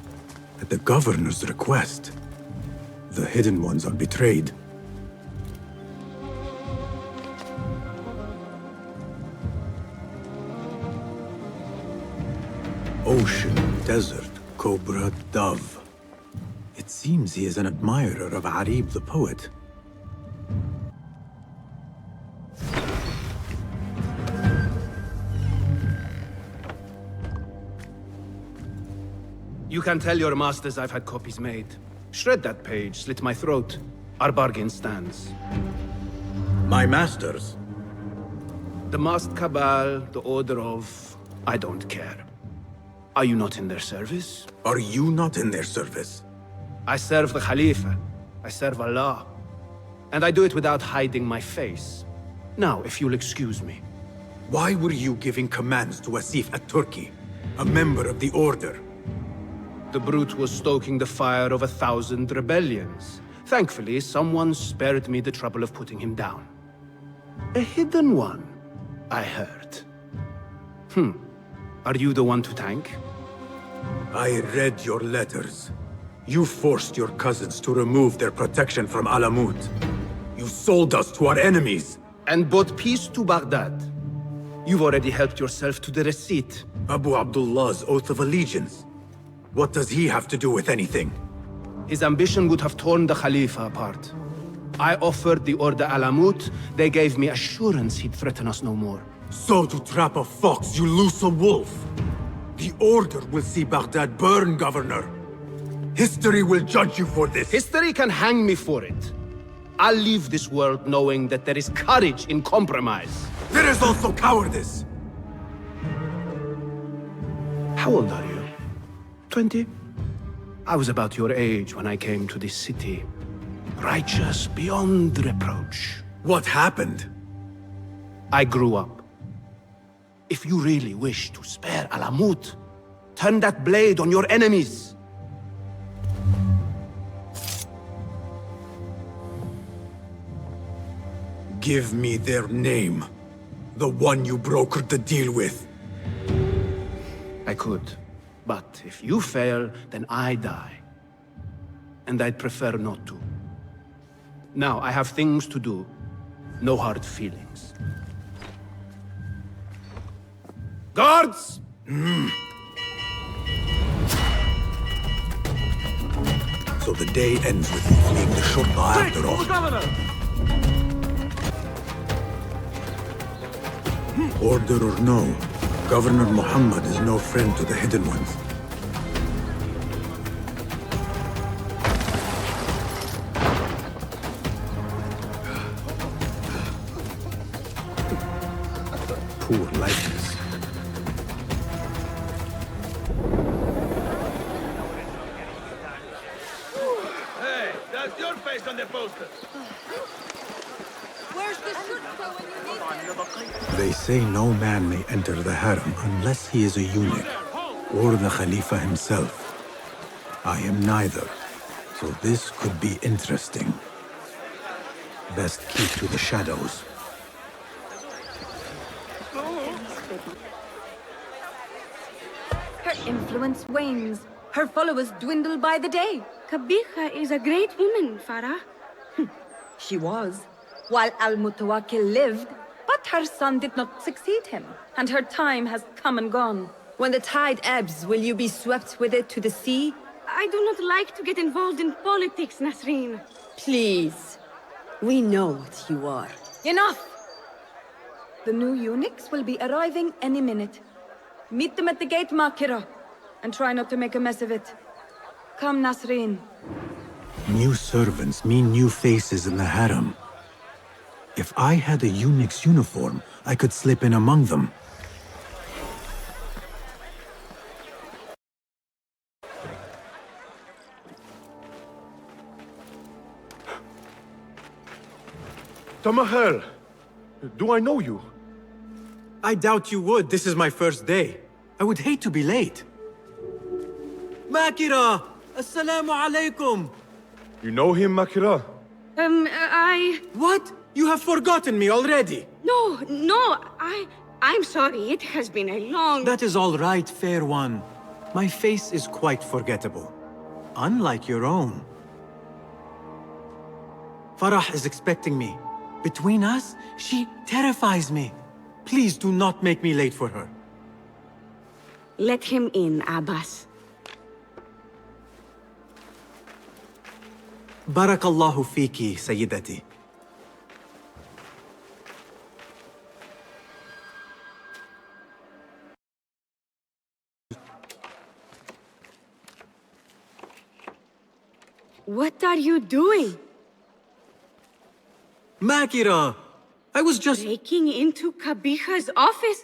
Speaker 11: at the governor's request. The hidden ones are betrayed. Ocean, desert, cobra, dove. It seems he is an admirer of Arib the poet.
Speaker 7: You can tell your masters I've had copies made. Shred that page, slit my throat. Our bargain stands.
Speaker 11: My masters?
Speaker 7: The masked cabal, the order of... I don't care. Are you not in their service?
Speaker 11: Are you not in their service?
Speaker 7: I serve the Khalifa. I serve Allah. And I do it without hiding my face. Now, if you'll excuse me.
Speaker 11: Why were you giving commands to Asif at-Turki, a member of the Order?
Speaker 7: The brute was stoking the fire of 1,000 rebellions. Thankfully, someone spared me the trouble of putting him down. A hidden one, I heard. Are you the one to thank?
Speaker 11: I read your letters. You forced your cousins to remove their protection from Alamut. You sold us to our enemies.
Speaker 7: And brought peace to Baghdad. You've already helped yourself to the receipt.
Speaker 11: Abu Abdullah's oath of allegiance. What does he have to do with anything?
Speaker 7: His ambition would have torn the Khalifa apart. I offered the Order Alamut. They gave me assurance he'd threaten us no more.
Speaker 11: So to trap a fox, you loose a wolf. The Order will see Baghdad burn, Governor. History will judge you for this.
Speaker 7: History can hang me for it. I'll leave this world knowing that there is courage in compromise.
Speaker 11: There is also cowardice.
Speaker 7: How old are you? 20? I was about your age when I came to this city. Righteous beyond reproach.
Speaker 11: What happened?
Speaker 7: I grew up. If you really wish to spare Alamut, turn that blade on your enemies.
Speaker 11: Give me their name. The one you brokered the deal with.
Speaker 7: I could. But if you fail, then I die. And I'd prefer not to. Now, I have things to do. No hard feelings. Guards!
Speaker 11: So the day ends with you fleeing the Shurta after all. Order or no, Governor Muhammad is no friend to the hidden ones. Poor likeness.
Speaker 16: Hey, that's your face on the poster.
Speaker 12: Where's the shurta when you need them?
Speaker 11: They say no man may enter the harem unless he is a eunuch, or the Khalifa himself. I am neither, so this could be interesting. Best keep to the shadows.
Speaker 8: Her influence wanes. Her followers dwindle by the day. Kabiha is a great woman, Farah. She was, while Al-Mutawakkil lived, but her son did not succeed him, and her time has come and gone. When the tide ebbs, will you be swept with it to the sea?
Speaker 21: I do not like to get involved in politics, Nasreen.
Speaker 8: Please.
Speaker 5: We know what you are.
Speaker 8: Enough! The new eunuchs will be arriving any minute. Meet them at the gate, Makira, and try not to make a mess of it. Come, Nasreen.
Speaker 11: New servants mean new faces in the harem. If I had a eunuch's uniform, I could slip in among them.
Speaker 10: Tamahel, do I know you?
Speaker 11: I doubt you would. This is my first day. I would hate to be late. Makira! Assalamu alaikum!
Speaker 10: You know him, Makira?
Speaker 11: What? You have forgotten me already!
Speaker 23: No, I'm sorry. It has been a long...
Speaker 11: That is all right, fair one. My face is quite forgettable. Unlike your own. Farah is expecting me. Between us, she terrifies me. Please do not make me late for her.
Speaker 23: Let him in, Abbas.
Speaker 11: Barakallahu fiki, Sayyidati.
Speaker 23: What are you doing?
Speaker 11: Makira! I was just...
Speaker 23: Breaking into Kabiha's office?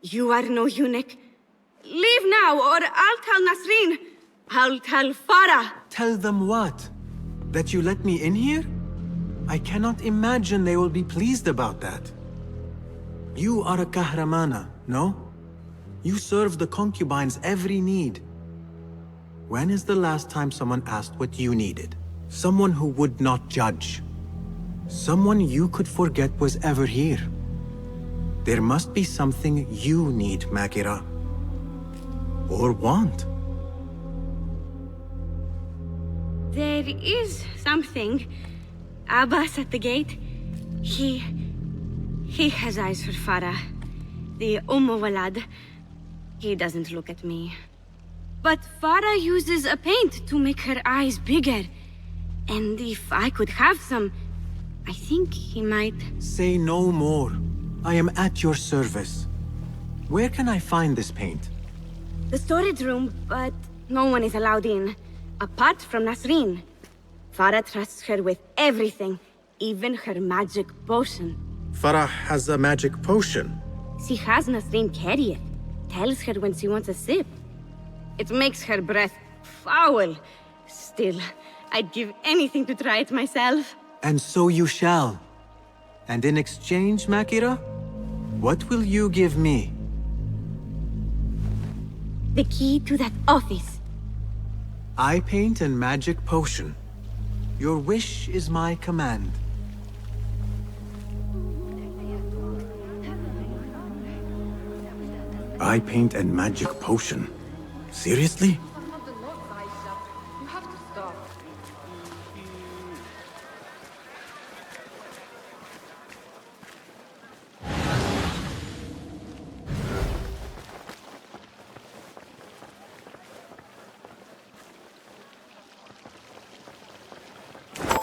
Speaker 23: You are no eunuch. Leave now, or I'll tell Nasreen. I'll tell Farah.
Speaker 11: Tell them what? That you let me in here? I cannot imagine they will be pleased about that. You are a kahramana, no? You serve the concubines every need. When is the last time someone asked what you needed? Someone who would not judge. Someone you could forget was ever here. There must be something you need, Makira. Or want.
Speaker 23: There is something. Abbas at the gate. He has eyes for Farah. The Walad. He doesn't look at me. But Farah uses a paint to make her eyes bigger. And if I could have some, I think he might...
Speaker 11: Say no more. I am at your service. Where can I find this paint?
Speaker 23: The storage room, but no one is allowed in. Apart from Nasreen. Farah trusts her with everything, even her magic potion.
Speaker 11: Farah has a magic potion.
Speaker 23: She has Nasreen carry it. Tells her when she wants a sip. It makes her breath foul. Still, I'd give anything to try it myself.
Speaker 11: And so you shall. And in exchange, Makira, what will you give me?
Speaker 23: The key to that office.
Speaker 11: Eye paint and magic potion. Your wish is my command. Eye paint and magic potion? Seriously?
Speaker 21: You have to stop.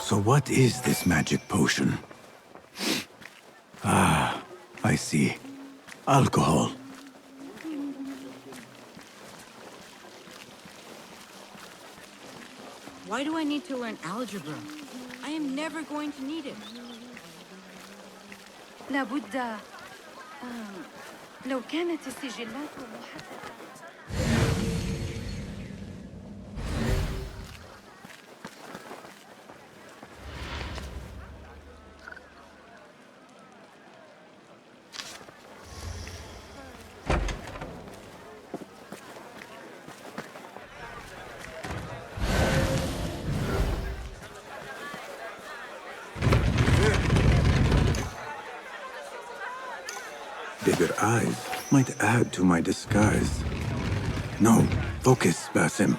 Speaker 11: So what is this magic potion? Ah, I see. Alcohol.
Speaker 24: Why do I need to learn algebra? I am never going to need it.
Speaker 21: لابد لو كانت السجلات محددة.
Speaker 11: Bigger eyes might add to my disguise. No, focus, Basim.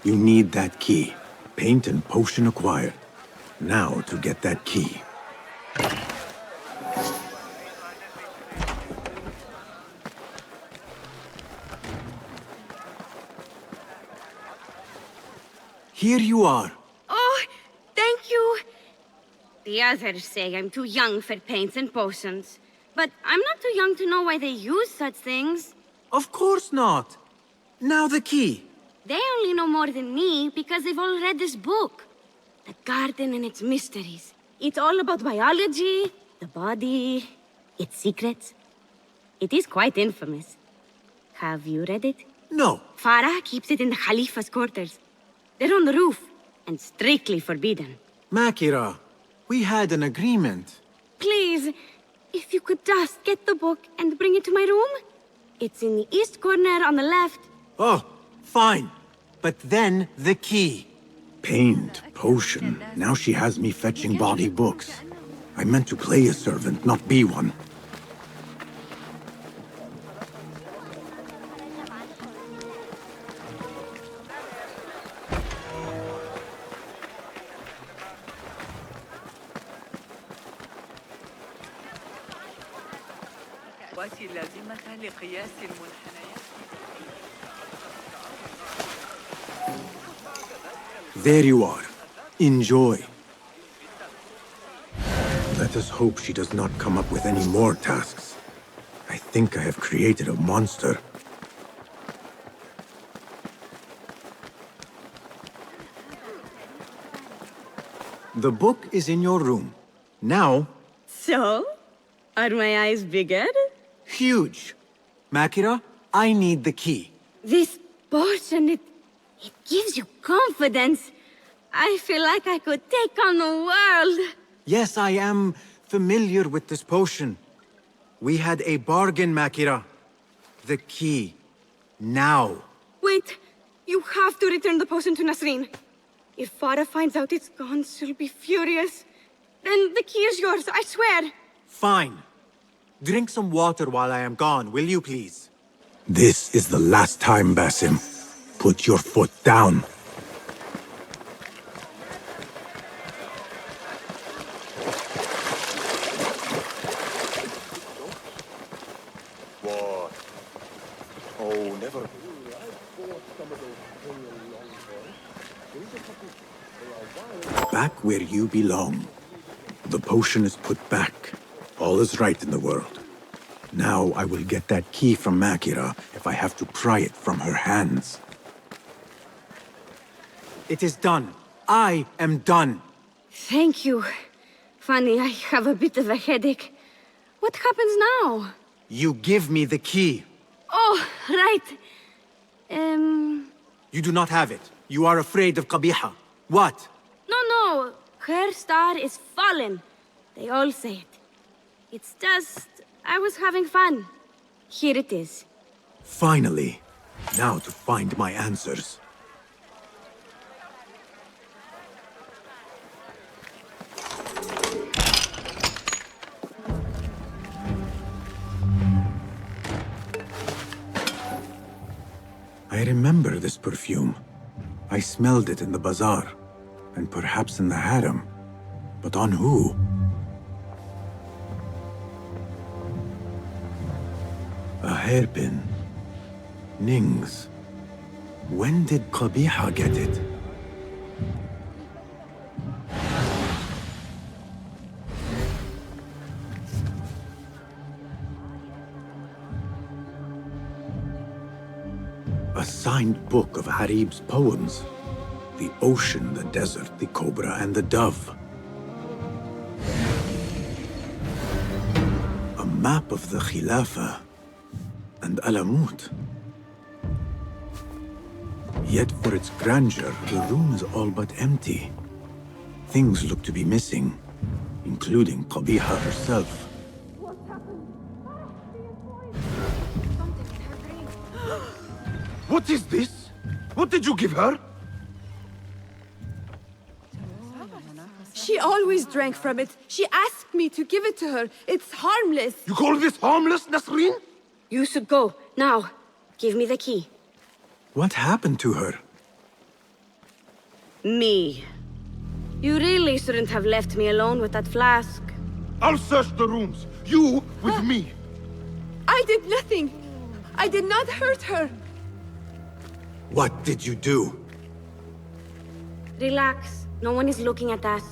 Speaker 11: You need that key. Paint and potion acquired. Now to get that key. Here you are.
Speaker 23: Oh, thank you. The others say I'm too young for paints and potions. But I'm not too young to know why they use such things.
Speaker 5: Of course not. Now the key.
Speaker 23: They only know more than me because they've all read this book. The garden and its mysteries. It's all about biology, the body, its secrets. It is quite infamous. Have you read it?
Speaker 5: No.
Speaker 23: Farah keeps it in the Khalifa's quarters. They're on the roof, and strictly forbidden.
Speaker 5: Makira, we had an agreement.
Speaker 23: Please, if you could just get the book and bring it to my room? It's in the east corner on the left.
Speaker 5: Oh, fine. But then the key.
Speaker 11: Paint, potion. Now she has me fetching body books. I meant to play a servant, not be one. There you are. Enjoy. Let us hope she does not come up with any more tasks. I think I have created a monster.
Speaker 5: The book is in your room. Now...
Speaker 23: So? Are my eyes bigger?
Speaker 5: Huge. Makira, I need the key.
Speaker 23: This potion, it gives you confidence. I feel like I could take on the world.
Speaker 5: Yes, I am familiar with this potion. We had a bargain, Makira. The key. Now.
Speaker 23: Wait, you have to return the potion to Nasreen. If Farah finds out it's gone, she'll be furious. Then the key is yours, I swear.
Speaker 5: Fine. Drink some water while I am gone, will you please?
Speaker 11: This is the last time, Basim. Put your foot down.
Speaker 10: What? Oh, never.
Speaker 11: Back where you belong. The potion is put back. All is right in the world. Now I will get that key from Makira if I have to pry it from her hands.
Speaker 5: It is done. I am done.
Speaker 23: Thank you. Funny, I have a bit of a headache. What happens now?
Speaker 5: You give me the key.
Speaker 23: Oh, right.
Speaker 5: You do not have it. You are afraid of Qabiha. What?
Speaker 23: No. Her star is fallen. They all say it. It's just... I was having fun. Here it is.
Speaker 11: Finally. Now to find my answers. I remember this perfume. I smelled it in the bazaar, and perhaps in the harem. But on who? A hairpin. Ning's. When did Qabiha get it? A signed book of Harib's poems. The ocean, the desert, the cobra, and the dove. A map of the Khilafah and Alamut. Yet for its grandeur, the room is all but empty. Things look to be missing, including Qabiha herself.
Speaker 10: What is this? What did you give her?
Speaker 20: She always drank from it. She asked me to give it to her. It's harmless.
Speaker 10: You call this harmless, Nasreen?
Speaker 23: You should go. Now. Give me the key.
Speaker 11: What happened to her?
Speaker 23: Me. You really shouldn't have left me alone with that flask.
Speaker 10: I'll search the rooms. You with me.
Speaker 20: I did nothing. I did not hurt her.
Speaker 11: What did you do?
Speaker 23: Relax. No one is looking at us.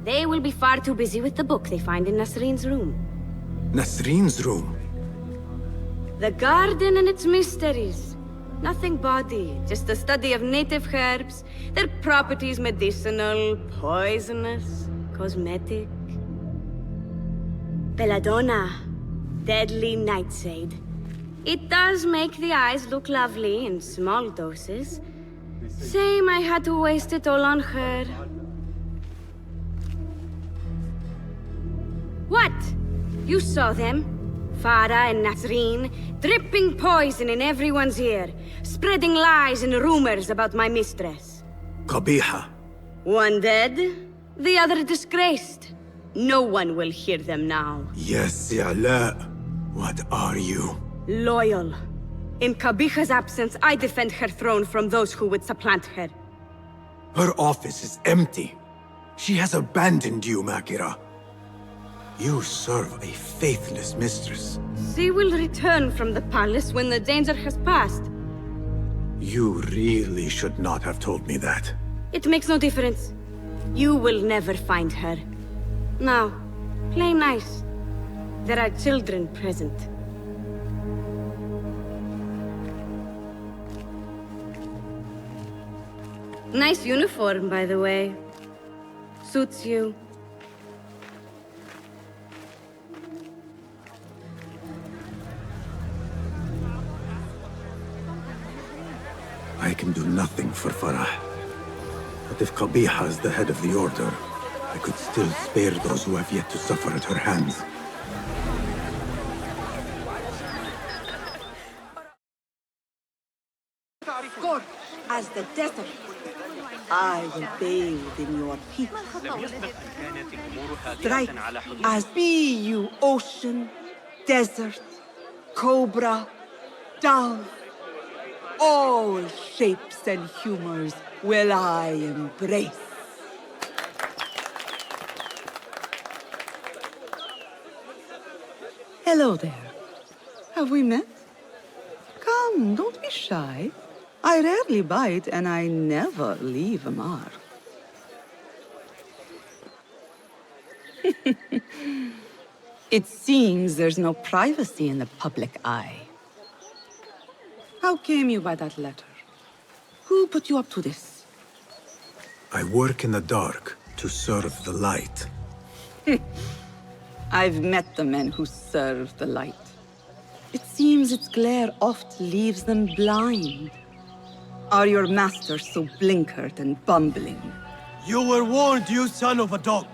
Speaker 23: They will be far too busy with the book they find in Nasreen's room.
Speaker 11: Nasreen's room?
Speaker 23: The garden and its mysteries. Nothing bawdy, just a study of native herbs, their properties medicinal, poisonous, cosmetic. Belladonna, deadly nightshade. It does make the eyes look lovely in small doses. Shame I had to waste it all on her. What? You saw them? Farah and Nasreen, dripping poison in everyone's ear, spreading lies and rumors about my mistress.
Speaker 11: Qabiha.
Speaker 23: One dead, the other disgraced. No one will hear them now.
Speaker 11: Yes, Ala. What are you?
Speaker 23: Loyal. In Qabiha's absence, I defend her throne from those who would supplant her.
Speaker 11: Her office is empty. She has abandoned you, Makira. You serve a faithless mistress.
Speaker 23: She will return from the palace when the danger has passed.
Speaker 11: You really should not have told me that.
Speaker 23: It makes no difference. You will never find her. Now, play nice. There are children present. Nice uniform, by the way. Suits you.
Speaker 11: I can do nothing for Farah. But if Qabiha is the head of the Order, I could still spare those who have yet to suffer at her hands.
Speaker 6: As the desert, I will bathe in your heat. Strike as be you ocean, desert, cobra, dove. All shapes and humors will I embrace. Hello there. Have we met? Come, don't be shy. I rarely bite and I never leave a mark. It seems there's no privacy in the public eye. How came you by that letter? Who put you up to this?
Speaker 11: I work in the dark to serve the light.
Speaker 6: I've met the men who serve the light. It seems its glare oft leaves them blind. Are your masters so blinkered and bumbling?
Speaker 10: You were warned, you son of a dog.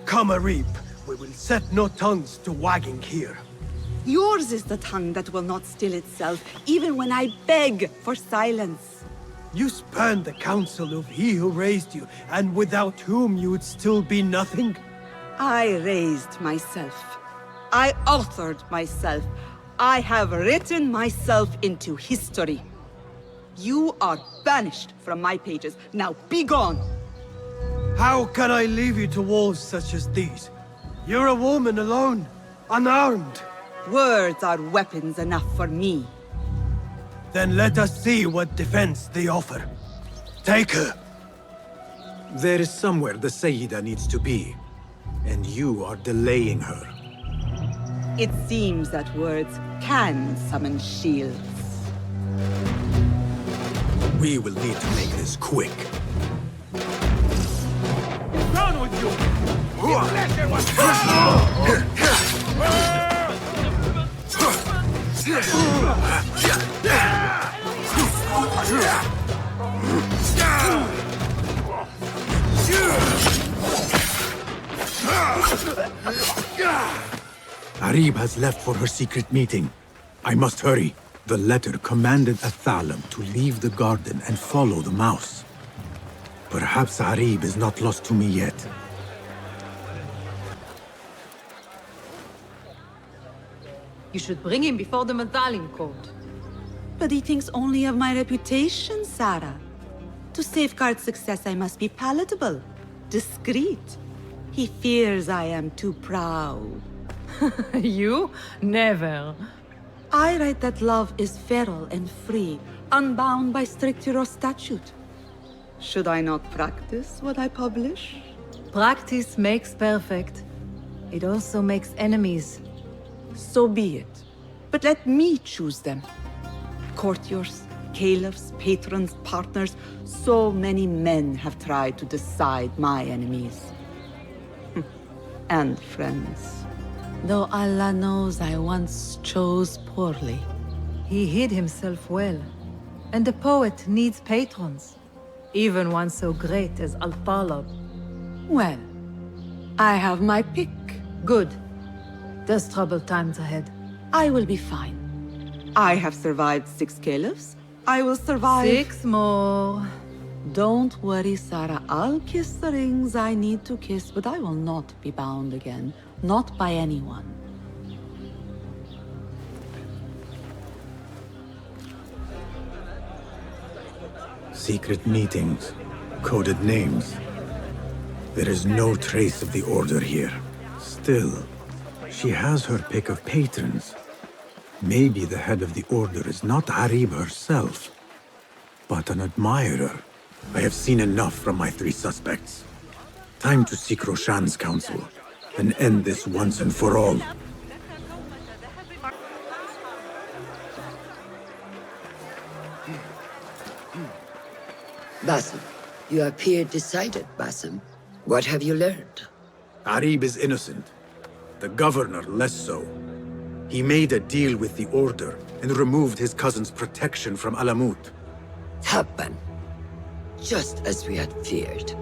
Speaker 10: Come, Arib. We will set no tongues to wagging here.
Speaker 6: Yours is the tongue that will not still itself, even when I beg for silence.
Speaker 10: You spurned the counsel of he who raised you, and without whom you would still be nothing?
Speaker 6: I raised myself. I authored myself. I have written myself into history. You are banished from my pages. Now be gone!
Speaker 10: How can I leave you to wolves such as these? You're a woman alone, unarmed.
Speaker 6: Words are weapons enough for me.
Speaker 10: Then let us see what defense they offer. Take her.
Speaker 11: There is somewhere the Sayyida needs to be, and you are delaying her.
Speaker 6: It seems that words can summon shields.
Speaker 11: We will need to make this quick.
Speaker 10: Down with you!
Speaker 11: Arib has left for her secret meeting. I must hurry. The letter commanded Athalam to leave the garden and follow the mouse. Perhaps Arib is not lost to me yet.
Speaker 14: You should bring him before the Mathalim court.
Speaker 6: But he thinks only of my reputation, Sarah. To safeguard success, I must be palatable, discreet. He fears I am too proud.
Speaker 14: You? Never.
Speaker 6: I write that love is feral and free, unbound by stricture or statute. Should I not practice what I publish?
Speaker 14: Practice makes perfect. It also makes enemies.
Speaker 6: So be it. But let me choose them. Courtiers, caliphs, patrons, partners. So many men have tried to decide my enemies. And friends. Though Allah knows I once chose poorly.
Speaker 14: He hid himself well. And a poet needs patrons. Even one so great as Al-Talab.
Speaker 6: Well, I have my pick.
Speaker 14: Good. There's troubled times ahead.
Speaker 6: I will be fine. I have survived 6 caliphs. I will survive
Speaker 14: 6 more.
Speaker 6: Don't worry, Sarah. I'll kiss the rings I need to kiss, but I will not be bound again. Not by anyone.
Speaker 11: Secret meetings, coded names. There is no trace of the Order here. Still, she has her pick of patrons. Maybe the head of the Order is not Arib herself, but an admirer. I have seen enough from my 3 suspects. Time to seek Roshan's counsel and end this once and for all.
Speaker 4: Basim, you appear decided, Basim. What have you learned?
Speaker 11: Arib is innocent. The governor less so. He made a deal with the Order and removed his cousin's protection from Alamut.
Speaker 4: Tabban. Just as we had feared.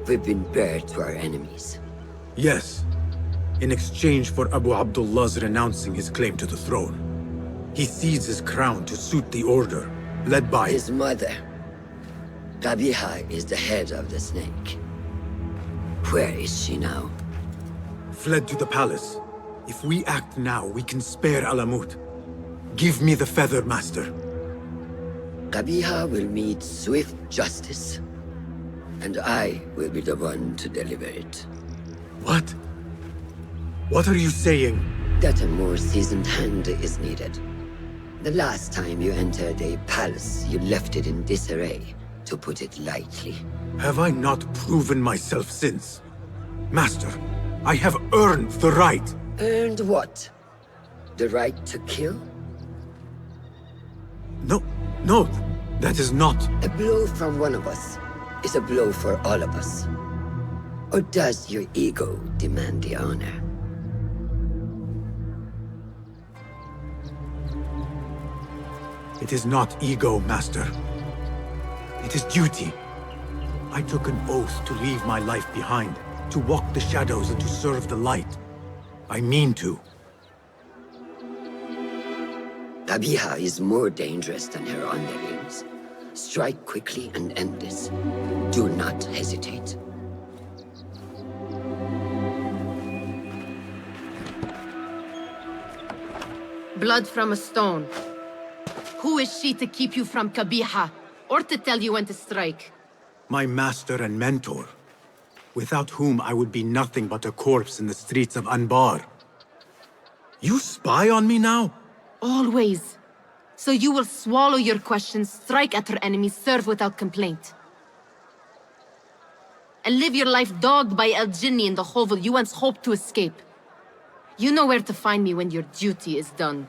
Speaker 4: We've been bared to our enemies.
Speaker 11: Yes. In exchange for Abu Abdullah's renouncing his claim to the throne. He cedes his crown to suit the Order, led by
Speaker 4: his mother. Qabiha is the head of the snake. Where is she now?
Speaker 11: Fled to the palace. If we act now, we can spare Alamut. Give me the feather, Master.
Speaker 4: Qabiha will meet swift justice. And I will be the one to deliver it.
Speaker 11: What? What are you saying?
Speaker 4: That a more seasoned hand is needed. The last time you entered a palace, you left it in disarray, to put it lightly.
Speaker 11: Have I not proven myself since? Master, I have earned the right.
Speaker 4: Earned what? The right to kill?
Speaker 11: No, that is not.
Speaker 4: A blow from one of us is a blow for all of us. Or does your ego demand the honor?
Speaker 11: It is not ego, Master. It is duty. I took an oath to leave my life behind, to walk the shadows and to serve the light. I mean to.
Speaker 4: Qabiha is more dangerous than her underlings. Strike quickly and end this. Do not hesitate.
Speaker 20: Blood from a stone. Who is she to keep you from Qabiha, or to tell you when to strike?
Speaker 11: My master and mentor, without whom I would be nothing but a corpse in the streets of Anbar. You spy on me now?
Speaker 20: Always. So you will swallow your questions, strike at her enemies, serve without complaint. And live your life dogged by El Jinni in the hovel you once hoped to escape. You know where to find me when your duty is done.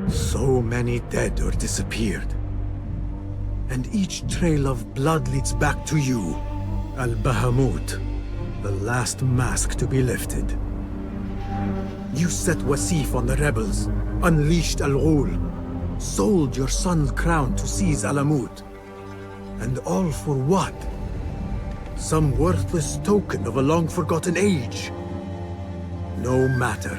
Speaker 11: So many dead or disappeared. And each trail of blood leads back to you, Al-Bahamut, the last mask to be lifted. You set Wasif on the rebels, unleashed Al-Ghul, sold your son's crown to seize Alamut. And all for what? Some worthless token of a long-forgotten age. No matter.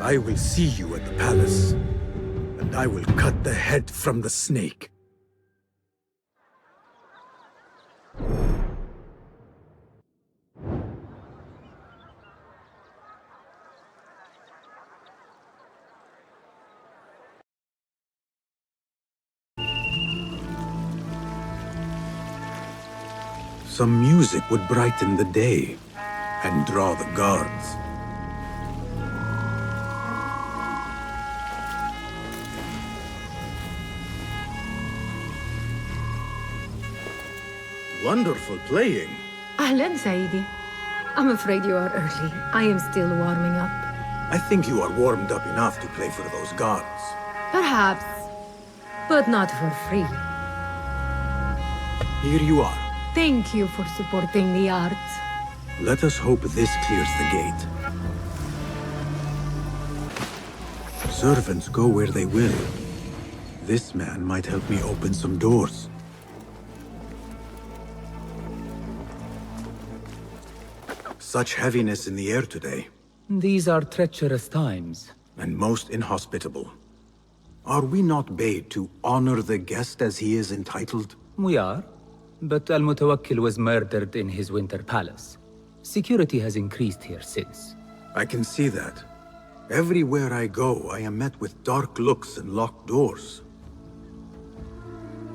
Speaker 11: I will see you at the palace, and I will cut the head from the snake. Some music would brighten the day and draw the guards. Wonderful playing.
Speaker 14: Ahlan, Saidi. I'm afraid you are early. I am still warming up.
Speaker 11: I think you are warmed up enough to play for those guards.
Speaker 14: Perhaps, but not for free.
Speaker 11: Here you are.
Speaker 14: Thank you for supporting the arts.
Speaker 11: Let us hope this clears the gate. Servants go where they will. This man might help me open some doors. Such heaviness in the air today.
Speaker 13: These are treacherous times.
Speaker 11: And most inhospitable. Are we not bade to honor the guest as he is entitled?
Speaker 13: We are, but Al-Mutawakkil was murdered in his winter palace. Security has increased here since.
Speaker 11: I can see that. Everywhere I go, I am met with dark looks and locked doors.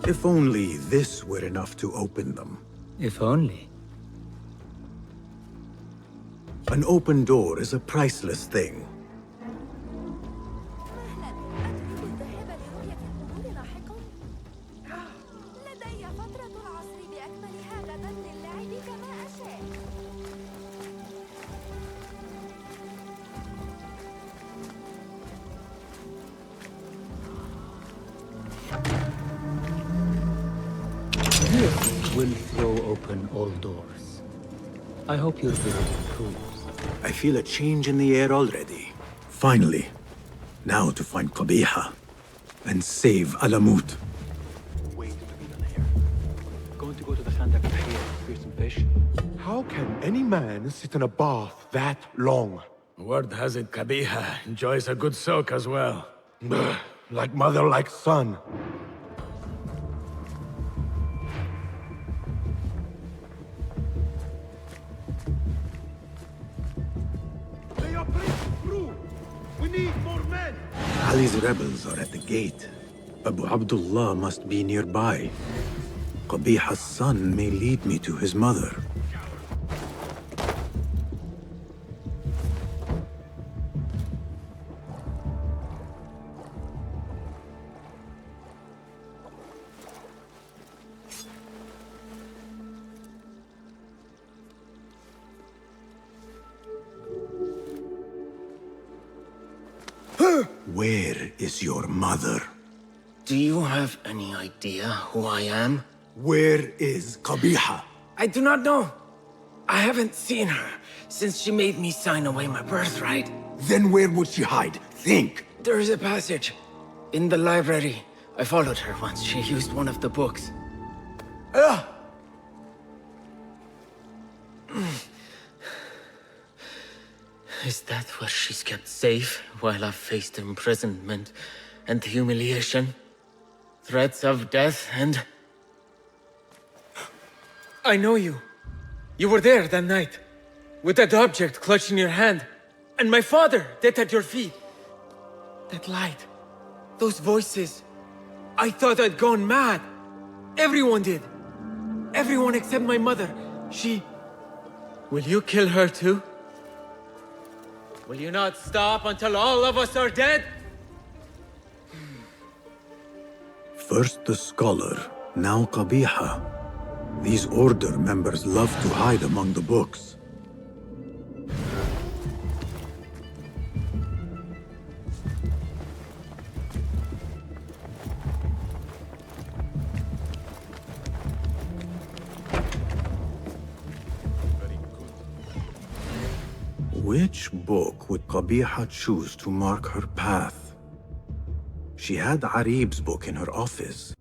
Speaker 11: If only this were enough to open them.
Speaker 13: If only.
Speaker 11: An open door is a priceless thing.
Speaker 13: This will throw open all doors. I hope your visit improves.
Speaker 11: I feel a change in the air already. Finally. Now to find Qabiha and save Alamut.
Speaker 15: Going to go to the Khandak here to feed some fish. How can any man sit in a bath that long?
Speaker 3: Word has it Qabiha enjoys a good soak as well.
Speaker 15: Like mother, like son. They are breaking through! We need more men!
Speaker 11: Ali's rebels are at the gate. Abu Abdullah must be nearby. Qabiha's son may lead me to his mother. Where is your mother?
Speaker 18: Do you have any idea who I am?
Speaker 11: Where is Qabiha?
Speaker 18: I do not know. I haven't seen her since she made me sign away my birthright.
Speaker 11: Then where would she hide? Think!
Speaker 18: There is a passage in the library. I followed her once. She used one of the books. Is that where she's kept safe while I've faced imprisonment and humiliation? Threats of death and... I know you. You were there that night, with that object clutched in your hand, and my father dead at your feet. That light, those voices. I thought I'd gone mad. Everyone did. Everyone except my mother. She... Will you kill her too? Will you not stop until all of us are dead?
Speaker 11: First the scholar, now Qabiha. These Order members love to hide among the books. Which book would Qabiha choose to mark her path? She had Arib's book in her office.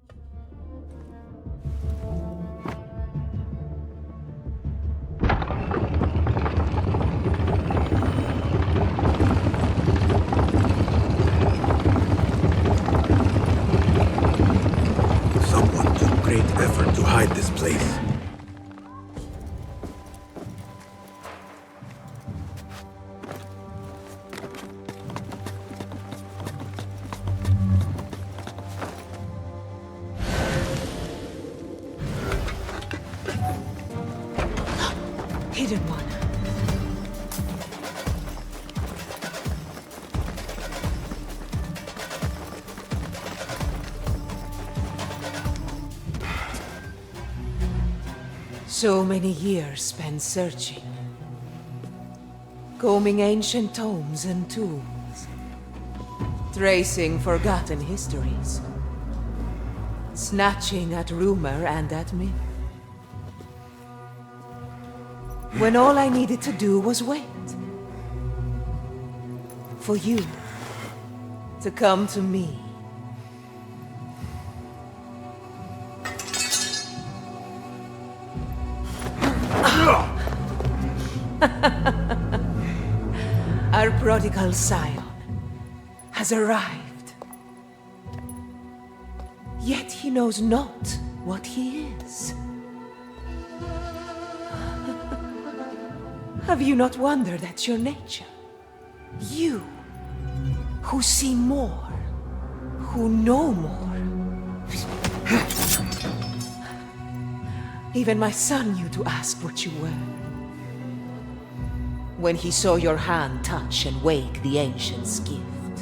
Speaker 11: Someone took great effort to hide this place.
Speaker 14: Hidden one. So many years spent searching. Combing ancient tomes and tombs. Tracing forgotten histories. Snatching at rumor and at myth. When all I needed to do was wait. For you to come to me. Our prodigal scion has arrived. Yet he knows not what he is. Have you not wondered at your nature? You, who see more, who know more. Even my son knew to ask what you were. When he saw your hand touch and wake the ancient's gift.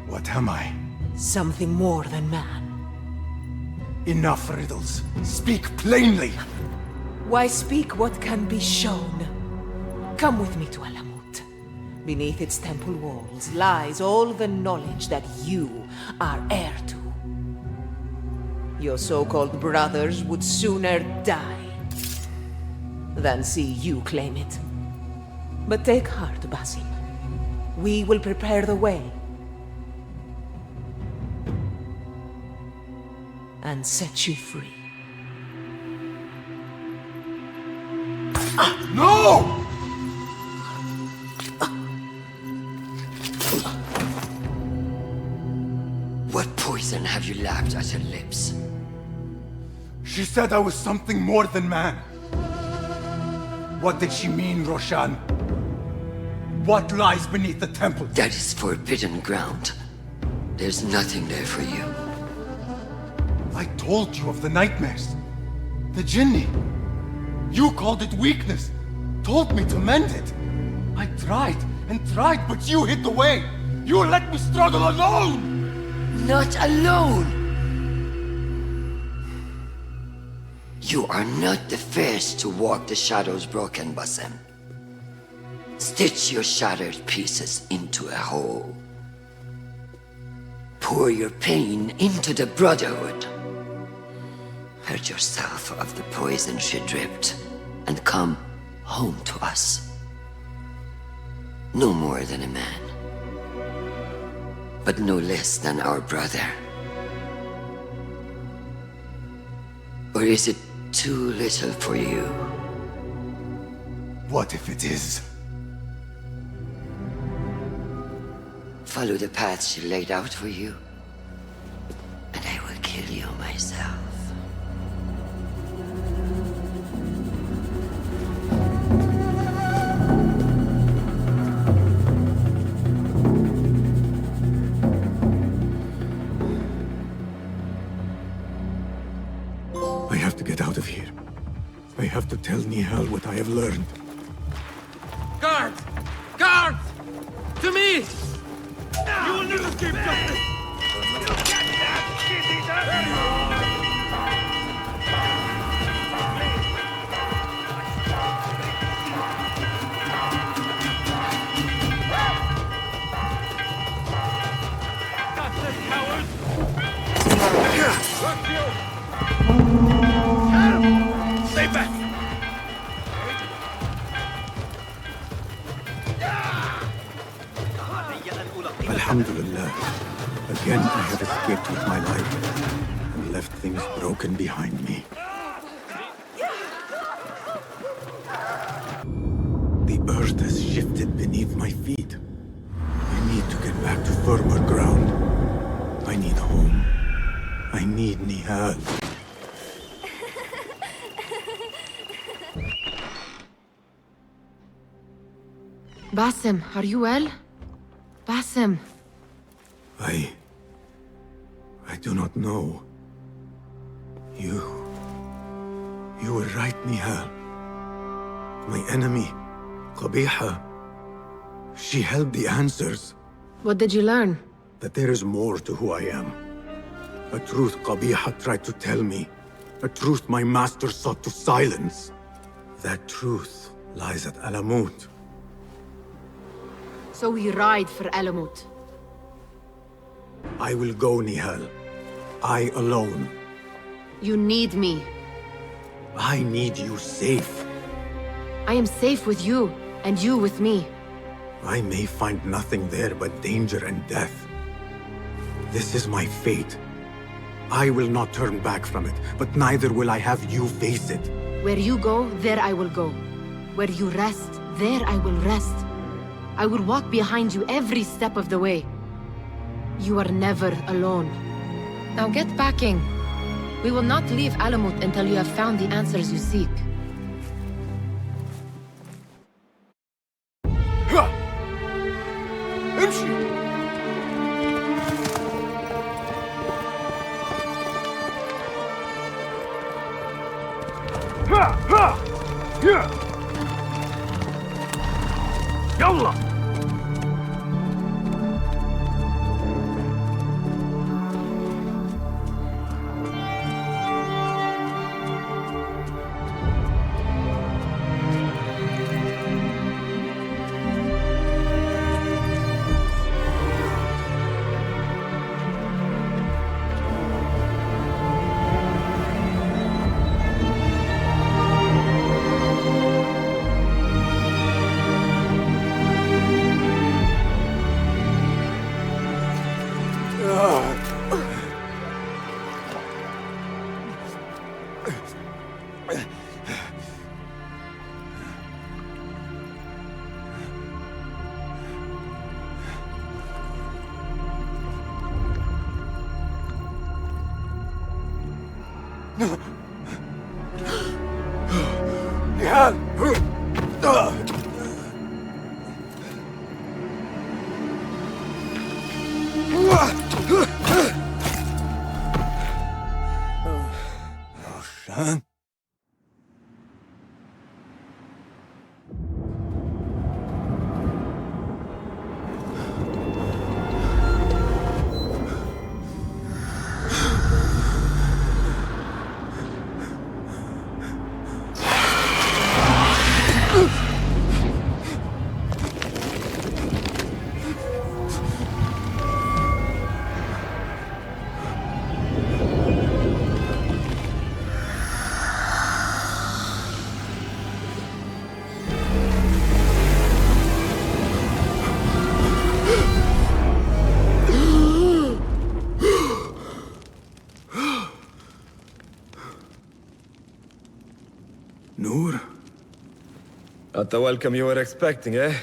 Speaker 11: What am I?
Speaker 14: Something more than man.
Speaker 11: Enough riddles. Speak plainly!
Speaker 14: Why speak what can be shown? Come with me to Alamut. Beneath its temple walls lies all the knowledge that you are heir to. Your so-called brothers would sooner die than see you claim it. But take heart, Basim. We will prepare the way. And set you free.
Speaker 11: No!
Speaker 4: What poison have you lapped at her lips?
Speaker 11: She said I was something more than man. What did she mean, Roshan? What lies beneath the temple?
Speaker 4: That is forbidden ground. There's nothing there for you.
Speaker 11: I told you of the nightmares. The Jinni. You called it weakness. Told me to mend it. I tried and tried, but you hid the way. You let me struggle alone!
Speaker 4: Not alone! You are not the first to walk the shadows broken, Basim. Stitch your shattered pieces into a whole. Pour your pain into the Brotherhood. Purge yourself of the poison she dripped, and come home to us. No more than a man, but no less than our brother. Or is it too little for you?
Speaker 11: What if it is?
Speaker 4: Follow the path she laid out for you, and I will kill you myself.
Speaker 11: I have to get out of here. I have to tell Nihal what I have learned.
Speaker 18: Guards! Guards! To me! You will never escape justice! You get that,
Speaker 16: Stay back!
Speaker 11: Alhamdulillah. Again, I have escaped with my life and left things broken behind me. The earth has shifted beneath my feet. I need to get back to firmer ground. I need home. I need Nihal.
Speaker 20: Basim, are you well? Basim.
Speaker 11: I do not know. You were right, Nihal. My enemy, Qabiha, she held the answers.
Speaker 20: What did you learn?
Speaker 11: That there is more to who I am. A truth Qabiha tried to tell me, A truth my master sought to silence. That truth lies at Alamut.
Speaker 20: So we ride for Alamut.
Speaker 11: I will go, Nihal. I alone.
Speaker 20: You need me.
Speaker 11: I need you safe.
Speaker 20: I am safe with you, and you with me.
Speaker 11: I may find nothing there but danger and death. This is my fate. I will not turn back from it, but neither will I have you face it.
Speaker 20: Where you go, there I will go. Where you rest, there I will rest. I will walk behind you every step of the way. You are never alone. Now get packing. We will not leave Alamut until you have found the answers you seek.
Speaker 16: يلا
Speaker 9: Not the welcome you were expecting, eh?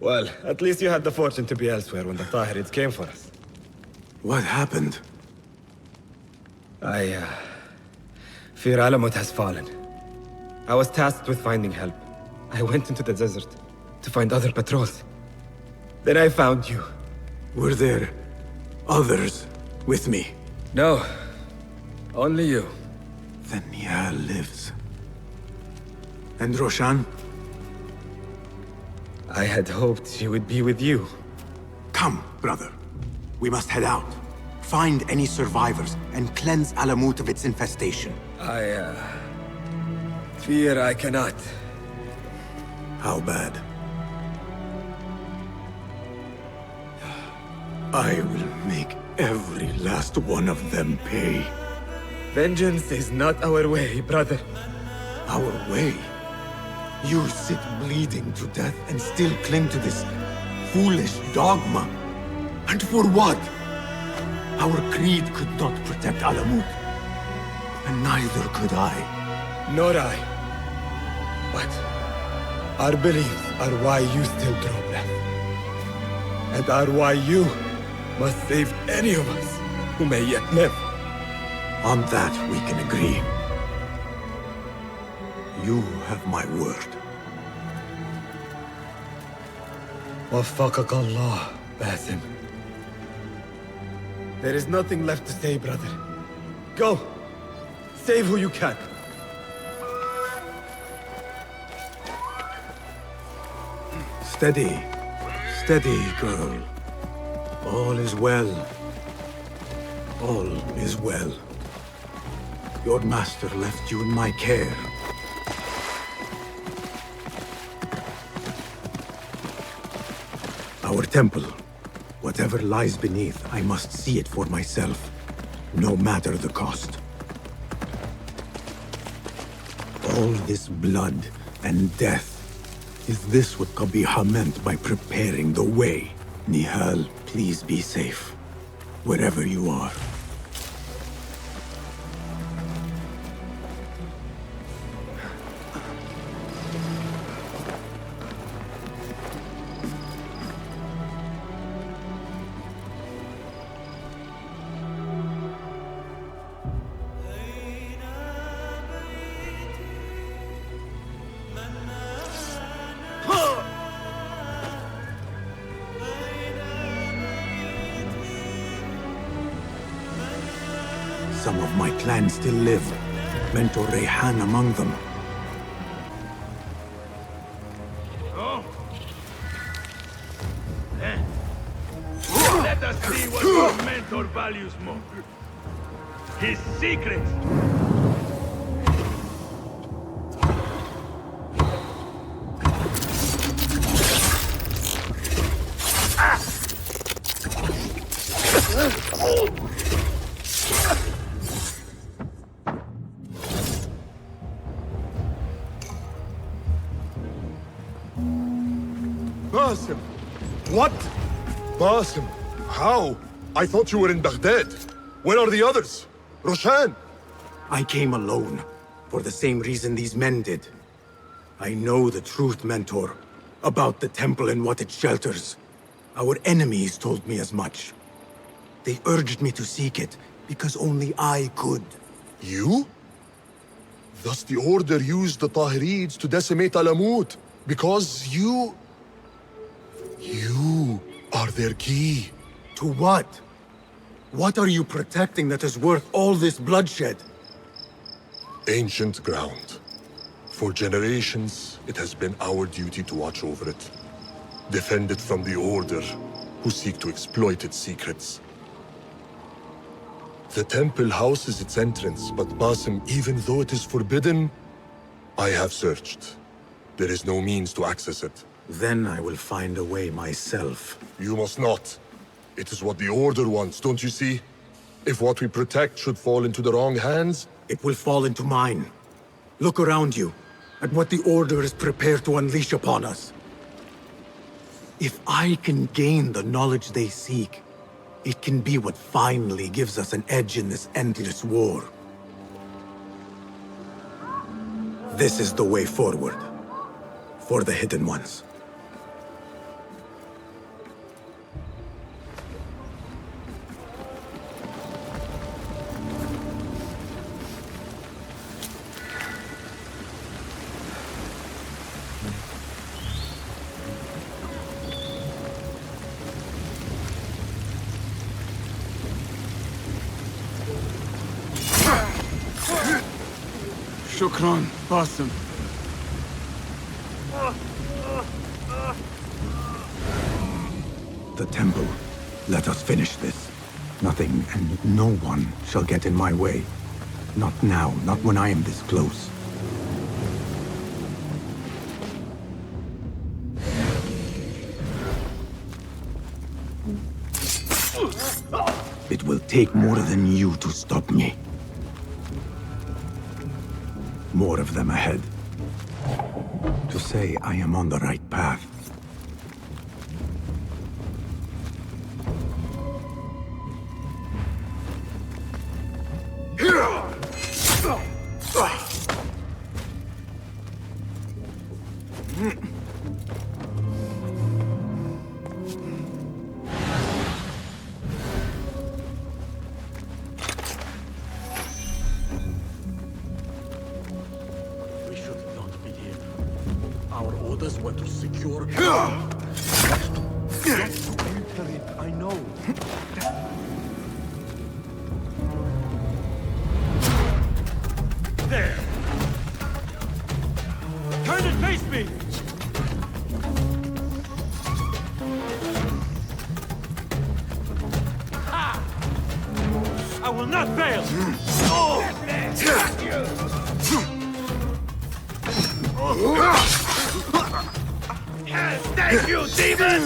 Speaker 9: Well, at least you had the fortune to be elsewhere when the Tahirids came for us.
Speaker 11: What happened?
Speaker 9: I fear Alamut has fallen. I was tasked with finding help. I went into the desert to find other patrols. Then I found you.
Speaker 11: Were there others with me?
Speaker 9: No. Only you.
Speaker 11: Then Nihal lives. And Roshan?
Speaker 9: I had hoped she would be with you.
Speaker 11: Come, brother. We must head out. Find any survivors and cleanse Alamut of its infestation.
Speaker 9: I fear I cannot.
Speaker 11: How bad? I will make every last one of them pay.
Speaker 9: Vengeance is not our way, brother.
Speaker 11: Our way? You sit bleeding to death and still cling to this foolish dogma. And for what? Our creed could not protect Alamut. And neither could I.
Speaker 9: Nor I. But our beliefs are why you still draw breath. And are why you must save any of us who may yet live.
Speaker 11: On that we can agree. You have my word.
Speaker 9: Waffaqak Allah, Basim. There is nothing left to say, brother. Go! Save who you can.
Speaker 11: Steady. Steady, girl. All is well. All is well. Your master left you in my care. Our temple. Whatever lies beneath, I must see it for myself, no matter the cost. All this blood and death. Is this what Qabiha meant by preparing the way? Nihal, please be safe, wherever you are. Some of my clan still live. Mentor Rayhan among them.
Speaker 16: Oh. Let us see what your mentor values more. His secrets.
Speaker 2: Basim! What? Basim, how? I thought you were in Baghdad. Where are the others? Roshan!
Speaker 11: I came alone, for the same reason these men did. I know the truth, Mentor, about the temple and what it shelters. Our enemies told me as much. They urged me to seek it, because only I could.
Speaker 2: You? Thus the Order used the Tahirids to decimate Alamut, because you are their key.
Speaker 11: To what? What are you protecting that is worth all this bloodshed?
Speaker 2: Ancient ground. For generations, it has been our duty to watch over it. Defend it from the Order, who seek to exploit its secrets. The temple houses its entrance, but Basim, even though it is forbidden, I have searched. There is no means to access it.
Speaker 11: Then I will find a way myself.
Speaker 2: You must not. It is what the Order wants, don't you see? If what we protect should fall into the wrong hands...
Speaker 11: It will fall into mine. Look around you, at what the Order is prepared to unleash upon us. If I can gain the knowledge they seek, it can be what finally gives us an edge in this endless war. This is the way forward. For the Hidden Ones.
Speaker 5: Shukran, Basim.
Speaker 11: The temple. Let us finish this. Nothing and no one shall get in my way. Not now, not when I am this close. It will take more than you to stop me. More of them ahead. To say I am on the right path.
Speaker 2: I know.
Speaker 16: There! Turn and face me! Ha! I will not fail! Oh! Thank you, demon!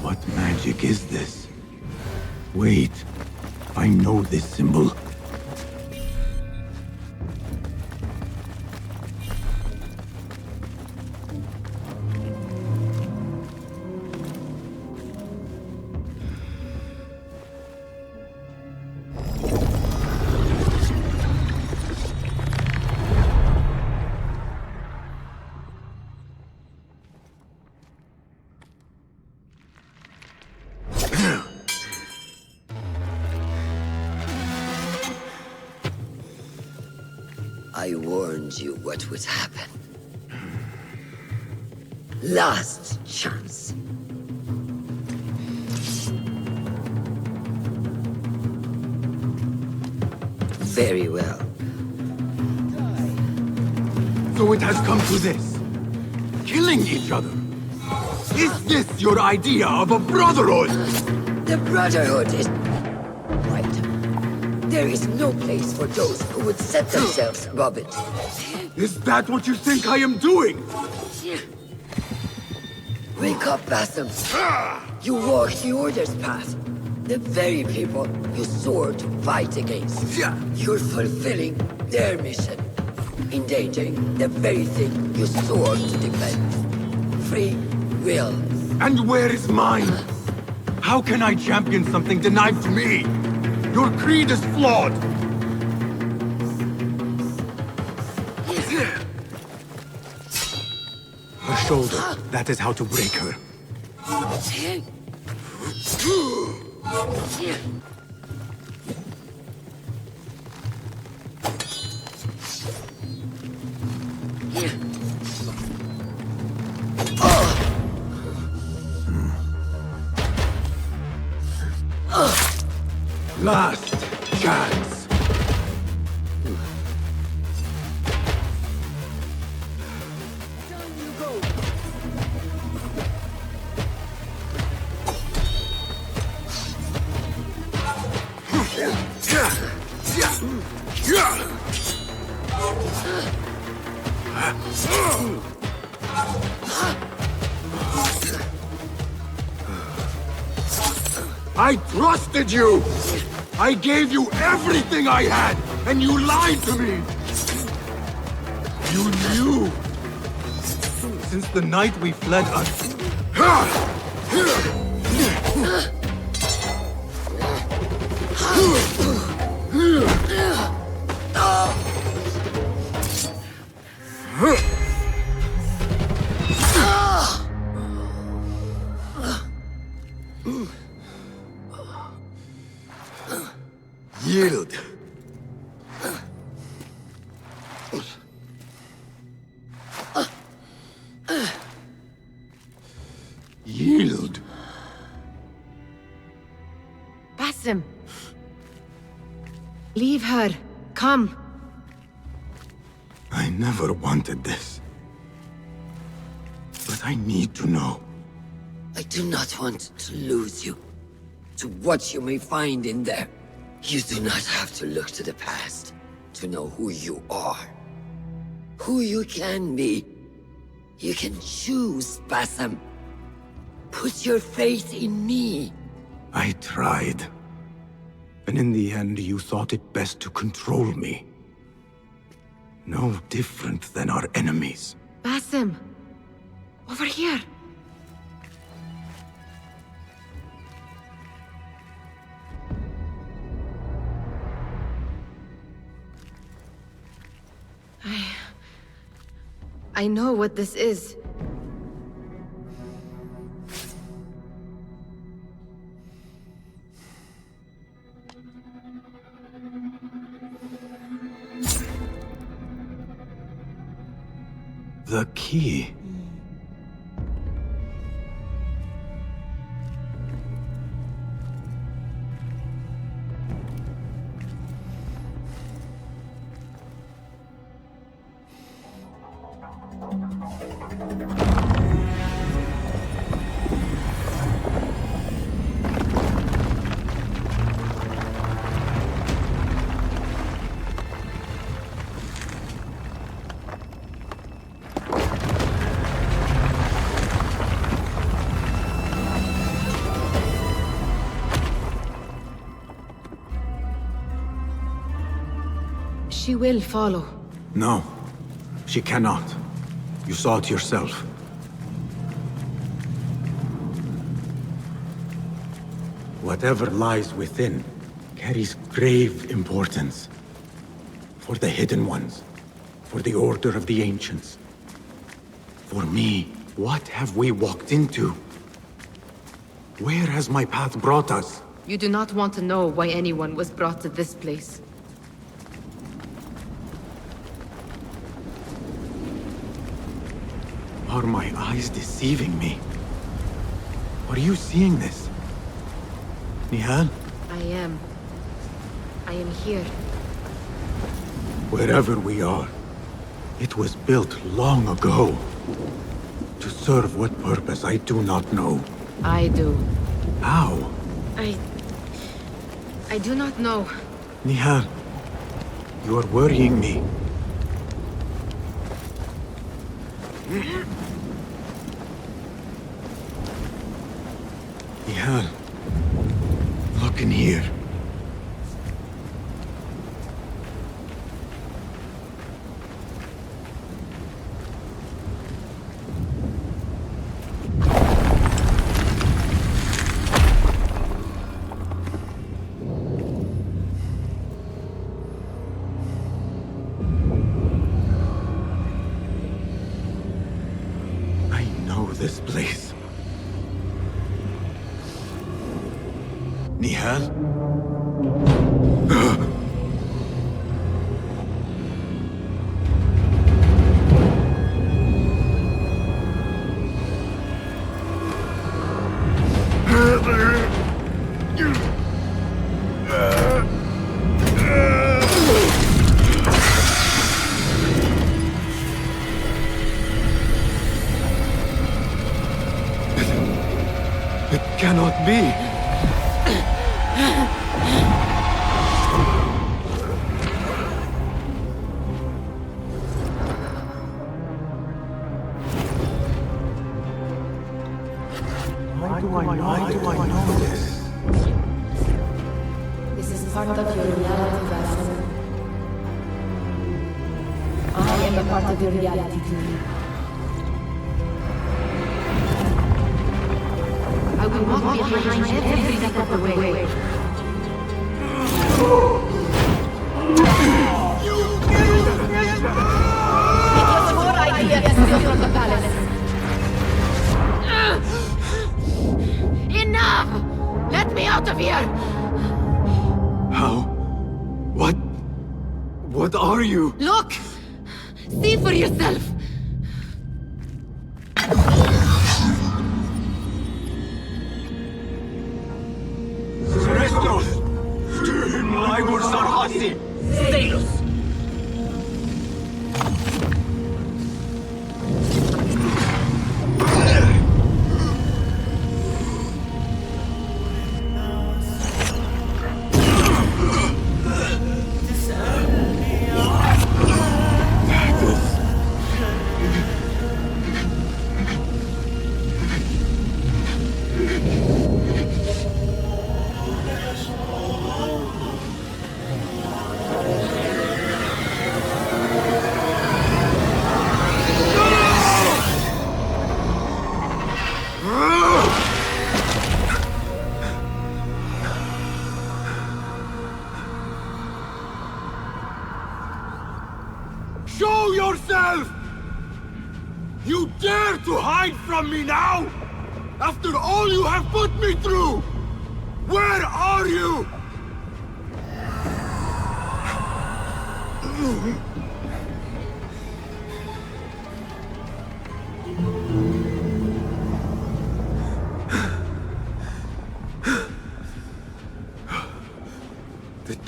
Speaker 11: What magic is this? Wait, I know this symbol.
Speaker 4: I warned you what would happen. Last chance. Very well.
Speaker 11: So it has come to this. Killing each other. Is this your idea of a brotherhood?
Speaker 4: The Brotherhood is... right. There is no place for those who would set themselves above it.
Speaker 11: Is that what you think I am doing?
Speaker 4: Wake up, Basim. You walk the Order's path. The very people you swore to fight against. You're fulfilling their mission. Endangering the very thing you swore to defend. Free will.
Speaker 11: And where is mine? How can I champion something denied to me? Your creed is flawed! Her shoulder. That is how to break her. Last chance. I trusted you! I gave you everything I had, and you lied to me! You knew! Since the night we fled Yield. Yield.
Speaker 20: Basim. Leave her. Come.
Speaker 11: I never wanted this. But I need to know.
Speaker 4: I do not want to lose you. To what you may find in there. You do not have to look to the past to know who you are. Who you can be. You can choose, Basim. Put your faith in me.
Speaker 11: I tried. And in the end, you thought it best to control me. No different than our enemies.
Speaker 20: Basim. Over here. I know what this is.
Speaker 11: key.
Speaker 20: She will follow.
Speaker 11: No, she cannot. You saw it yourself. Whatever lies within carries grave importance. For the hidden ones, for the order of the ancients. For me, what have we walked into? Where has my path brought us?
Speaker 20: You do not want to know why anyone was brought to this place.
Speaker 11: Are my eyes deceiving me? Are you seeing this? Nihal?
Speaker 20: I am here.
Speaker 11: Wherever we are, it was built long ago. To serve what purpose, I do not know.
Speaker 20: I do.
Speaker 11: How?
Speaker 20: I do not know.
Speaker 11: Nihal, you are worrying me. Nihal, look in here. I know this place. Nihal? It cannot be. Why do I know this?
Speaker 20: This is part of your reality, Basim. I am a part of your reality too. I will walk behind every step of the way. It was your idea to steal from the palace. Enough! Let me out of here!
Speaker 11: How? What are you?
Speaker 20: Look! See for yourself!
Speaker 10: Show yourself! You dare to hide from me now? After all you have put me through! Where are you?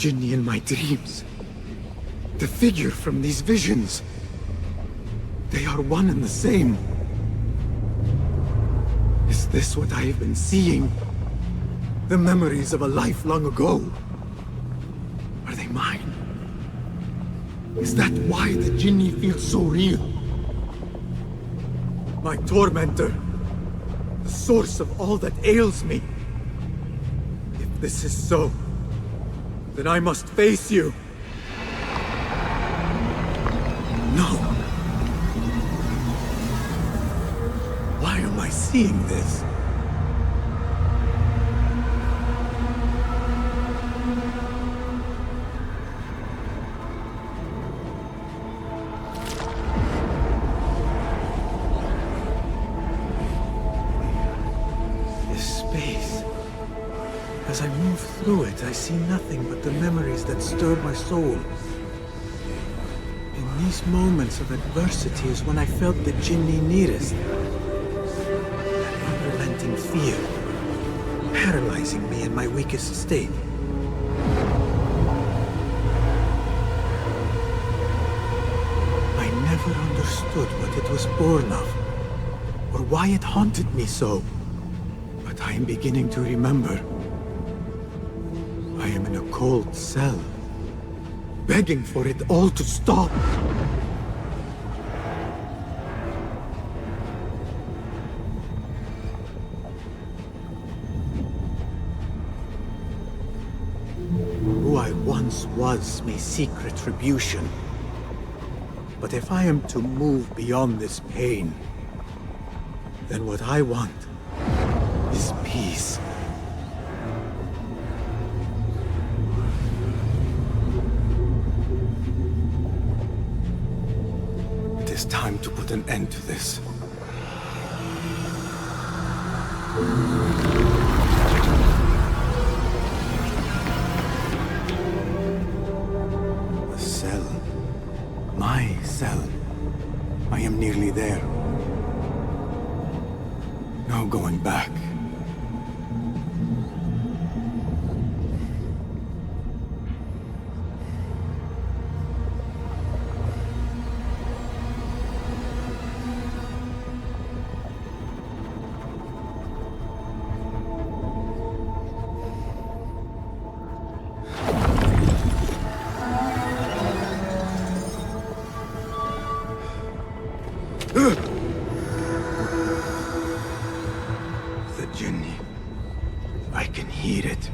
Speaker 11: Jinni in my dreams. The figure from these visions. They are one and the same. Is this what I have been seeing? The memories of a life long ago? Are they mine? Is that why the Jinni feels so real? My tormentor. The source of all that ails me. If this is so, then I must face you. No. Why am I seeing this? This space. As I move through it, I see nothing but the memories that stir my soul. In these moments of adversity is when I felt the Jinni nearest. That unrelenting fear, paralyzing me in my weakest state. I never understood what it was born of, or why it haunted me so. But I am beginning to remember. I am in a cold cell, begging for it all to stop. Who I once was may seek retribution. But if I am to move beyond this pain, then what I want is peace. It is time to put an end to this. The cell. My cell. I am nearly there. No going back. The Jinni. I can hear it.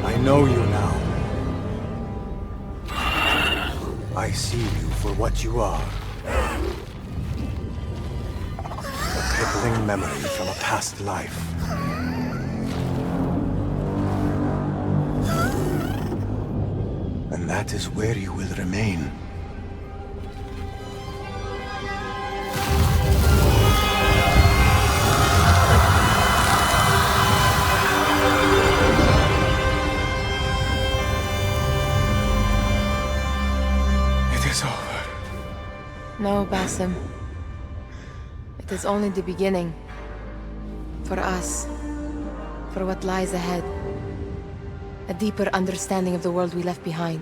Speaker 11: I know you now. I see you for what you are. A crippling memory from a past life. And that is where you will remain.
Speaker 20: No, Basim. It is only the beginning. For us. For what lies ahead. A deeper understanding of the world we left behind.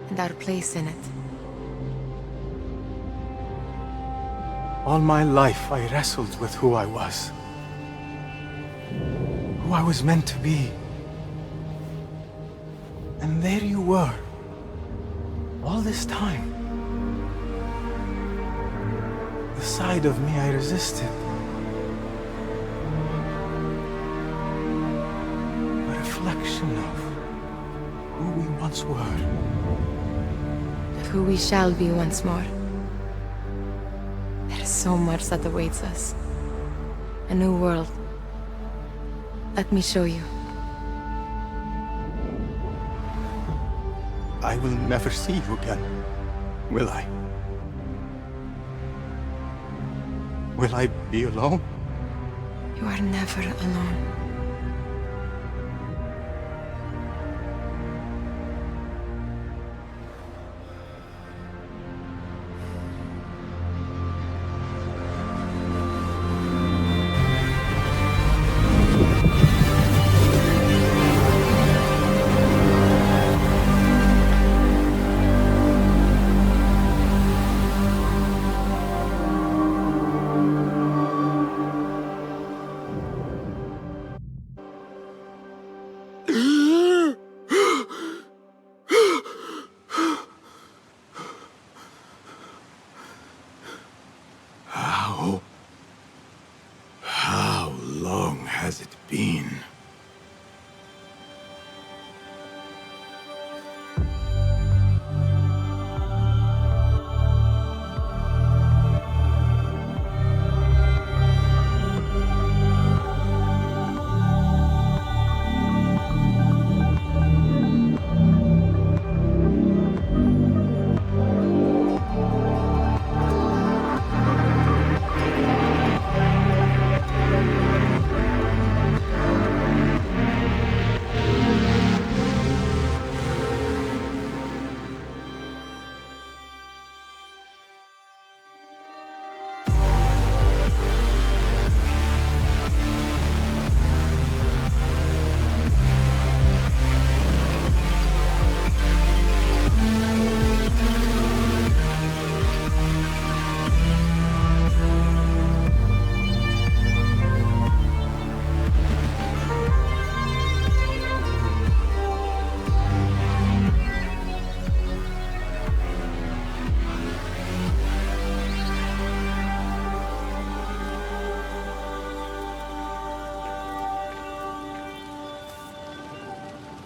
Speaker 20: And our place in it.
Speaker 11: All my life I wrestled with who I was. Who I was meant to be. And there you were. All this time. The side of me I resisted. A reflection of who we once were.
Speaker 20: Of who we shall be once more. There is so much that awaits us.
Speaker 21: A new world. Let me show you.
Speaker 11: I will never see you again, will I? Will I be alone?
Speaker 21: You are never alone.
Speaker 11: How long has it been?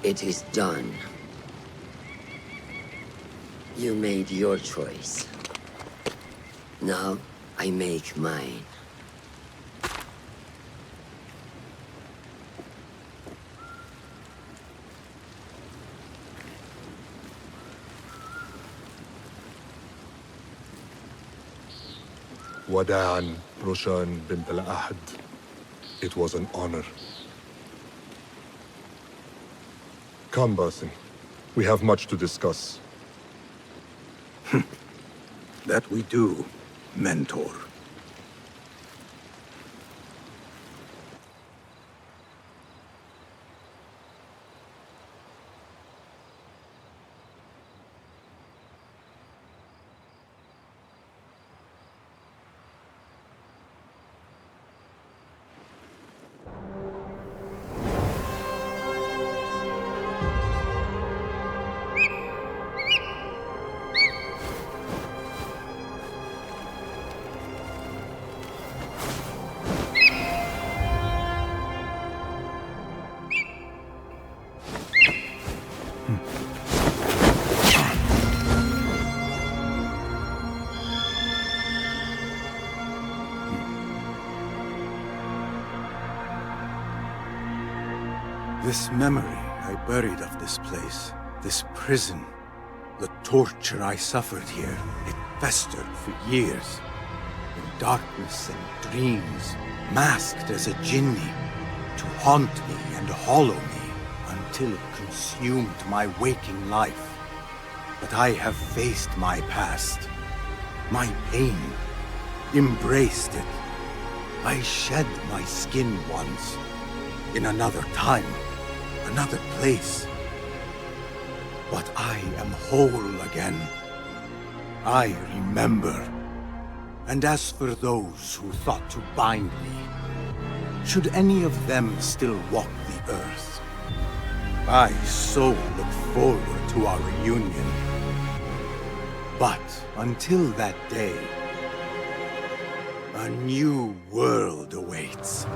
Speaker 4: It is done. You made your choice. Now, I make mine.
Speaker 2: Wada'an, Roshan bint al-Ahad. It was an honor. Come, Basim. We have much to discuss.
Speaker 11: That we do, Mentor. This memory I buried of this place, this prison, the torture I suffered here, it festered for years. In darkness and dreams, masked as a jinni, to haunt me and hollow me, until it consumed my waking life. But I have faced my past, my pain, embraced it. I shed my skin once, in another time, another place. But I am whole again. I remember. And as for those who thought to bind me, should any of them still walk the earth, I so look forward to our reunion. But until that day, a new world awaits.